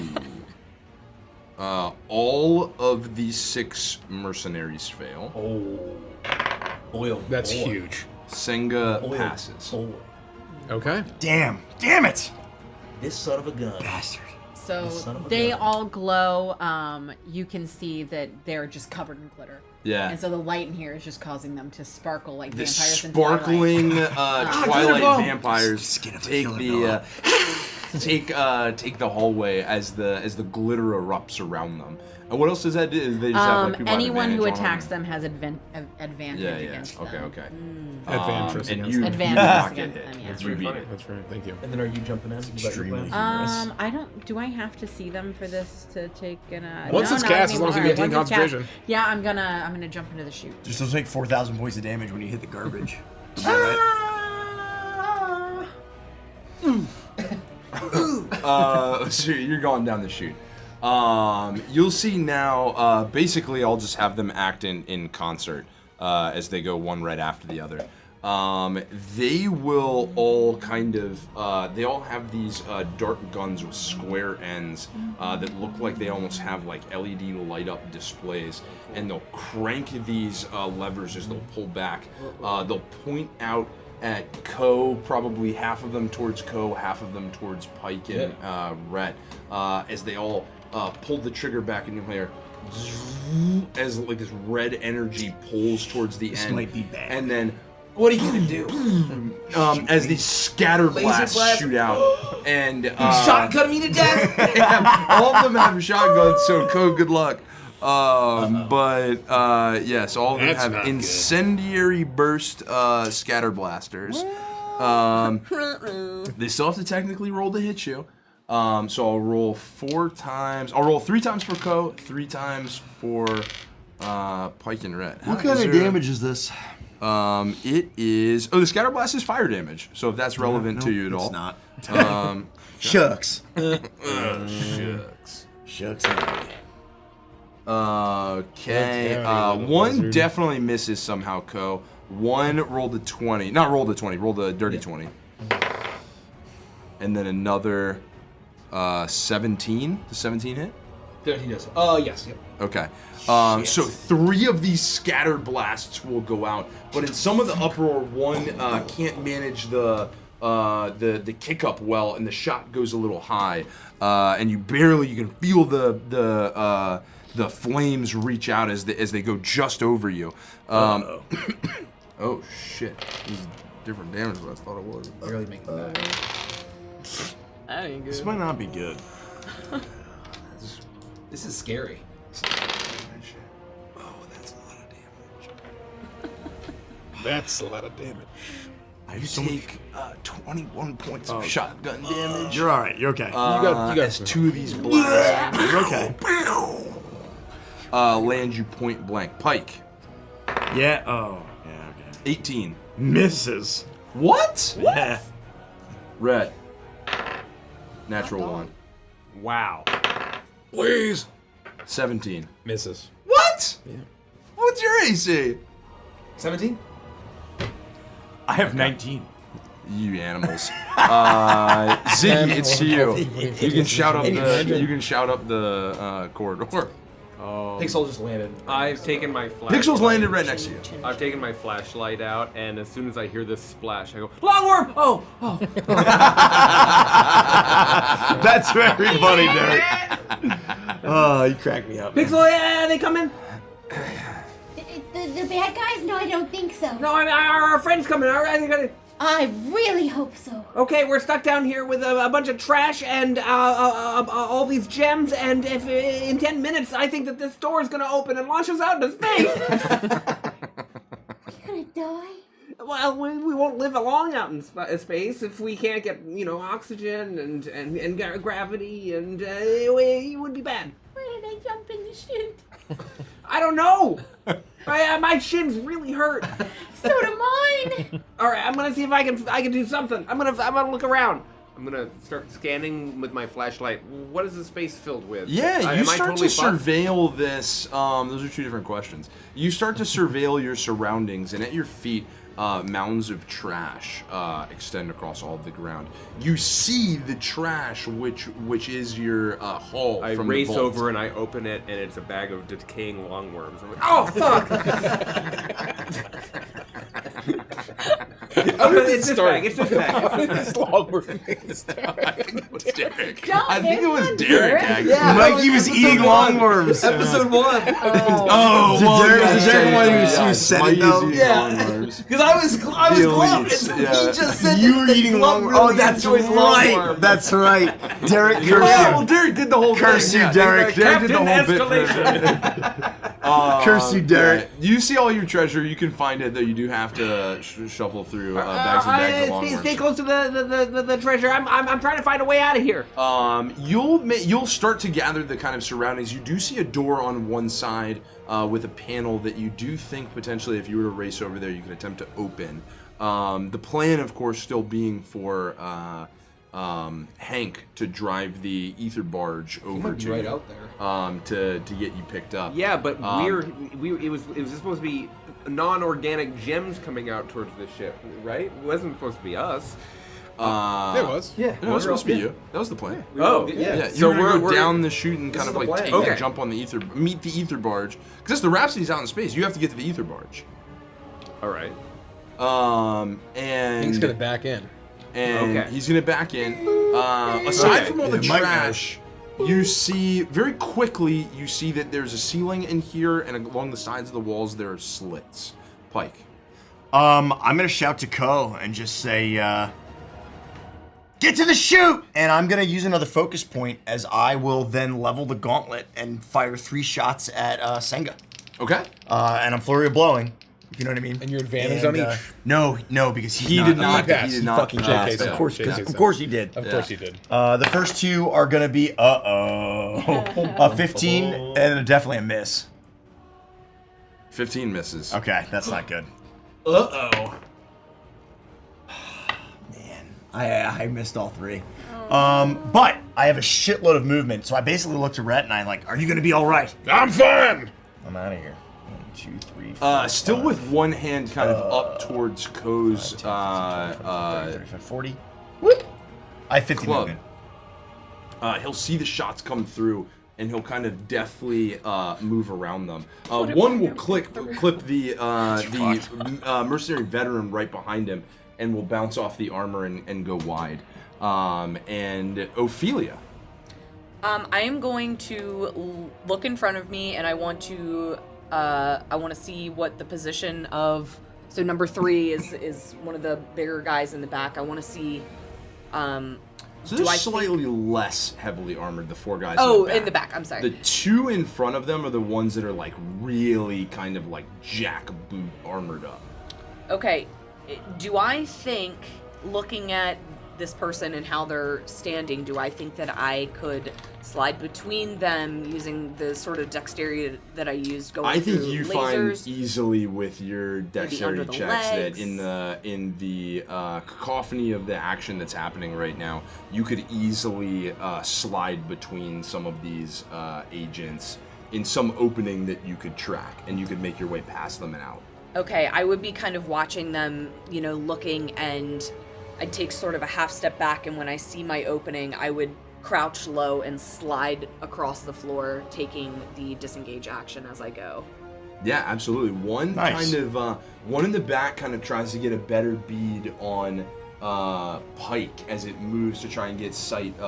All of the 6 mercenaries fail.
Oh. Boy,
That's huge.
Senga passes.
Boy.
Okay.
Damn it!
This son of a gun.
Bastard.
So
son of a
they
gun.
all glow. You can see that they're just covered in glitter.
Yeah.
And so the light in here is just causing them to sparkle like
The
vampires in Twilight.
sparkling Twilight
bomb.
vampires
Skin of a
take
killer
the take the hallway as the glitter erupts around them. And what else does that do? They just have, like, people have
Anyone who
advantage on
attacks
them?
them has advantage
Yeah,
against
okay,
them.
okay.
Advantage
And
against
you
them.
do
Advantage
not get
against
hit.
them, yeah.
That's
You
very
beat
funny.
it.
That's right. Thank you.
And then are you jumping in?
Extremely
I don't. Do I have to see them for this to take an?
Once
no,
it's
not
cast, as long as you
anymore.
maintain
Once it's cast-
concentration.
Yeah, I'm gonna jump into the chute.
Just will take 4,000 points of damage when you hit the garbage.
So you're going down the chute. You'll see now. Basically, I'll just have them act in concert as they go one right after the other. They will all kind of. They all have these dark guns with square ends that look like they almost have like LED light up displays, and they'll crank these levers as they'll pull back. They'll point out at Ko, probably half of them towards Ko, half of them towards Pike and Rhett, as they all pull the trigger back, and you'll hear as like this red energy pulls towards the
This
end,
might be bad.
and then
What are you gonna do?
As these scatter
Laser
blasts
blast?
shoot out, and
Shotgun me to death?
all of them have shotguns. So code, good luck. Yes, all of them
That's
have
not good.
incendiary burst scatter blasters. They still have to technically roll to hit you. So I'll roll 4 times. I'll roll 3 times for Ko, 3 times for Pike and Red.
What kind of damage is this?
It is. Oh, the scatter blast is fire damage. So if that's relevant to you at all,
It's not.
Shucks.
Shucks.
Okay.
Howdy,
One
lizard.
definitely misses somehow, Ko. One rolled a 20. Not rolled a 20, rolled a dirty 20. And then another 17. Does 17 hit?
13 does. Yes. Yep.
Okay. So 3 of these scatter blasts will go out, but in some of the uproar, one can't manage the kick up well, and the shot goes a little high, and you can feel the flames reach out as they go just over you. Oh shit! This is different damage than I thought it was.
Barely making it back.
That ain't good.
This might not be good.
This is scary.
Oh, that's a lot of damage.
That's a lot of damage.
You take 21 points of shotgun damage.
You're all right. You're okay.
You got
As 2 of these blasts
You're okay.
land you point blank. Pike,
Yeah. Oh. Yeah. Okay.
18.
Misses.
What?
Yeah.
Red. Natural 1.
Wow.
Please.
17.
Misses.
What?
Yeah.
What's your AC?
17?
I have 19.
You animals. Ziggy, it's to you. You can shout up the corridor.
Oh.
Pixel just landed.
I've taken my flashlight.
Pixel's landed right next to you.
I've taken my flashlight out, and as soon as I hear this splash, I go, Longworm! Oh!
That's very funny, Derek. Oh, you cracked me up.
Pixel, yeah, they coming?
The bad guys? No, I don't think so.
No, our friend's coming.
I really hope so.
Okay, we're stuck down here with a bunch of trash and all these gems, and if in 10 minutes I think that this door is gonna open and launch us out into space.
We're gonna die?
Well, we won't live long out in space if we can't get, oxygen and gravity, and it would be bad.
Where did I jump in the chute?
I don't know. My shins really hurt.
So do mine.
All right, I'm gonna see if I can do something. I'm gonna look around. I'm gonna start scanning with my flashlight. What is the space filled with?
Yeah, you
am I
start
totally
to
fucked?
surveil this. Those are 2 different questions. You start to surveil your surroundings, and at your feet, mounds of trash extend across all of the ground. You see the trash, which is your haul
I
from
race
the vault.
over and I open it, and it's a bag of decaying longworms. I'm like, oh fuck! It's this bag. It's this bag.
This longworm is
I think it was Derek.
John,
I think it was
there's
Derek,
one.
actually.
Yeah.
Mikey was eating longworms.
Episode 1.
Oh,
well,
Derek,
yeah,
was Derek
yeah,
one
yeah,
who said
Mikey's
it though?
eating
Yeah.
longworms.
Because I was glove,
elites,
and
yeah.
he just said
You
that
were
the
eating
glove
longworms.
really
Oh, that's
enjoys
right.
longworm.
That's right. Derek, curse
Yeah, well,
you.
Derek did the whole
Curse
thing.
you,
Yeah,
Derek.
Derek did the whole
Captain
bit.
Curse you, Derek.
Yeah. You see all your treasure. You can find it, though you do have to shuffle through bags and bags of longworms.
Stay close to the treasure. I'm trying to find a way out of here.
You'll start to gather the kind of surroundings. You do see a door on one side with a panel that you do think potentially, if you were to race over there, you could attempt to open. The plan, of course, still being for Hank to drive the ether barge over
might be
to
right
you,
out there.
to get you picked up.
Yeah, but it was supposed to be non-organic gems coming out towards the ship, right? It wasn't supposed to be us.
It was.
Yeah.
No, it was supposed to be you. That was the plan.
Oh,
Yeah,
So
you were gonna go
we're
down the chute and kind
is
of
the
like
plan.
take
Okay.
a jump on the ether, meet the ether barge. Because the Rhapsody's out in space. You have to get to the ether barge.
all right.
And
He's gonna back in.
and
Okay.
he's gonna back in. Aside
Okay.
from all the
Yeah, Mike
trash, you see very quickly. You see that there's a ceiling in here, and along the sides of the walls there are slits. Pike.
I'm gonna shout to Ko and just say, get to the shoot! And I'm gonna use another focus point as I will then level the gauntlet and fire 3 shots at Senga.
Okay.
And I'm flurry of blowing, if you know what I mean.
And your advantage on each?
No, because
he did not.
He did not.
Fucking JK.
Of course he did.
Of course he did.
The first 2 are gonna be a 15 and definitely a miss.
15 misses.
Okay, that's not good.
Uh-oh.
Man, I missed all 3. But I have a shitload of movement, so I basically look to Rhett and I'm like, "Are you gonna be all right?"
I'm fine.
I'm out of here. 1, 2, 3, 4.
Still with one hand kind of up towards Ko's
35, 40. Whoop! I have 50
club.
movement.
He'll see the shots come through, and he'll kind of deftly move around them. One will clip the mercenary veteran right behind him, and will bounce off the armor and go wide. And Ophelia.
I am going to look in front of me, and I want to see what the position of. So number 3 is one of the bigger guys in the back. I want to see.
So they're slightly less heavily armored, the 4 guys
in the back. I'm sorry.
The 2 in front of them are the ones that are like really kind of like jackboot armored up.
Okay. Do I think, looking at this person and how they're standing, do I think that I could slide between them using the sort of dexterity that I used going through lasers?
I think you find easily with your dexterity
under the
checks
legs.
that in the cacophony of the action that's happening right now, you could easily slide between some of these agents in some opening that you could track, and you could make your way past them and out.
Okay, I would be kind of watching them, looking, and I'd take sort of a half step back, and when I see my opening, I would crouch low and slide across the floor, taking the disengage action as I go.
Yeah, absolutely. One in the back kind of tries to get a better bead on Pike as it moves to try and get sight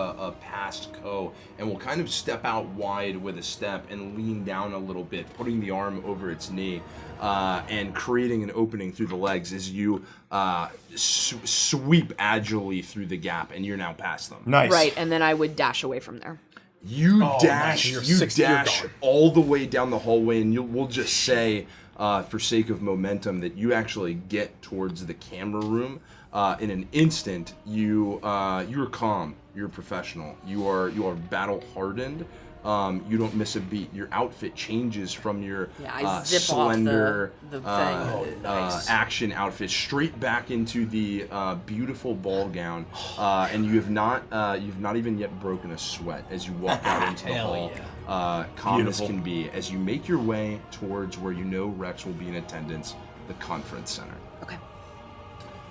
past Ko, and will kind of step out wide with a step and lean down a little bit, putting the arm over its knee and creating an opening through the legs as you sweep agilely through the gap, and you're now past them.
Nice.
Right, and then I would dash away from there.
You dash all the way down the hallway, and we'll just say, for sake of momentum, that you actually get towards the camera room. In an instant, you're calm. You're professional. You are battle hardened. You don't miss a beat. Your outfit changes from your slender action outfit straight back into the beautiful ball gown, and you've not even yet broken a sweat as you walk out into the hall. Calm as can be as you make your way towards where you know Rex will be in attendance, the conference center.
Okay.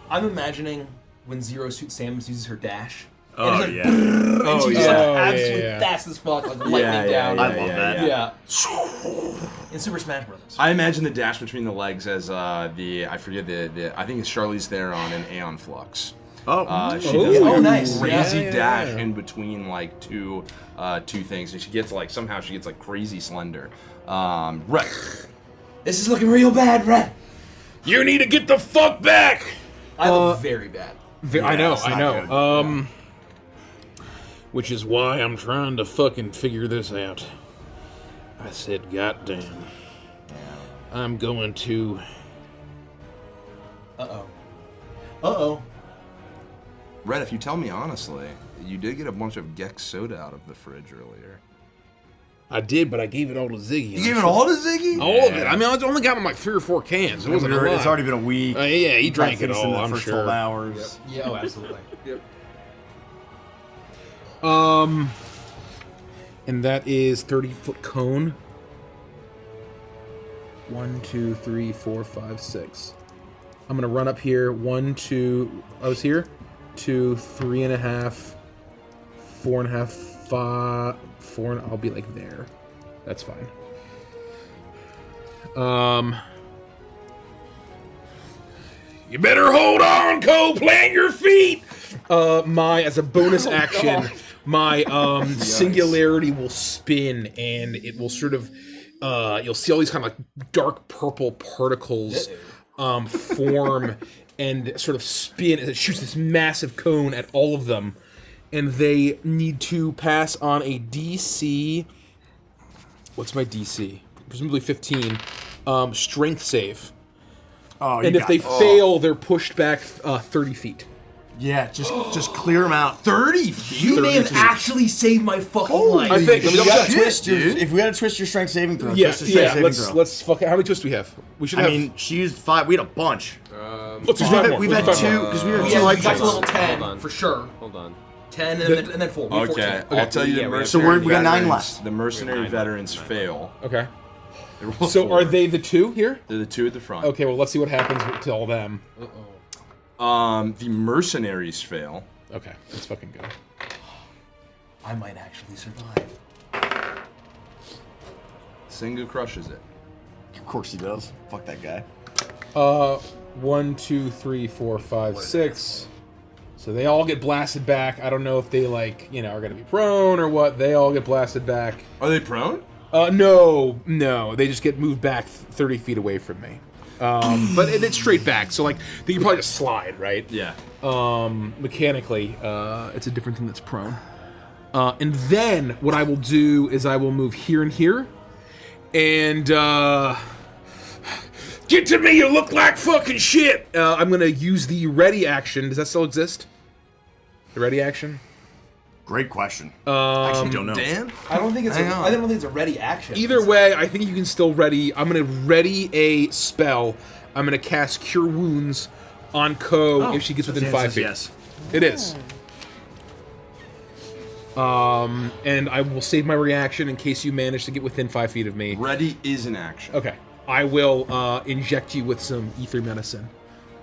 I'm imagining when Zero Suit Samus uses her dash.
Oh,
and
yeah.
And she's just
yeah.
absolutely fast as fuck, like lightning down.
I love that.
Yeah. In Super Smash Bros.
I imagine the dash between the legs as I forget I think it's Charlize Theron and Aeon Flux. She does like a
nice.
crazy dash in between like two things, and she gets like crazy slender. Right.
This is looking real bad, Red.
You need to get the fuck back.
I look very bad.
I know. Which is why I'm trying to fucking figure this out. I said, goddamn. I'm going to.
Uh-oh.
Red, if you tell me honestly, you did get a bunch of Gex soda out of the fridge earlier.
I did, but I gave it all to Ziggy.
You gave it all to Ziggy?
All of it. I mean, I only got him like 3 or 4 cans. It wasn't a lot.
It's already been a week.
Yeah, he drank it all,
in the
I'm
first
sure.
12 hours.
Yep. Yeah, oh, absolutely.
Yep.
And that is 30-foot cone. 1, 2, 3, 4, 5, 6. I'm gonna run up here. 1, 2. I was here. 2, 3.5, 4.5, 5, 4. And I'll be like there. That's fine.
You better hold on, Cole. Plant your feet.
As a bonus action, my singularity will spin, and it will sort of, you'll see all these kind of like dark purple particles form and sort of spin as it shoots this massive cone at all of them. And they need to pass on a DC. What's my DC? Presumably 15. Strength save.
Oh,
and if they fail, they're pushed back 30 feet.
Yeah, just clear them out.
30 feet? You may have actually saved my fucking life.
I think.
If we gotta twist your strength saving throw, twist your strength saving throw.
Let's fuck it. How many twists do we have? We should have.
I mean, she used 5. We had a bunch.
Let's use 5 more.
We've had 2 because we were 2
we
light
got to level
points.
10 for sure.
Hold on.
10 and then 4.
Okay,
14.
I'll tell you the
Yeah, we have-
mercenary
we got 9
veterans-
left.
The mercenary veterans fail.
Okay.
They roll
So
4.
are they the 2 here?
They're the 2 at the front.
Okay, well, let's see what happens to all them.
The mercenaries fail.
Okay, let's fucking go.
I might actually survive.
Singa crushes it.
Of course he does. Fuck that guy.
1, 2, 3, 4, 5, 6. So they all get blasted back. I don't know if they are gonna be prone or what. They all get blasted back.
Are they prone?
No. They just get moved back 30 feet away from me. But it's straight back, so they can probably just slide, right?
Yeah.
Mechanically, it's a different thing that's prone. And then what I will do is I will move here and here, and get to me, you look like fucking shit. I'm gonna use the ready action. Does that still exist? The ready action?
Great question. Actually, don't know.
Dan?
I don't think it's a ready action.
Either way, I think you can still ready. I'm gonna ready a spell. I'm gonna cast Cure Wounds on Ko if she gets within 5 feet.
Yes.
It is. And I will save my reaction in case you manage to get within 5 feet of me.
Ready is an action.
Okay. I will inject you with some ether medicine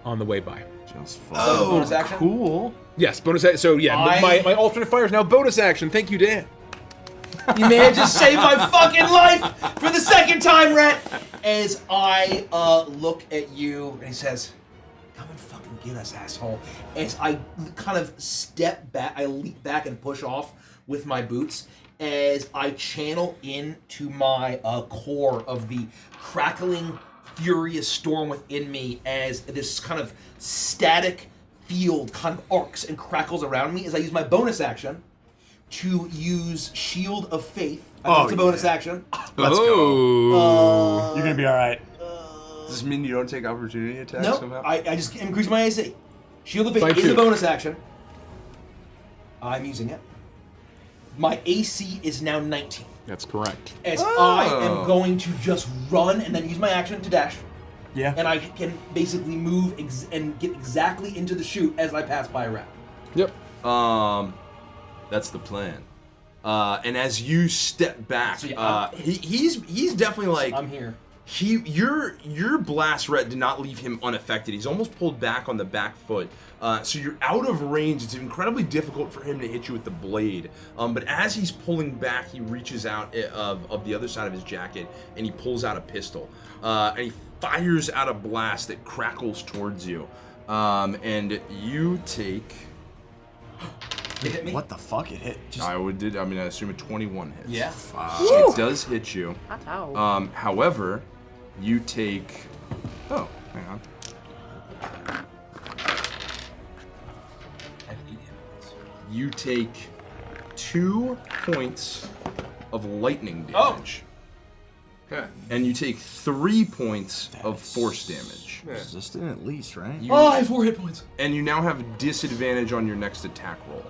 on the way by.
Just
bonus action?
Cool.
Yes, bonus action. So yeah, my alternate fire is now bonus action. Thank you, Dan.
You may have just saved my fucking life for the second time, Rhett. As I look at you, and he says, "Come and fucking get us, asshole." As I kind of step back, I leap back and push off with my boots. As I channel into my core of the crackling, furious storm within me, as this kind of static field kind of arcs and crackles around me, as I use my bonus action to use Shield of Faith. I think it's a bonus action.
Let's go. You're gonna be all right.
Does this mean you don't take opportunity attacks
No,
somehow?
I just increase my AC. Shield of Faith
By
is
2.
a bonus action. I'm using it. My AC is now 19.
That's correct.
As I am going to just run and then use my action to dash.
Yeah.
And I can basically move and get exactly into the chute as I pass by a rat.
Yep.
That's the plan. And as you step back,
So, yeah,
he's definitely like
I'm here.
Your blast, Rhett, did not leave him unaffected. He's almost pulled back on the back foot. So you're out of range. It's incredibly difficult for him to hit you with the blade. But as he's pulling back, he reaches out of the other side of his jacket and he pulls out a pistol. And he fires out a blast that crackles towards you. And you take...
It hit me?
What the fuck? It hit.
I assume a 21 hits.
Yeah.
It does hit you.
Ow.
However, you take... Oh, hang on. You take 2 points of lightning damage.
Okay.
And you take 3 points of force damage.
Resistant at least, right?
I have 4 hit points.
And you now have disadvantage on your next attack roll.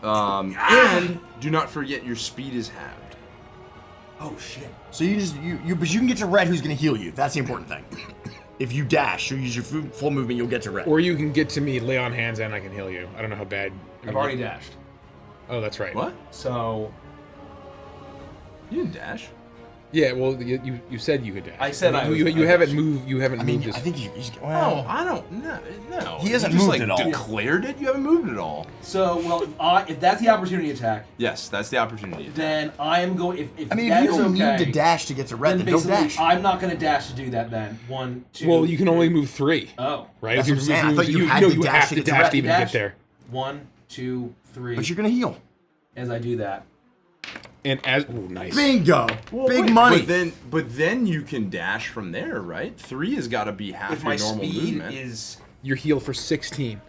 And do not forget your speed is halved.
Oh shit.
So but you can get to Red, who's gonna heal you. That's the important thing. If you dash or use your full movement, you'll get to Red.
Or you can get to me, lay on hands, and I can heal you. I don't know how bad.
I've already dashed.
Oh, that's right.
What?
So
You didn't dash.
Yeah, well, you said you could dash.
I said I was-
you
I
haven't
dashed.
moved. You haven't moved.
I think he's
Oh,
well.
I don't know. No.
He hasn't
You just,
moved at all.
declared it? You haven't moved at all.
So if that's the opportunity attack,
Yes, that's the opportunity.
then I am going. If
I mean,
that
if you
is
don't
okay,
need to dash to get to Red,
then
then don't
basically
dash.
I'm not going to dash to do that. Then 1, 2.
Well, you can only move 3.
Oh,
Right?
That's
If
what I'm saying. I thought you had
know
to
you
dash
have
to
to
get to
dash
Red.
to even
Dash.
get there.
1, 2, 3.
But you're gonna heal.
As I do that,
And as nice.
Bingo.
Well,
Big
wait,
money.
But then you can dash from there, right? 3 has got to be half
If
your
my
normal
speed
movement.
is...
You're healed for 16.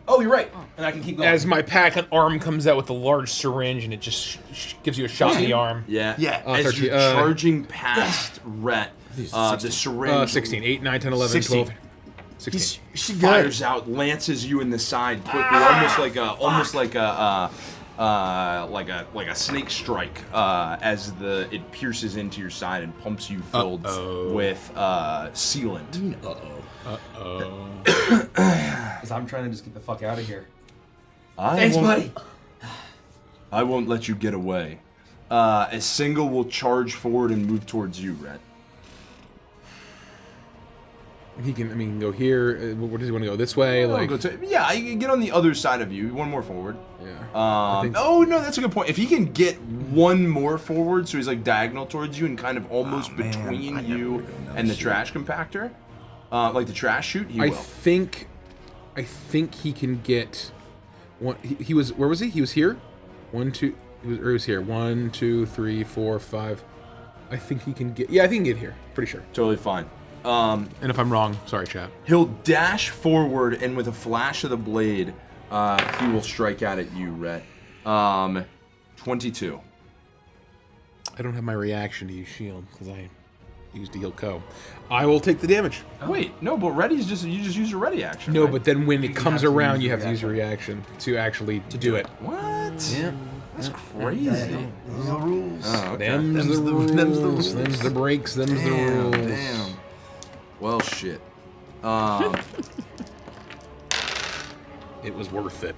Oh, you're right. And I can keep going.
As my pack, an arm comes out with a large syringe, and it just gives you a shot in the arm.
Yeah.
Yeah.
As
13,
you're charging past Rhett, the syringe
16. 8, 9, 10, 11,
16.
12. 16.
She's
fires out, lances you in the side quickly, almost like a snake strike, as it pierces into your side and pumps you filled with sealant.
Because I'm trying to just get the fuck out of here.
Thanks,
buddy.
I won't let you get away. A single will charge forward and move towards you, Rhett.
He can go here. Where does he want to go? This way?
I can get on the other side of you. One more forward.
Yeah.
Oh, no, that's a good point. If he can get one more forward, so he's like diagonal towards you and kind of almost between you and the trash compactor, like the trash chute, he will.
I think he can get one. He was, where was he? He was here. 1, 2. He was here. 1, 2, 3, 4, 5. I think he can get. Yeah, I think he can get here. Pretty sure.
Totally fine.
And if I'm wrong, sorry, chat.
He'll dash forward, and with a flash of the blade, he will strike out at you, Rhett. 22.
I don't have my reaction to use shield because I used to heal Ko. I will take the damage.
Wait, no, but ready's you just use your ready action.
No,
right?
but then when it comes around, you have to use your reaction to actually do it.
What?
Yeah.
That's crazy.
Those are the rules.
Oh, okay.
Them's the rules. Them's the breaks. Them's the rules.
Damn. Well, shit.
It was worth it.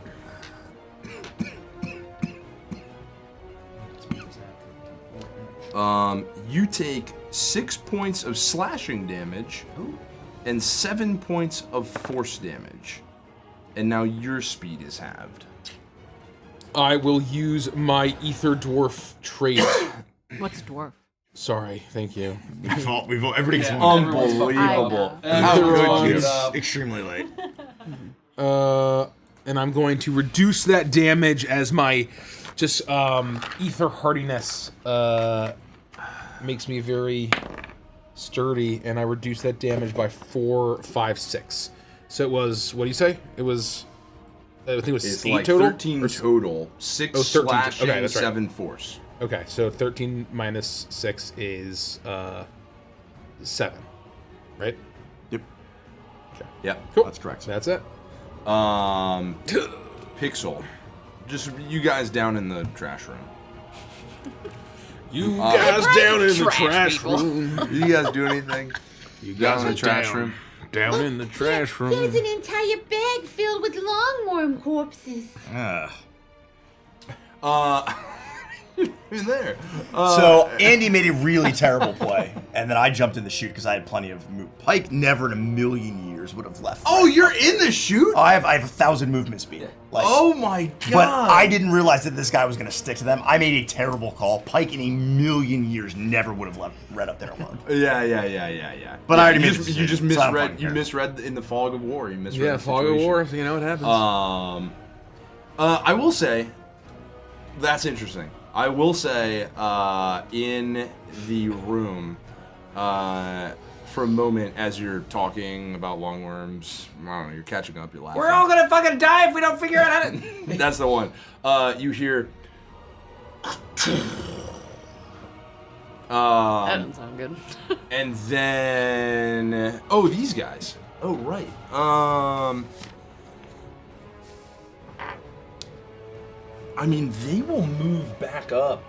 You take 6 points of slashing damage and 7 points of force damage. And now your speed is halved.
I will use my Ether Dwarf trait.
What's dwarf?
Sorry, thank you.
Everybody's
unbelievable.
How good you? Extremely late.
And I'm going to reduce that damage as my ether hardiness makes me very sturdy, and I reduce that damage by 4, 5, 6. So it was, what do you say? It was, I think it was
It's
8
like
total?
13 total. 6
13.
slashing,
Okay, that's right.
7 force.
Okay, so 13 minus 6 is 7, right?
Yep.
Okay.
Yep,
Cool.
That's correct.
That's it.
Pixel. Just you guys down in the trash room.
You guys down in the trash room.
You guys do anything? You guys in the trash room?
Down in the trash room.
There's an entire bag filled with longworm corpses.
In there.
So Andy made a really terrible play, and then I jumped in the chute because I had plenty of move. Pike never in a million years would have left.
Oh, you're in the chute?
I have 1,000 movement speed. Like,
oh my god!
But I didn't realize that this guy was going to stick to them. I made a terrible call. Pike in a million years never would have left Red up there alone.
Yeah.
But I already
you
made
just,
the
you just
decision, so I don't
misread.
fucking
You
care.
misread in the fog of war. You misread.
Yeah,
the
fog of
situation.
war. You know what happens.
I will say that's interesting. I will say in the room for a moment as you're talking about longworms, I don't know, you're catching up, you're laughing.
We're all gonna fucking die if we don't figure out how to...
That's the one. You hear...
That doesn't sound good.
And then... Oh, these guys. Oh, right. I mean, they will move back up.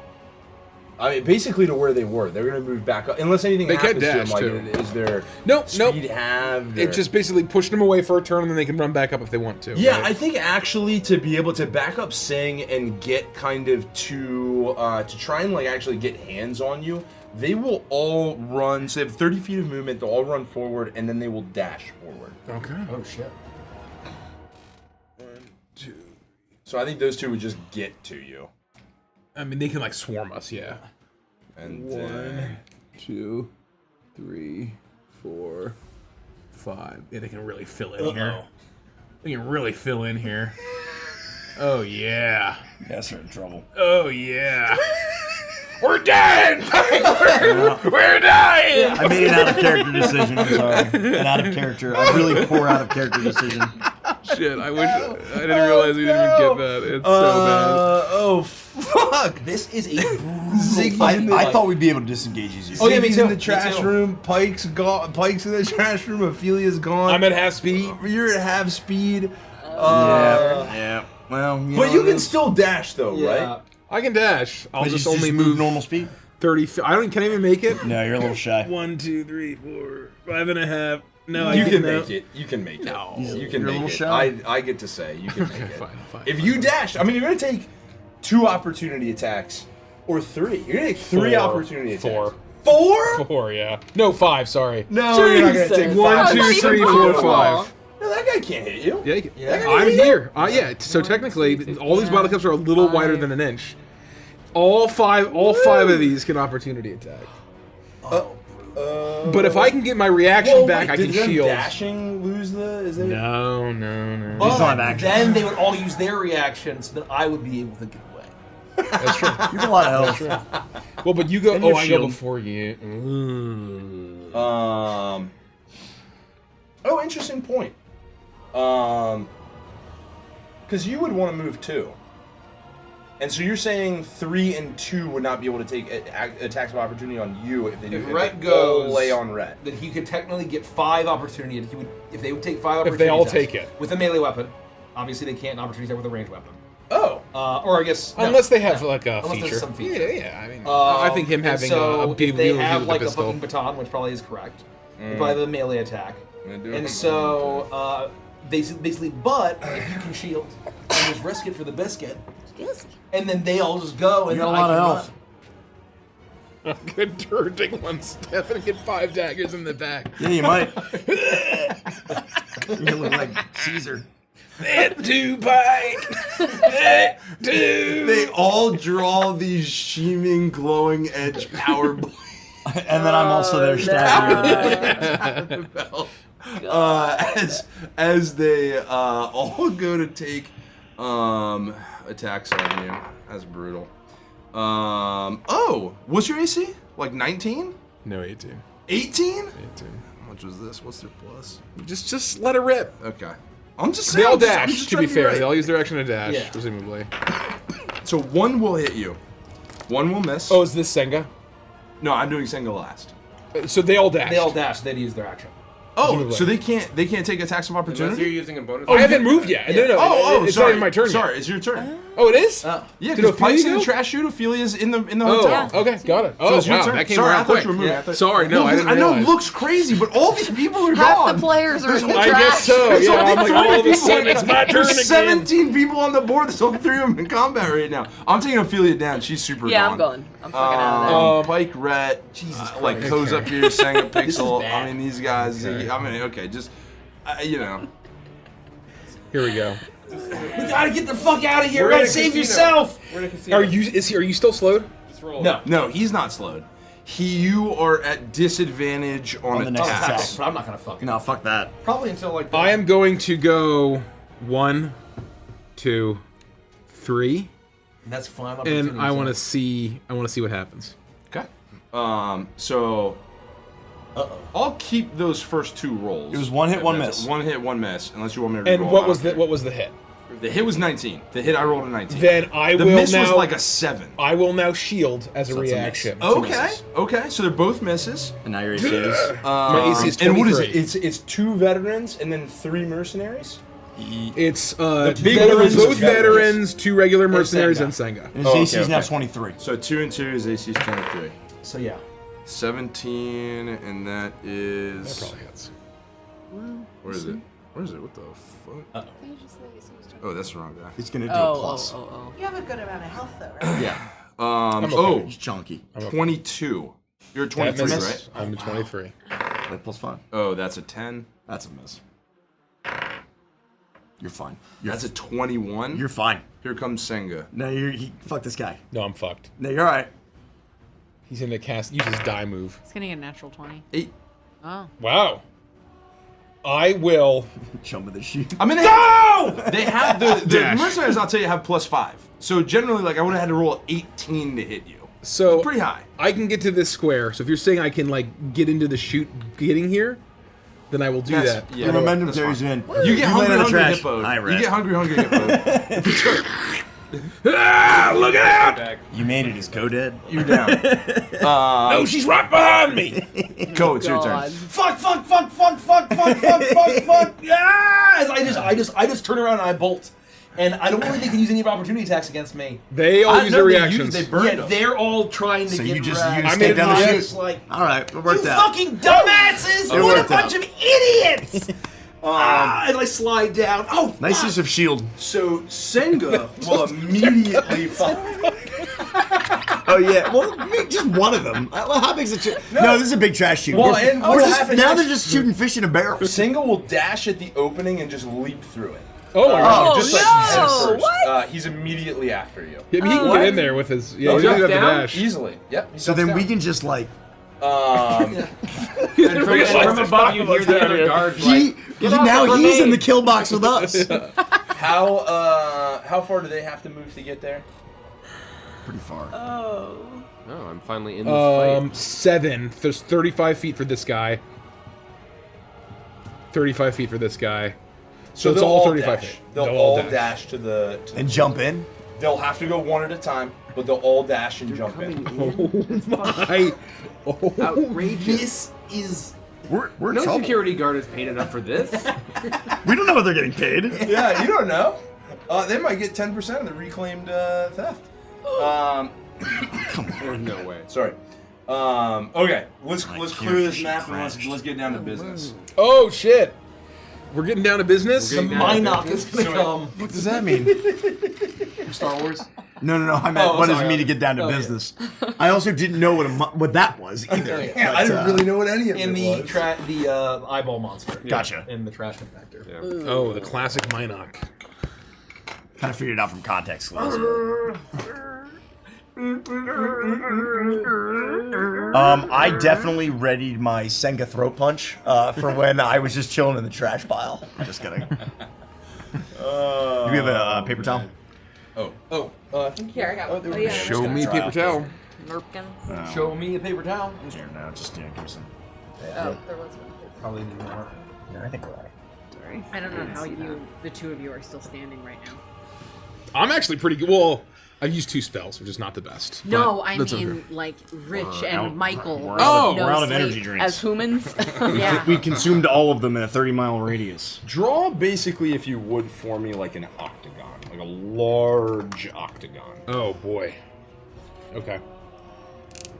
I mean, basically to where they were. They're going to move back up. Unless anything
They
happens
can
to
dash,
them. Like,
too.
is their speed halved?
It just basically pushed them away for a turn, and then they can run back up if they want to.
Yeah,
right?
I think actually to be able to back up Sing and get kind of to try and like actually get hands on you, they will all run. So they have 30 feet of movement. They'll all run forward, and then they will dash forward.
Okay.
Oh shit.
1, 2.
So I think those two would just get to you.
I mean, they can like swarm us, yeah.
And
1, 2, 3, 4, 5. Yeah, they can really fill in here. They can really fill in here. Oh yeah.
You guys are in trouble.
Oh yeah.
We're dying! We're dying!
I made an out of character decision. I'm sorry. An out of character. A really poor out of character decision.
Shit, I wish I didn't realize we didn't even get that. It's so bad.
Oh fuck!
This is a
Ziggy
brutal
in the-
I thought we'd be able to disengage easier.
Oh yeah, me
Ziggy's
too.
in
In
the
the trash room. Pike's gone. Pike's in the trash room. Ophelia's gone.
I'm at half speed.
You're at half speed.
Yeah. Well,
But you can still dash though, right?
I can dash. I'll
But
just
you
only move
normal speed.
30 feet. Can I even make it?
No, you're a little shy.
1, 2, 3, 4, 5.5. No,
You
I
can
no.
make it. You can make it.
No.
You can
You're a
make
little
it.
shy?
I get to say you can make it.
Fine.
If you dash, I mean, you're gonna take 2 opportunity attacks or 3. You're gonna take 3
Four.
opportunity attacks.
4.
4?
4, yeah. No, 5, sorry.
No, you're not gonna take
1, 2,
not
3,
even
4,
possible.
5.
No, that guy can't hit you.
Yeah, I'm here. Yeah, so technically, all these bottle cups are a little wider than an inch. All five of these can opportunity attack. But if I can get my reaction back, I can shield.
Dashing lose the? Is there?
No.
These don't have action.
Then they would all use their reactions, then I would be able to get away.
That's true.
You have a lot of health.
Well, but you go.
And
Oh,
your
I go
shield.
before you.
Oh, interesting point. Because you would want to move 2. And so you're saying 3 and 2 would not be able to take attacks of opportunity on you if they do.
If
if
Rhett
they all
goes,
lay on Rhett.
then he could technically get 5 opportunity. He would, if they would take 5 opportunity
If they all
attacks
take it.
with a melee weapon. Obviously, they can't opportunity attack with a ranged weapon.
Oh,
or I guess no,
Unless they have
no.
like a
Unless
feature.
there's some feature.
Yeah. I mean, I think him
and
having
so
a big
if they
wheel
have
with a
like a
pistol.
fucking baton, which probably is correct. They probably have a melee attack.
They do
And
have
so basically, but if you can shield and just risk it for the biscuit, and then they all just go and
You got
then
a lot
I
of
can
health.
I'm gonna turn, take 1 step and get 5 daggers in the back.
Yeah, you might. You look like Caesar.
That 2 Pike. That 2.
They all draw these sheaming, glowing edge power blades.
And then I'm also there stabbing you.
As they all go to take attacks on you. That's brutal. Oh, what's your AC? Like 19?
No, 18.
18?
18.
How much was this? What's their plus?
Just let it rip.
Okay. I'm just
They
saying.
all
I'm
dash,
just
to
trying
be fair.
right.
They all use their action to dash,
Yeah.
presumably.
So 1 will hit you. 1 will miss.
Oh, is this Senga?
No, I'm doing single last.
So they all dash.
They all dash. They'd use their action.
Oh, so they can't take attacks of
Unless you're
opportunity?
using a bonus.
I haven't moved yet.
Yeah.
No. It's
sorry.
not even my turn
Sorry,
yet.
it's your turn.
Oh, it is?
Yeah,
Did
because Pike's
Ophelia
in the
go?
trash chute. Ophelia's in the
Oh,
hotel.
okay, got it. Oh,
it's your
wow,
turn.
that came
Sorry, I
around
thought
quick.
you were moving.
Yeah.
I thought-
Sorry, no, I didn't
I know
realize.
it looks crazy, but all these people are
Half
gone.
the players are in the
I
trash.
guess so.
There's
Yeah,
only
I'm like,
3
all of a
people
sudden,
right
it's
now.
my turn
There's
again.
17 people on the board. There's only 3 of them in combat right now. I'm taking Ophelia down. She's super
Yeah,
gone.
I'm going. I'm fucking out of there.
Pike, Rhett,
Jesus
like
Christ.
Co's up here, Senga,
This is
Pixel.
bad.
I mean, these guys. Okay, just you know.
Here we go.
We gotta get the fuck out of here,
We're in
man!
a
Save
casino.
yourself!
We're in a casino.
Are you still slowed?
Just roll.
No.
No, he's not slowed. You are at disadvantage on
the next
attacks.
attack.
But I'm not gonna fuck it.
No, fuck that.
Probably until like.
I am going to go 1, 2, 3,
That's fine.
and I want to see. What happens.
Okay. So I'll keep those first 2 rolls.
It was 1 hit, 1
That's
miss.
it. 1 hit, 1 miss. Unless you want me to.
And
reroll,
what
I
was
don't
the
care.
what was the hit?
The hit was 19. The hit I rolled a 19.
Then I
the
will
miss
now.
was like a 7.
I will now shield as a
So it's a miss.
reaction.
Okay. Okay. So they're both misses.
And now your AC is.
My AC is 23.
And what is it? It's 2 veterans and then 3 mercenaries.
It's
two
big
veterans,
both
two
veterans, 2 regular mercenaries, and
Senga.
Senga.
And his AC is now 23.
So 2 and 2 is AC 23.
So yeah.
17, and that is.
That probably hits.
Where is it? Where is it? What the fuck? Oh, that's the wrong guy.
He's gonna do a
Oh,
plus.
You have a good amount of health, though, right?
Yeah.
I'm okay.
Oh,
He's chunky.
22. You're a
That
23,
misses.
right?
I'm a 23.
Like plus 5.
Oh, that's a 10.
That's a miss. You're fine.
That's a 21.
You're fine.
Here comes Senga.
No, fuck this guy.
No, I'm fucked.
No, you're alright.
He's in the cast. Use his die move.
He's gonna get a natural 20.
8.
Oh.
Wow. I will.
Chum of the sheep.
I mean, they have the
Dash.
mercenaries. I'll tell you have +5. So generally, like I would have had to roll 18 to hit you.
So
pretty high.
I can get to this square. So if you're saying I can like get into the chute getting here, then I will do that.
Yeah,
The momentum
that's
carries you
fine.
in.
You get hungry
trash.
hippo.
Hi,
You
Red.
get hungry hippo.
Ah, look out!
You made it. Is Go dead?
You're down.
No, she's right behind me.
Go, it's your turn.
God.
Fuck! Yeah! I just turn around and I bolt, and I don't really think they can use any opportunity attacks against me.
They all use their reactions.
They burned
Yeah,
them.
they're all trying to
So
get
you just
wrecked.
stay down the
I'm
chute.
just like,
All right, it
you
worked out.
fucking dumbasses!
It
What a
worked
bunch
out.
of idiots! As I slide down. Oh,
Nice
fuck.
use of shield.
So Senga will immediately
Oh yeah, well, just one of them. How big's a chute? No, this is a big trash chute.
Well,
We're-
and
we're
what's
just-
happening
now
next-
they're just shooting fish in a barrel.
Senga will dash at the opening and just leap through it.
Oh my god!
Just like
no!
head first.
What?
He's immediately after you.
Yeah, but he can get in there with his. Yeah,
Oh,
he doesn't
jump
have to
down?
dash.
Easily. Yep. he
So
jumps
then
down.
we can just like
And from above, you hear the other guards like,
he's in the kill box with us.
How far do they have to move to get there?
Pretty far.
"Oh, I'm finally in this fight."
7. There's 35 feet for this guy. 35 feet for this guy. So it's
they'll
all 35
dash.
feet.
They'll all dash to the
And jump in.
They'll have to go one at a time, but they'll all dash and jump in.
Oh my! Oh.
Outrageous.
This is.
We're in
No
trouble.
security guard is paid enough for this.
We don't know what they're getting paid.
Yeah, you don't know. They might get 10% of the reclaimed theft.
There's no way.
Sorry. Okay, let's
My
clear this
character
map and
crashed.
let's get down to business.
Oh shit! We're getting down to business.
We're
The
getting down to
Minoc is
business.
gonna come.
What does that mean?
Star Wars.
No. I meant
Oh,
what does
sorry.
it mean to get down to
Oh, yeah.
business? I also didn't know what that was either.
Yeah,
but,
I didn't really know what any of
In
it
the
was.
the eyeball monster.
Gotcha.
In the trash compactor.
Yeah.
Oh, the classic Minoc.
Kind of figured it out from context clues. I definitely readied my Senga throat punch for when I was just chilling in the trash pile. Just kidding. Do we have a paper towel?
I think
Here, I got one.
they were
Oh, yeah.
just
Show
gonna
me
try
paper
out
towel.
Merkins.
Show me a paper towel.
Here, no, just give me some.
Oh, there was one.
Probably need more.
Yeah, I think we're alright.
Sorry. I don't know how the two of you are still standing right now.
I'm actually pretty good. Well, I've used 2 spells, which is not the best.
No,
but
I
that's
mean
okay.
like Rich
We're
and
out-
Michael.
we're
with
out of-
no
we're out of
sleep
energy drinks.
as humans. Yeah.
We consumed all of them in a 30-mile radius.
Draw basically, if you would, for me like an octagon, like a large octagon.
Oh boy. Okay.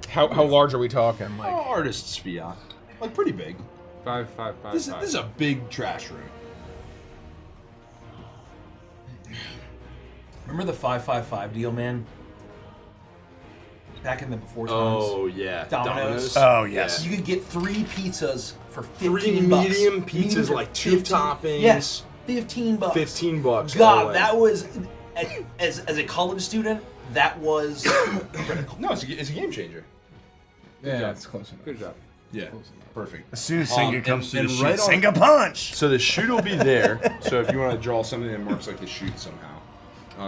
How large are we talking? Like,
Artist's fiat, like pretty big.
5, 5, 5,
This
5.
is a big trash room.
Remember the 555 deal, man? Back in the before times.
Oh yeah,
Domino's.
Oh, yes.
You could get 3 pizzas for 15
3
bucks.
medium pizzas,
for
like 2 toppings.
Yes, 15 bucks.
15 bucks. all
God,
in.
that was as a college student, that was critical.
No, it's a game changer.
yeah, it's close enough.
Good job.
Yeah, perfect.
As soon as Senga
and-
comes to
and
the shoot,
right on-
Senga punch!
So the chute will be there. So if you want to draw something that marks like the chute somehow,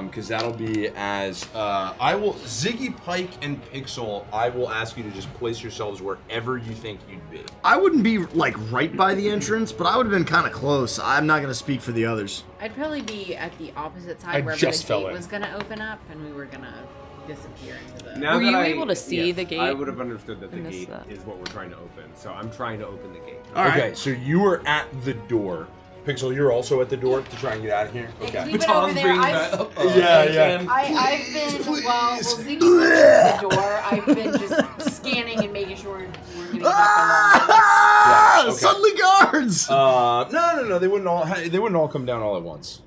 because that'll be as I will Ziggy, Pike, and Pixel. I will ask you to just place yourselves wherever you think you'd be.
I wouldn't be, like, right by the entrance, but I would have been kind of close. I'm not going to speak for the others.
I'd probably be at the opposite
I
side where the
just fell
gate
in.
was gonna open up and we were gonna disappear into the.
Now
Were
that
you
I-
able to see
yes,
the gate?
I would have understood that
I
the
missed
gate
that.
is what we're trying to open. So I'm trying to open the gate.
Okay, so you are at the door. Pixel, you're also at the door to try and get out of here.
We've
Okay.
been over there.
up.
Yeah.
I've been well. Ziggy's at the door. I've been just scanning and making sure we're getting back
Ah!
okay.
Suddenly guards!
No. They wouldn't all come down all at once.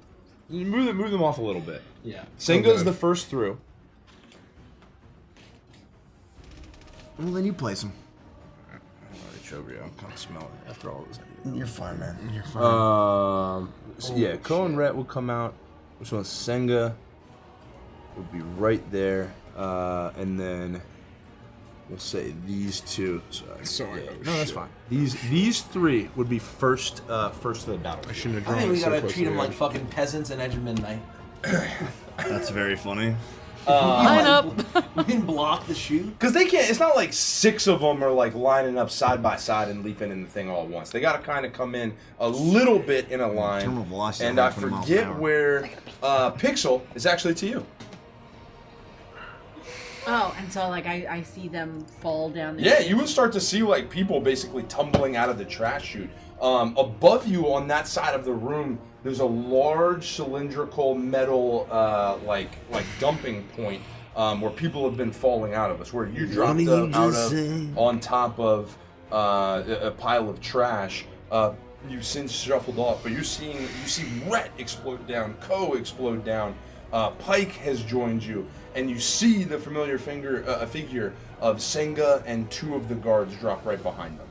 Move them off a little bit.
Yeah.
Senga's the first through.
Well, then you place him.
Over you. I can't smell it after all this.
You're fine, man. You're fine.
So yeah, Ko and Rhett will come out. Which one? Senga will be right there, and then we'll say these two.
Sorry.
No, that's fine. These 3 would be first to the battle.
I shouldn't have
I
drawn
think we
it so
gotta
close
treat
to
them
the
like
edge.
fucking peasants and Edge of Midnight.
That's very funny.
Line up.
We can block the chute.
Because they can't. It's not like 6 of them are like lining up side by side and leaping in the thing all at once. They got to kind of come in a little bit in a line.
Terminal velocity
And I
120 miles an
forget
hour.
where Pixel is actually to you.
Oh, and so like I see them fall down the
Yeah, you would start to see like people basically tumbling out of the trash chute. Above you on that side of the room, there's a large cylindrical metal like dumping point where people have been falling out of us. Where you dropped out of on top of a pile of trash. You've since shuffled off, but you see Rhett explode down, Ko explode down. Pike has joined you, and you see the familiar figure of Senga and 2 of the guards drop right behind them.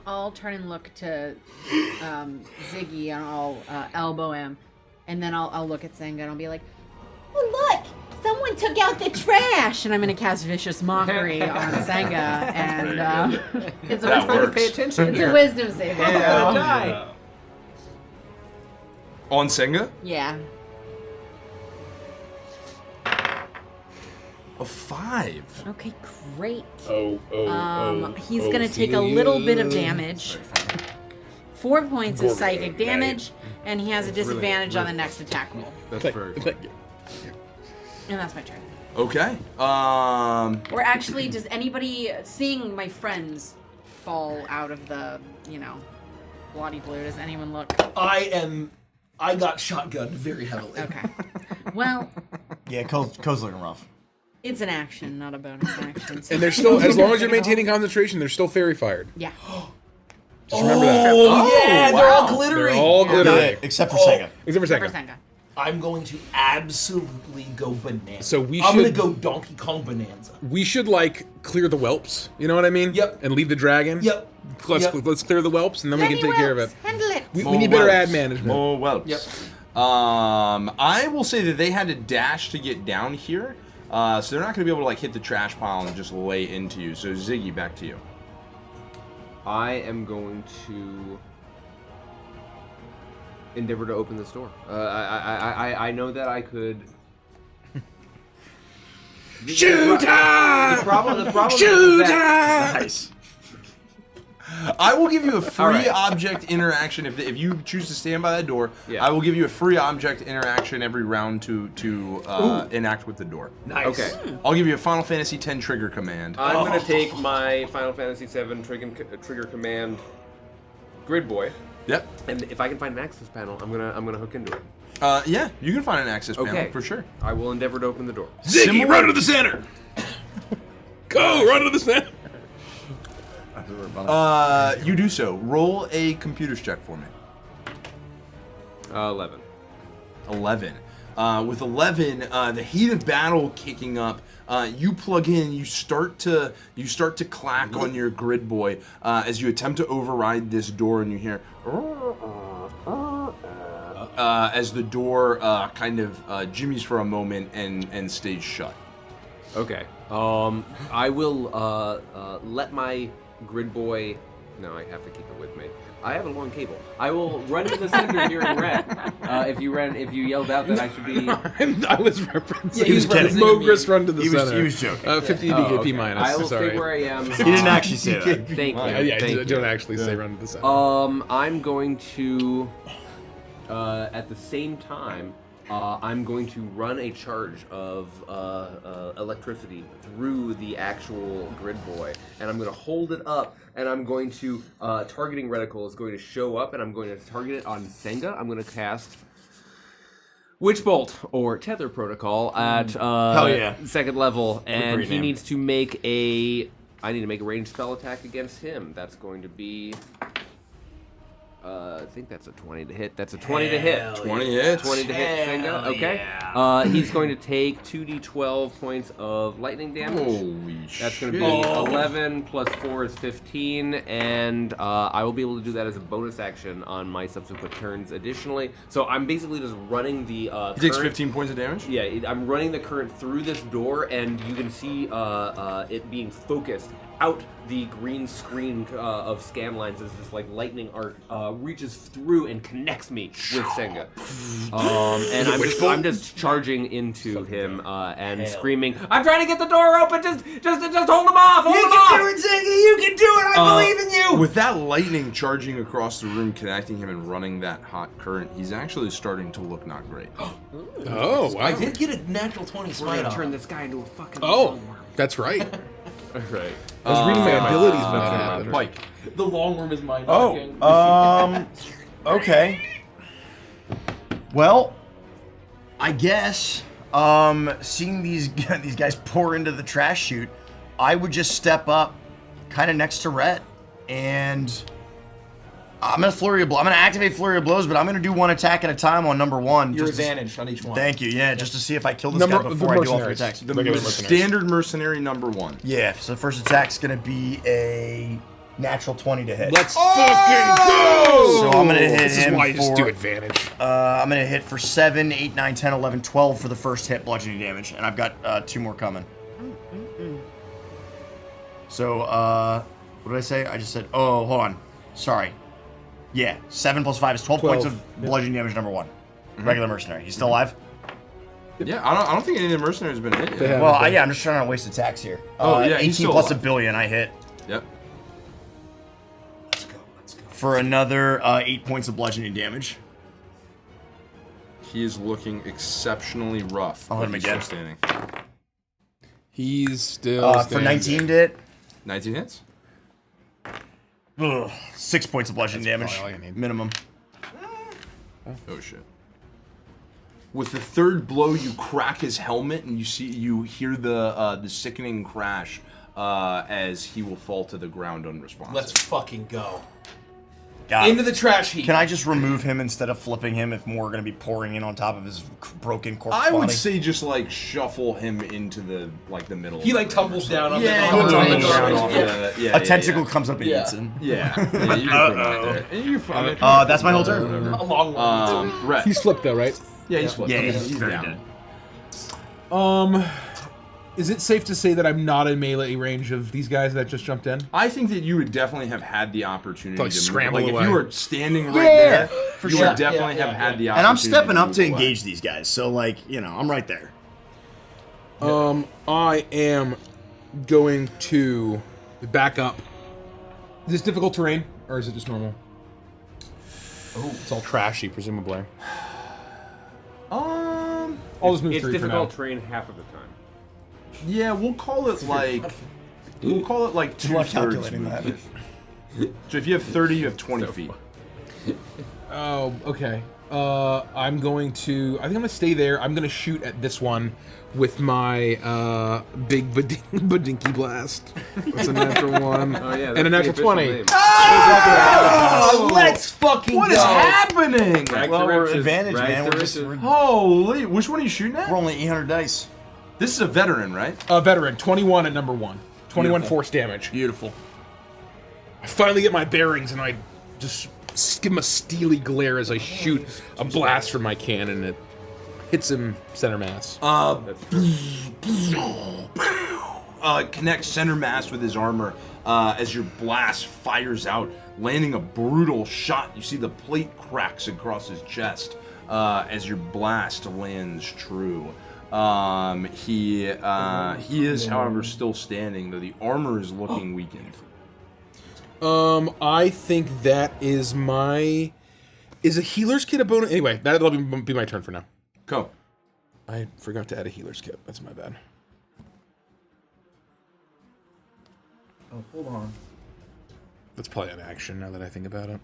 I'll turn and look to Ziggy, and I'll elbow him, and then I'll look at Senga and I'll be like,
Oh, look! Someone took out the trash!
and I'm gonna cast vicious mockery on Senga, and it's a
That
wisdom
works.
Pay attention
It's
here.
a wisdom saving
Yeah,
throw.
die.
On Senga?
Yeah.
A 5.
Okay, great.
Oh,
He's gonna take a little bit of damage. 4 points of psychic damage, and he has a disadvantage on the next attack roll.
That's very
And that's my turn.
Okay.
Or actually, does anybody seeing my friends fall out of the, bloody blue? Does anyone look?
I got shotgunned very heavily.
Okay. Well,
Yeah, Ko's looking rough.
it's an action, not a bonus action. So
And they're still, as long as you're maintaining concentration, they're still fairy fired.
Yeah.
Just remember that.
Oh, yeah, they're all
wow.
glittery.
They're all glittery.
Except for Senga.
Except for
For
Senga.
Senga.
I'm going to absolutely go bananas.
So we
I'm going to
should-
go Donkey Kong Bonanza.
We should clear the whelps. You know what I mean?
Yep.
And leave the dragon.
Yep.
Let's clear the whelps, and then we can take care of it.
Handle it!
We need better ad management.
More whelps.
Yep.
I will say that they had to dash to get down here, so they're not going to be able to hit the trash pile and just lay into you. So Ziggy, back to you.
I am going to endeavor to open this door. I know that I could.
Shoot
The problem
Shoot
is that,
Nice.
I will give you a free
right.
object interaction if you choose to stand by that door.
Yeah.
I will give you a free object interaction every round to enact with the door.
Nice.
Okay.
I'll give you a Final Fantasy X trigger command.
I'm going to take my Final Fantasy VII trigger command Grid Boy,
Yep.
and if I can find an access panel, I'm gonna hook into it.
Yeah, you can find an access panel
Okay.
for sure.
I will endeavor to open the door.
Ziggy, run to the center. Go, run to the center.
You do so. Roll a computers check for me.
11.
11. With 11, the heat of battle kicking up, you plug in. You start to clack on your grid boy as you attempt to override this door, and you hear as the door kind of jimmies for a moment and stays shut.
Okay. I will let my Grid Boy. No, I have to keep it with me. I have a long cable. I will run to the center here in red. If you yelled out that I should be.
I was referencing.
Yeah, he was referencing
Mogris run to the
He was-
center.
he was joking.
50
Oh,
DKP
okay.
minus.
I will
Sorry.
stay where I am.
He didn't actually say that.
Thank you.
Yeah,
Thank you.
don't actually say run to the center.
I'm going to, at the same time, I'm going to run a charge of electricity through the actual Grid Boy, and I'm going to hold it up, and I'm going to, targeting reticle is going to show up, and I'm going to target it on Senga. I'm going to cast Witch Bolt, or Tether Protocol, at
Hell yeah.
second level, and
great
he
name.
needs to make I need to make a ranged spell attack against him. That's going to be... I think that's a 20 to hit. That's a 20 to hit.
20 hits.
20 to hit, Senga. Okay. He's going to take 2d12 points of lightning damage.
Holy shit.
That's going to be 11 plus 4 is 15, and I will be able to do that as a bonus action on my subsequent turns additionally. So I'm basically just running the
He takes
current-
15 points of damage?
Yeah, I'm running the current through this door, and you can see it being focused out the green screen of scan lines as this like lightning arc reaches through and connects me with Senga. And I'm just charging into him and screaming, "I'm trying to get the door open! Just hold him off! Hold him off!"
You can do it, Senga! You can do it! I believe in you!
With that lightning charging across the room, connecting him and running that hot current, he's actually starting to look not great.
Oh, wow.
I did get a natural 20
We're
smite
gonna
on.
turn this guy into a fucking
Oh, that's right.
right.
I was reading my abilities when that happened.
Mike.
The long worm is mine.
Okay. Well, I guess, seeing these guys pour into the trash chute, I would just step up kind of next to Rhett, and I'm gonna activate Flurry of Blows, but I'm gonna do one attack at a time on number one.
Your advantage on each one.
Thank you. Yeah, just to see if I kill this guy before I do all 3 attacks.
The standard mercenary number 1.
Yeah. So the first attack's gonna be a natural 20 to hit.
Let's fucking go!
So I'm gonna hit
This is
him
why you just
for-
do advantage.
I'm gonna hit for 7, 8, 9, 10, 11, 12 for the first hit bludgeoning damage, and I've got 2 more coming. So, what did I say? I just said, oh, hold on. Sorry. Yeah, 7 plus 5 is 12 points of bludgeoning damage, number 1. Regular mercenary. He's still alive?
Yeah, I don't think any of the mercenaries have been hit yet.
Well, I'm just trying to waste attacks here.
Oh, yeah,
18
he's still
plus
alive.
a billion, I hit.
Yep.
Let's go.
For another 8 points of bludgeoning damage.
He is looking exceptionally rough.
I'll hit
but
him
he's
again.
still standing.
He's still
For
standing.
19 to hit.
19 hits?
Ugh, 6 points of bludgeoning damage.
probably all I need.
Minimum.
Oh shit. With the third blow, you crack his helmet, and you hear the sickening crash as he will fall to the ground unresponsive.
Let's fucking go.
God.
Into the trash heap.
Can I just remove him instead of flipping him if more are going to be pouring in on top of his broken corpse
I would
body?
say just like shuffle him into the middle.
He like tumbles down on the
Yeah,
garbage.
on the
garbage.
yeah.
A tentacle comes up and eats him.
Yeah, you can put him out there. You're fine.
That's my whole turn.
A long one.
Right.
He's flipped though, right?
Yeah, he's flipped.
Yeah,
Okay,
he's very
down.
dead.
Is it safe to say that I'm not in melee range of these guys that just jumped in?
I think that you would definitely have had the opportunity
To, like,
to
scramble
move. Like
away.
if you were standing right there,
for
you
sure.
would definitely have had the opportunity.
And I'm stepping up
move
to
away.
engage these guys, so like, I'm right there.
I am going to back up. Is this difficult terrain, or is it just normal? Oh, it's all trashy, presumably. I'll just move
It's
3 for now.
difficult terrain half of the time.
Yeah, we'll call it like 2/3.
calculating that.
So if you have 30, you have 20 feet.
Oh, okay. I'm going to. I think I'm gonna stay there. I'm gonna shoot at this one with my big badinky blast. That's a natural 1.
Oh yeah,
and a natural 20.
Let's fucking
What
go.
is happening?
Well, we're advantage, man. We're
Holy! Which one are you shooting at?
rolling 800 dice.
This is a veteran, right?
Veteran, 21 at number 1. 21
Beautiful.
force damage.
Beautiful.
I finally get my bearings and I just give him a steely glare as I shoot a blast from my cannon. It hits him center mass.
Connects center mass with his armor as your blast fires out, landing a brutal shot. You see the plate cracks across his chest as your blast lands true. He is, however, still standing, though the armor is looking weakened.
I think that is my... Is a healer's kit a bonus? Anyway, that'll be my turn for now.
Go.
I forgot to add a healer's kit. That's my bad.
Oh, hold on.
That's probably an action now that I think about it.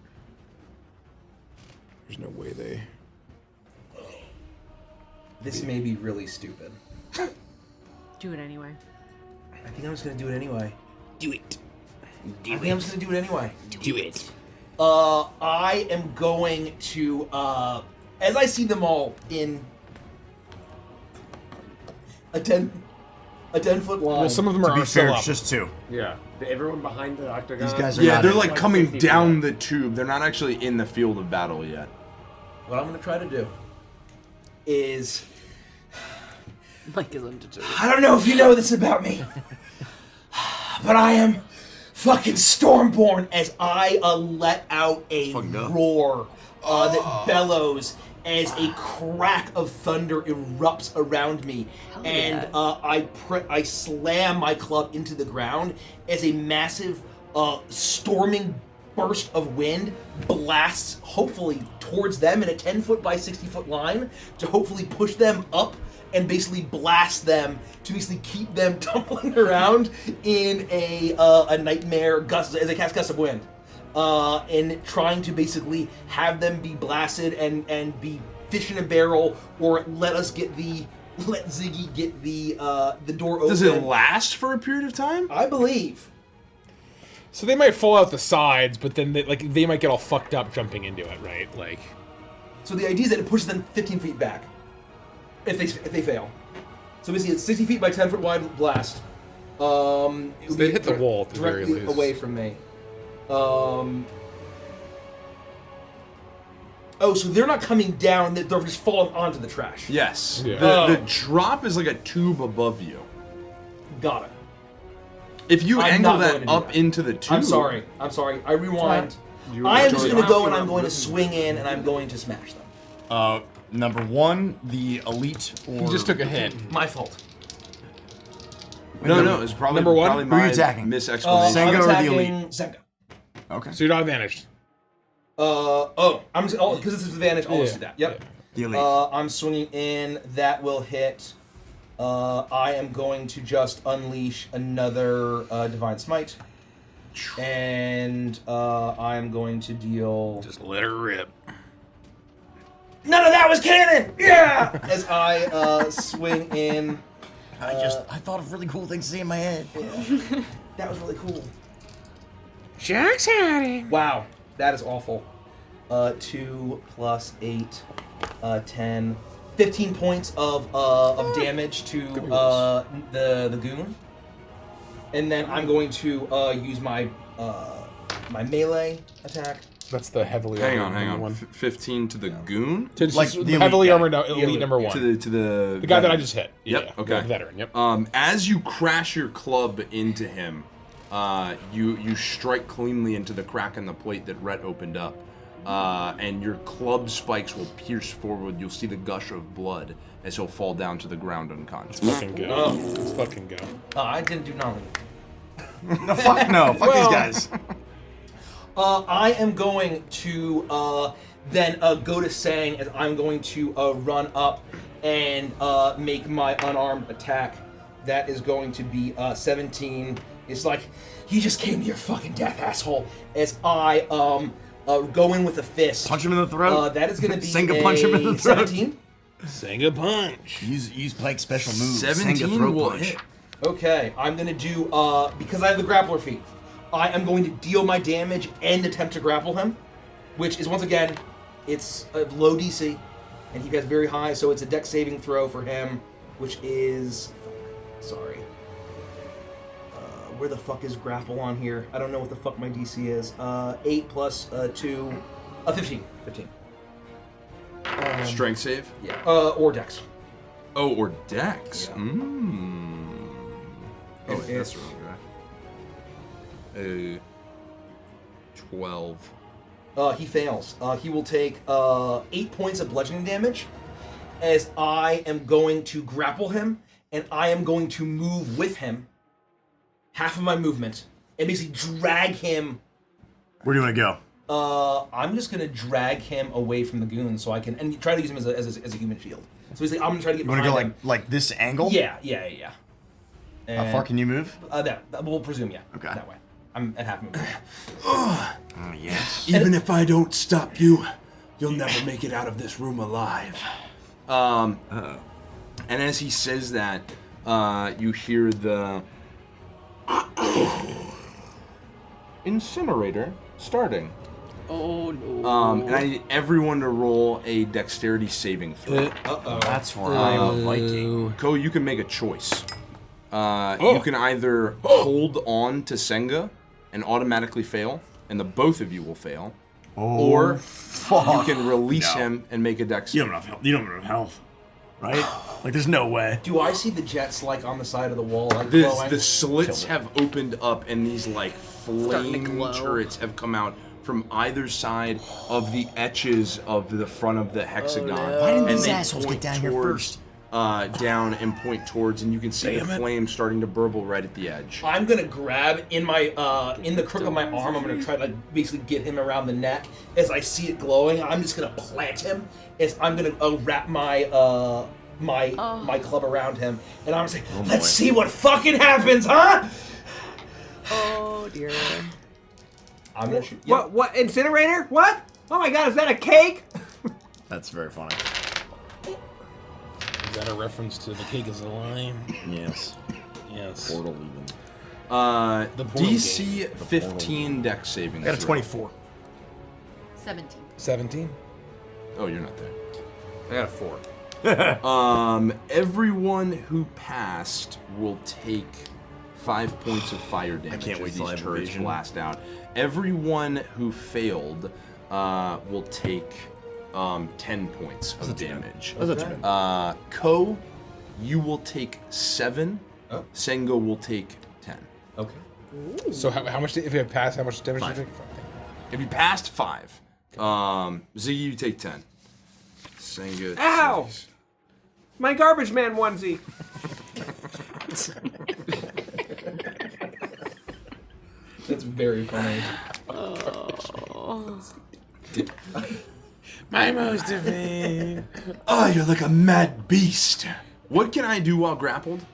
There's no way they...
This may be really stupid.
Do it anyway.
I think I'm just gonna do it anyway.
Do it.
I think I'm just gonna do it anyway.
Do it.
I am going to, as I see them all in a 10-foot line.
Well, some of them
To
are
be
still
fair,
up.
it's just 2.
Yeah. Everyone behind the octagon.
These guys are
Yeah,
not
they're
in.
like coming
60 feet
down
up.
the tube. They're not actually in the field of battle yet.
What I'm gonna try to do is,
Mike is undeterred.
I don't know if you know this about me,
but I am fucking Stormborn as I let out a roar that bellows as a crack of thunder erupts around me, and I slam my club into the ground as a massive storming burst of wind blasts hopefully towards them in a 10-foot by 60-foot line to hopefully push them up and basically blast them to basically keep them tumbling around in a nightmare gust as I cast gust of wind, and trying to basically have them be blasted and be fish in a barrel, or let Ziggy get the door open.
Does it last for a period of time?
I believe.
So they might fall out the sides, but then they might get all fucked up jumping into it, right? Like.
So the idea is that it pushes them 15 feet back if they fail. So basically, it's 60 feet by 10 foot wide blast.
So they hit the wall at the very
directly
least.
away from me. Oh, so they're not coming down; they're just falling onto the trash.
Yes.
Yeah.
The drop is like a tube above you.
Got it.
If you
I'm
angle
not going
that
to do
up
that.
into the tube...
I'm sorry. I rewind. I am just going to go and I'm going to swing in and I'm going to smash them.
Number one, the elite. Or...
He just took a hit.
My fault.
No, it's probably
Number one?
Probably
Who are you
my
attacking?
misexplanation.
Senga
I'm
or the
attacking
elite?
Senga.
Okay.
So you're not advantaged.
I'm just because this is advantage. I'll just do that. Yep.
The elite.
I'm swinging in. That will hit. I am going to just unleash another Divine Smite, and I am going to deal.
Just let her rip.
None of that was canon. Yeah. As I swing in.
I thought of really cool things to say in my head.
Yeah. That was really cool.
Jack's at it.
Wow, that is awful. 2 plus 8, 10, 15 points of damage to the goon, and then I'm going to use my my melee attack.
That's the heavily
Hang
armored
on.
one.
15 to the goon?
To
Like
the
the
heavily
elite
armored elite number one.
To the
guy that I just hit.
Yep.
Yeah,
Okay.
The veteran. Yep.
As you crash your club into him, you strike cleanly into the crack in the plate that Rhett opened up, and your club spikes will pierce forward. You'll see the gush of blood as he'll fall down to the ground unconscious.
Let's fucking go. Let's fucking go.
I didn't do nothing.
No, fuck no. Fuck these guys.
I am going to then go to Sang, as I'm going to run up and make my unarmed attack. That is going to be 17. It's like, you just came to your fucking death, asshole. As I go in with a fist.
Punch him in the throat.
That is going to be
Senga punch him in the throat.
17.
Senga punch.
Use Pike's special move.
17
Senga throat
will
punch.
hit.
Okay, I'm going to do, because I have the grappler feat, I am going to deal my damage and attempt to grapple him, which is, once again, it's a low DC, and he has very high, so it's a dex saving throw for him, which is... Sorry. Where the fuck is grapple on here? I don't know what the fuck my DC is. 8 plus 2... 15. 15.
Strength save?
Yeah. Or dex.
Oh, or dex.
Yeah.
Oh, wait, that's wrong, right? 12.
He fails. He will take 8 points of bludgeoning damage, as I am going to grapple him, and I am going to move with him, half of my movement, and basically drag him.
Where do you want to go?
I'm just gonna drag him away from the goon, so I can and try to use him as a human shield. So basically, I'm gonna try to get.
You want
behind
to go
him.
like this angle?
Yeah.
How far can you move?
That we'll presume, yeah.
Okay.
That way. I'm at half movement.
Oh yes.
Even if I don't stop you, you'll never make it out of this room alive. And as he says that, you hear the incinerator starting.
Oh no.
And I need everyone to roll a dexterity saving throw.
That's where I am a Viking.
Ko, you can make a choice. You can either hold on to Senga and automatically fail, and the both of you will fail, or
fuck.
you can release him and make a dex.
You don't have health. You don't have health. right? Like, there's no way.
Do I see the jets like on the side of the wall, like glowing?
The slits have opened up, and these like
Starting to
flame
glow.
turrets have come out from either side of the edges of the front of the hexagon.
Why didn't
and
these
they
assholes
point
get down here
towards,
first?
Down and point towards, and you can see the flames starting to burble right at the edge.
I'm gonna grab in my in the crook of my arm. I'm gonna try to basically get him around the neck. As I see it glowing, I'm just gonna plant him. As I'm gonna wrap my my club around him, and I'm gonna say, "Let's see what fucking happens, huh?"
Oh dear.
I'm gonna shoot.
What? Incinerator? What? Oh my god, is that a cake?
That's very funny.
Is that a reference to the cake is a lime?
Yes.
Yes.
Portal even.
The portal
DC
game.
15 dex saving.
I got a 24.
17.
17?
Oh, you're not there.
I got a 4.
Everyone who passed will take 5 points of fire damage.
can't wait
as
till I
these
have
turrets
evasion.
blast out. Everyone who failed will take 10 points of damage.
That's not too bad.
Ko, you will take 7.
Oh.
Sengo will take 10.
Okay.
So how much, if you have passed, how much damage do you take?
If you passed 5, Ziggy, you take 10. Sengo.
Ow! My garbage man onesie.
That's very funny.
My most of me.
Oh, you're like a mad beast. What can I do while grappled?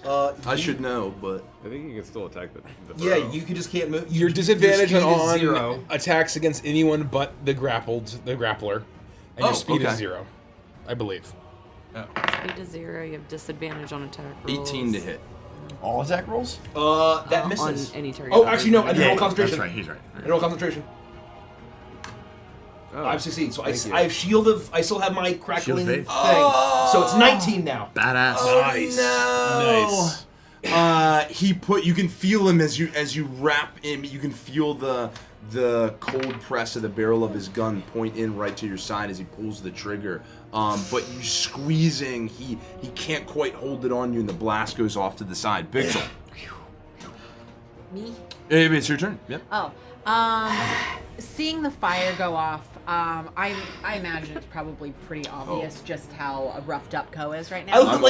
I should know, but
I think you can still attack the
Yeah,
burrow.
you just can't move.
You're disadvantaged
your speed is
on
0.
attacks against anyone but the grappler, and your speed is 0, I believe.
Speed to 0, you have disadvantage on attack rolls.
18 to hit.
All attack rolls?
That
On
misses.
any target.
Oh, actually, no. I didn't
Yeah,
roll concentration.
that's right, he's right.
I didn't roll concentration.
Oh,
I've succeeded. So
thank you.
I have shield of. I still have my crackling
Shield
thing.
of
So it's 19 now.
Badass.
Nice. Nice.
You can feel him as you wrap him. You can feel the cold press of the barrel of his gun point in right to your side as he pulls the trigger. But you squeezing, he can't quite hold it on you, and the blast goes off to the side. Pixel.
Me?
It's your turn. Yep.
Oh. Seeing the fire go off, I imagine it's probably pretty obvious just how roughed up Ko is right now.
I'm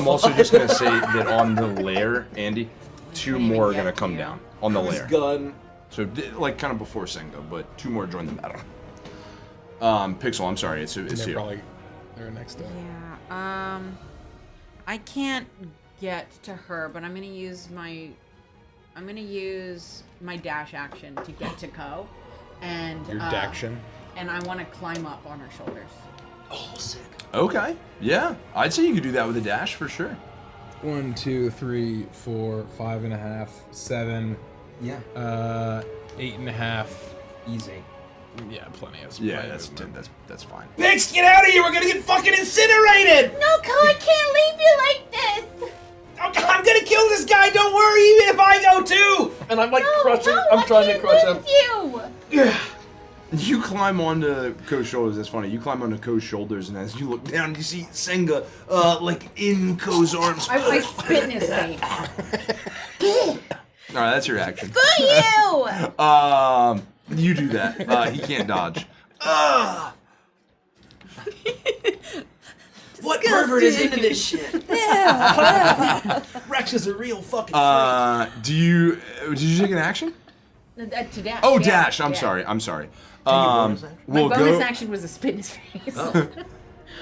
also just gonna say that on the lair, Andy, 2 more are gonna come down on the lair.
Gun.
So like kind of before Sengo, but 2 more join the battle. Pixel, I'm sorry, it's
They're
you.
probably they're next up.
Yeah. I can't get to her, but I'm gonna use my dash action to get to Ko, and
Your daction.
and I want to climb up on her shoulders.
Oh, sick.
Okay. Yeah, I'd say you could do that with a dash for sure.
1, 2, 3, 4, 5.5, 7.
Yeah.
8.5.
Easy.
Yeah, plenty of.
Yeah,
plenty of movement.
that's fine.
Bix, get out of here! We're gonna get fucking incinerated!
No, Ko, I can't leave you like this.
Okay, I'm gonna kill this guy. Don't worry, even if I go too. And I'm like crushing. I'm trying to crush him.
You.
You climb onto Ko's shoulders. That's funny. You climb onto Ko's shoulders, and as you look down, you see Senga, like in Ko's arms.
I spit in his face.
All right, that's your action.
For you.
You do that. He can't dodge.
What pervert is into this shit? Rex is a real fucking freak.
Did you take an action?
To dash.
Oh,
yeah,
dash. I'm
yeah.
sorry. I'm sorry.
My
We'll
bonus
go.
action was a spit in his face.
Oh.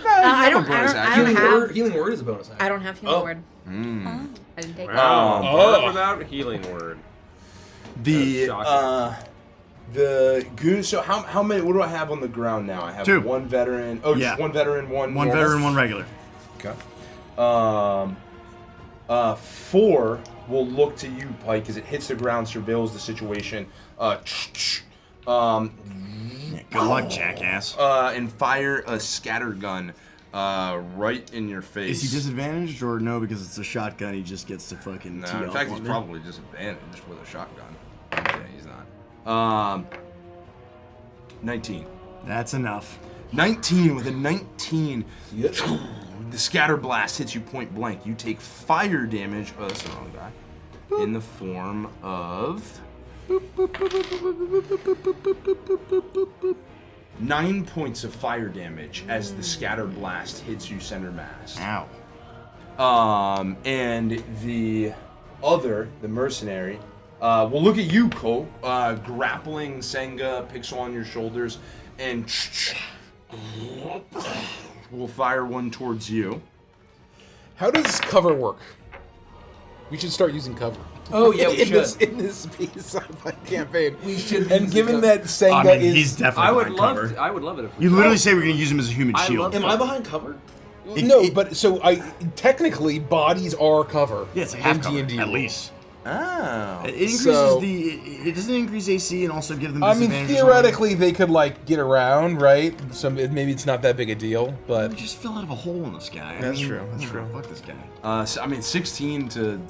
I
have a bonus action.
Healing word is a bonus action.
I don't have healing word.
Mm.
I didn't take
Wow. Without healing word.
The goon. So how many? What do I have on the ground now? I have
2.
1 veteran. Oh,
Yeah.
just 1 veteran, 1
One
normal?
veteran, 1 regular.
Okay. 4 will look to you, Pike, as it hits the ground, surveils the situation.
Good luck, jackass.
And fire a scatter gun right in your face.
Is he disadvantaged or no? Because it's a shotgun, he just gets to fucking tee
In
off
fact,
on
he's
me?
probably disadvantaged with a shotgun. Yeah, he's not. 19.
That's enough.
19 with a 19. the scatter blast hits you point blank. You take fire damage. Oh, that's the wrong guy. In the form of 9 points of fire damage as the scatter blast hits you center mass.
Ow.
And the other, the mercenary, will look at you, Ko, grappling Senga, pixel on your shoulders, and will fire one towards you.
How does cover work? We should start using cover.
Oh yeah, we should.
In this Sci-Fi campaign.
We should.
And given that Senga
I mean,
is,
he's definitely behind cover.
I would love it if we
You literally say we're gonna use him as a human shield.
Am I behind cover?
but so technically bodies are cover.
Yeah, it's like half cover,
D&D
at
rules.
least.
Oh.
It increases it doesn't increase AC and also give them
I mean,
disadvantage.
theoretically, they could like get around, right? So maybe it's not that big a deal, but
We just fell out of a hole in this guy.
That's true. That's
whatever,
true.
Fuck this guy.
So, I mean, 16 to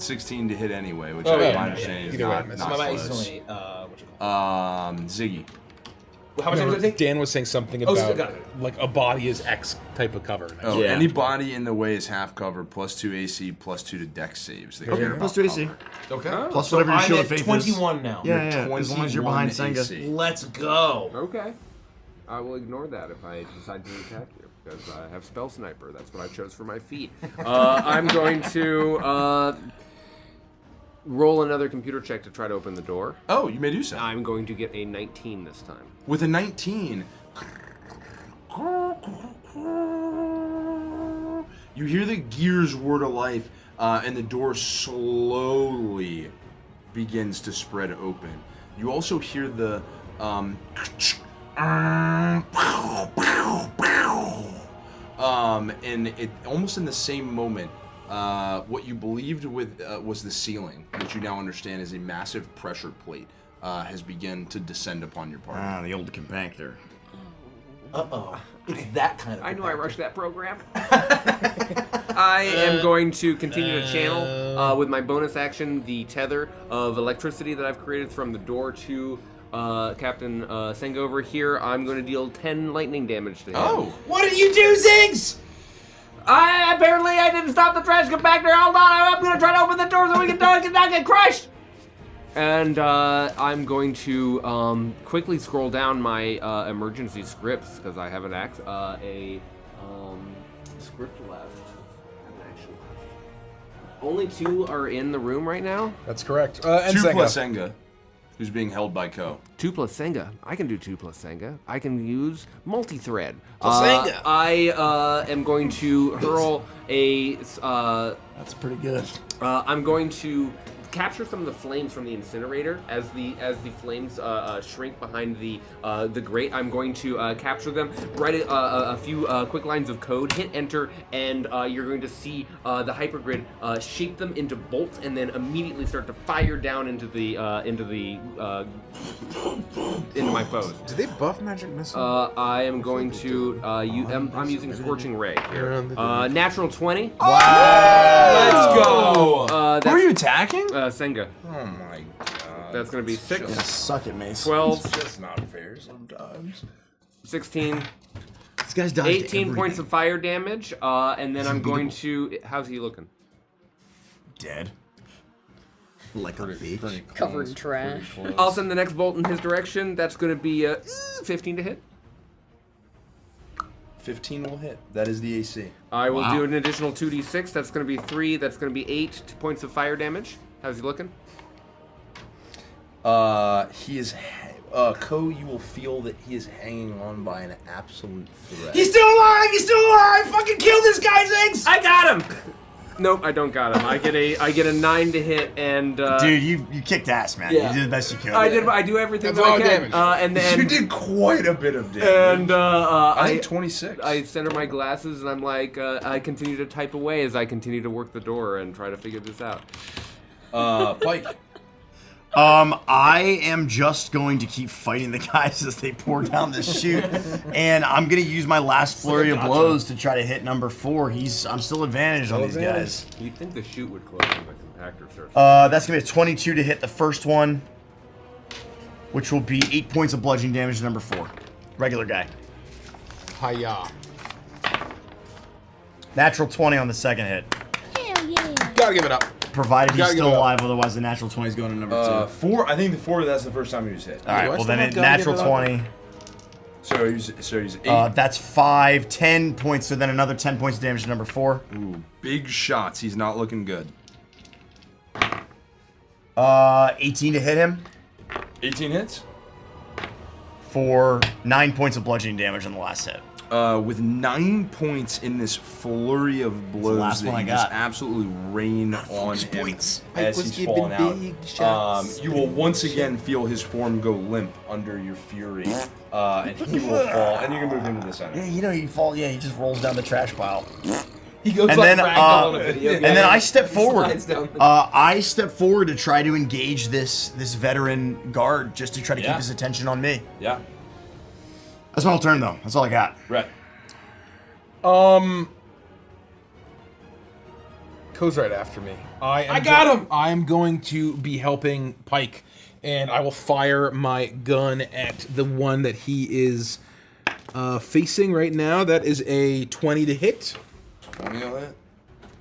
hit anyway, which
Oh,
I
yeah,
understand is
Either way,
not,
miss.
not
My
close.
instantly. What you call
Ziggy.
How much damage did I take?
Dan was saying something
Oh,
about
got it.
like a body is X type of cover.
Oh,
Yeah.
any body in the way is half cover, +2 AC, +2 to Dex saves. They care about
Plus 2 AC.
cover.
Okay.
Plus
So
whatever your
I'm
shield
at
of faith is.
21 now.
Yeah, yeah. As long as you're
21
behind Senga.
AC.
Let's go.
Okay. I will ignore that if I decide to attack you, because I have Spell Sniper. That's what I chose for my feat. I'm going to roll another computer check to try to open the door.
Oh, you may do so.
I'm going to get a 19 this time.
With a 19, you hear the gears whir to life, and the door slowly begins to spread open. You also hear the and it almost in the same moment, what you believed was the ceiling, which you now understand is a massive pressure plate, has begun to descend upon your party.
Ah, the old compactor.
Uh-oh. It's that kind of
I knew I rushed that program. I am going to continue to channel with my bonus action the tether of electricity that I've created from the door to Captain Senga over here. I'm going to deal 10 lightning damage to him.
Oh!
What did you do, Ziggs?
I didn't stop the trash compactor. Hold on, I'm going to try to open the door so we can not get crushed. And I'm going to quickly scroll down my emergency scripts because I have a script left. Only 2 are in the room right now.
That's correct. And
2
Senga.
plus Senga, who's being held by Ko.
2 plus Senga. I can do 2 plus Senga. I can use multi-thread.
Senga.
I am going to hurl a.
That's pretty good.
I'm going to capture some of the flames from the incinerator as the flames shrink behind the grate. I'm going to capture them, write a few quick lines of code, hit enter, and you're going to see the hypergrid shape them into bolts, and then immediately start to fire down into my foes.
Do they buff magic missile?
I am going to I'm using Scorching Ray here. Natural 20.
Let's go.
Who are you attacking?
Senga.
Oh my god.
That's going to be 6.
Yeah, suck it, Mace.
12.
It's just not fair sometimes.
16.
This guy's dodged
18
everything.
points of fire damage, and then I'm going to. How's he looking?
Dead. Like a bitch.
Covered in trash.
I'll send the next bolt in his direction. That's going to be 15 to hit.
15 will hit. That is the AC.
I will do an additional 2d6. That's going to be 3. That's going to be 8 points of fire damage. How's he looking?
He is. Ko, you will feel that he is hanging on by an absolute thread.
He's still alive! He's still alive! Fucking kill this guy, Ziggs!
I got him! Nope, I don't got him. I get a 9 to hit, and
Dude, you kicked ass, man.
Yeah.
You did the best you could.
I do everything
That's
that I
all
can.
damage.
And then
You did quite a bit of damage.
and
I think 26.
I center my glasses and I'm like, I continue to type away as I continue to work the door and try to figure this out.
Pike.
I am just going to keep fighting the guys as they pour down this chute, and I'm gonna use my last flurry of blows to try to hit number 4. I'm still advantaged on these guys.
You'd think the chute would close when the compactor starts.
That's gonna be a 22 to hit the first one, which will be 8 points of bludgeoning damage to number 4. Regular guy.
Hiya.
Natural 20 on the second hit.
Hell yeah.
Gotta give it up.
Provided he's
Gotta
still
give it up.
alive, otherwise the natural 20 is going to number 2.
4. I think the 4. That's the first time you just hit.
All right,
Do I
well
still
then
have
it
gotta
natural
give it up?
20.
So he's 8.
That's 5, 10 points, so then another 10 points of damage to number 4.
Ooh, big shots. He's not looking good.
18 to hit him
18 hits.
for 9 points of bludgeoning damage on the last hit.
With 9 points in this flurry of blows
last
that
one
you
I
just
got.
absolutely rain on him
points.
as he's falling out. You will once again feel his form go limp under your fury, and he will fall. And you can move him to the center.
Yeah, you know, you fall, he just rolls down the trash pile.
He goes
And
like
then,
ragdoll in a video game.
And then I step
He
forward.
slides down the-
I step forward to try to engage this veteran guard, just to try to keep his attention on me.
Yeah.
That's my whole turn, though. That's all I got.
Right.
Ko's right after me. I
got him!
I'm going to be helping Pike, and I will fire my gun at the one that he is facing right now. That is a 20 to hit.
20 on that.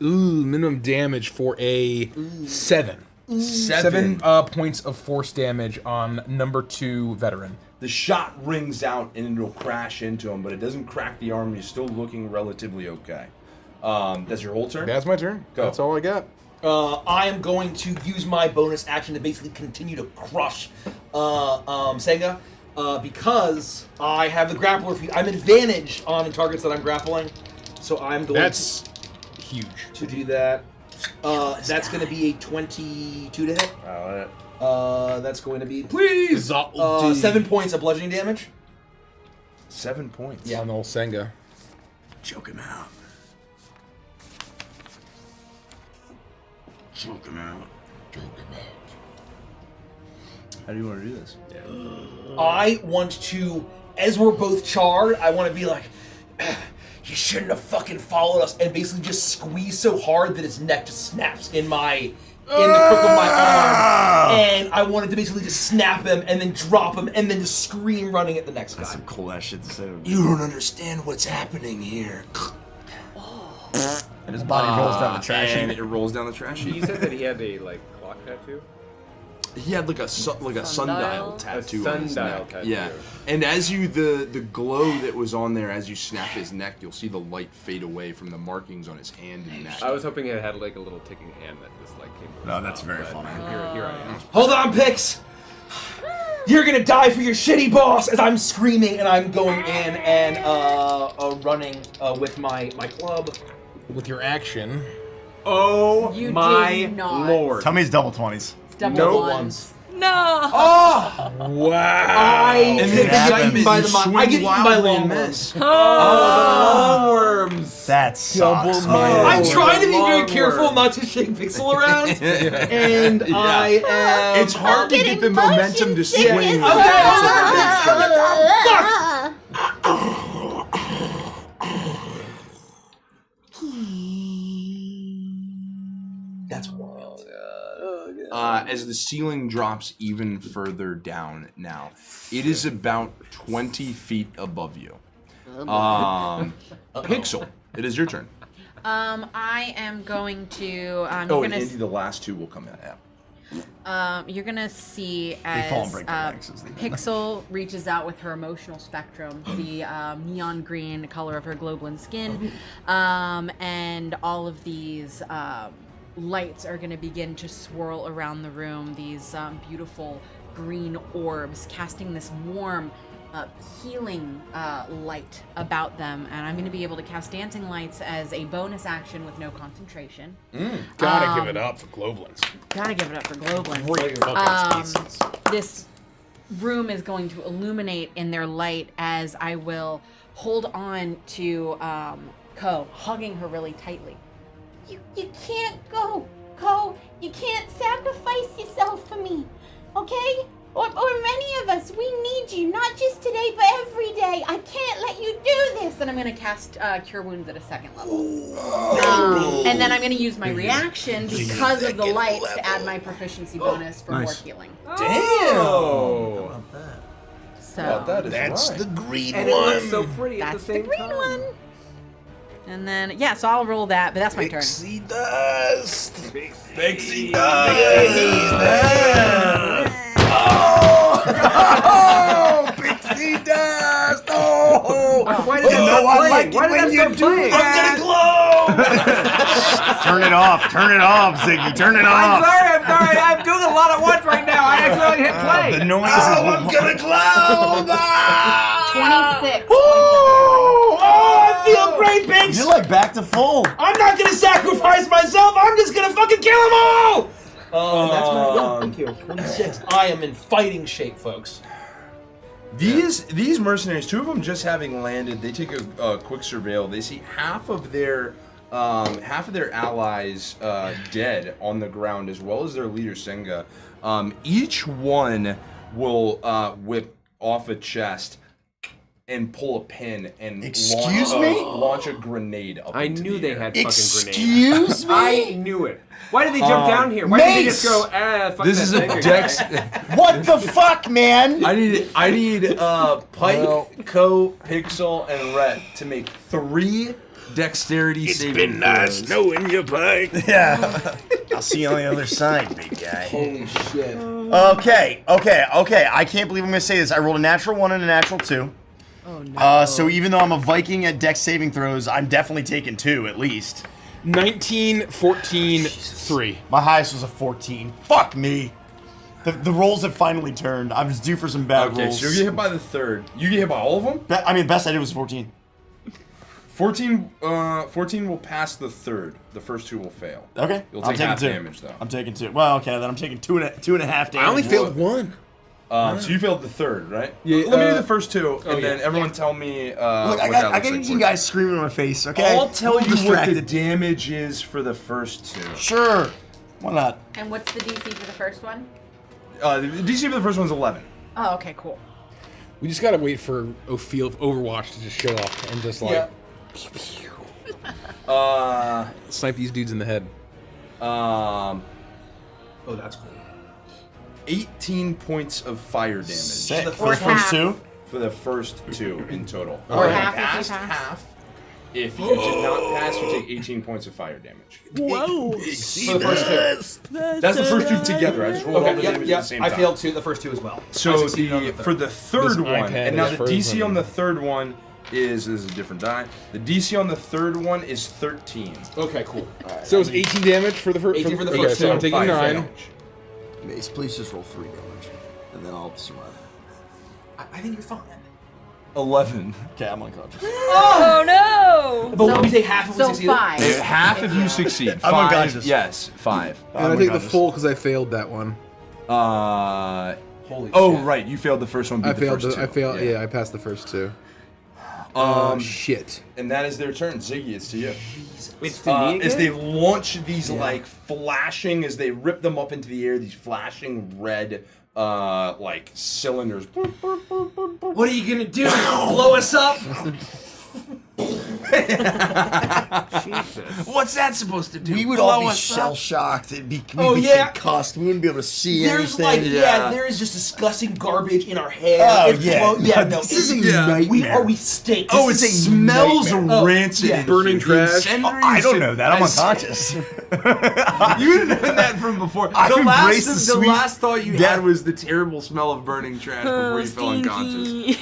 Ooh, minimum damage for a 7. 7 points of force damage on number 2 veteran.
The shot rings out and it'll crash into him, but it doesn't crack the arm. He's still looking relatively okay. That's your whole turn?
That's my turn.
Go.
That's all I got.
I am going to use my bonus action to basically continue to crush Senga because I have the grappler feat. I'm advantaged on the targets that I'm grappling, so I'm going
That's huge.
to do that. That's going to be a 22 to hit. That's going to be, please, 7 points of bludgeoning damage.
7 points.
Yeah, on the old Senga.
Choke him out. Choke him out. Choke him out.
How do you want to do this?
I want to, as we're both charred, I want to be like, you shouldn't have fucking followed us, and basically just squeeze so hard that his neck just snaps in the crook of my arm, and I wanted to basically just snap him and then drop him and then just scream running at the next guy.
That's some cool ass shit to say.
You don't understand what's happening here.
And his body rolls down the trash.
And it rolls down the trash heap.
You said that he had a clock tattoo.
He had like a sundial tattoo on his
sundial
neck.
tattoo.
Yeah, and as you the glow that was on there, as you snap his neck, you'll see the light fade away from the markings on his hand and neck.
I was hoping it had like a little ticking hand that just like came.
No, that's very funny.
Here I am.
Hold on, Pix! You're gonna die for your shitty boss! As I'm screaming and I'm going in and running with my club.
With your action.
Oh
You
my
did not.
lord!
Tell me it's double 20s.
Double
No
ones. No.
Oh!
Wow.
I
And
get
then
eaten by I get eaten by longworms.
Longworms.
That sucks.
I'm trying to be very
Longworm.
careful not to shake Pixel around, and I am.
It's hard to get the momentum to swing.
Okay, That's wild.
As the ceiling drops even further down now, it is about 20 feet above you. Pixel, it is your turn.
I am going to. You're
And
gonna.
Indy, the last two will come in.
You're gonna see
fall
as
and break their legs as they go.
Pixel reaches out with her emotional spectrum, the neon green color of her globulin skin, and all of these lights are gonna begin to swirl around the room. These beautiful green orbs casting this warm, healing light about them, and I'm going to be able to cast dancing lights as a bonus action with no concentration.
Gotta give it up for Globlins.
Gotta give it up for Globlins.
Great fucking species.
This room is going to illuminate in their light as I will hold on to Ko, hugging her really tightly.
You can't go, Ko. You can't sacrifice yourself for me, okay? Or many of us, we need you, not just today, but every day. I can't let you do this.
And I'm going to cast Cure Wounds at a second level. And then I'm going to use my reaction because of the lights to add my proficiency bonus for more healing.
Oh.
So
That is
That's
right.
the green
And it
one.
looks so pretty at the
that's
same
the green
time.
one. And then, yeah, so I'll roll that, but that's my turn.
Pixie dust.
Pixie
Oh, pixie dust. Oh,
Why did that start playing? Why did that start playing?
I'm gonna glow. Turn it off. Turn it off, Ziggy. Turn it off.
I'm sorry. I'm doing a lot at once right now. I accidentally hit play.
The noise is. I'm gonna glow.
26.
Oh, I feel great, Binks.
You're like back to full.
I'm not gonna sacrifice myself. I'm just gonna fucking kill them all.
That's my thank you. 26.
I am in fighting shape, folks.
These mercenaries, 2 of them just having landed, they take a quick surveil. They see half of their allies dead on the ground, as well as their leader Senga. Each one will whip off a chest and pull a pin and launch a grenade up.
I
into
knew
the
they
air.
had fucking grenades.
Excuse me?
I knew it. Why did they jump down here? Why did they just go? Fuck
This
that
is a
thing.
dex.
What the fuck, man?
I need Pike, Co, Pixel, and Rhett to make 3 dexterity saving throws.
knowing you, Pike.
Yeah. I'll see you on the other side, big guy.
Holy shit.
Okay. I can't believe I'm gonna say this. I rolled a natural 1 and a natural 2.
Oh, no.
So even though I'm a Viking at dex saving throws, I'm definitely taking 2 at least.
19, 14, 3.
My highest was a 14. Fuck me. The rolls have finally turned. I'm just due for some bad
Okay,
rolls.
so you get hit by the 3rd. You get hit by all of them?
Best I did was 14.
14 will pass the 3rd. The first 2 will fail.
Okay.
You'll
I'm
take
taking
half
2.
damage, though.
I'm taking 2. Well, okay, then I'm taking 2.5 damage.
I only failed 1.
So you failed the 3rd, right?
Yeah,
Let me do the first 2, and
yeah.
then everyone tell me
Look,
what
I
that
got
looks
18
like.
guys screaming in my face, okay?
I'll tell
I'm
you what the
distracted.
damage is for the first 2.
Sure. Why not?
And what's the DC for the first one?
The DC for the first one's 11.
Oh, okay, cool.
We just gotta wait for Overwatch to just show up and just like snipe these dudes in the head.
Oh, that's cool.
18 points of fire damage.
Sick.
The
For the
first
first 2?
For the first 2 in total.
Or
If you
half if you
passed
pass.
half. If you did not pass, you take 18 points of fire damage.
Whoa.
For the first 2. That's the first 2 together. I just rolled all the damage at the same
I
time.
failed the first 2 as well.
So
I succeeded on the
for the third
This
one,
iPad
and now
is
the DC
frozen.
on the third one is a different die. The DC on the third one is 13.
Okay, cool.
So it was 18 damage for the first.
18 for the
okay,
first
so I'm
2.
taking 9.
damage.
Mace, please just roll 3 damage. And then I'll survive.
I think you're fine.
11.
Okay, I'm unconscious.
Oh no!
But we take half if we
So
succeed.
5.
Half if you succeed.
I'm
5,
unconscious.
yes, 5.
And I take the full because I failed that one.
Holy
Oh,
shit.
right, you failed the first one.
I
beat the
failed.
first 2.
I failed. Yeah, I passed the first 2. Shit.
And that is their turn. Ziggy, it's to you.
It's to me
As
again?
they launch these like flashing, as they rip them up into the air, these flashing red like cylinders.
What are you gonna do? Blow us up?
Jesus.
What's that supposed to do?
We would all be shell shocked. We'd be concussed. We wouldn't be able to see
There's
anything.
like,
Yeah.
there is just disgusting garbage in our head.
Oh,
It's
yeah.
blow- yeah, no.
This is a
it's-
nightmare.
We stink.
Oh,
This
it
is a
smells
nightmare.
rancid.
yeah.
in
Burning
here. The
trash.
incendiary
I don't know that. I'm
has-
unconscious.
You didn't know that from before.
I've embraced the
the
sweet
last thought you
death.
had was the terrible smell of burning trash before you fell unconscious.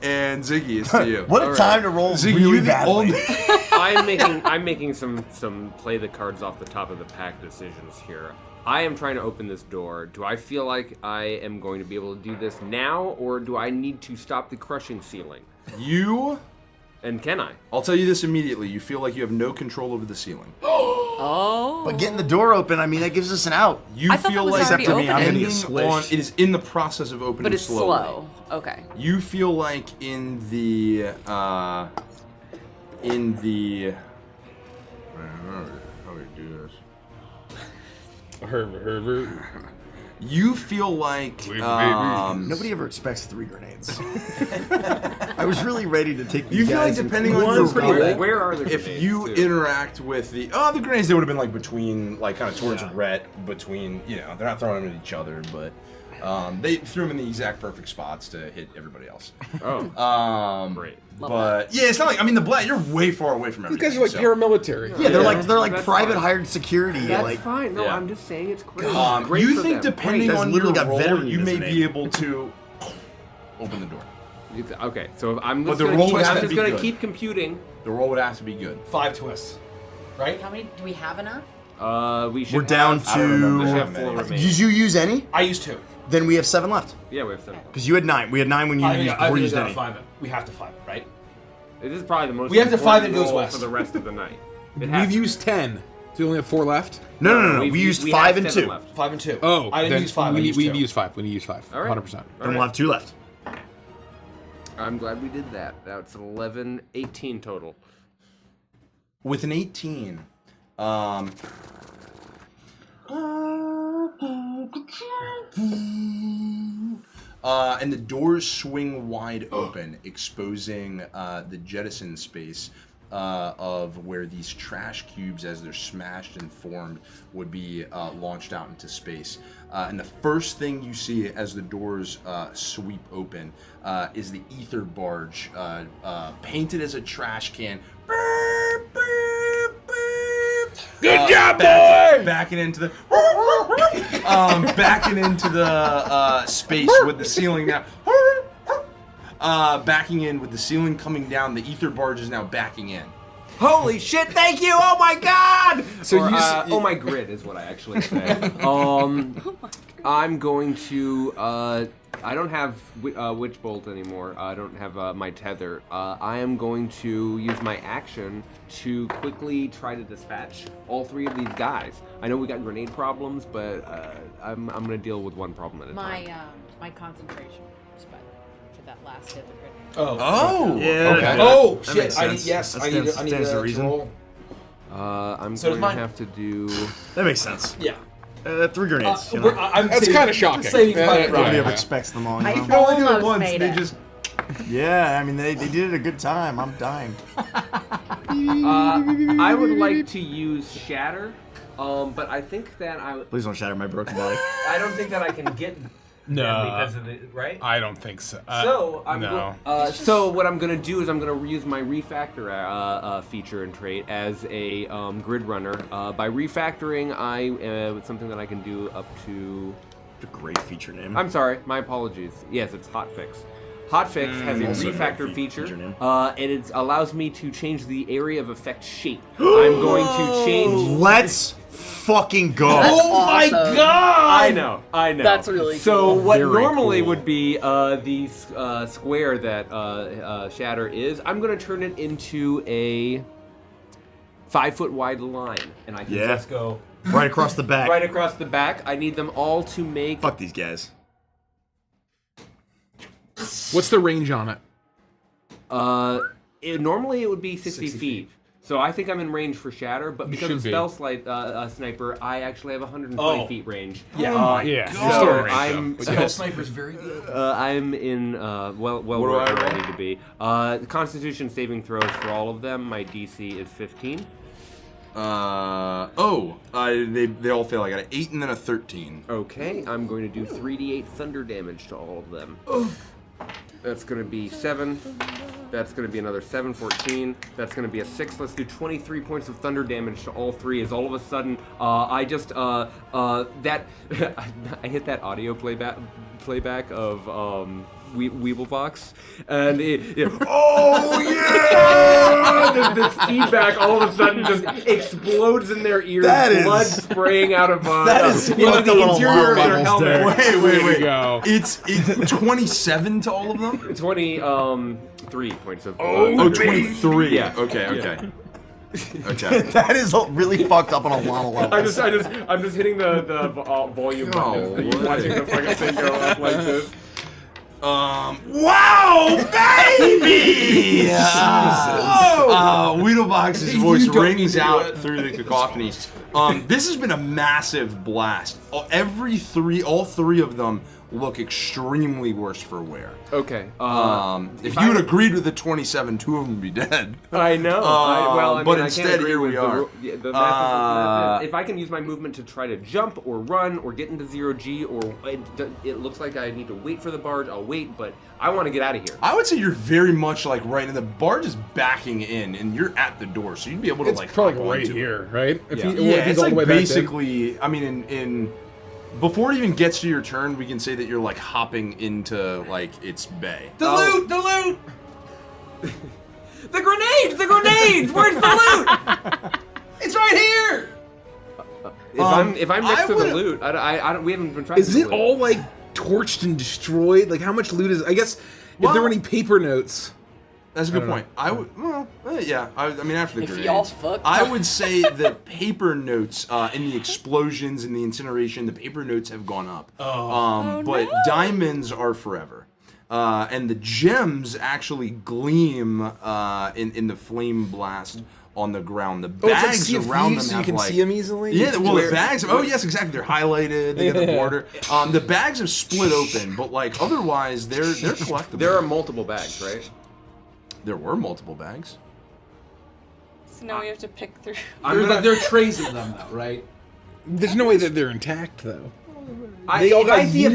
And Ziggy, it's to you.
What a time to roll
Ziggy,
really
you're the
badly.
only-
I'm making some play the cards off the top of the pack decisions here. I am trying to open this door. Do I feel like I am going to be able to do this now, or do I need to stop the crushing ceiling? And can I?
I'll tell you this immediately. You feel like you have no control over the ceiling.
Oh.
But getting the door open, I mean, that gives us an out.
You
I thought
feel
that was
like
already
Except for me, I'm gonna
opening.
get
ending
squished.
on, it is in the process of opening
But it's
slowly.
slow. Okay.
You feel like in the how do we do this?
Herbert.
You feel like
Nobody ever expects 3 grenades. I was really ready to take these
you feel like
guys and
depending
clean
on
the
your
room.
roll,
Where are the
if
grenades,
you
too?
interact with the the grenades, they would have been like between like kind of towards Rhett, between they're not throwing them at each other, but They threw him in the exact perfect spots to hit everybody else.
Oh. Great.
But yeah, it's not like the blast. You're way far away from
These
everything.
guys are like paramilitary.
Yeah, they're like
That's
private
fine.
hired security.
That's
like
fine. No,
Yeah.
I'm just saying it's great.
You
for
think
them.
depending
Great.
That's
on
literally
your
got
role,
veteran
you
in
may
his
be
name.
able to open the door.
Okay, so I'm
But
just
the
gonna
roll
keep,
would have
I'm
to
just
be
gonna
good.
keep computing.
The roll would have to be good.
5 twists, right?
How many do we have enough?
We should.
We're down
have, I don't remember. We should have
to.
4 remaining.
Did you use any?
I used 2.
Then we have 7 left.
Yeah, we have 7.
Because you had 9. We had 9 when you used before you used any.
5. We have to 5 it, right?
This is probably the most.
We have to 5
important
that goes
roll
west
for the rest of the night.
We've used 10. So we only have 4 left?
No.
We've-
We used
we
5
have
and
7
2.
left.
5 and 2.
Oh,
I didn't
then
use 5.
We
I
need
used
to
2.
use 5. We need to use 5.
All right.
100%.
Then we'll have 2 left.
I'm glad we did that. That's 11, 18 total.
With an 18, and the doors swing wide open, exposing the jettison space of where these trash cubes, as they're smashed and formed, would be launched out into space. And the first thing you see as the doors sweep open is the ether barge, painted as a trash can.
Good job,
boy! Backing into the space with the ceiling now. Backing in with the ceiling coming down. The ether barge is now backing in.
Holy shit! Thank you. Oh my god.
So
Or,
you
oh my grid is what I actually say. I'm going to. I don't have Witch Bolt anymore. I don't have my tether. I am going to use my action to quickly try to dispatch all 3 of these guys. I know we got grenade problems, but I'm going to deal with one problem at a time.
My concentration spent for that last hit.
Oh.
Yeah.
Okay. Oh
That
shit!
makes
I need
sense. That
I need
stands to
to
reason.
roll.
I'm
So does
going to
mine.
have to do.
That makes sense.
Yeah.
3 grenades.
I'm
That's
saving-
kind of shocking.
Saving
Yeah,
5
yeah,
Nobody
yeah.
ever expects them all.
I
You know?
almost
do it once,
made
they
it.
just
Yeah, I mean they did it a good time. I'm dying.
I would like to use Shatter, but I think that
Please don't shatter my broken body.
I don't think that I can get
No.
them because of it, right?
I don't think so.
So I'm
no.
so what I'm gonna do is I'm gonna use my refactor feature and trait as a grid runner. By refactoring, it's something that I can do up to.
It's a great feature name.
I'm sorry, my apologies. Yes, it's Hotfix. Hotfix has a
Also a
refactor
great
feature,
feature name.
and it allows me to change the area of effect shape. I'm going to change.
Let's fucking go.
Oh my god!
I know.
That's really
So
cool.
what
Very
normally
cool.
would be the square that Shatter is, I'm going to turn it into a 5-foot wide line, and I can
Yeah.
just go
Right across the back.
right across the back. I need them all to make.
Fuck these guys.
What's the range on it?
Normally it would be 60 feet. So I think I'm in range for Shatter, but because
should
of
be.
Spell Sniper, I actually have 120
Oh.
feet range.
Yeah.
Yeah.
So
you're still in range,
I'm
though.
Spell Sniper's very good.
I'm in well
do
where
I
I
roll?
need to be. Constitution saving throws for all of them. My DC is 15.
they all fail. I got an 8 and then a 13.
Okay, I'm going to do 3d8 thunder damage to all of them. That's going to be 7. That's going to be another 7, 14. That's going to be a 6. Let's do 23 points of thunder damage to all 3. As all of a sudden, I just that I hit that audio playback of Weeblebox, and oh yeah! this feedback all of a sudden just explodes in their ears.
That is-
blood spraying out of
That is
into
fucked
the
up on a
interior of
lot of
their
levels
helmet.
there.
Way to go.
It's 27 to all of them?
23 points of.
Oh,
thunder
23.
Yeah.
Okay.
Yeah.
Okay.
That is really fucked up on a lot of levels.
I'm just hitting the volume button. You're watching the fucking thing go up like this.
Wow, baby! Weedlebox's voice
You don't need
rings
to do
out
it.
through the cacophony. This has been a massive blast. All 3 of them look extremely worse for wear.
Okay.
If you had agreed with the 27, 2 of them would be dead.
I know.
But instead, here we are.
The math is, if I can use my movement to try to jump or run or get into 0G, or it looks like I need to wait for the barge, I'll wait, but I want to get out of here.
I would say you're very much like right in the barge is backing in, and you're at the door, so you'd be able to
It's probably right here, right?
It's like basically. I mean, in before it even gets to your turn, we can say that you're like hopping into like its bay.
The loot! The loot!
The grenades! The grenades! Where's the loot?
It's right here!
If I'm next to the loot, I don't. We haven't been tracking.
Is it all like torched and destroyed? Like how much loot is? I guess if there were any paper notes.
That's a good point. I would, yeah. I mean, after the
If y'all
grenades,
fuck.
I would say that paper notes in the explosions and the incineration, the paper notes have gone up. But diamonds are forever, and the gems actually gleam in the flame blast on the ground. The bags around them
so
have
you can see them easily.
Yeah, well, the bags. Oh, yes, exactly. They're highlighted. They got the border. The bags have split open, but like otherwise, they're collectible.
There are multiple bags, right?
There were multiple bags.
So now we have to pick through.
There are trays of them, though, right?
There's no way that they're intact, though.
If I see a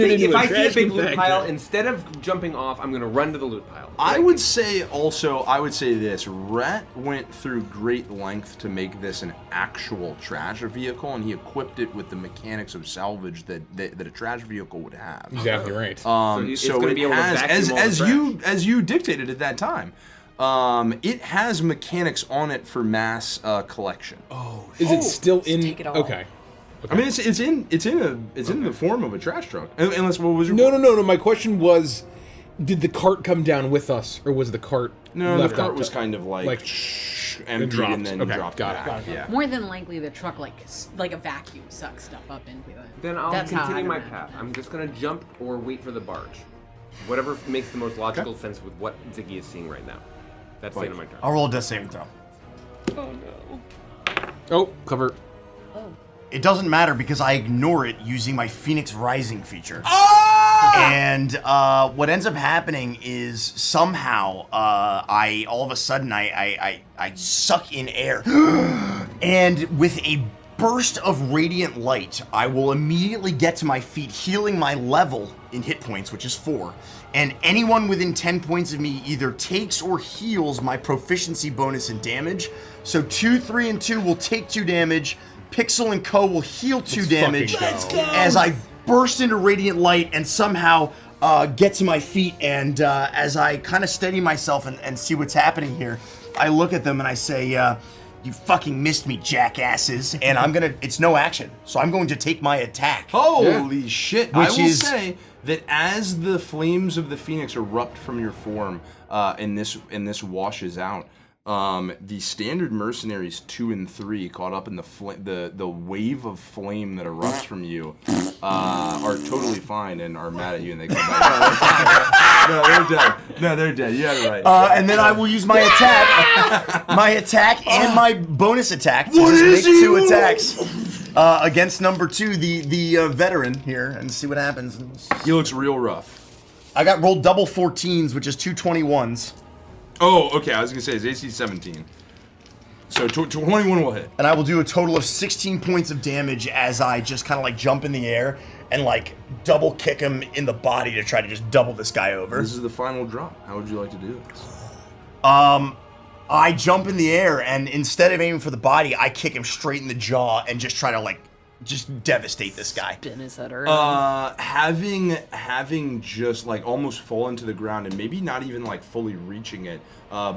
big loot pile, instead of jumping off, I'm going to run to the loot pile.
I would say this. Rhett went through great length to make this an actual trash vehicle, and he equipped it with the mechanics of salvage that a trash vehicle would have.
Exactly right.
So it's going to be able to vacuum
as you dictated at that time. It has mechanics on it for mass collection.
Is it still in?
Take it all.
Okay.
I mean, it's in the form of a trash truck. Unless what was your
No. My question was, did the cart come down with us, or was the cart?
No,
left
the cart
up
was kind of like empty and then dropped back. Yeah.
More than likely, the truck like a vacuum sucks stuff up into it.
Then I'll
That's how
continue
I
my
imagine.
path. I'm just going to jump or wait for the barge. Whatever makes the most logical sense with what Ziggy is seeing right now. That's the end of my turn.
I'll roll a death saving throw.
Oh no.
Oh, cover.
It doesn't matter because I ignore it using my Phoenix Rising feature. And what ends up happening is somehow I all of a sudden I suck in air, and with a burst of radiant light, I will immediately get to my feet, healing my level in hit points, which is 4. And anyone within 10 points of me either takes or heals my proficiency bonus in damage. So 2, 3, and 2 will take 2 damage. Pixel and Co will heal 2 damage as I burst into radiant light and somehow get to my feet. And as I kind of steady myself and see what's happening here, I look at them and I say, "You fucking missed me, jackasses!" And it's no action, so I'm going to take my attack.
Holy shit! I will say that as the flames of the Phoenix erupt from your form, and this washes out. The standard mercenaries 2 and 3, caught up in the wave of flame that erupts from you, are totally fine and are mad at you, and they come back. No, they're dead. No, they're dead. You had it right.
And then I will use my attack, and my bonus attack to just make 2 attacks against number 2, the veteran here, and see what happens.
He looks real rough.
I got rolled double 14s, which is 2 21s.
Oh, okay. I was gonna say it's AC 17. So 21 will hit.
And I will do a total of 16 points of damage as I just kind of like jump in the air and like double kick him in the body to try to just double this guy over.
This is the final drop. How would you like to do this?
I jump in the air and instead of aiming for the body, I kick him straight in the jaw and just try to like just devastate this guy.
Spin his head around.
Having just like almost fallen to the ground and maybe not even like fully reaching it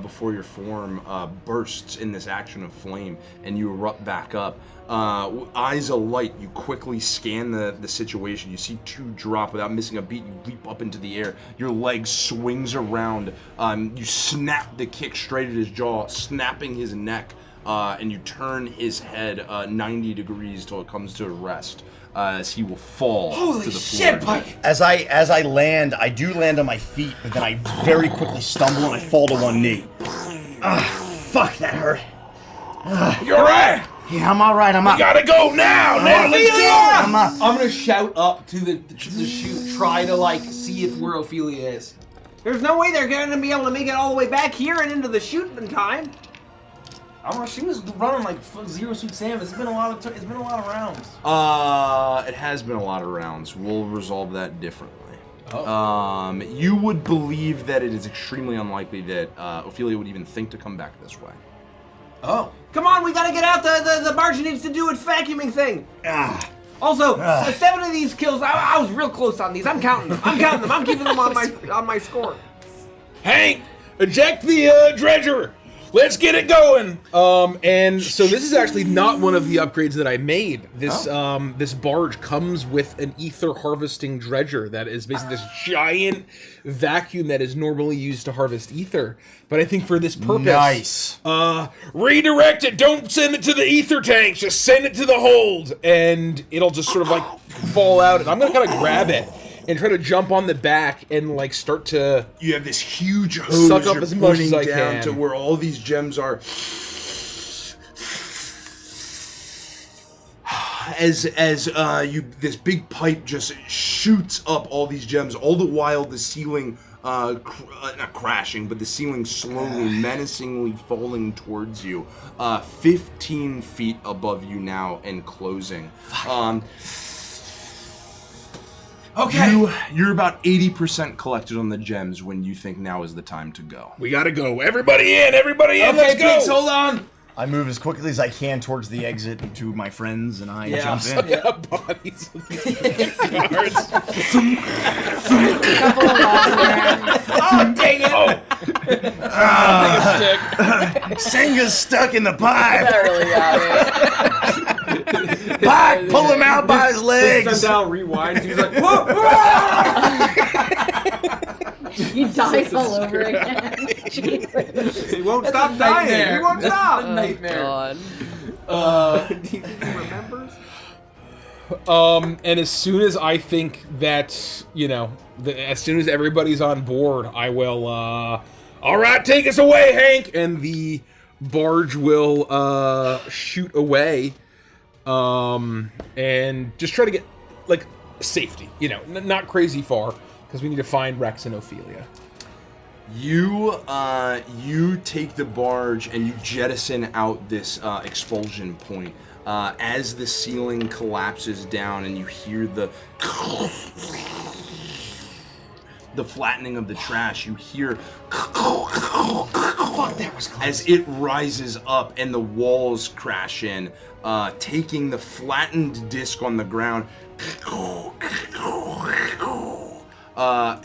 before your form bursts in this action of flame and you erupt back up. Eyes alight, you quickly scan the situation. You see 2 drop without missing a beat. You leap up into the air. Your leg swings around. You snap the kick straight at his jaw, snapping his neck. And you turn his head 90 degrees till it comes to a rest, as he will fall to the floor.
Shit, Pike!
As I land, I do land on my feet, but then I very quickly stumble and I fall to one knee. Fuck, that hurt.
You alright?
Yeah, I'm alright, I'm up.
We gotta go now! Now, let's go!
I'm up.
I'm gonna shout up to the chute.
try to like see if where Ophelia is.
There's no way they're going to be able to make it all the way back here and into the chute in time.
I don't know. She was running like Zero Suit Sam. It's been a lot of rounds.
It has been a lot of rounds. We'll resolve that differently.
Oh.
You would believe that it is extremely unlikely that Ophelia would even think to come back this way.
Oh.
Come on, we gotta get out. The barge needs to do its vacuuming thing. Also, 7 of these kills, I was real close on these. I'm counting them. I'm keeping them on my score.
Hank, eject the dredger. Let's get it going. And so this is actually not one of the upgrades that I made. This this barge comes with an ether harvesting dredger that is basically this giant vacuum that is normally used to harvest ether. But I think for this purpose, redirect it. Don't send it to the ether tanks. Just send it to the hold, and it'll just sort of like fall out. And I'm gonna kind of grab it and try to jump on the back and like start to.
You have this huge hose
suck up as much as I
down
can
to where all these gems are. As this big pipe just shoots up all these gems, all the while the ceiling not crashing, but the ceiling slowly, menacingly falling towards you, 15 feet above you now and closing.
Okay.
You're about 80% collected on the gems when you think now is the time to go.
We gotta go. Everybody in, let's go.
Pigs, hold on.
I move as quickly as I can towards the exit to my friends, and I jump in.
Bodies of these guards.
Couple of arms.
Oh, dang it!
Senga's stuck in the pipe.
That really got it.
Pike, pull him out by his legs.
Sundial rewinds. He's like, whoa!
He dies all over again. Jesus.
He won't stop dying. He won't stop.
Nightmare.
God.
He remembers.
And as soon as I think that, as soon as everybody's on board, I will, all right, take us away, Hank! And the barge will, shoot away, and just try to get, like, safety, not crazy far, because we need to find Rex and Ophelia.
You take the barge and you jettison out this expulsion point. As the ceiling collapses down and you hear the flattening of the trash, you hear
Fuck, that was close.
as it rises up and the walls crash in, taking the flattened disc on the ground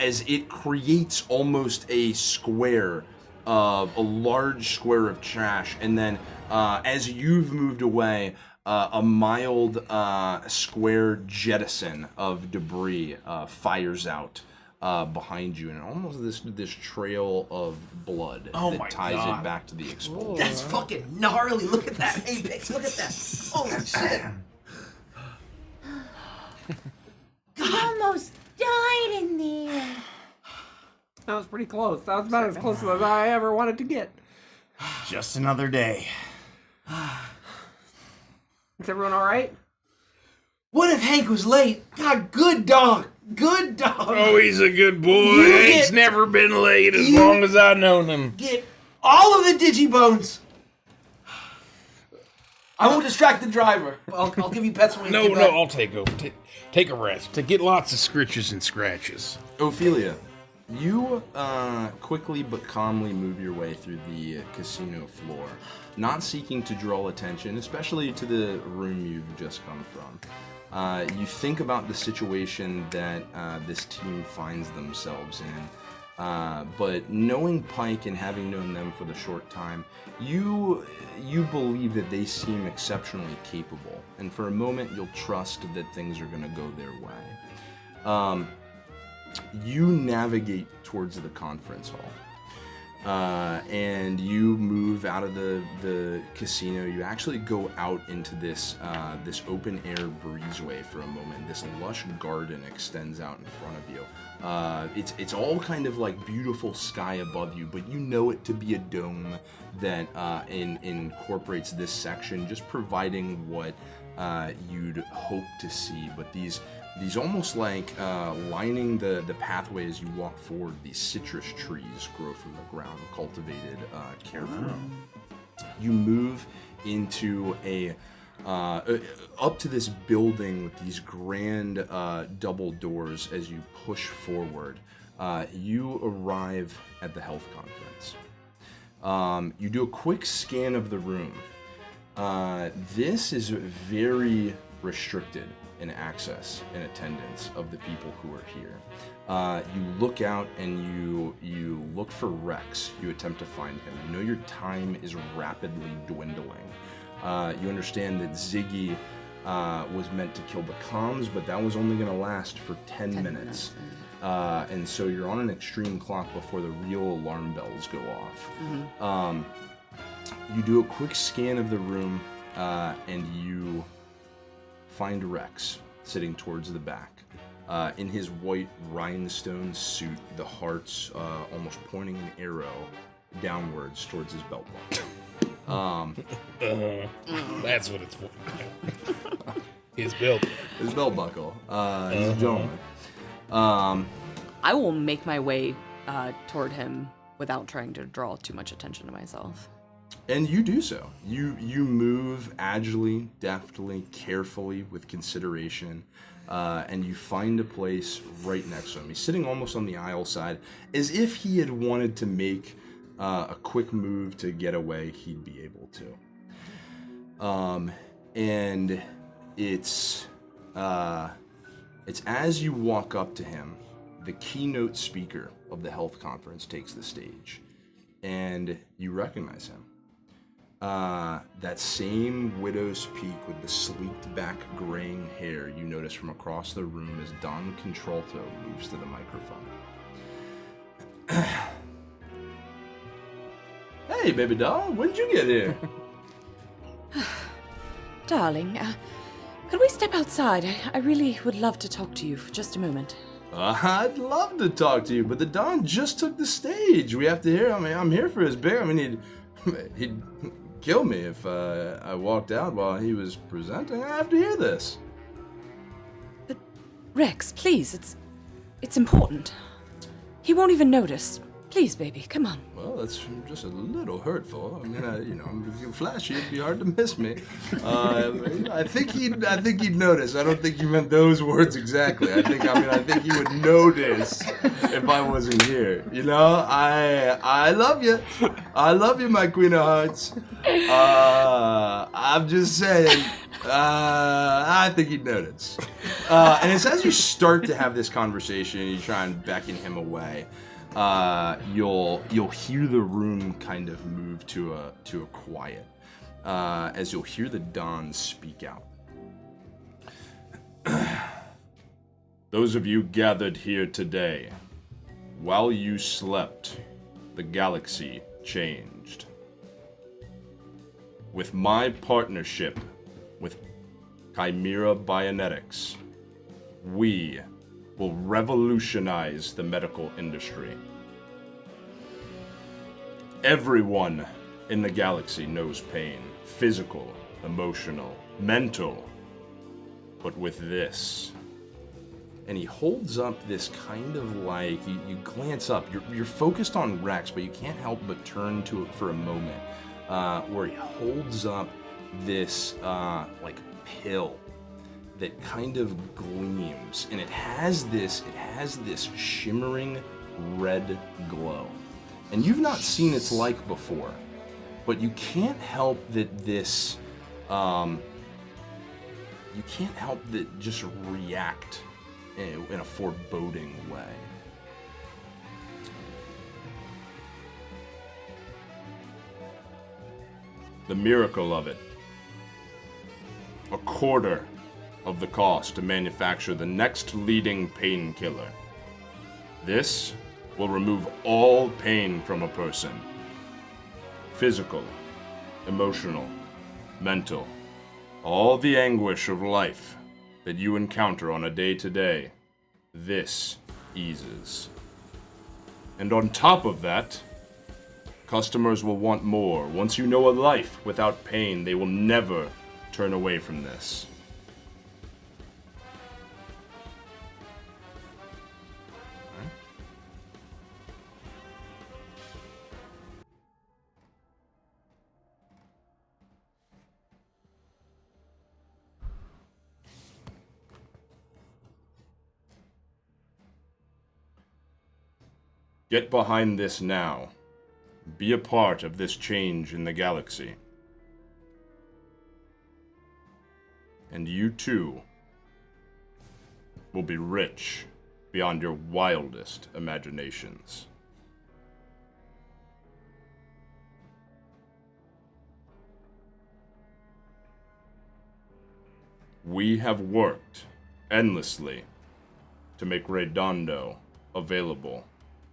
as it creates almost a square of a large square of trash, and then as you've moved away, a mild square jettison of debris fires out behind you, and almost this trail of blood that ties it back to the explosion.
That's fucking gnarly. Look at that. Hey, Pix, look at that. Holy shit.
Almost died in there.
That was pretty close. That was about as close as I ever wanted to get.
Just another day.
Is everyone all right?
What if Hank was late? God, good dog. Good dog.
Oh, he's a good boy.
You
Hank's
get-
never been late as
you-
long as I've known him.
Get all of the digibones. I won't distract the driver. I'll give you pets when we
No,
get back.
I'll take over. Take a rest. To get lots of scritches and scratches.
Ophelia, you quickly but calmly move your way through the casino floor, not seeking to draw attention, especially to the room you've just come from. You think about the situation that this team finds themselves in, but knowing Pike and having known them for the short time, you believe that they seem exceptionally capable, and for a moment you'll trust that things are going to go their way. You navigate towards the conference hall. And you move out of the casino. You actually go out into this this open air breezeway for a moment. This lush garden extends out in front of you. It's all kind of like beautiful sky above you, but you know it to be a dome that incorporates this section, just providing what you'd hope to see. But these these almost like lining the pathway as you walk forward, these citrus trees grow from the ground, cultivated carefully. You move into up to this building with these grand double doors. As you push forward, you arrive at the health conference. You do a quick scan of the room. This is very restricted in access and attendance of the people who are here. You look out and you look for Rex. You attempt to find him. You know your time is rapidly dwindling. You understand that Ziggy was meant to kill the comms, but that was only going to last for 10 minutes. And so you're on an extreme clock before the real alarm bells go off. You do a quick scan of the room, and you find Rex sitting towards the back. In his white rhinestone suit, the heart's almost pointing an arrow downwards towards his belt buckle.
That's what it's for. His belt.
His belt buckle. He's a gentleman.
I will make my way toward him without trying to draw too much attention to myself.
And you do so. You move agilely, deftly, carefully, with consideration, and you find a place right next to him. He's sitting almost on the aisle side, as if he had wanted to make a quick move to get away, he'd be able to. And it's as you walk up to him, the keynote speaker of the health conference takes the stage, and you recognize him. That same widow's peak with the sleeked back graying hair you notice from across the room as Don Contralto moves to the microphone. Hey, baby doll, when did you get here?
Darling, could we step outside? I really would love to talk to you for just a moment.
I'd love to talk to you, but the Don just took the stage. We have to hear. I mean, I'm here for his big. I mean, he'd kill me if I walked out while he was presenting. I have to hear this.
But Rex, please, it's important. He won't even notice. Please, baby, come on.
Well, that's just a little hurtful. I mean, I'm flashy. It'd be hard to miss me. I think he'd notice. I don't think you meant those words exactly. I think he would notice if I wasn't here. You know, I love you. I love you, my Queen of Hearts. I'm just saying. I think he'd notice. And it's as you start to have this conversation, and you try and beckon him away. You'll hear the room kind of move to a quiet, as you'll hear the Don speak out. Those of you gathered here today, while you slept, the galaxy changed. With my partnership with Chimera Bionetics, we will revolutionize the medical industry. Everyone in the galaxy knows pain. Physical, emotional, mental. But with this... And he holds up this kind of like... You glance up. You're focused on Rex, but you can't help but turn to it for a moment. Where he holds up this like pill that kind of gleams, and it has this shimmering red glow. And you've not seen its like before, but you can't help that this you can't help that just react in a foreboding way. The miracle of it. A quarter of the cost to manufacture the next leading painkiller. This will remove all pain from a person. Physical, emotional, mental, all the anguish of life that you encounter on a day-to-day, this eases. And on top of that, customers will want more. Once you know a life without pain, they will never turn away from this. Get behind this now. Be a part of this change in the galaxy. And you too will be rich beyond your wildest imaginations. We have worked endlessly to make Redondo available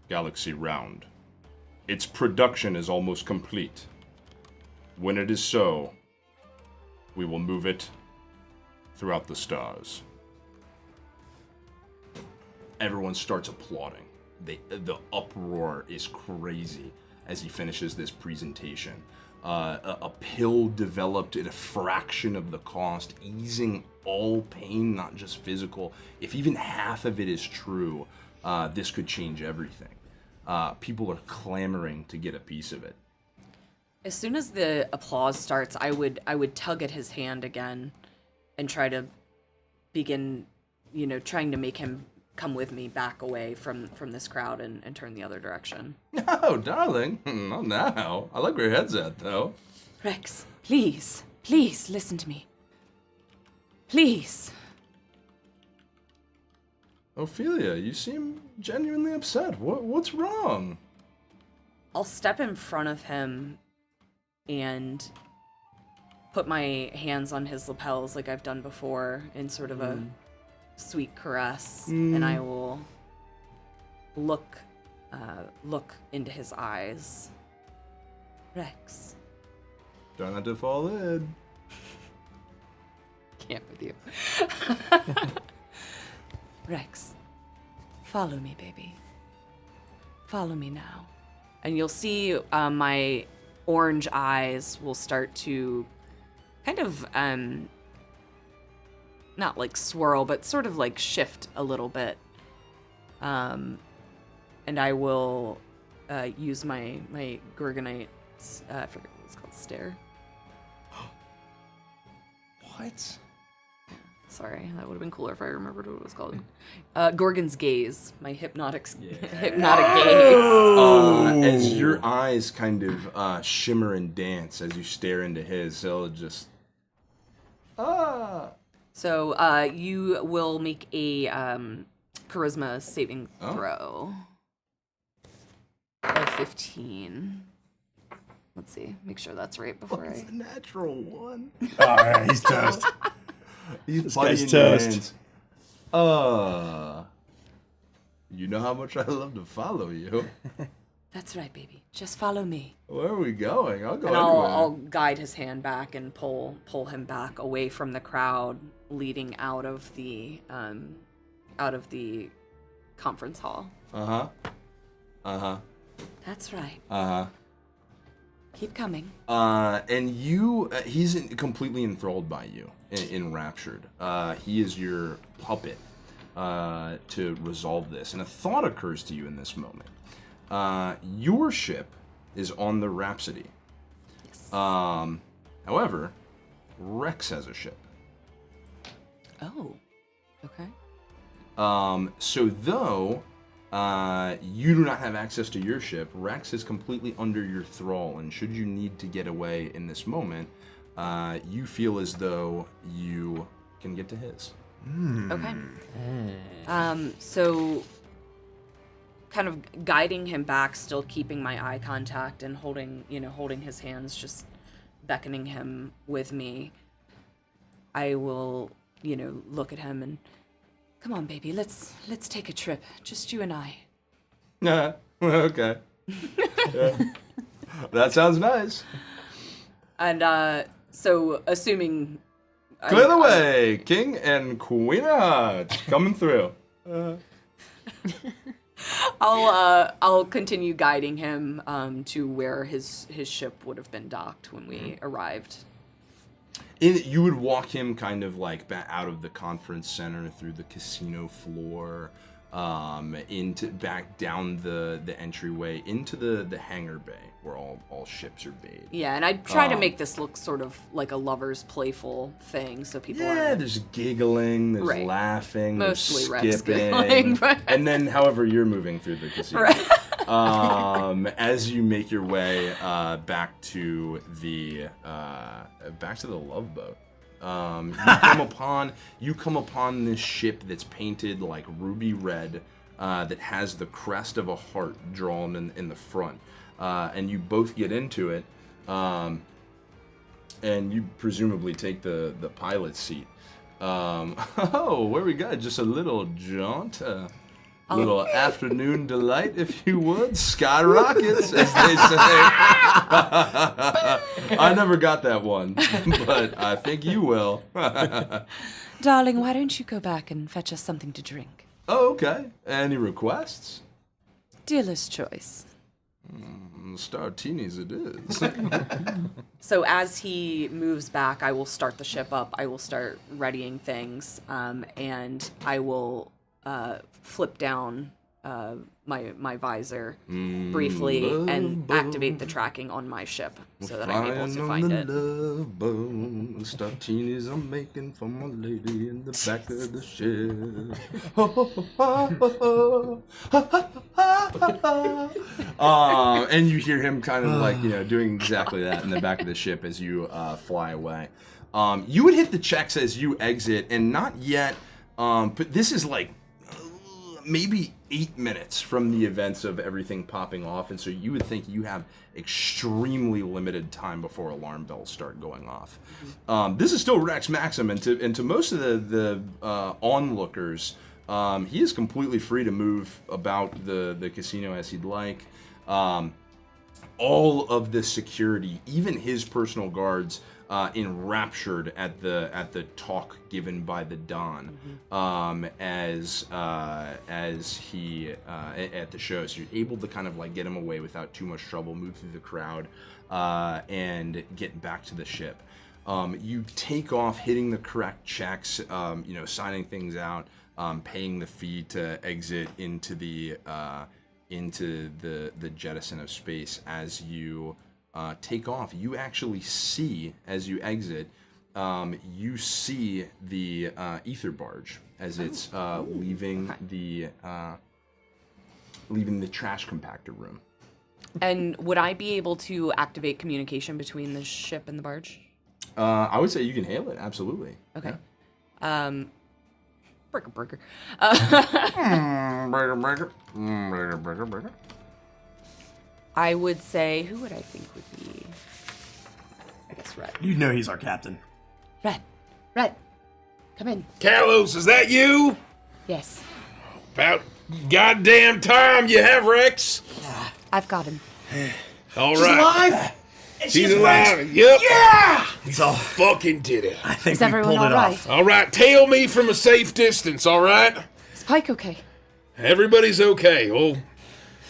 galaxy round. Its production is almost complete. When it is so, we will move it throughout the stars. Everyone starts applauding. The uproar is crazy as he finishes this presentation. A pill developed at a fraction of the cost, easing all pain, not just physical. If even half of it is true, this could change everything. People are clamoring to get a piece of it.
As soon as the applause starts, I would tug at his hand again and try to begin, trying to make him come with me back away from this crowd and turn the other direction.
No, darling. Not now. I like where your head's at, though.
Rex, please listen to me. Please.
Ophelia, you seem genuinely upset. What's wrong?
I'll step in front of him and put my hands on his lapels like I've done before in sort of a sweet caress, and I will look into his eyes. Rex.
Try not to fall in.
Can't with you. Rex, follow me, baby. Follow me now. And you'll see my orange eyes will start to kind of, not like swirl, but sort of like shift a little bit. And I will use my Gorgonite, I forget what it's called, stare.
What?
Sorry, that would have been cooler if I remembered what it was called. Gorgon's gaze, my hypnotic gaze.
As your eyes kind of shimmer and dance as you stare into his, he'll just...
So you will make a charisma saving throw of 15. Let's see, make sure that's right before
It's a natural one.
Alright, he's toast.
This
guy's toast.
You know how much I love to follow you.
That's right, baby. Just follow me.
Where are we going? I'll go
And
anywhere.
I'll guide his hand back and pull him back away from the crowd, leading out of the conference hall. That's right. Keep coming.
And you, he's completely enthralled by you, enraptured. He is your puppet to resolve this. And a thought occurs to you in this moment. Your ship is on the Rhapsody.
Yes.
However, Rex has a ship.
Oh, okay.
So though you do not have access to your ship, Rex is completely under your thrall, and should you need to get away in this moment, you feel as though you can get to his.
Okay. So kind of guiding him back, still keeping my eye contact and holding his hands, just beckoning him with me. I will, look at him and, come on, baby, let's take a trip, just you and I.
Okay. Yeah. That sounds nice.
And so, assuming
Clear the way, King and Queen of Hearts coming through.
I'll continue guiding him to where his ship would have been docked when we arrived.
You would walk him kind of like back out of the conference center through the casino floor, back down the entryway into the hangar bay where all ships are bayed.
Yeah, and I try to make this look sort of like a lover's playful thing, so people are...
there's giggling, there's laughing,
Mostly
there's
Rex
skipping,
giggling, but...
and then however you're moving through the casino.
Right.
As you make your way back to the love boat. You come upon this ship that's painted like ruby red, that has the crest of a heart drawn in the front, and you both get into it, and you presumably take the pilot's seat. Where we got just a little jaunt, little afternoon delight, if you would. Skyrockets, as they say. I never got that one, but I think you will.
Darling, why don't you go back and fetch us something to drink?
Oh, okay. Any requests?
Dealer's choice.
Startinis it is.
So as he moves back, I will start the ship up. I will start readying things, and I will flip down my visor briefly and activate the tracking on my ship so that I'm able to find it.
Love boat, Startinis I'm making for my lady in the back of the ship. And you hear him kind of like, doing exactly that in the back of the ship as you fly away. You would hit the checks as you exit, and not yet, but this is like maybe 8 minutes from the events of everything popping off, and so you would think you have extremely limited time before alarm bells start going off. This is still Rex Maxim, and to most of the onlookers, he is completely free to move about the casino as he'd like. All of the security, even his personal guards, enraptured at the talk given by the Don, as he at the show. So you're able to kind of like get him away without too much trouble, move through the crowd, and get back to the ship. You take off, hitting the correct checks, signing things out, paying the fee to exit into the jettison of space. As you take off, you actually see, as you exit, you see the ether barge as it's leaving the trash compactor room.
And would I be able to activate communication between the ship and the barge?
I would say you can hail it, absolutely.
Okay.
Yeah.
Burger.
Burger.
I would say, who would I think would be? I guess Red.
You know he's our captain.
Red, come in.
Kalos, is that you?
Yes.
About goddamn time you have, Rex.
I've got him.
All
She's
right.
alive! And
She's
Rex.
alive. Yep.
Yeah!
He's all fucking did it.
I think
Is
we
everyone
pulled it
all right?
off.
All right, tail me from a safe distance, all right?
Is Pike okay?
Everybody's okay. Oh,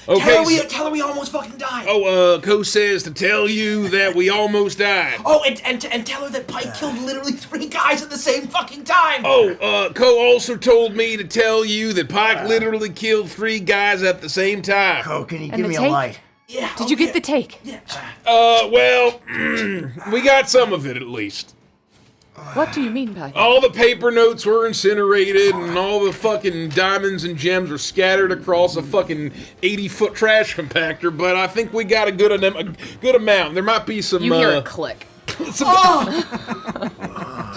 okay.
Tell her we almost fucking died.
Co says to tell you that we almost died.
Oh, and tell her that Pike killed literally 3 guys at the same fucking time.
Co also told me to tell you that Pike literally killed 3 guys at the same time.
Co, can you
And
give
the
me a
take?
light?
Yeah.
Did you get the take?
Yeah.
Well, we got some of it at least.
What do you mean by that?
All the paper notes were incinerated, and all the fucking diamonds and gems were scattered across a fucking 80-foot trash compactor. But I think we got a good amount. There might be some.
You hear a click.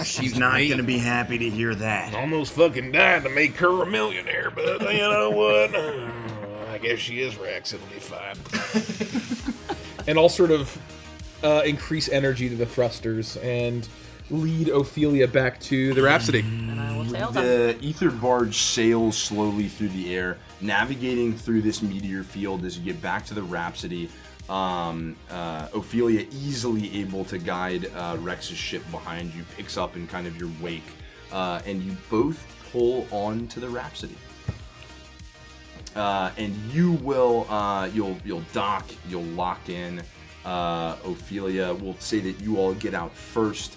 She's not going to be happy to hear that.
Almost fucking died to make her a millionaire, but you know what? I guess she is Rex. It'll be fine.
And I'll sort of increase energy to the thrusters and lead Ophelia back to the Rhapsody.
And I will sail them.
The ether barge sails slowly through the air, navigating through this meteor field as you get back to the Rhapsody. Ophelia, easily able to guide Rex's ship behind you, picks up in kind of your wake, and you both pull on to the Rhapsody. And you will, you'll dock, you'll lock in. Ophelia will say that you all get out first.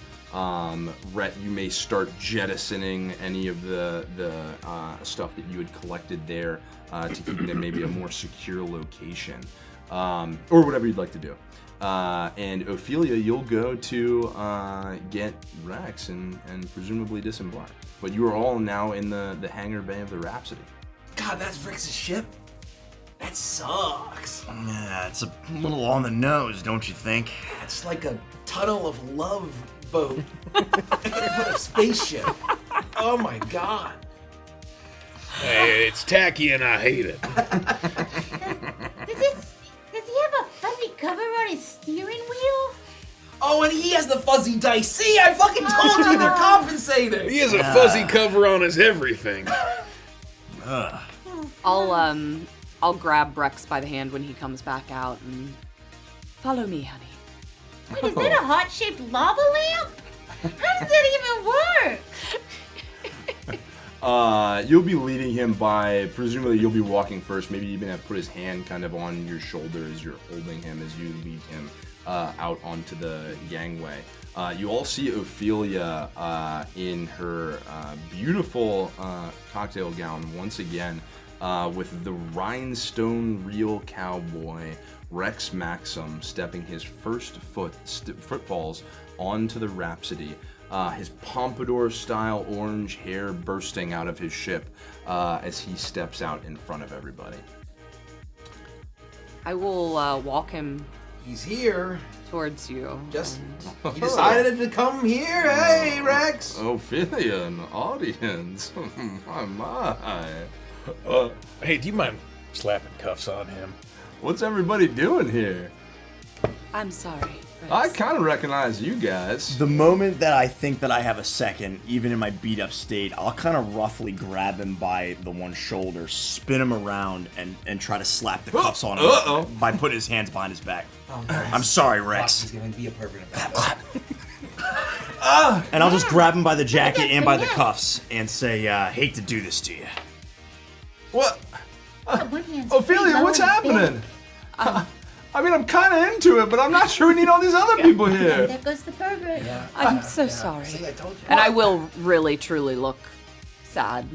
Rhett, you may start jettisoning any of the stuff that you had collected there to keep it in maybe a more secure location, or whatever you'd like to do. And Ophelia, you'll go to get Rex and presumably disembark. But you are all now in the hangar bay of the Rhapsody.
God, that's Rex's ship. sucks.
Yeah, it's a little on the nose, don't you think?
It's like a tunnel of love boat. Put a spaceship. Oh my god.
Hey, it's tacky and I hate it.
Does he have a fuzzy cover on his steering wheel?
Oh, and he has the fuzzy dice. See, I fucking told you they're compensating.
He has a fuzzy cover on his everything.
I'll grab Rex by the hand when he comes back out and follow me, honey.
Wait, is that a heart-shaped lava lamp? How does that even work?
You'll be leading him by, presumably you'll be walking first, maybe even have put his hand kind of on your shoulder as you're holding him as you lead him out onto the gangway. You all see Ophelia in her beautiful cocktail gown once again with the rhinestone real cowboy Rex Maxim stepping his first footfalls onto the Rhapsody. His pompadour-style orange hair bursting out of his ship as he steps out in front of everybody.
I will walk him.
He's here.
Towards you.
Just he decided to come here. Hey, Rex.
Ophelia, an audience. My.
Hey, do you mind slapping cuffs on him?
What's everybody doing here?
I'm sorry. Rex.
I kind of recognize you guys.
The moment that I think that I have a second, even in my beat up state, I'll kind of roughly grab him by the one shoulder, spin him around, and try to slap the cuffs on him by putting his hands behind his back. I'm sorry, Rex.
He's gonna be a pervert.
And I'll just grab him by the jacket and by the cuffs and say, hate to do this to you.
What? Ophelia, what's happening? I mean, I'm kind of into it, but I'm not sure we need all these other people here.
There goes the pervert.
Yeah.
I'm so sorry.
See, I told you.
And I will really, truly look sad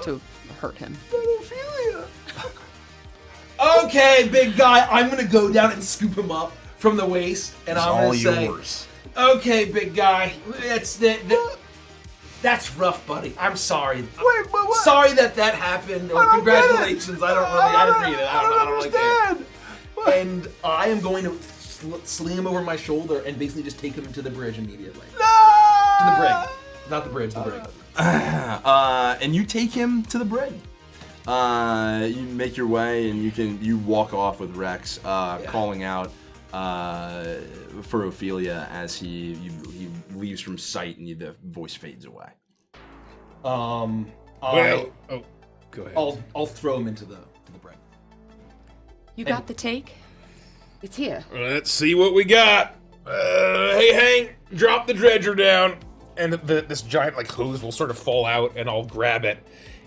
to hurt him.
Ophelia.
Okay, big guy, I'm gonna go down and scoop him up from the waist, and
It's
I'm gonna
all
say,
yours.
"Okay, big guy, that's rough, buddy. I'm sorry.
Wait, but what?
Sorry that happened. Or congratulations. I didn't read it. I don't really care. And I am going to sling him over my shoulder and basically just take him to the bridge immediately.
No!
To the brig, not the bridge. The brig.
And you take him to the brig. You make your way and you walk off with Rex, calling out for Ophelia as he leaves from sight and the voice fades away.
Go ahead.
I'll throw him into the brig.
You got the take? It's here.
Let's see what we got. Hey, Hank, drop the dredger down. And this giant hose will sort of fall out, and I'll grab it,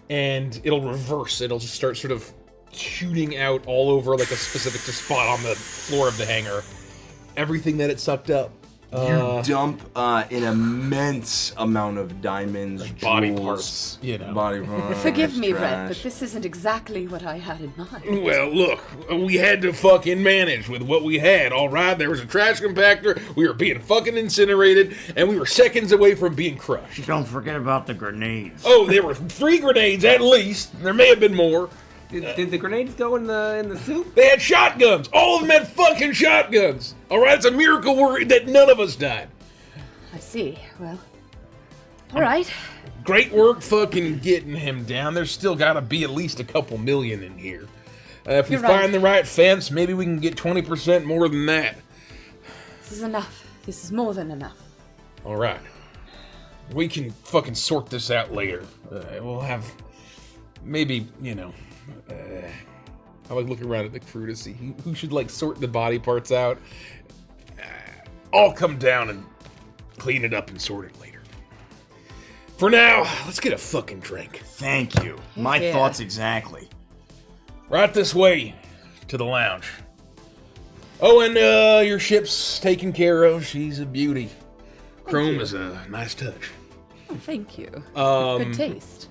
and it'll reverse. It'll just start sort of shooting out all over a specific spot on the floor of the hangar. Everything that it sucked up.
You dump an immense amount of diamonds,
body
jewels,
parts,
body parts.
Forgive me, Red,
trash.
but this isn't exactly what I had in mind.
Well, look, we had to fucking manage with what we had, all right? There was a trash compactor, we were being fucking incinerated, and we were seconds away from being crushed.
Don't forget about the grenades.
Oh, there were 3 grenades at least. There may have been more.
Did the grenades go in the soup?
They had shotguns. All of them had fucking shotguns. All right, it's a miracle that none of us died.
I see. Well, all right.
Great work fucking getting him down. There's still got to be at least a couple million in here. If we
You're right.
find the right fence, maybe we can get 20% more than that.
This is enough. This is more than enough.
All right. We can fucking sort this out later. We'll have maybe, I look around at the crew to see who should sort the body parts out. I'll come down and clean it up and sort it later. For now, let's get a fucking drink.
Thank you. My thoughts exactly.
Right this way to the lounge. Oh, and your ship's taken care of. She's a beauty. Chrome is a nice touch.
Oh, thank you. Good taste.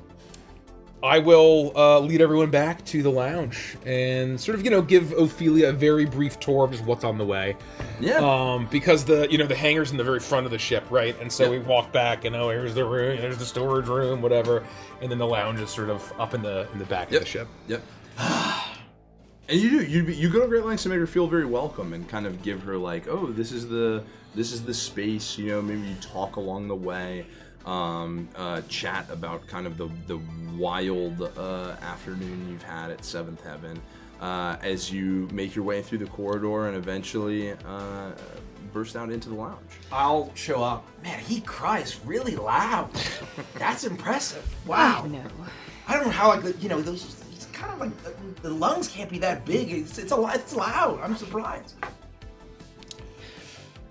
I will lead everyone back to the lounge and sort of, give Ophelia a very brief tour of just what's on the way.
Yeah.
Because the hangar's in the very front of the ship, right? And so we walk back and here's the room, there's the storage room, whatever, and then the lounge is sort of up in the back of the ship.
Yep. And you go to great lengths to make her feel very welcome and kind of give her like, oh, this is the space, you know, maybe you talk along the way, chat about kind of the wild afternoon you've had at Seventh Heaven, as you make your way through the corridor and eventually burst out into the lounge.
I'll show up. Man, he cries really loud. That's impressive. Wow.
I know.
I don't know how, like, you know, those. It's kind of like the lungs can't be that big. It's loud. I'm surprised.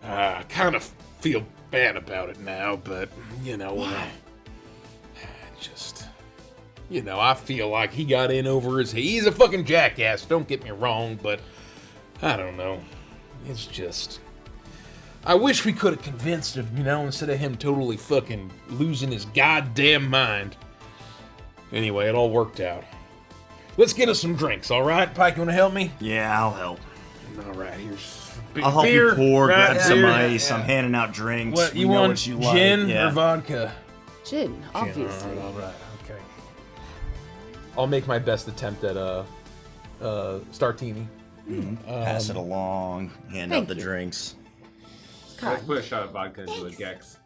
I kind of feel bad about it now, but you know, I feel like he got in over his head. He's a fucking jackass. Don't get me wrong, but I don't know. It's just. I wish we could have convinced him, you know, instead of him totally fucking losing his goddamn mind. Anyway, it all worked out. Let's get us some drinks, all right? Pike, you want to help me?
Yeah, I'll help.
All right, here's a big
I'll help
beer.
you pour,
right,
grab some
beer.
ice. I'm handing out drinks.
What,
We
you
know
want
what you like.
gin
Yeah.
or vodka?
Gin, obviously.
All right, okay. I'll make my best attempt at Startini.
Pass it along. Hand
Thank
out the
you.
drinks.
Let's put a shot of vodka into a Gex.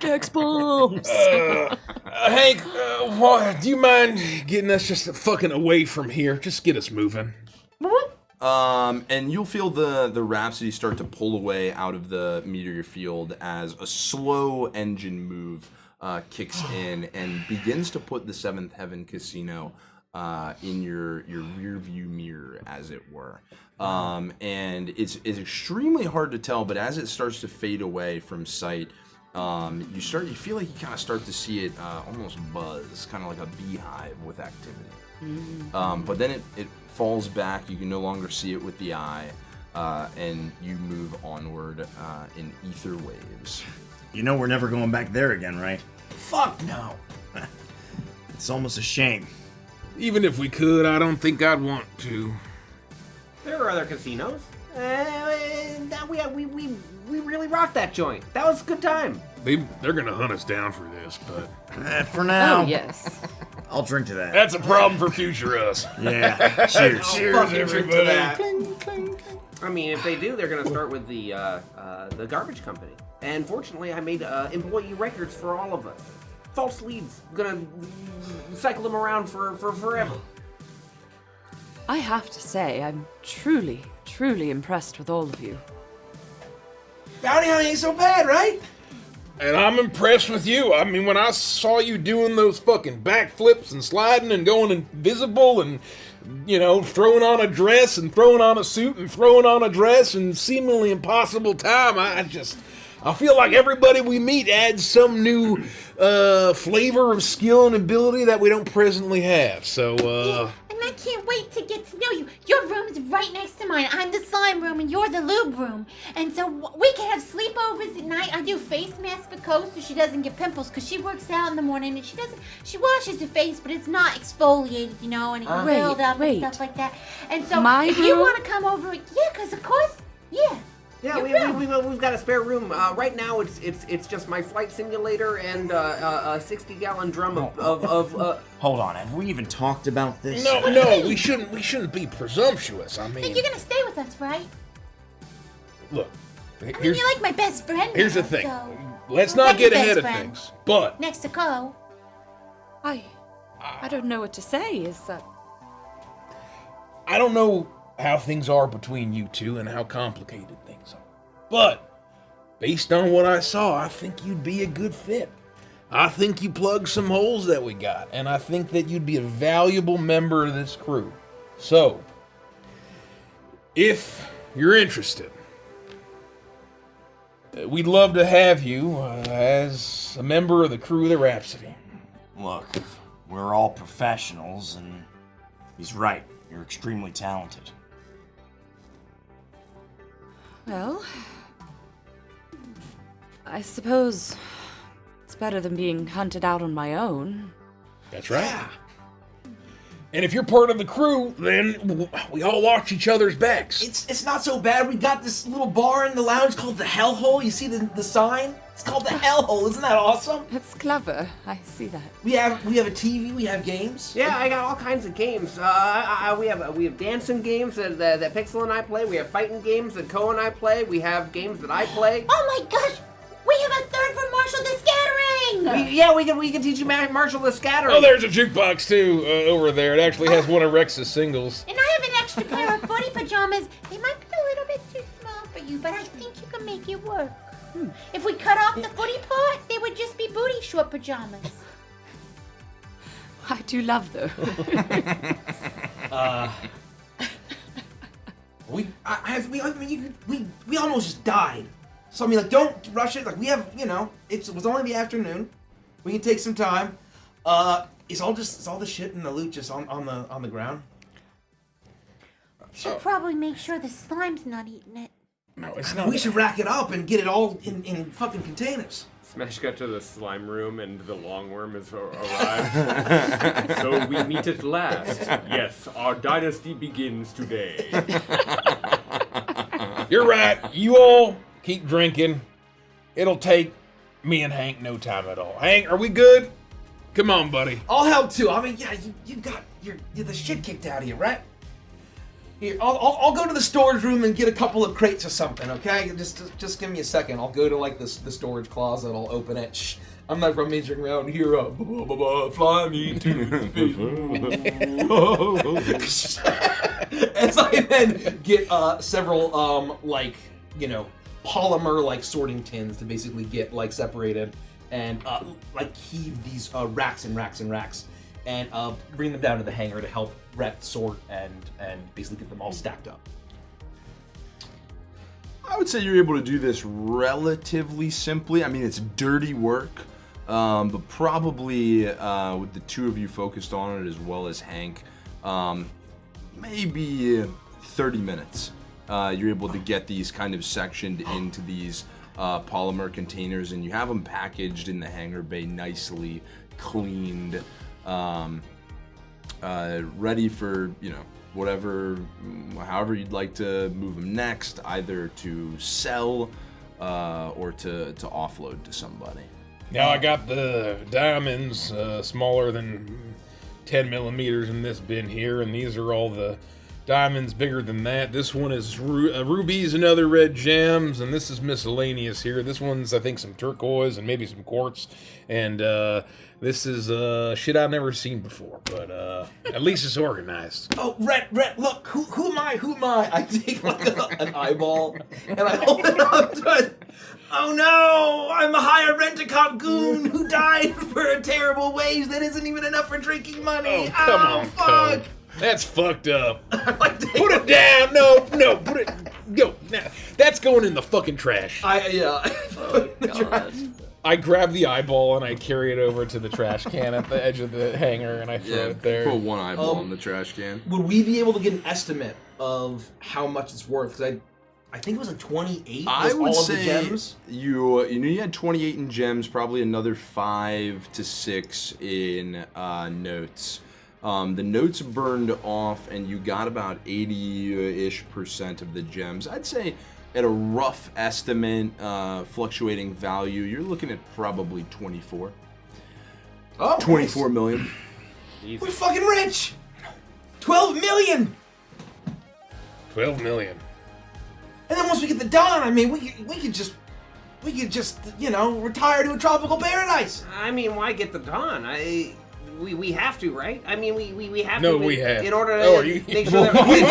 Gex bombs!
Hank, do you mind getting us just fucking away from here? Just get us moving.
And you'll feel the Rhapsody start to pull away out of the meteor field as a slow engine move kicks in and begins to put the Seventh Heaven Casino in your rear view mirror, as it were. And it's extremely hard to tell, but as it starts to fade away from sight, you feel like you kind of start to see it almost buzz, kind of like a beehive with activity. But then it falls back. You can no longer see it with the eye, and you move onward in ether waves.
You know we're never going back there again, right?
Fuck no.
It's almost a shame.
Even if we could, I don't think I'd want to.
There are other casinos. We really rocked that joint. That was a good time.
They're gonna hunt us down for this, but
For now.
Oh, yes.
I'll drink to that.
that's a problem for future us.
Yeah. Cheers.
Fucking drink to that.
I mean, if they do, they're gonna start with the garbage company. And fortunately, I made employee records for all of us. False leads. I'm gonna cycle them around for forever.
I have to say, I'm truly, truly impressed with all of you.
Bounty hunting ain't so bad, right?
And I'm impressed with you. I mean, when I saw you doing those fucking backflips and sliding and going invisible and, you know, throwing on a dress and throwing on a suit and throwing on a dress in seemingly impossible time, I feel like everybody we meet adds some new flavor of skill and ability that we don't presently have. So,
Yeah, and I can't wait to get to know you. Your room is right next to mine. I'm the slime room and you're the lube room. And so we can have sleepovers at night. I do face masks for Coast so she doesn't get pimples because she works out in the morning and she washes her face, but it's not exfoliated, you know, and it can build up and stuff like that. And so if you want to come over, yeah, because of course, yeah.
Yeah, we've got a spare room. Right now, it's just my flight simulator and a 60-gallon drum of
Hold on, have we even talked about this?
No, we shouldn't be presumptuous. I mean,
But you're gonna stay with us, right?
look,
I mean, you're like my best friend.
here's
now,
the thing.
So.
Let's not
Second
get ahead
best
of
friend.
things. But
Next to Chloe.
I don't know what to say. Is that
I don't know how things are between you two and how complicated things are. But based on what I saw, I think you'd be a good fit. I think you plug some holes that we got, and I think that you'd be a valuable member of this crew. So, if you're interested, we'd love to have you as a member of the crew of the Rhapsody.
Look, we're all professionals, and he's right. You're extremely talented.
well? I suppose it's better than being hunted out on my own.
That's right. Yeah. And if you're part of the crew, then we all watch each other's backs.
It's not so bad. We got this little bar in the lounge called the Hellhole. You see the sign? It's called the Hellhole. Isn't that awesome?
That's clever. I see that.
We have a TV. We have games.
Yeah, I got all kinds of games. We have dancing games that Pixel and I play. We have fighting games that Ko and I play. We have games that I play.
Oh my gosh! We have a third for Marshall the Scattering!
We can teach you Marshall the Scattering.
Oh, there's a jukebox too over there. It actually has one of Rex's singles.
And I have an extra pair of footy pajamas. They might be a little bit too small for you, but I think you can make it work. If we cut off the footy part, they would just be booty short pajamas.
I do love those.
We almost just died. So I mean, like, don't rush it. Like, we have, it was only the afternoon. We can take some time. Is all the shit and the loot just on the ground?
Should probably make sure the slime's not eating it.
No, it's not.
We should rack it up and get it all in fucking containers.
Smash cut to the slime room and the longworm has arrived. So we meet at last. Yes, our dynasty begins today.
You're right. You all keep drinking. It'll take me and Hank no time at all. Hank, are we good? Come on, buddy.
I'll help too. I mean, yeah, you got the shit kicked out of you, right? Here, I'll go to the storage room and get a couple of crates or something, okay? Just give me a second. I'll go to like the storage closet. I'll open it. Shh. I'm not rummaging around here. Fly me to space. As I then get several polymer like sorting tins to basically get like separated and like heave these racks and racks and racks and bring them down to the hangar to help Rhett sort and basically get them all stacked up.
I would say you're able to do this relatively simply. I mean, it's dirty work, but probably with the two of you focused on it as well as Hank, maybe 30 minutes. You're able to get these kind of sectioned into these polymer containers, and you have them packaged in the hangar bay, nicely cleaned, ready for however you'd like to move them next, either to sell or to offload to somebody.
Now I got the diamonds smaller than 10 millimeters in this bin here, and these are all the diamonds bigger than that. This one is rubies and other red gems, and this is miscellaneous here. This one's, I think, some turquoise and maybe some quartz, and this is shit I've never seen before, but at least it's organized.
Oh, Rhett, look, who am I? I take like an eyeball and I hold it up to it. Oh no, I'm a hired rent-a-cop goon who died for terrible ways that isn't even enough for drinking money.
Oh, come on,
fuck.
That's fucked up. Put it down. No, put it. Go. Nah, that's going in the fucking trash.
Oh, God.
I grab the eyeball and I carry it over to the trash can at the edge of the hangar and I throw it there.
Put one eyeball in the trash can.
Would we be able to get an estimate of how much it's worth? Because I think it was like 28.
I would
all
say
of the gems.
You had 28 in gems, probably another 5 to 6 in notes. The notes burned off, and you got about 80-ish% of the gems. I'd say at a rough estimate, fluctuating value, you're looking at probably 24.
Oh,
24 million.
Easy.
We're fucking rich. 12 million.
12 million.
And then once we get the Dawn, I mean, we could just retire to a tropical paradise.
I mean, why get the Dawn? We have to, right? I mean, we have
no,
to.
We have.
In order to make sure that
we've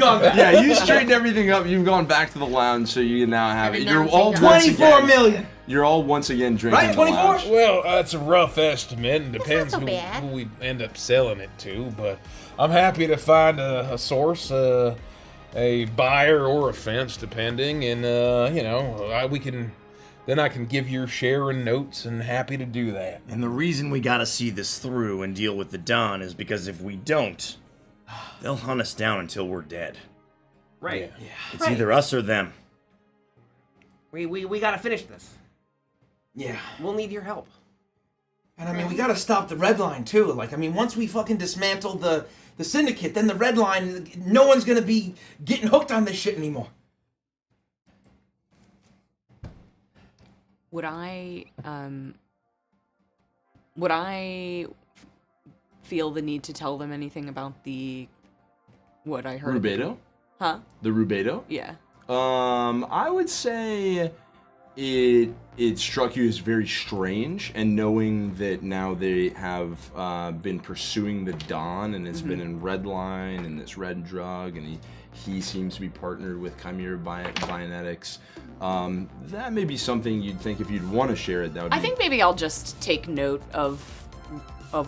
gone back.
Yeah, you straightened everything up. You've gone back to the lounge, so you now have it. You're all
24 million.
You're all once again drinking.
Right, 24.
Well, that's a rough estimate. And depends
not so bad.
who we end up selling it to. But I'm happy to find a source, a buyer or a fence, depending, and we can. Then I can give your share in notes, and happy to do that.
And the reason we gotta see this through and deal with the Don is because if we don't, they'll hunt us down until we're dead.
Right.
Yeah. It's either us or them.
We gotta finish this.
Yeah.
We'll need your help.
And I mean, we gotta stop the Red Line too. Like, I mean, once we fucking dismantle the Syndicate, then the Red Line, no one's gonna be getting hooked on this shit anymore.
would I feel the need to tell them anything about what I heard?
Rubedo?
Huh?
The Rubedo?
Yeah.
I would say it struck you as very strange, and knowing that now they have been pursuing the Dawn, and it's been in Redline and this red drug, and he seems to be partnered with Chimera Bionetics. That may be something you'd think if you'd want to share it. That would.
I think maybe I'll just take note of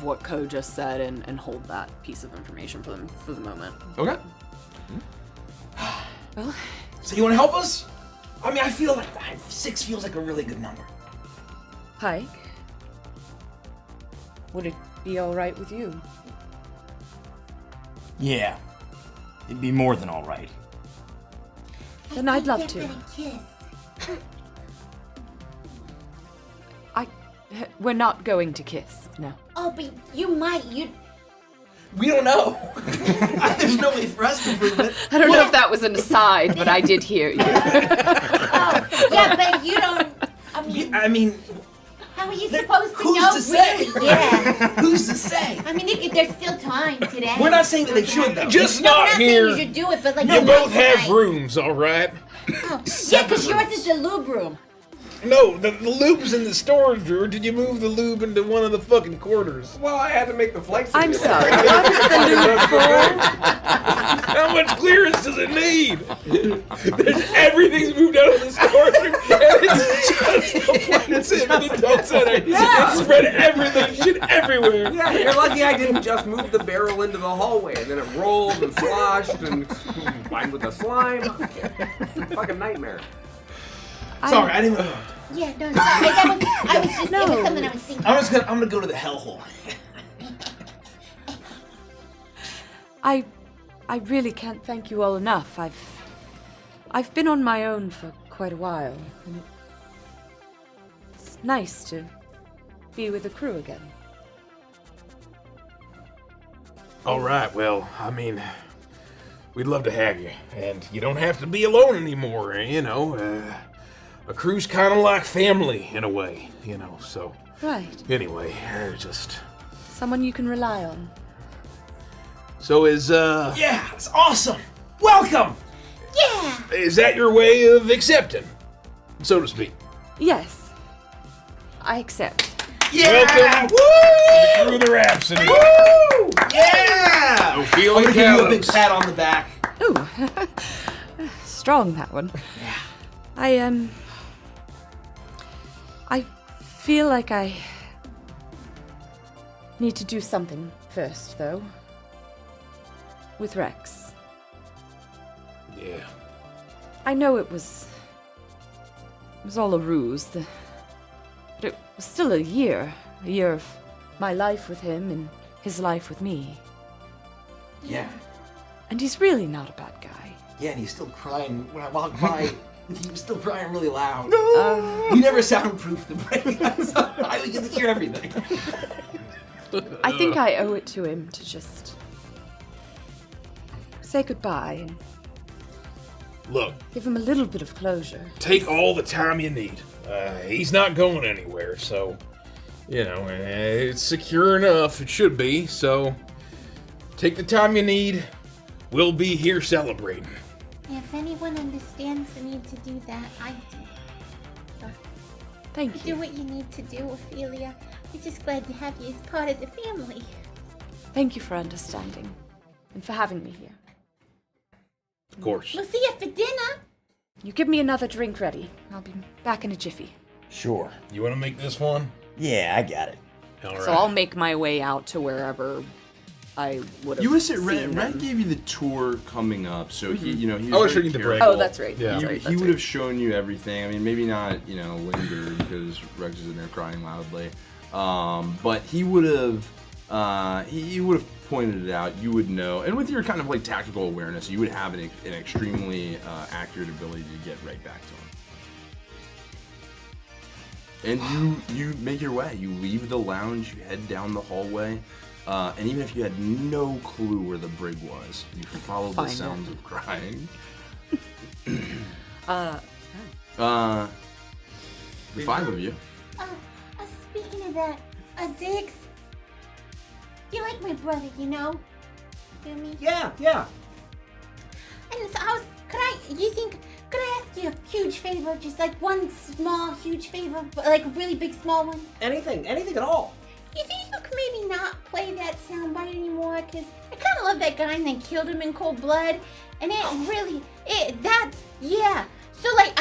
what Ko just said and hold that piece of information for them for the moment.
Okay.
Well,
So you want to help us? I mean, I feel like 6 feels like a really good number.
Pike, would it be all right with you?
Yeah. It'd be more than all right.
Then I'd love to. We're not going to kiss, no.
Oh, but you might.
We don't know. There's no way for us to prove it.
I don't know if that was an aside, but I did hear you.
Yeah, but you don't.
I mean,
how are you supposed to
who's
know?
to say?
Really? Yeah.
Who's to say?
I mean, there's still time today.
We're not saying that they should, though.
Just
No, we're
not
not
here.
saying you should do it, but like
You
you
both
might
have
tonight.
rooms, all right?
Oh, yeah, because yours is the lube room.
No, the lube's in the storage drawer. Did you move the lube into one of the fucking quarters?
Well, I had to make the flight.
I'm sorry. What is the lube for?
How much clearance does it need? Everything's moved out of the storage room, and it's just the plain cinnamon and dope center. It spread everything, shit everywhere.
Yeah, you're lucky I didn't just move the barrel into the hallway, and then it rolled and sloshed and combined with the slime. Fucking nightmare.
Sorry, I didn't know.
Yeah, no, sorry. I was just, it was something I was thinking.
I'm gonna go to the hellhole.
I really can't thank you all enough. I've been on my own for quite a while, and it's nice to be with the crew again.
All right, well, I mean, we'd love to have you, and you don't have to be alone anymore, you know. A crew's kind of like family in a way, you know, so.
Right.
Anyway, just.
Someone you can rely on.
So is,
Yeah, it's awesome. Welcome.
Yeah.
Is that your way of accepting, so to speak?
Yes. I accept.
Yeah.
Welcome
Woo!
through the Rhapsody.
Woo! Yeah.
No feeling
I'm gonna give you a big
callous.
pat on the back.
Ooh. Strong, that one.
Yeah.
I feel like I need to do something first, though. With Rex.
Yeah.
I know it was all a ruse, but it was still a year of my life with him and his life with me.
Yeah.
And he's really not a bad guy.
Yeah, and he's still crying when I walk by. He was still crying really loud. No. We never soundproofed the break. I would get to hear everything.
I think I owe it to him to just say goodbye and
Look,
give him a little bit of closure.
take all the time you need. He's not going anywhere, so, you know, it's secure enough. It should be, so take the time you need. We'll be here celebrating.
If anyone understands the need to do that, I do. So,
Thank
do
you.
what you need to do, Ophelia. We're just glad to have you as part of the family.
Thank you for understanding and for having me here.
Of course.
We'll see you for dinner.
You give me another drink ready. I'll be back in a jiffy.
Sure.
You want to make this one?
Yeah, I got it.
All right.
So I'll make my way out to wherever I would have
You would say
seen
Red
them.
gave you the tour coming up, so he, you know, he
I
was
was
very
showing you the break.
careful.
Oh, that's right.
Yeah.
That's right.
He would have shown you everything. I mean, maybe not, you know, linger because Rex is in there crying loudly, but he would have pointed it out. You would know, and with your kind of like tactical awareness, you would have an extremely accurate ability to get right back to him. And you make your way. You leave the lounge. You head down the hallway. And even if you had no clue where the brig was, you follow the
Find it.
sounds of crying. 5 of you.
Speaking of that, Ziggs, you're like my brother, you know? You know me?
Yeah.
And so could I ask you a huge favor? Just like one small, huge favor, but like a really big, small one?
Anything at all.
You think you could maybe not play that soundbite anymore? Because I kind of love that guy and then killed him in cold blood. And So like,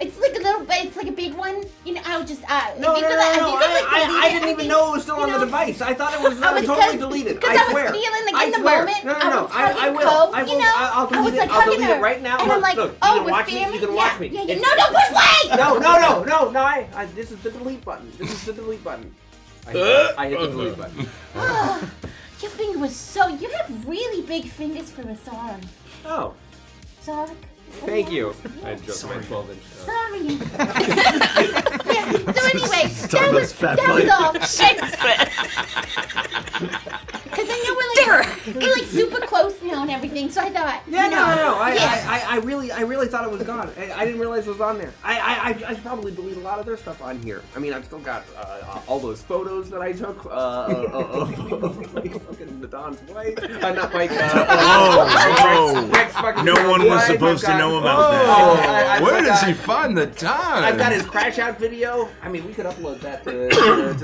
it's like a little bit, it's like a big one. You know, I
didn't even know it was still on the device. I thought it was totally deleted. I swear.
I was feeling like in the moment.
I will. I'll delete it. I'll delete it right now.
And I'm like,
look,
oh,
you can watch me. You can watch me.
No, don't push play!
No. This is the delete button. I hit the delete button.
Your finger was you have really big fingers for a Sark.
Oh.
Sark.
Thank you. I just my 12-inch.
Sorry. So anyway, that was all. Because I know we're like super close now and everything, so I thought.
Yeah, no. I really thought it was gone. I didn't realize it was on there. I should probably delete a lot of their stuff on here. I mean, I've still got all those photos that I took of like fucking the Don's wife. Not Mike. Rex fucking
no one was supposed to know about that.
Where does he find the time?
I've got his crash out video. I mean, we could upload that to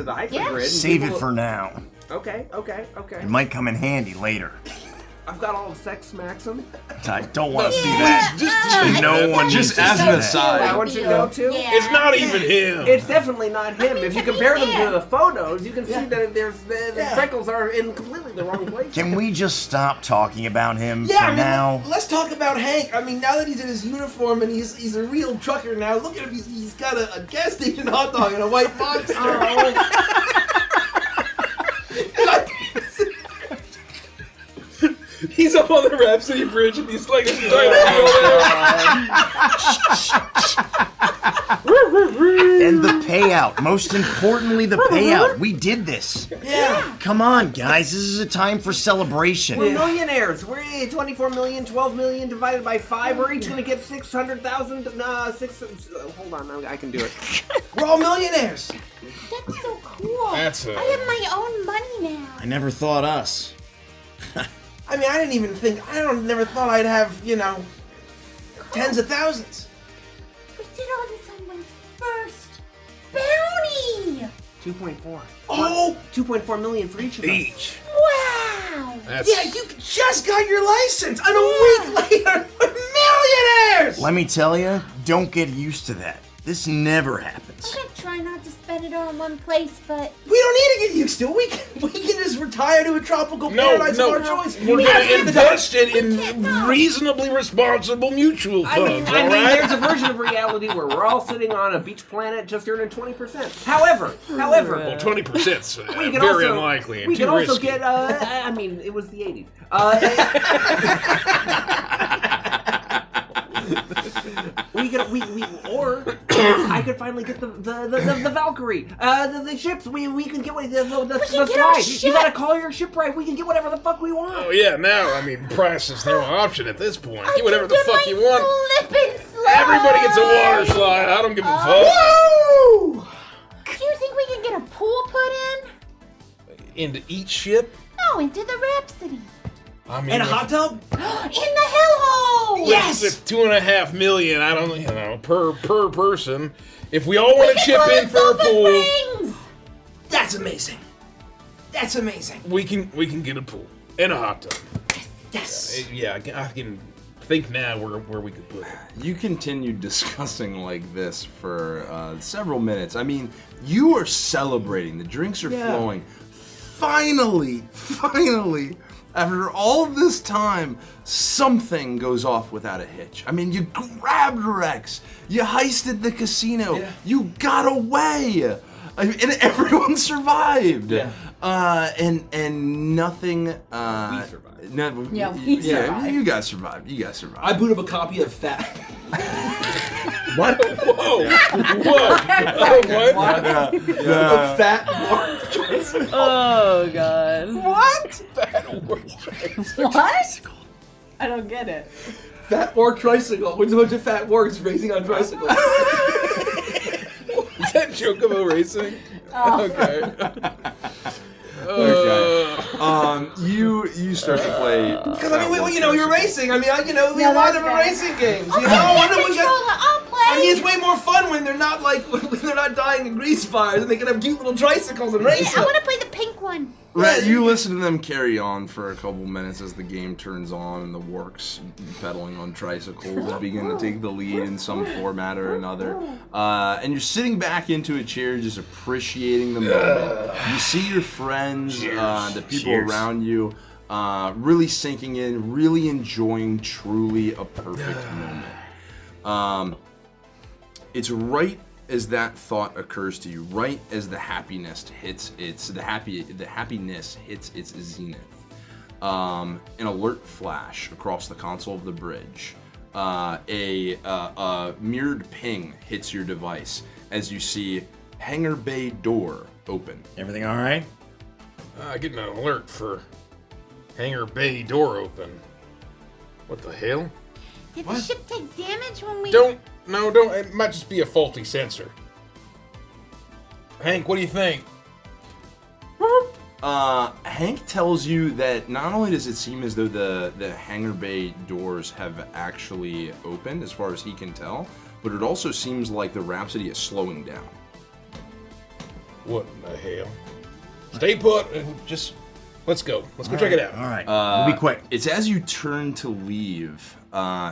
the hypergrid.
Save it for now.
Okay.
It might come in handy later.
I've got all of Sex Maxim.
I don't want to see that. No one
just
needs to
as
see
an
that.
aside.
I want you to go too.
Yeah.
It's not even him.
It's definitely not him. If you compare them to the photos, you can see that the freckles are in completely the wrong place.
Can we just stop talking about him for
I mean,
now?
Let's talk about Hank. I mean, now that he's in his uniform and he's a real trucker now, look at him. He's got a gas station hot dog and a white monster.
He's up on the Rhapsody Bridge and he's like trying
And the payout. Most importantly, the payout. We did this.
Yeah.
Come on, guys. This is a time for celebration.
We're millionaires. We're 24 million, 12 million divided by 5. We're each going to get 600,000. Hold on, I can do it. We're all millionaires.
That's so cool. I have my own money now.
I never thought us.
I mean, never thought I'd have, tens of thousands.
We did all this on my first bounty.
2.4. Oh! 2.4 million for each of us.
Wow.
Yeah, you just got your license, and a week later, we're millionaires!
Let me tell you, don't get used to that. This never happens.
I'm gonna try not to spend it all in one place, but
we don't need to get used to it. We can just retire to a tropical paradise of our choice.
We're gonna invest it in reasonably responsible mutual funds.
I mean, there's a version of reality where we're all sitting on a beach planet just earning 20%. However,
well, 20%'s very unlikely and
we
too
can also
risky.
get. I mean, it was the 80s. Or I could finally get the Valkyrie, the ships. We can get the fly. You gotta call your ship right. We can get whatever the fuck we want.
Oh yeah, now I mean, price is no option at this point. Get whatever the fuck you want. Everybody gets a water slide. I don't give a fuck.
Woo! Do you think we can get a pool put in?
Into each ship?
No, into the Rhapsody.
I mean,
and a hot tub?
In the hellhole!
Yes! With 2.5 million, I don't per person. If we all want to chip in for a pool,
that's amazing. That's amazing.
We can get a pool and a hot tub.
Yes.
Yeah, I can think now where we could put it.
You continued discussing like this for several minutes. I mean, you are celebrating. The drinks are flowing. Finally, after all this time, something goes off without a hitch. I mean, you grabbed Rex, you heisted the casino, you got away, and everyone survived. Yeah. And nothing.
We survived.
We survived.
You guys survived.
I boot up a copy of Fat.
What? Whoa!
What? Fat War Tricycle.
Oh god.
What?
Fat War Tricycle.
What? I don't get it.
Fat War Tricycle. When a bunch of fat wargs racing on tricycles.
Is Chocobo racing? Okay.
Okay. You start to play.
Because I mean, you're racing. I mean, we
Yeah,
a lot
that's
of
fair.
racing games.
Okay, I'll play.
I mean, it's way more fun when they're not when they're not dying in grease fires and they can have cute little tricycles and race.
I want to play the pink one.
Right, you listen to them carry on for a couple minutes as the game turns on and the works pedaling on tricycles begin to take the lead in some format or another. And you're sitting back into a chair just appreciating the moment. You see your friends, the people around you, really sinking in, really enjoying truly a perfect moment. It's right as that thought occurs to you, right as the happiness hits its zenith, an alert flash across the console of the bridge. A mirrored ping hits your device as you see hangar bay door open.
Everything all right?
Getting an alert for hangar bay door open. What the hell?
Did the ship take damage when we...
Don't. It might just be a faulty sensor. Hank, what do you think?
Hank tells you that not only does it seem as though the hangar bay doors have actually opened, as far as he can tell, but it also seems like the Rhapsody is slowing down.
What in the hell? Stay put and just... Let's go. Let's go check it out.
All right. We'll be quick.
It's as you turn to leave,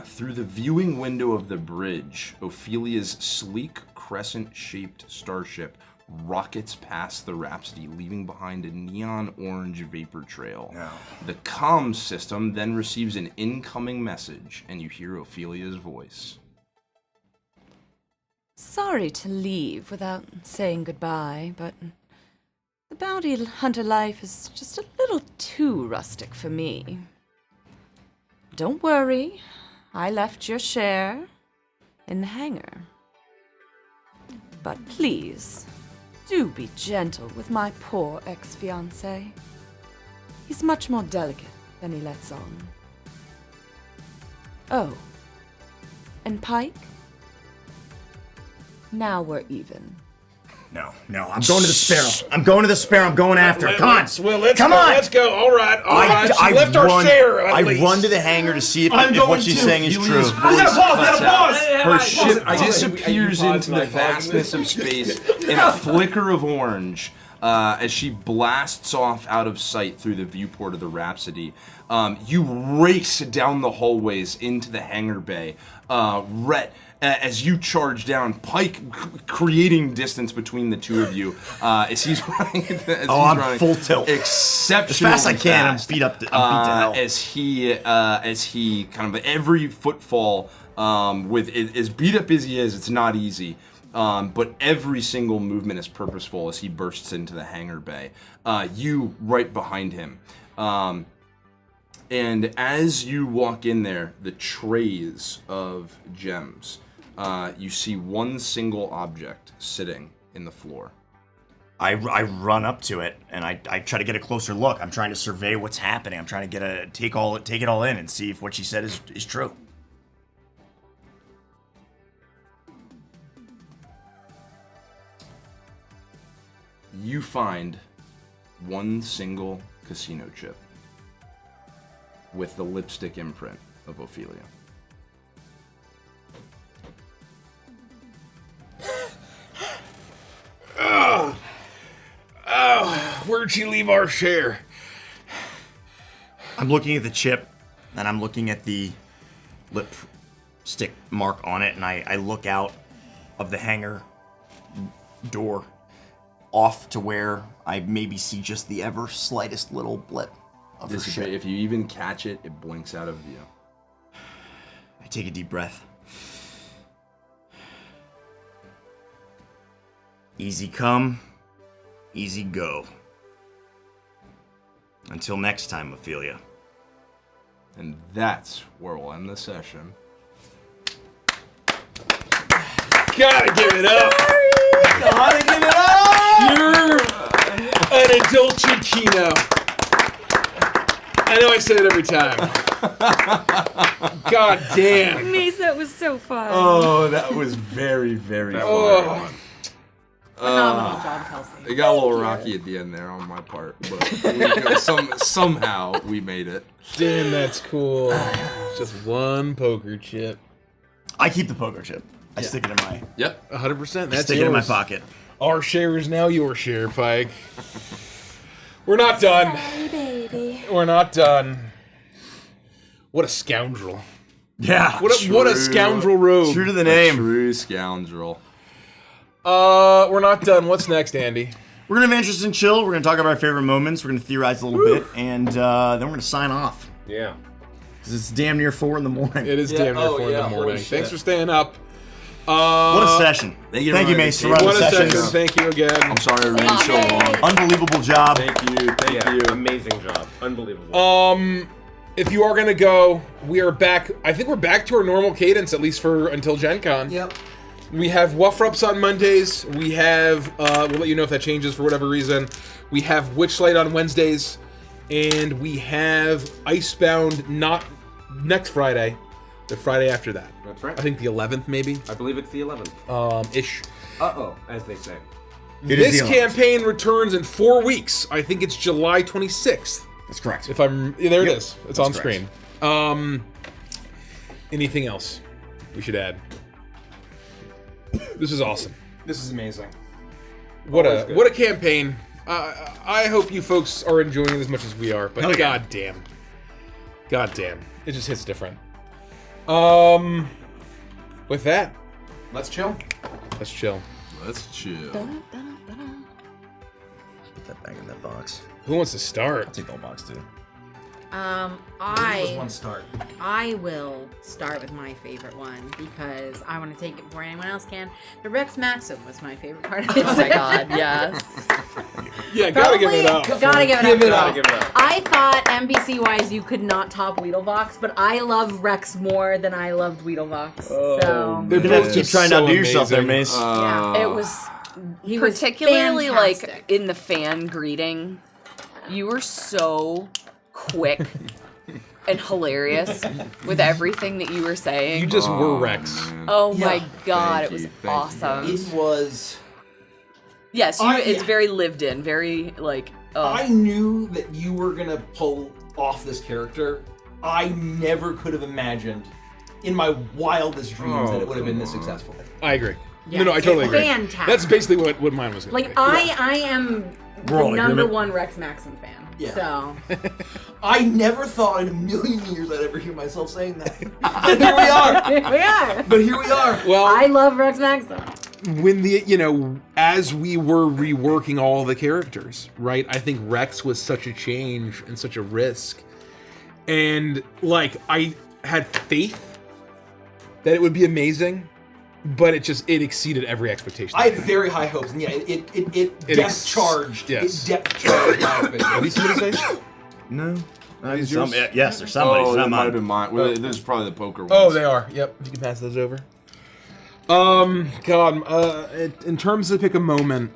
through the viewing window of the bridge, Ophelia's sleek crescent-shaped starship rockets past the Rhapsody, leaving behind a neon orange vapor trail.
No.
The comms system then receives an incoming message, and you hear Ophelia's voice.
Sorry to leave without saying goodbye, but the bounty hunter life is just a little too rustic for me. Don't worry, I left your share in the hangar. But please, do be gentle with my poor ex-fiancé. He's much more delicate than he lets on. Oh, and Pike? Now we're even.
No, I'm going to the Sparrow. I'm going after her. Come on.
Come on. Let's go. All right. She left our share, at least.
Run to the hangar to see if what she's saying is true.
We gotta pause.
Her ship disappears into the vastness of space in a flicker of orange as she blasts off out of sight through the viewport of the Rhapsody. You race down the hallways into the hangar bay. Rhett, as you charge down, Pike creating distance between the two of you as he's running.
I'm full tilt.
Exceptionally
as fast as I can. I'm beat to hell.
As he kind of every footfall with as beat up as he is, it's not easy. But every single movement is purposeful as he bursts into the hangar bay. You right behind him. And as you walk in there, the trays of gems, you see one single object sitting in the floor.
I run up to it and I try to get a closer look. I'm trying to survey what's happening. I'm trying to take it all in and see if what she said is true.
You find one single casino chip with the lipstick imprint of Ophelia.
Where'd she leave our share?
I'm looking at the chip, and I'm looking at the lipstick mark on it, and I look out of the hangar door off to where I maybe see just the ever slightest little blip of her ship.
If you even catch it, it blinks out of view.
I take a deep breath. Easy come, easy go. Until next time, Ophelia.
And that's where we'll end the session.
Gotta give it up!
Gotta give it up!
You're an adult Kino. I know I say it every time. God damn.
Mace, that was so fun.
Oh, that was very, very fun.
Phenomenal job, Kelsey.
It got a little rocky at the end there on my part, but somehow we made it.
Damn, that's cool. Just one poker chip.
I keep the poker chip. I stick it in my.
Yep.
100%. That's
Stick
yours.
it in my pocket.
Our share is now your share, Pike. We're not done.
Sorry, baby.
We're not done. What a scoundrel.
Yeah.
What a scoundrel rogue.
True to the name.
True scoundrel.
We're not done. What's next, Andy?
We're gonna have interest and chill. We're gonna talk about our favorite moments. We're gonna theorize a little bit, and then we're gonna sign off.
Yeah.
Because it's damn near 4 in the morning.
It is damn near 4 in the morning. Thanks for staying up.
What a session. Thank you, Mace, for running
What
the
a
session.
session. Thank you again.
I'm sorry I ran so long.
Unbelievable job.
Thank you.
Amazing job. Unbelievable.
If you are gonna go, we are back. I think we're back to our normal cadence, at least for until Gen Con.
Yep.
We have Wuff-Rups on Mondays. We have, we'll let you know if that changes for whatever reason. We have Witchlight on Wednesdays. And we have Icebound not next Friday, the Friday after that.
That's right.
I think the 11th, maybe?
I believe it's the 11th.
Ish.
Uh-oh, as they say.
This campaign returns in 4 weeks. I think it's July 26th.
That's correct.
If I'm, there it is. It's on
correct.
screen. Anything else we should add? This is awesome.
This is amazing.
What a campaign. I hope you folks are enjoying it as much as we are, but goddamn. Goddamn. It just hits different. With that,
Let's chill.
let's chill.
Let's chill.
Put that back in that box.
Who wants to start?
I'll take the whole box, too.
One start.
I will start with my favorite one because I want to take it before anyone else can. The Rex Maxim was my favorite part of this.
Oh my god, yes.
Yeah, gotta give it up.
Gotta give it up.
Gotta give it up.
I thought NBC-wise you could not top Weedlevox, but I love Rex more than I loved Weedlevox. So
They're
You're gonna have
both
to keep
just
trying to
so
outdo yourself there,
amazing.
Mace.
yeah,
It was
he was
particularly
fantastic.
like in the fan greeting. You were so quick and hilarious with everything that you were saying.
You just were Rex.
Man.
Oh my
Yeah.
god,
Thank
it was
you, thank you,
awesome.
It was.
Yes, it's
yeah.
very lived in, very like.
I knew that you were gonna pull off this character. I never could have imagined, in my wildest dreams, that it would have been this successful.
I agree.
Yeah,
No, I totally agree.
fantastic.
That's basically what mine was going to
Like
be.
I am
We're all
the
in
number
agreement.
one Rex Maxim fan.
Yeah.
So
I never thought in a million years I'd ever hear myself saying that. But here we are.
here we are.
But here we are.
Well,
I love Rex Maxim.
when as we were reworking all the characters, right? I think Rex was such a change and such a risk. And like I had faith that it would be amazing, but it exceeded every expectation.
I had very high hopes, and yeah, it depth charged.
Yes.
It depth charged my
Have you
expectations.
seen what it says?
No.
These yours?
Yes, there's somebody's.
Oh,
not
that might
mine.
have been mine. Well, this is probably the poker one.
Oh, they are. Yep. If you can pass those over. God. In terms of pick a moment,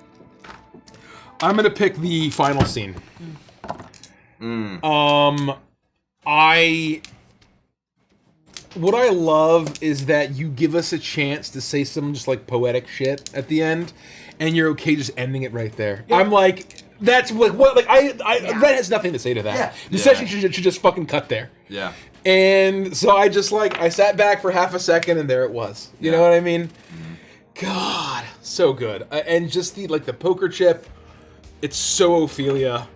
I'm gonna pick the final scene. What I love is that you give us a chance to say some just like poetic shit at the end, and you're okay just ending it right there.
Yeah.
I'm like, that's like what like Red has nothing to say to that.
Yeah.
The session should just fucking cut there.
Yeah.
And so I just I sat back for half a second and there it was. You know what I mean? God, so good. And just the poker chip, it's so Ophelia,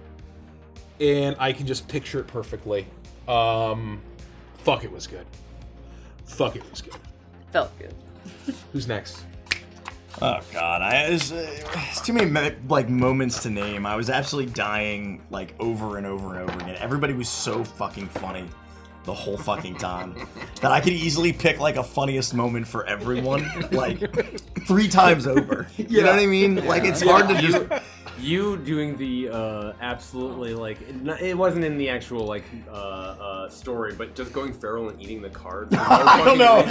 and I can just picture it perfectly. Fuck, it was good. Fuck, it was good.
Felt good.
Who's next?
Oh God, it's too many moments to name. I was absolutely dying over and over and over again. Everybody was so fucking funny the whole fucking time that I could easily pick a funniest moment for everyone 3 times over. You know what I mean? It's hard to just.
You doing the absolutely like it wasn't in the actual like story, but just going feral and eating the cards.
I don't know.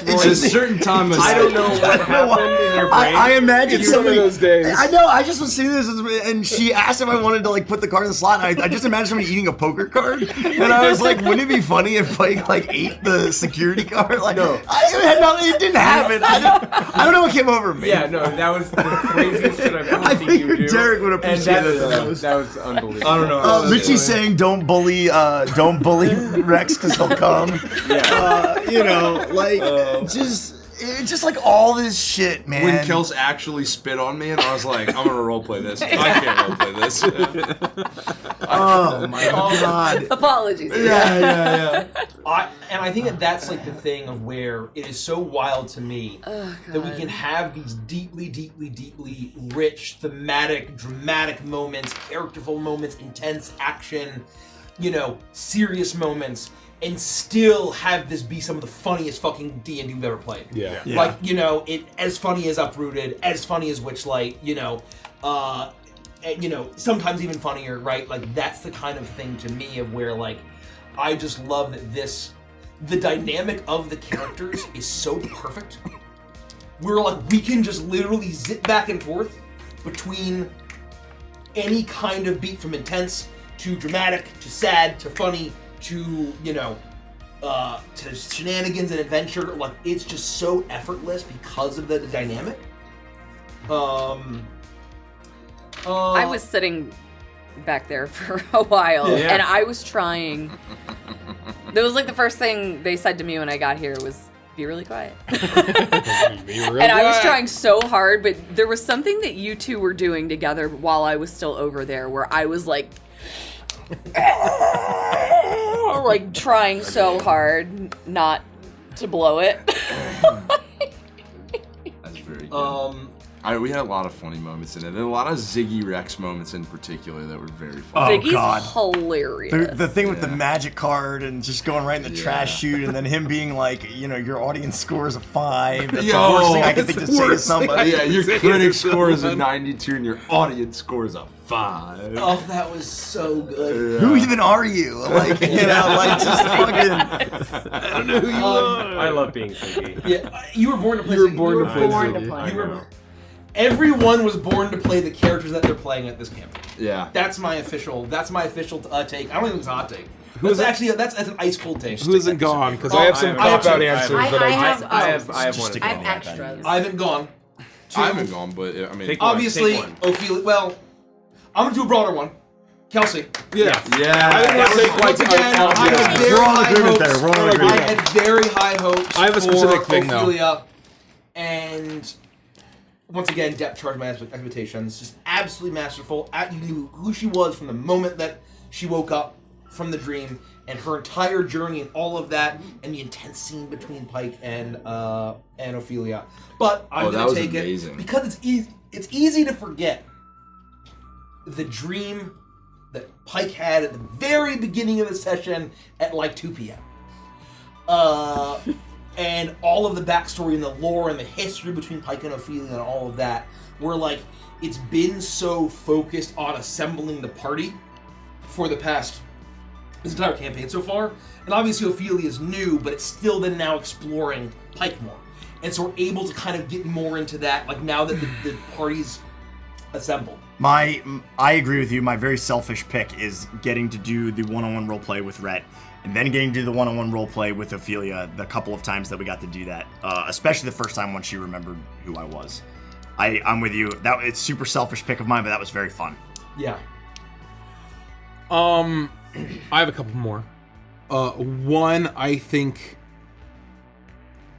It's a certain time of
I don't know what happened in your brain.
I imagine
It's one of those days.
I know. I just was seeing this, and she asked if I wanted to like put the card in the slot. And I just imagined somebody eating a poker card, and I was like, wouldn't it be funny if Pike like ate the security card? Like, no, it didn't happen. I don't know what came over me.
Yeah, no, that was the craziest shit I've ever seen you do.
Derek would appreciate it.
That was unbelievable.
I don't know.
Richie's saying, "Don't bully Rex because he'll come."
Yeah.
It's just like all this shit, man.
When Kels actually spit on me, and I was like, I'm gonna roleplay this. I can't roleplay this.
Oh my god.
Apologies.
Yeah. I think that's like the thing of where it is so wild to me that we can have these deeply, deeply, deeply rich, thematic, dramatic moments, characterful moments, intense action, serious moments, and still have this be some of the funniest fucking D&D we've ever played.
Yeah.
Like, it as funny as Uprooted, as funny as Witchlight, sometimes even funnier, right? Like, that's the kind of thing to me of where, like, I just love that the dynamic of the characters is so perfect. We're like, we can just literally zip back and forth between any kind of beat, from intense to dramatic to sad to funny to to shenanigans and adventure. Like, it's just so effortless because of the dynamic.
I was sitting back there for a while, and I was trying. That was like the first thing they said to me when I got here was, "Be really quiet." And I was trying so hard, but there was something that you two were doing together while I was still over there, where I was like, like trying so hard not to blow it.
That's very good. We had a lot of funny moments in it, and a lot of Ziggy Rex moments in particular that were very funny.
Ziggy's hilarious.
The thing with the magic card and just going right in the trash chute, and then him being like, your audience score is a 5. That's the worst thing I can think to say to somebody.
Yeah, your critic score is a 92, and your audience score is a 5.
Oh, that was so good.
Yeah.
Who even are you? Like, just fucking. I don't know who you are.
I love being Ziggy.
Yeah, you were born to play.
Ziggy.
Everyone was born to play the characters that they're playing at this campaign.
Yeah.
That's my official take. I don't think it's a hot take. That's an ice cold take.
Who isn't gone? Because I have some cop-out answers that
I have one.
I
have extras.
I haven't gone.
I haven't gone, but I mean,
obviously, Ophelia. Well, I'm gonna do a broader one. Kelsey.
Yeah.
Once again, I had very high hopes. I had very high hopes.
I have a specific
for
thing,
Ophelia, and once again, depth charged my expectations. Just absolutely masterful. You knew who she was from the moment that she woke up from the dream, and her entire journey and all of that, and the intense scene between Pike and Ophelia. But I'm gonna take it because it's easy to forget the dream that Pike had at the very beginning of the session at like 2 p.m. And all of the backstory and the lore and the history between Pike and Ophelia and all of that, where like it's been so focused on assembling the party for this entire campaign so far. And obviously Ophelia is new, but it's still then now exploring Pike more. And so we're able to kind of get more into that, like now that the party's assembled.
I agree with you. My very selfish pick is getting to do the one-on-one roleplay with Rhett, and then getting to do the one-on-one roleplay with Ophelia the couple of times that we got to do that, especially the first time when she remembered who I was. I'm with you. It's super selfish pick of mine, but that was very fun.
Yeah.
I have a couple more. One, I think,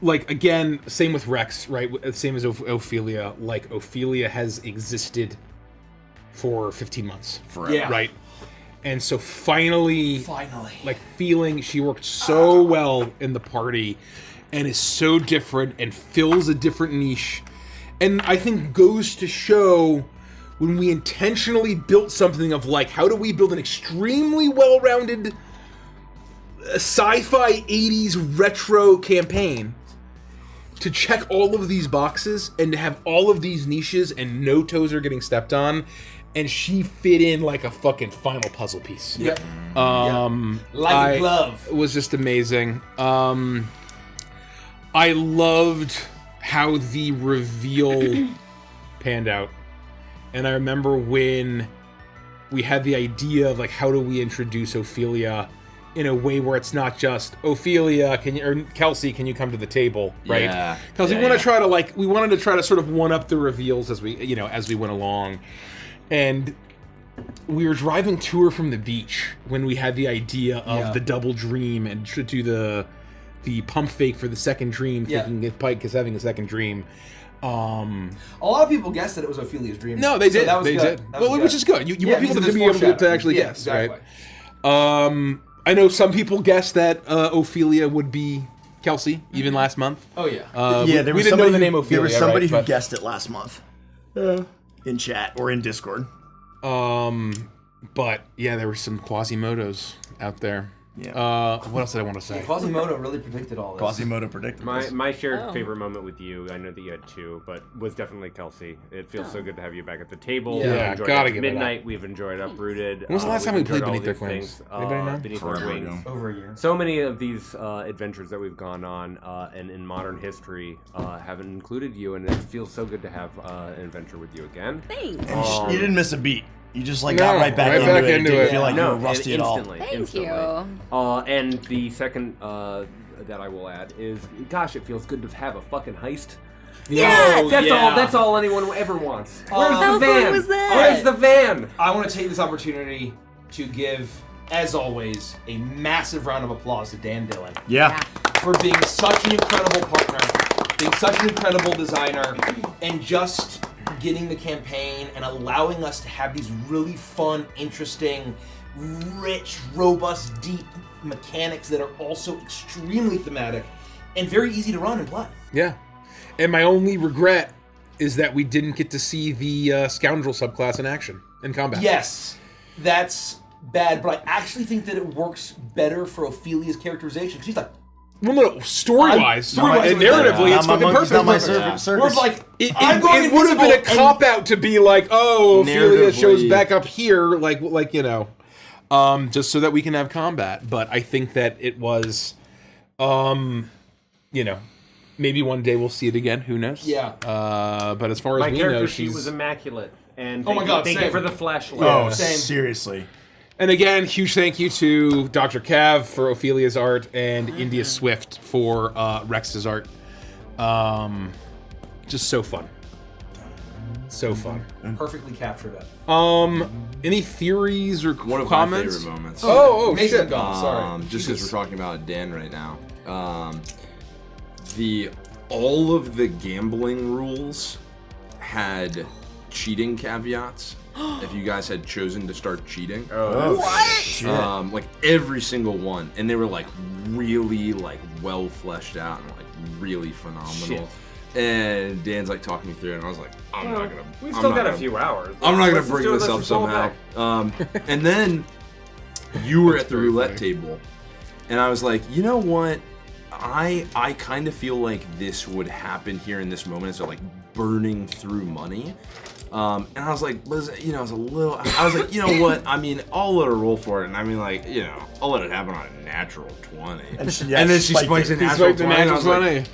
like, again, same with Rex, right? Same as Ophelia. Like, Ophelia has existed for 15 months.
Forever.
Right? And so finally, like, feeling she worked so well in the party and is so different and fills a different niche. And I think goes to show when we intentionally built something of, like, how do we build an extremely well-rounded sci-fi 80s retro campaign to check all of these boxes and to have all of these niches and no toes are getting stepped on, and she fit in like a fucking final puzzle piece.
Yep.
Like
a glove.
It was just amazing. I loved how the reveal panned out. And I remember when we had the idea of like, how do we introduce Ophelia in a way where it's not just Ophelia, or Kelsey, can you come to the table, right?
Yeah.
Because we wanted to try to sort of one up the reveals as we went along. And we were driving to her from the beach when we had the idea of the double dream and to do the pump fake for the second dream, thinking that Pike is having a second dream.
A lot of people guessed that it was Ophelia's dream.
No, they did.
That was
they
good.
did.
That was
Well,
good.
which is good. You want people to be able to actually guess,
exactly.
right? I know some people guessed that Ophelia would be Kelsey, even last month.
Oh yeah.
There
we
was
didn't know
somebody
the name
who,
Ophelia,
there was somebody
right?
who guessed it last month. In chat or in Discord.
But yeah, there were some Quasimodos out there.
Yeah.
What else did I want to say?
Quasimodo really predicted all this.
Quasimodo predicted this.
My shared favorite moment with you, I know that you had two, but was definitely Kelsey. It feels so good to have you back at the table.
Yeah,
We've enjoyed
gotta
After
give it
Midnight. We've enjoyed Uprooted.
When was the last time we
we've
played
enjoyed all
Beneath Their
these
Wings?
things,
Anybody know?
Beneath
Forever
Their Wings.
ago.
Over a year.
So many of these adventures that we've gone on and in modern history have included you, and it feels so good to have an adventure with you again.
Thanks.
You didn't miss a beat. You just got
right
right back
back
into it.
into
Didn't
it.
feel like you were
No,
rusty
instantly,
Thank
instantly.
you.
And the second that I will add is, gosh, it feels good to have a fucking heist.
Yes!
That's all anyone ever wants. Where's
How
the
fun
van?
was that?
Where's the van?
I want to take this opportunity to give, as always, a massive round of applause to Dan Dillon
Yeah.
for being such an incredible partner, being such an incredible designer, and just getting the campaign and allowing us to have these really fun, interesting, rich, robust, deep mechanics that are also extremely thematic and very easy to run and play.
Yeah. And my only regret is that we didn't get to see the scoundrel subclass in action, in combat.
Yes, that's bad, but I actually think that it works better for Ophelia's characterization, because she's like,
Well, no, story-wise,
Story-wise,
and narratively,
Not
it's
my
fucking
monkey's
perfect.
not my
Perfect.
circus.
we're like,
It
I'm
would have been a
invisible,
cop out to be like, oh, Ophelia shows
Narratively.
back up here, like just so that we can have combat. But I think that it was, maybe one day we'll see it again. Who knows?
Yeah.
But as far as
My
we
character
know,
sheet
she's.
was immaculate. And
Oh my God,
thank
same.
you for the flashlight.
Oh,
Same.
seriously.
And again, huge thank you to Dr. Cav for Ophelia's art and India Swift for Rex's art. Just so fun. So fun.
perfectly captured it.
Any theories or
One of
comments?
my favorite moments.
Oh,
Amazing
shit.
gone, sorry.
Just because we're talking about Dan right now, all of the gambling rules had cheating caveats. If you guys had chosen to start cheating,
Shit.
like every single one, and they were like really like well fleshed out and like really phenomenal. And Dan's like talking me through it, and I was like, I'm not gonna.
We've
I'm
still
not
got a
gonna-
few hours.
I'm not gonna
Let's
bring
do it.
this
Let's
up
just roll it
somehow.
back.
And then you were at the
very
roulette
funny.
table, and I was like, you know what? I kind of feel like this would happen here in this moment. So like burning through money. And I was like, I was like, you know what? I mean, I'll let her roll for it, and I mean, like, I'll let it happen on a natural 20.
And she-
And then she spikes a
He
natural
spiked the
20. and I
natural
was like,
20.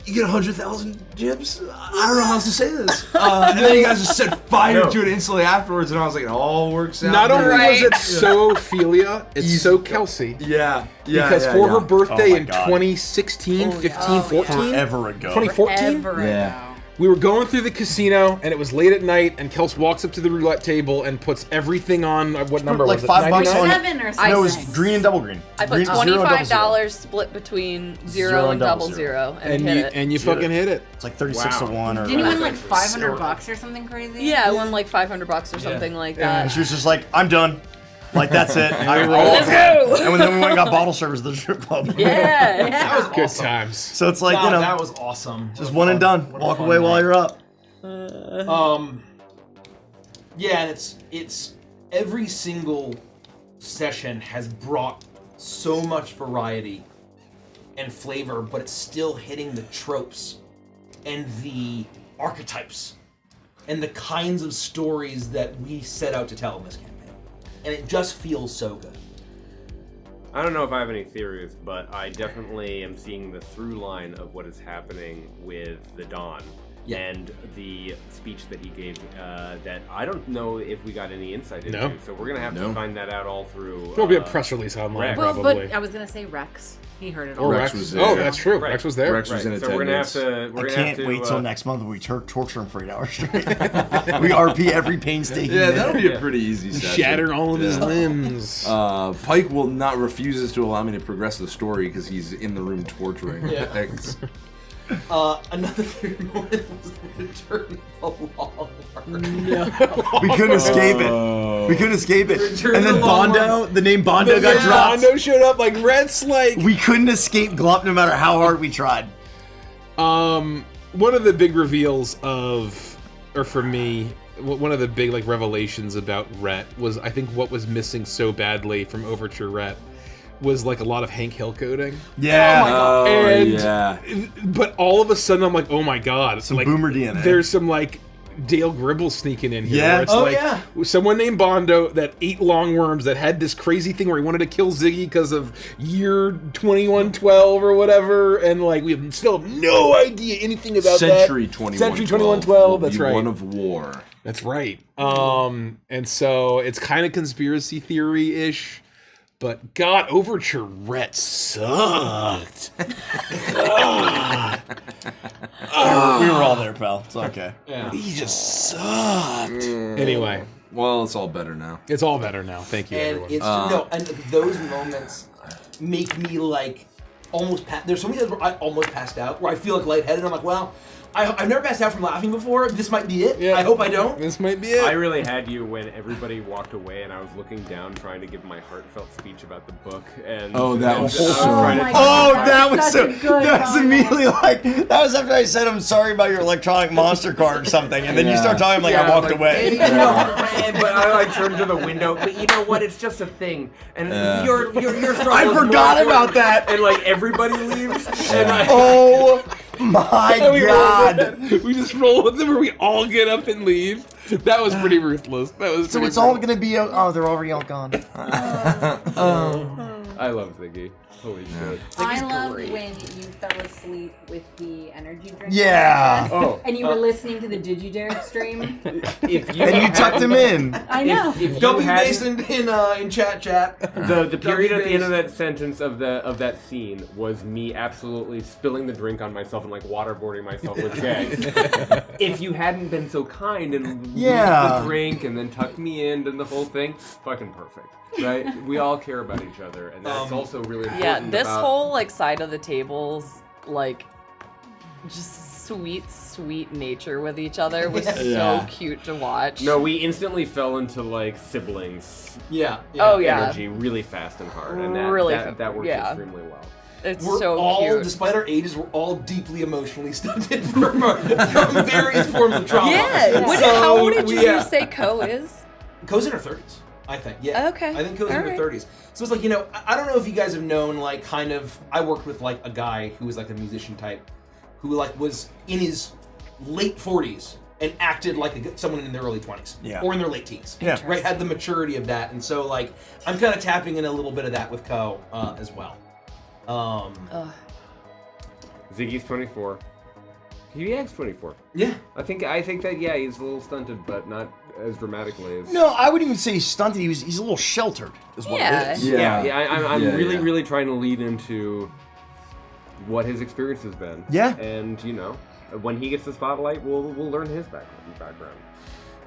you get 100,000 gyps? I don't know how else to say this. And then you guys just set fire to it instantly afterwards, and I was like, it all works out.
Not only
great.
was it so Ophelia, it's so Kelsey.
Yeah.
Because for her birthday
Oh my
in
God.
2016, 15, 14,
Forever ago.
2014,
Forever
Yeah.
ago.
we were going through the casino, and it was late at night, and Kels walks up to the roulette table and puts everything on, what number
like
was it?
$5 on
99?
it.
7 or
I
something.
No, it was green and double green.
I put
Green- zero and double zero.
$25 split between 0
Zero
and
and double
double
zero.
zero and hit it.
And you fucking hit it.
It's like 36 to 1 or
Didn't you win
whatever.
like $500 or something crazy?
Yeah, I won like $500 or something like
And
that.
she was just like, I'm done. Like, that's it.
Let's go!
And then we went and got bottle service at the strip club.
Yeah.
That was
Good
awesome.
times.
So it's like,
Wow,
you know,
that was awesome.
just one and done.
What a
Walk
fun
away while
night.
you're up.
Yeah, and it's every single session has brought so much variety and flavor, but it's still hitting the tropes and the archetypes and the kinds of stories that we set out to tell in this campaign. And it just feels so good.
I don't know if I have any theories, but I definitely am seeing the through line of what is happening with the Dawn and the speech that he gave that I don't know if we got any insight into.
No.
So we're going to have to find that out all through...
There'll be a press release online,
Well,
probably.
but I was going to say Rex. He heard it
Or
all.
Rex was there. Oh, that's true. Rex was there.
Rex was in
So we're going to have to...
I can't wait till next month when we torture him for 8 hours straight. We RP every painstaking minute.
that'll be a pretty easy session.
Shatter all of his limbs.
Pike will not refuses to allow me to progress the story because he's in the room torturing things.
Another favorite moment was the return of the long arc.
No. We couldn't escape it. We couldn't escape it.
Return
And then
the long
Bondo, the name Bondo got dropped.
Bondo showed up like Reds, like...
We couldn't escape Glump no matter how hard we tried.
One of the big reveals of, or for me, one of the big like revelations about Rhett was I think what was missing so badly from Overture Rhett was like a lot of Hank Hill coding.
Yeah.
Oh,
and,
yeah.
But all of a sudden I'm like, oh my god.
Some
like,
boomer DNA.
There's some like Dale Gribble sneaking in here.
Yeah.
Where it's
Oh,
like
yeah.
someone named Bondo that ate long worms that had this crazy thing where he wanted to kill Ziggy because of year 2112 or whatever, and like we have still have no idea anything about
Century
that.
2112.
Century 2112. That's right.
One of war.
That's right. And so it's kind of conspiracy theory-ish. But God, Overture Rhett sucked. God.
We were all there, pal. It's okay.
Yeah.
He just sucked. Anyway,
Well, it's all better now.
it's all better now. Thank you,
And
everyone.
it's no, and those moments make me like almost. There's so many times where I almost passed out, where I feel like lightheaded. I'm like, well, I've never passed out from laughing before. This might be it.
Yeah.
I hope I don't.
This might be it.
I really had you when everybody walked away and I was looking down trying to give my heartfelt speech about the book. And
Oh, that
and
was
I was
so
trying to
my
talk
Oh,
God,
that was
such
so.
a good
That was
moment.
immediately like. That was after I said I'm sorry about your electronic monster card or something, and then you
Yeah.
start talking like I walked away.
But I like turned to the window. But you know what? It's just a thing. And your struggle
I
is more
forgot
important.
about that.
And like everybody leaves. And I,
Oh my God.
We just roll with them, or we all get up and leave. That was pretty ruthless. That was.
So
pretty
it's all
brutal.
gonna be. Oh, they're already all gone.
I love Ziggy. Holy shit.
I loved when you fell asleep with the energy drink.
Yeah.
Oh.
And you were listening to the Digidare stream.
If you
And you tucked him in.
I know.
If you
Don't be
had
based in chat.
the period at the end of that sentence of that scene was me absolutely spilling the drink on myself and like waterboarding myself with Jag. If you hadn't been so kind and
Yeah.
the drink and then tucked me in and the whole thing, fucking perfect, right? We all care about each other, and that's also really important.
Yeah, this
about-
whole like side of the tables, like just sweet nature with each other was
Yeah.
so cute to watch.
No, we instantly fell into like siblings
Yeah.
Oh yeah,
energy really fast and hard, and
Really
that works
yeah.
extremely well.
it's
We're
so
all,
cute.
despite our ages, we're all deeply emotionally stunted from various forms of trauma.
Yeah. What,
So,
how old did you
yeah.
say Ko is?
Ko's in her 30s, I think. Yeah.
Okay.
I think Ko's in her
Alright.
30s. So it's like, you know, I don't know if you guys have known, like, kind of, I worked with, like, a guy who was, like, a musician type, who, like, was in his late 40s and acted like someone in their early 20s.
Yeah.
Or in their late teens.
Yeah.
Right? Had the maturity of that. And so, like, I'm kind of tapping in a little bit of that with Ko as well.
Ziggy's 24. He acts 24.
Yeah.
I think that yeah, he's a little stunted, but not as dramatically as.
No, I wouldn't even say he's stunted. He's a little sheltered. Is what
Yeah.
it is.
I'm
Yeah,
really
yeah.
really trying to lead into what his experience has been.
Yeah.
And you know, when he gets the spotlight, we'll learn his background.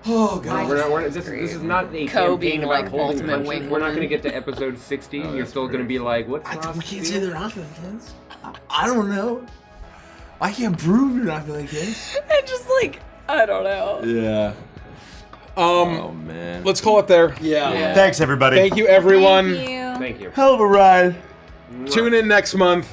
Oh, God.
This is not a
Ko
campaign
being,
about
like,
holding
ultimate
punches.
wing
We're not
woman.
going to get to episode 60. You're
that's
still going to be like, what's
We can't say they're not feeling kids. I don't know. I can't prove you're not feeling kids.
And just like I don't know.
Yeah. Oh man.
Let's call it there.
Yeah.
Thanks, everybody.
Thank you, everyone.
Thank you.
Thank you.
Hell of a ride.
Tune in next month.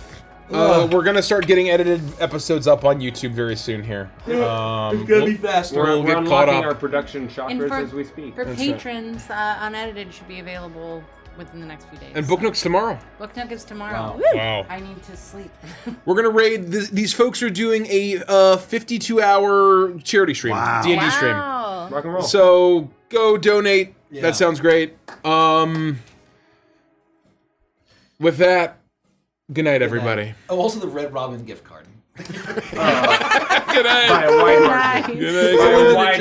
We're gonna start getting edited episodes up on YouTube very soon here.
It's gonna be faster.
We're
get caught
unlocking
up.
our production chakras
for,
as we speak.
For
That's right.
patrons, unedited should be available within the next few days.
And Book Nook's tomorrow.
Book Nook is tomorrow.
Wow. Wow.
I need to sleep.
We're gonna raid. These folks are doing a 52-hour charity stream,
Wow.
D&D stream.
Wow.
Rock and roll.
So go donate.
Yeah.
That sounds great. With that, good night, everybody.
Oh, also the Red Robin gift card.
Good night.
By a wide margin.
Good night.
By a wide